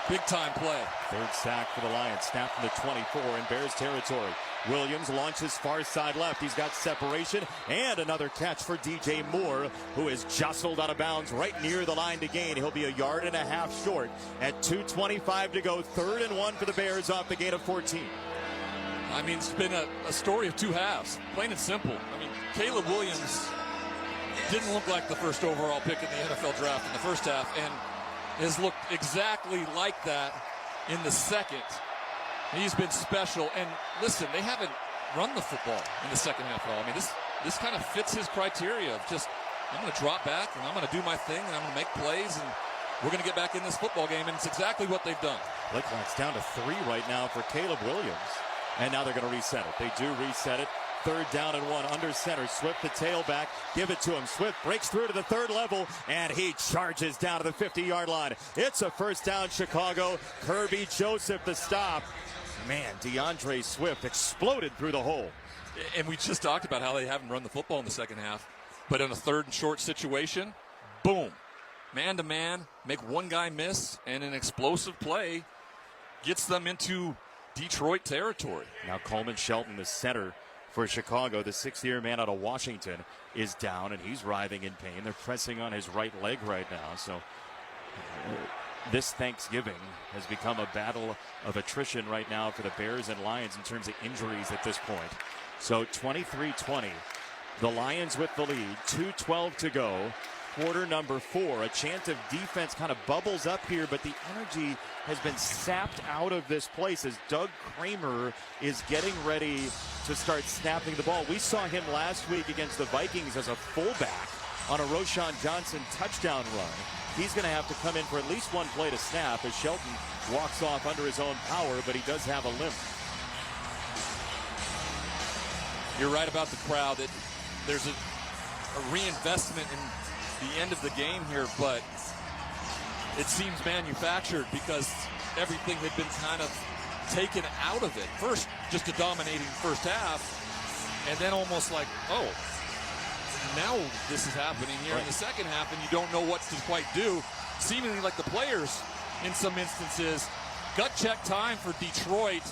Big time play. 3rd sack for the Lions. Snap from the 24 in Bears territory. Williams launches far side left. He's got separation and another catch for DJ Moore, who is jostled out of bounds right near the line to gain. He'll be 1.5 yards short at 2:25 to go. 3rd and 1 for the Bears off the gain of 14. I mean, it's been a story of 2 halves, plain and simple. I mean, Caleb Williams didn't look like the first overall pick in the NFL draft in the first half, and has looked exactly like that in the second. He's been special, and listen, they haven't run the football in the second half at all. I mean, this kind of fits his criteria of just, I'm going to drop back, and I'm going to do my thing, and I'm going to make plays, and we're going to get back in this football game, and it's exactly what they've done. Play clock's down to 3 right now for Caleb Williams, and now they're going to reset it. They do reset it. 3rd down and 1 under center. Swift the tailback. Give it to him. Swift breaks through to the 3rd level, and he charges down to the 50-yard line. It's a first down, Chicago. Kirby Joseph the stop. Man, DeAndre Swift exploded through the hole. And we just talked about how they haven't run the football in the second half. But in a third and short situation, boom, man-to-man, make one guy miss, and an explosive play gets them into Detroit territory. Now Coleman Shelton, the center for Chicago, the 6th-year man out of Washington, is down, and he's writhing in pain. They're pressing on his right leg right now. So this Thanksgiving has become a battle of attrition right now for the Bears and Lions in terms of injuries at this point. So 23-20, the Lions with the lead, 2:12 to go. Quarter number 4, a chant of defense kind of bubbles up here, but the energy has been sapped out of this place as Doug Kramer is getting ready to start snapping the ball. We saw him last week against the Vikings as a fullback on a Roschon Johnson touchdown run. He's going to have to come in for at least one play to snap as Shelton walks off under his own power, but he does have a limp. You're right about the crowd. There's a reinvestment in the end of the game here, but it seems manufactured because everything had been kind of taken out of it. First, just a dominating first half, and then almost like, oh, now this is happening here in the second half, and you don't know what to quite do. Seemingly like the players, in some instances, gut check time for Detroit.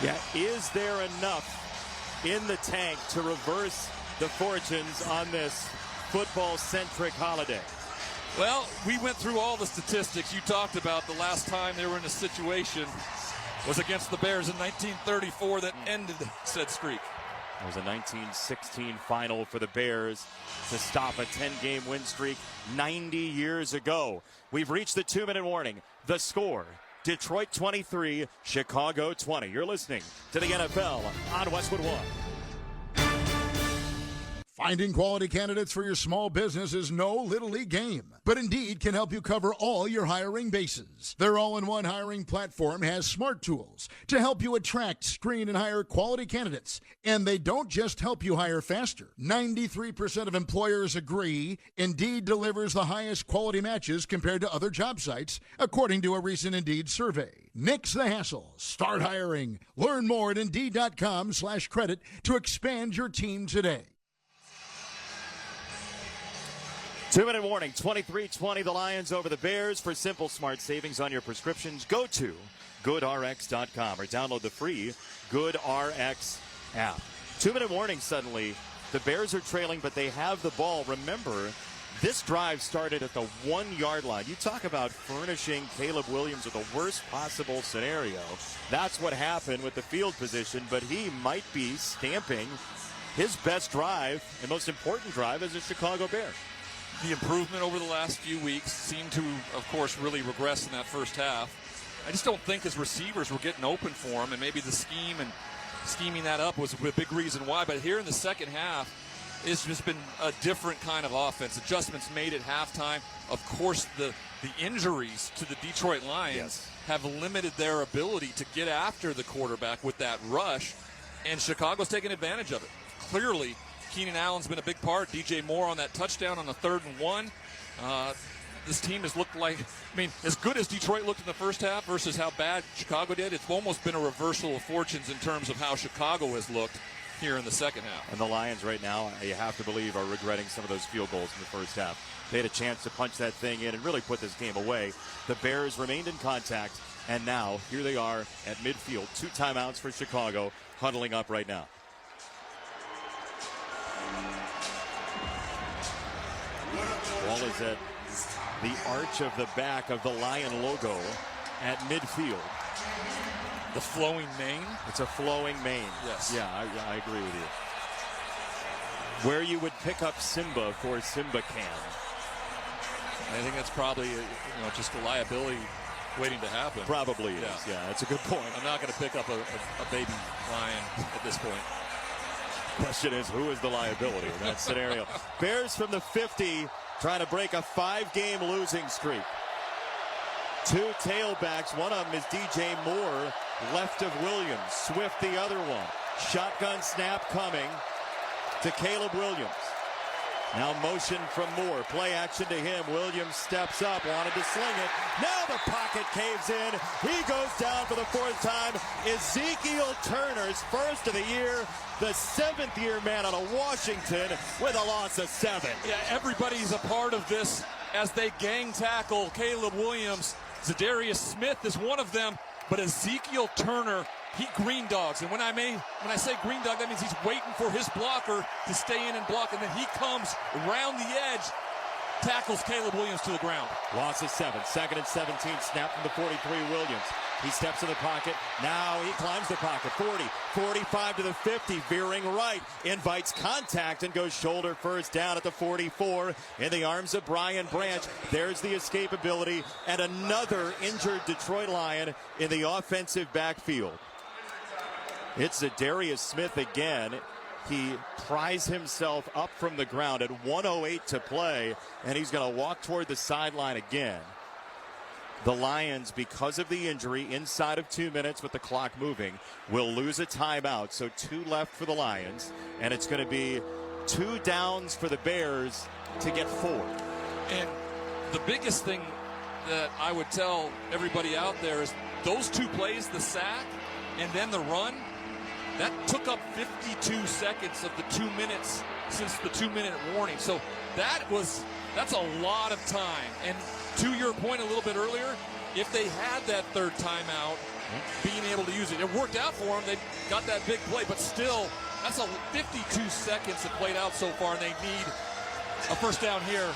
Yeah, is there enough in the tank to reverse the fortunes on this football-centric holiday? Well, we went through all the statistics. You talked about the last time they were in a situation was against the Bears in 1934 that ended said streak. It was a 1916 final for the Bears to stop a 10-game win streak 90 years ago. We've reached the 2-minute warning. The score, Detroit 23, Chicago 20. You're listening to the NFL on Westwood One. Finding quality candidates for your small business is no little league game, but Indeed can help you cover all your hiring bases. Their all-in-one hiring platform has smart tools to help you attract, screen, and hire quality candidates. And they don't just help you hire faster. 93% of employers agree Indeed delivers the highest quality matches compared to other job sites, according to a recent Indeed survey. Nix the hassle. Start hiring. Learn more at Indeed.com/credit to expand your team today. 2-minute warning, 23-20, the Lions over the Bears. For simple, smart savings on your prescriptions, go to GoodRx.com or download the free GoodRx app. 2-minute warning suddenly. The Bears are trailing, but they have the ball. Remember, this drive started at the 1-yard line. You talk about furnishing Caleb Williams with the worst possible scenario. That's what happened with the field position, but he might be stamping his best drive and most important drive as a Chicago Bear. The improvement over the last few weeks seemed to, of course, really regress in that first half. I just don't think his receivers were getting open for him, and maybe the scheme and scheming that up was a big reason why. But here in the second half, it's just been a different kind of offense. Adjustments made at halftime. Of course, the injuries to the Detroit Lions have limited their ability to get after the quarterback with that rush, and Chicago's taking advantage of it. Clearly, Keenan Allen's been a big part. DJ Moore on that touchdown on the 3rd and 1. This team has looked like, as good as Detroit looked in the first half versus how bad Chicago did, it's almost been a reversal of fortunes in terms of how Chicago has looked here in the second half. And the Lions right now, you have to believe, are regretting some of those field goals in the first half. They had a chance to punch that thing in and really put this game away. The Bears remained in contact, and now here they are at midfield. 2 timeouts for Chicago, huddling up right now. Ball is at the arch of the back of the Lion logo at midfield. The flowing mane? It's a flowing mane. Yes. Yeah, I agree with you. Where you would pick up Simba for Simba Can. I think that's probably just a liability waiting to happen. Probably is. Yeah, that's a good point. I'm not going to pick up a baby lion at this point. Question is, who is the liability in that scenario? Bears from the 50 trying to break a 5-game losing streak. 2 tailbacks. One of them is DJ Moore, left of Williams. Swift the other one. Shotgun snap coming to Caleb Williams. Now motion from Moore. Play action to him. Williams steps up, wanted to sling it. Now the pocket caves in. He goes down for the fourth time. Ezekiel Turner's first of the year. The seventh-year man out of Washington with a loss of 7. Yeah, everybody's a part of this as they gang tackle Caleb Williams. Zadarius Smith is one of them, but Ezekiel Turner, he green dogs. And when I say green dog, that means he's waiting for his blocker to stay in and block, and then he comes around the edge, tackles Caleb Williams to the ground. Loss of 7. 2nd and 17. Snap from the 43, Williams. He steps in the pocket. Now he climbs the pocket. 40, 45 to the 50. Veering right. Invites contact and goes shoulder first down at the 44 in the arms of Brian Branch. There's the escapability and another injured Detroit Lion in the offensive backfield. It's Zadarius Smith again. He pries himself up from the ground at 1:08 to play, and he's going to walk toward the sideline again. The Lions, because of the injury, inside of 2 minutes with the clock moving, will lose a timeout. So 2 left for the Lions, and it's going to be 2 downs for the Bears to get 4. And the biggest thing that I would tell everybody out there is those 2 plays, the sack and then the run, that took up 52 seconds of the 2 minutes since the 2-minute warning. So that's a lot of time. And to your point a little bit earlier, if they had that third timeout, being able to use it, it worked out for them. They got that big play, but still, that's a 52 seconds that played out so far, and they need a first down here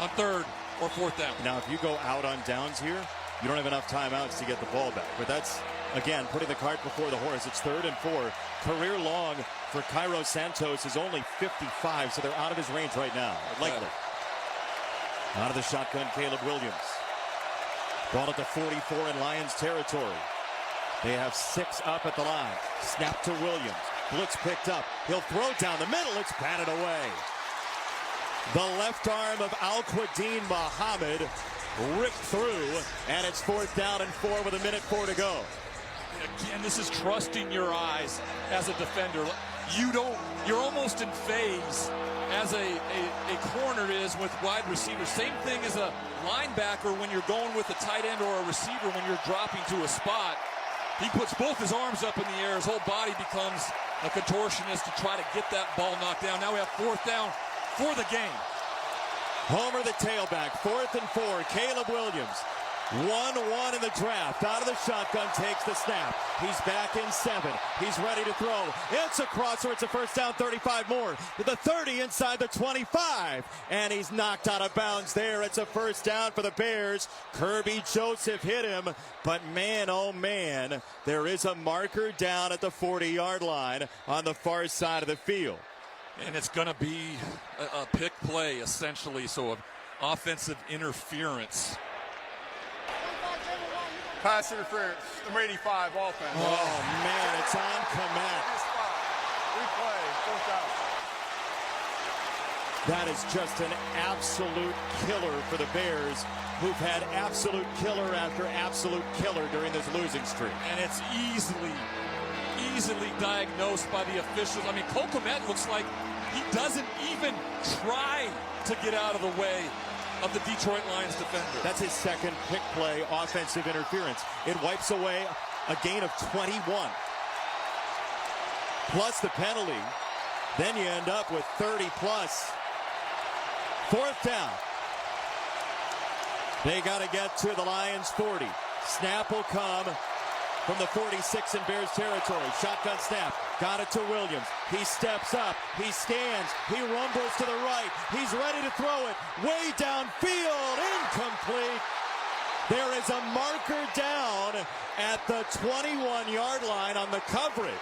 on 3rd or 4th down. Now, if you go out on downs here, you don't have enough timeouts to get the ball back. But that's, again, putting the cart before the horse. It's 3rd and 4. Career long for Cairo Santos is only 55, so they're out of his range right now, likely. Out of the shotgun, Caleb Williams. Ball at the 44 in Lions territory. They have 6 up at the line. Snap to Williams. Blitz picked up. He'll throw down the middle. It's batted away. The left arm of Al-Quadin Muhammad ripped through, and it's 4th down and 4 with 1:04 to go. Again, this is trusting your eyes as a defender. You're almost in phase as a corner is with wide receivers. Same thing as a linebacker when you're going with a tight end or a receiver when you're dropping to a spot. He puts both his arms up in the air. His whole body becomes a contortionist to try to get that ball knocked down. Now we have 4th down for the game. Homer the tailback, 4th and 4. Caleb Williams, 1-1 in the draft. Out of the shotgun, takes the snap. He's back in 7. He's ready to throw. It's a crosser. It's a first down, 35 more. To the 30 inside the 25. And he's knocked out of bounds there. It's a first down for the Bears. Kirby Joseph hit him. But man, oh man, there is a marker down at the 40-yard line on the far side of the field. And it's going to be a pick play, essentially, so offensive interference. Pass interference, number 85, offense. Oh, man, it's on Komet. Replay, 4th down. That is just an absolute killer for the Bears, who've had absolute killer after absolute killer during this losing streak. And it's easily diagnosed by the officials. I mean, Komet looks like he doesn't even try to get out of the way of the Detroit Lions defender. That's his 2nd pick play, offensive interference. It wipes away a gain of 21. Plus the penalty. Then you end up with 30 plus. 4th down. They got to get to the Lions 40. Snap will come from the 46 in Bears territory. Shotgun snap. Got it to Williams. He steps up. He scans. He rumbles to the right. He's ready to throw it. Way downfield. Incomplete. There is a marker down at the 21-yard line on the coverage.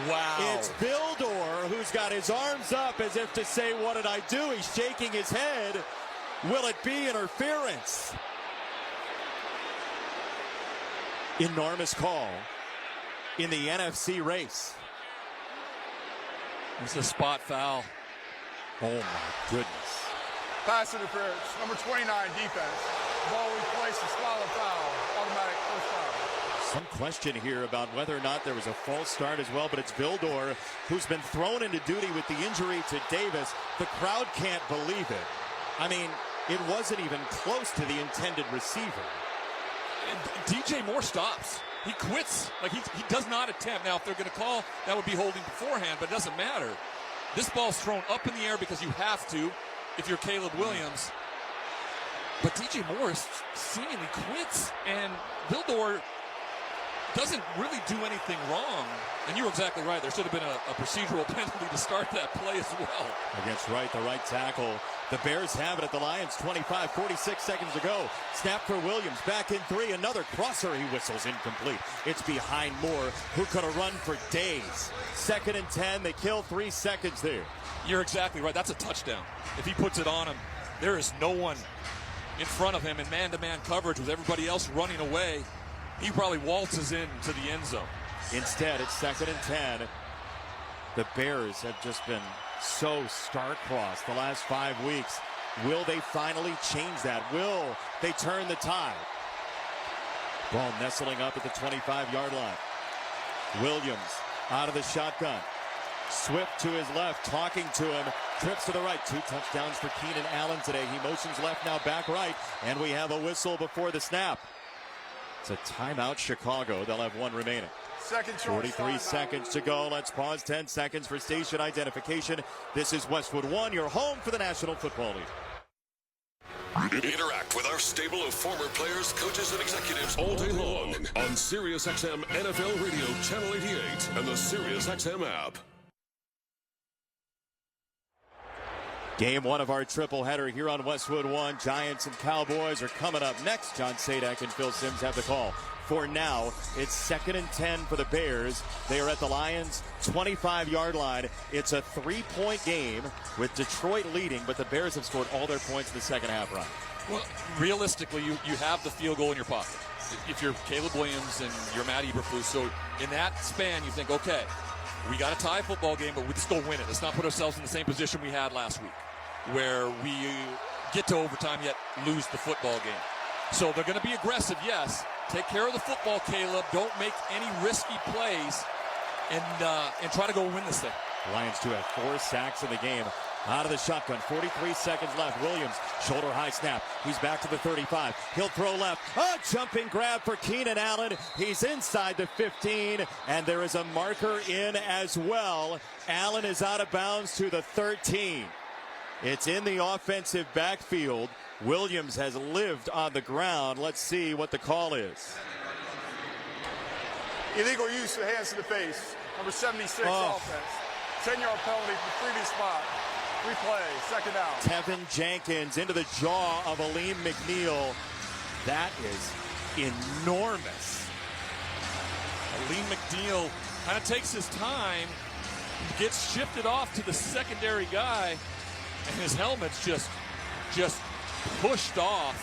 Wow. It's Bill Dorr, who's got his arms up as if to say, what did I do? He's shaking his head. Will it be interference? Enormous call in the NFC race. It's a spot foul. Oh, my goodness. Pass interference, number 29, defense. Ball replaces, follow foul, automatic first down. Some question here about whether or not there was a false start as well, but it's Vildor who's been thrown into duty with the injury to Davis. The crowd can't believe it. I mean, it wasn't even close to the intended receiver. And DJ Moore stops. He quits. Like he does not attempt. Now, if they're going to call, that would be holding beforehand, but it doesn't matter. This ball's thrown up in the air because you have to if you're Caleb Williams. But DJ Moore seemingly quits, and Vildor doesn't really do anything wrong. And you were exactly right. There should have been a procedural penalty to start that play as well. Against Wright, the right tackle. The Bears have it at the Lions, 46 seconds to go. Snap for Williams, back in 3. Another crosser, he whistles, incomplete. It's behind Moore, who could have run for days. 2nd and 10, they kill 3 seconds there. You're exactly right. That's a touchdown. If he puts it on him, there is no one in front of him in man-to-man coverage with everybody else running away. He probably waltzes into the end zone. Instead, it's 2nd and 10. The Bears have just been so star-crossed the last 5 weeks. Will they finally change that? Will they turn the tide? Ball nestling up at the 25-yard line. Williams out of the shotgun. Swift to his left, talking to him. Trips to the right. 2 touchdowns for Keenan Allen today. He motions left, now back right. And we have a whistle before the snap. It's a timeout, Chicago. They'll have 1 remaining. 43 seconds to go. Let's pause 10 seconds for station identification. This is Westwood One, your home for the National Football League. Interact with our stable of former players, coaches, and executives all day long on SiriusXM NFL Radio Channel 88 and the SiriusXM app. Game 1 of our triple-header here on Westwood One. Giants and Cowboys are coming up next. John Sadak and Phil Simms have the call. For now, it's 2nd and 10 for the Bears. They are at the Lions' 25-yard line. It's a 3-point game with Detroit leading, but the Bears have scored all their points in the second half run. Well, realistically, you have the field goal in your pocket. If you're Caleb Williams and you're Matt Eberflus, so in that span, you think, okay, we got a tie football game, but we just go win it. Let's not put ourselves in the same position we had last week, where we get to overtime yet lose the football game. So they're going to be aggressive, yes. Take care of the football, Caleb. Don't make any risky plays, and try to go win this thing. Lions do have 4 sacks in the game. Out of the shotgun, 43 seconds left. Williams, shoulder high snap. He's back to the 35. He'll throw left. A jumping grab for Keenan Allen. He's inside the 15, and there is a marker in as well. Allen is out of bounds to the 13. It's in the offensive backfield. Williams has lived on the ground. Let's see what the call is. Illegal use of hands to the face. Number 76 offense. 10-yard penalty for previous spot. Replay, 2nd down. Tevin Jenkins into the jaw of Aleem McNeil. That is enormous. Aleem McNeil kind of takes his time, gets shifted off to the secondary guy, and his helmet's just pushed off.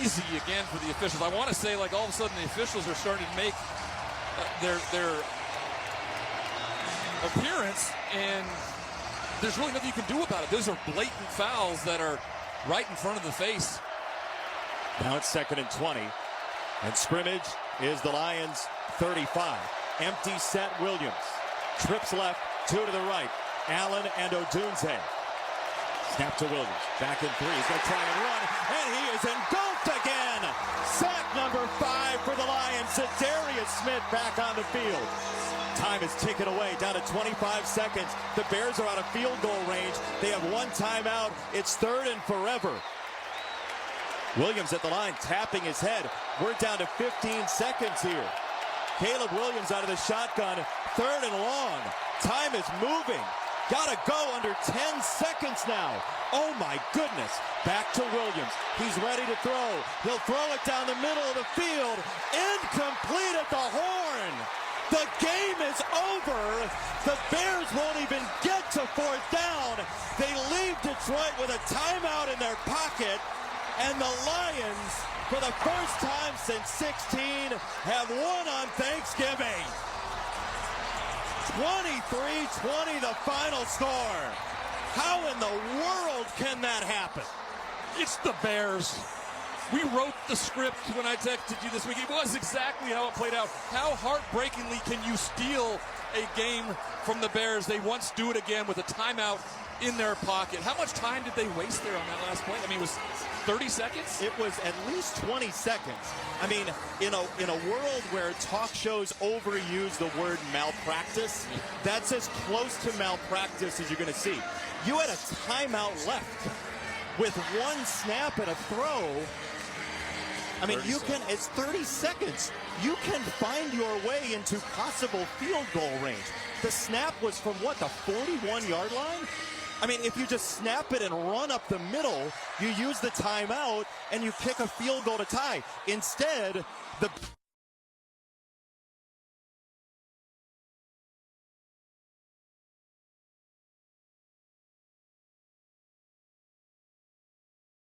Easy again for the officials. I want to say, like, all of a sudden the officials are starting to make their appearance, and there's really nothing you can do about it. Those are blatant fouls that are right in front of the face. Now it's 2nd and 20, and scrimmage is the Lions' 35. Empty set Williams. Trips left, 2 to the right. Allen and Odunze. Snap to Williams. Back in 3. He's going to try and run, and he is engulfed again. Sack number 5 for the Lions. Darius Smith back on the field. Time is ticking away, down to 25 seconds. The Bears are out of field goal range. They have 1 timeout. It's 3rd and forever. Williams at the line, tapping his head. We're down to 15 seconds here. Caleb Williams out of the shotgun, 3rd and long. Time is moving. Gotta go under 10 seconds now. Oh my goodness. Back to Williams. He's ready to throw. He'll throw it down the middle of the field. Incomplete at the horn. The game is over. The Bears won't even get to 4th down. They leave Detroit with a timeout in their pocket. And the Lions, for the first time since 16, have won on Thanksgiving. 23-20 the final score. How in the world can that happen? It's the Bears. We wrote the script when I texted you this week. It was exactly how it played out. How heartbreakingly can you steal a game from the Bears? They once do it again with a timeout in their pocket. How much time did they waste there on that last play? I mean, it was 30 seconds? It was at least 20 seconds. I mean, in a world where talk shows overuse the word malpractice, that's as close to malpractice as you're going to see. You had a timeout left with one snap and a throw. I mean, it's 30 seconds. You can find your way into possible field goal range. The snap was from what, the 41-yard line? I mean, if you just snap it and run up the middle, you use the timeout and you kick a field goal to tie. Instead, the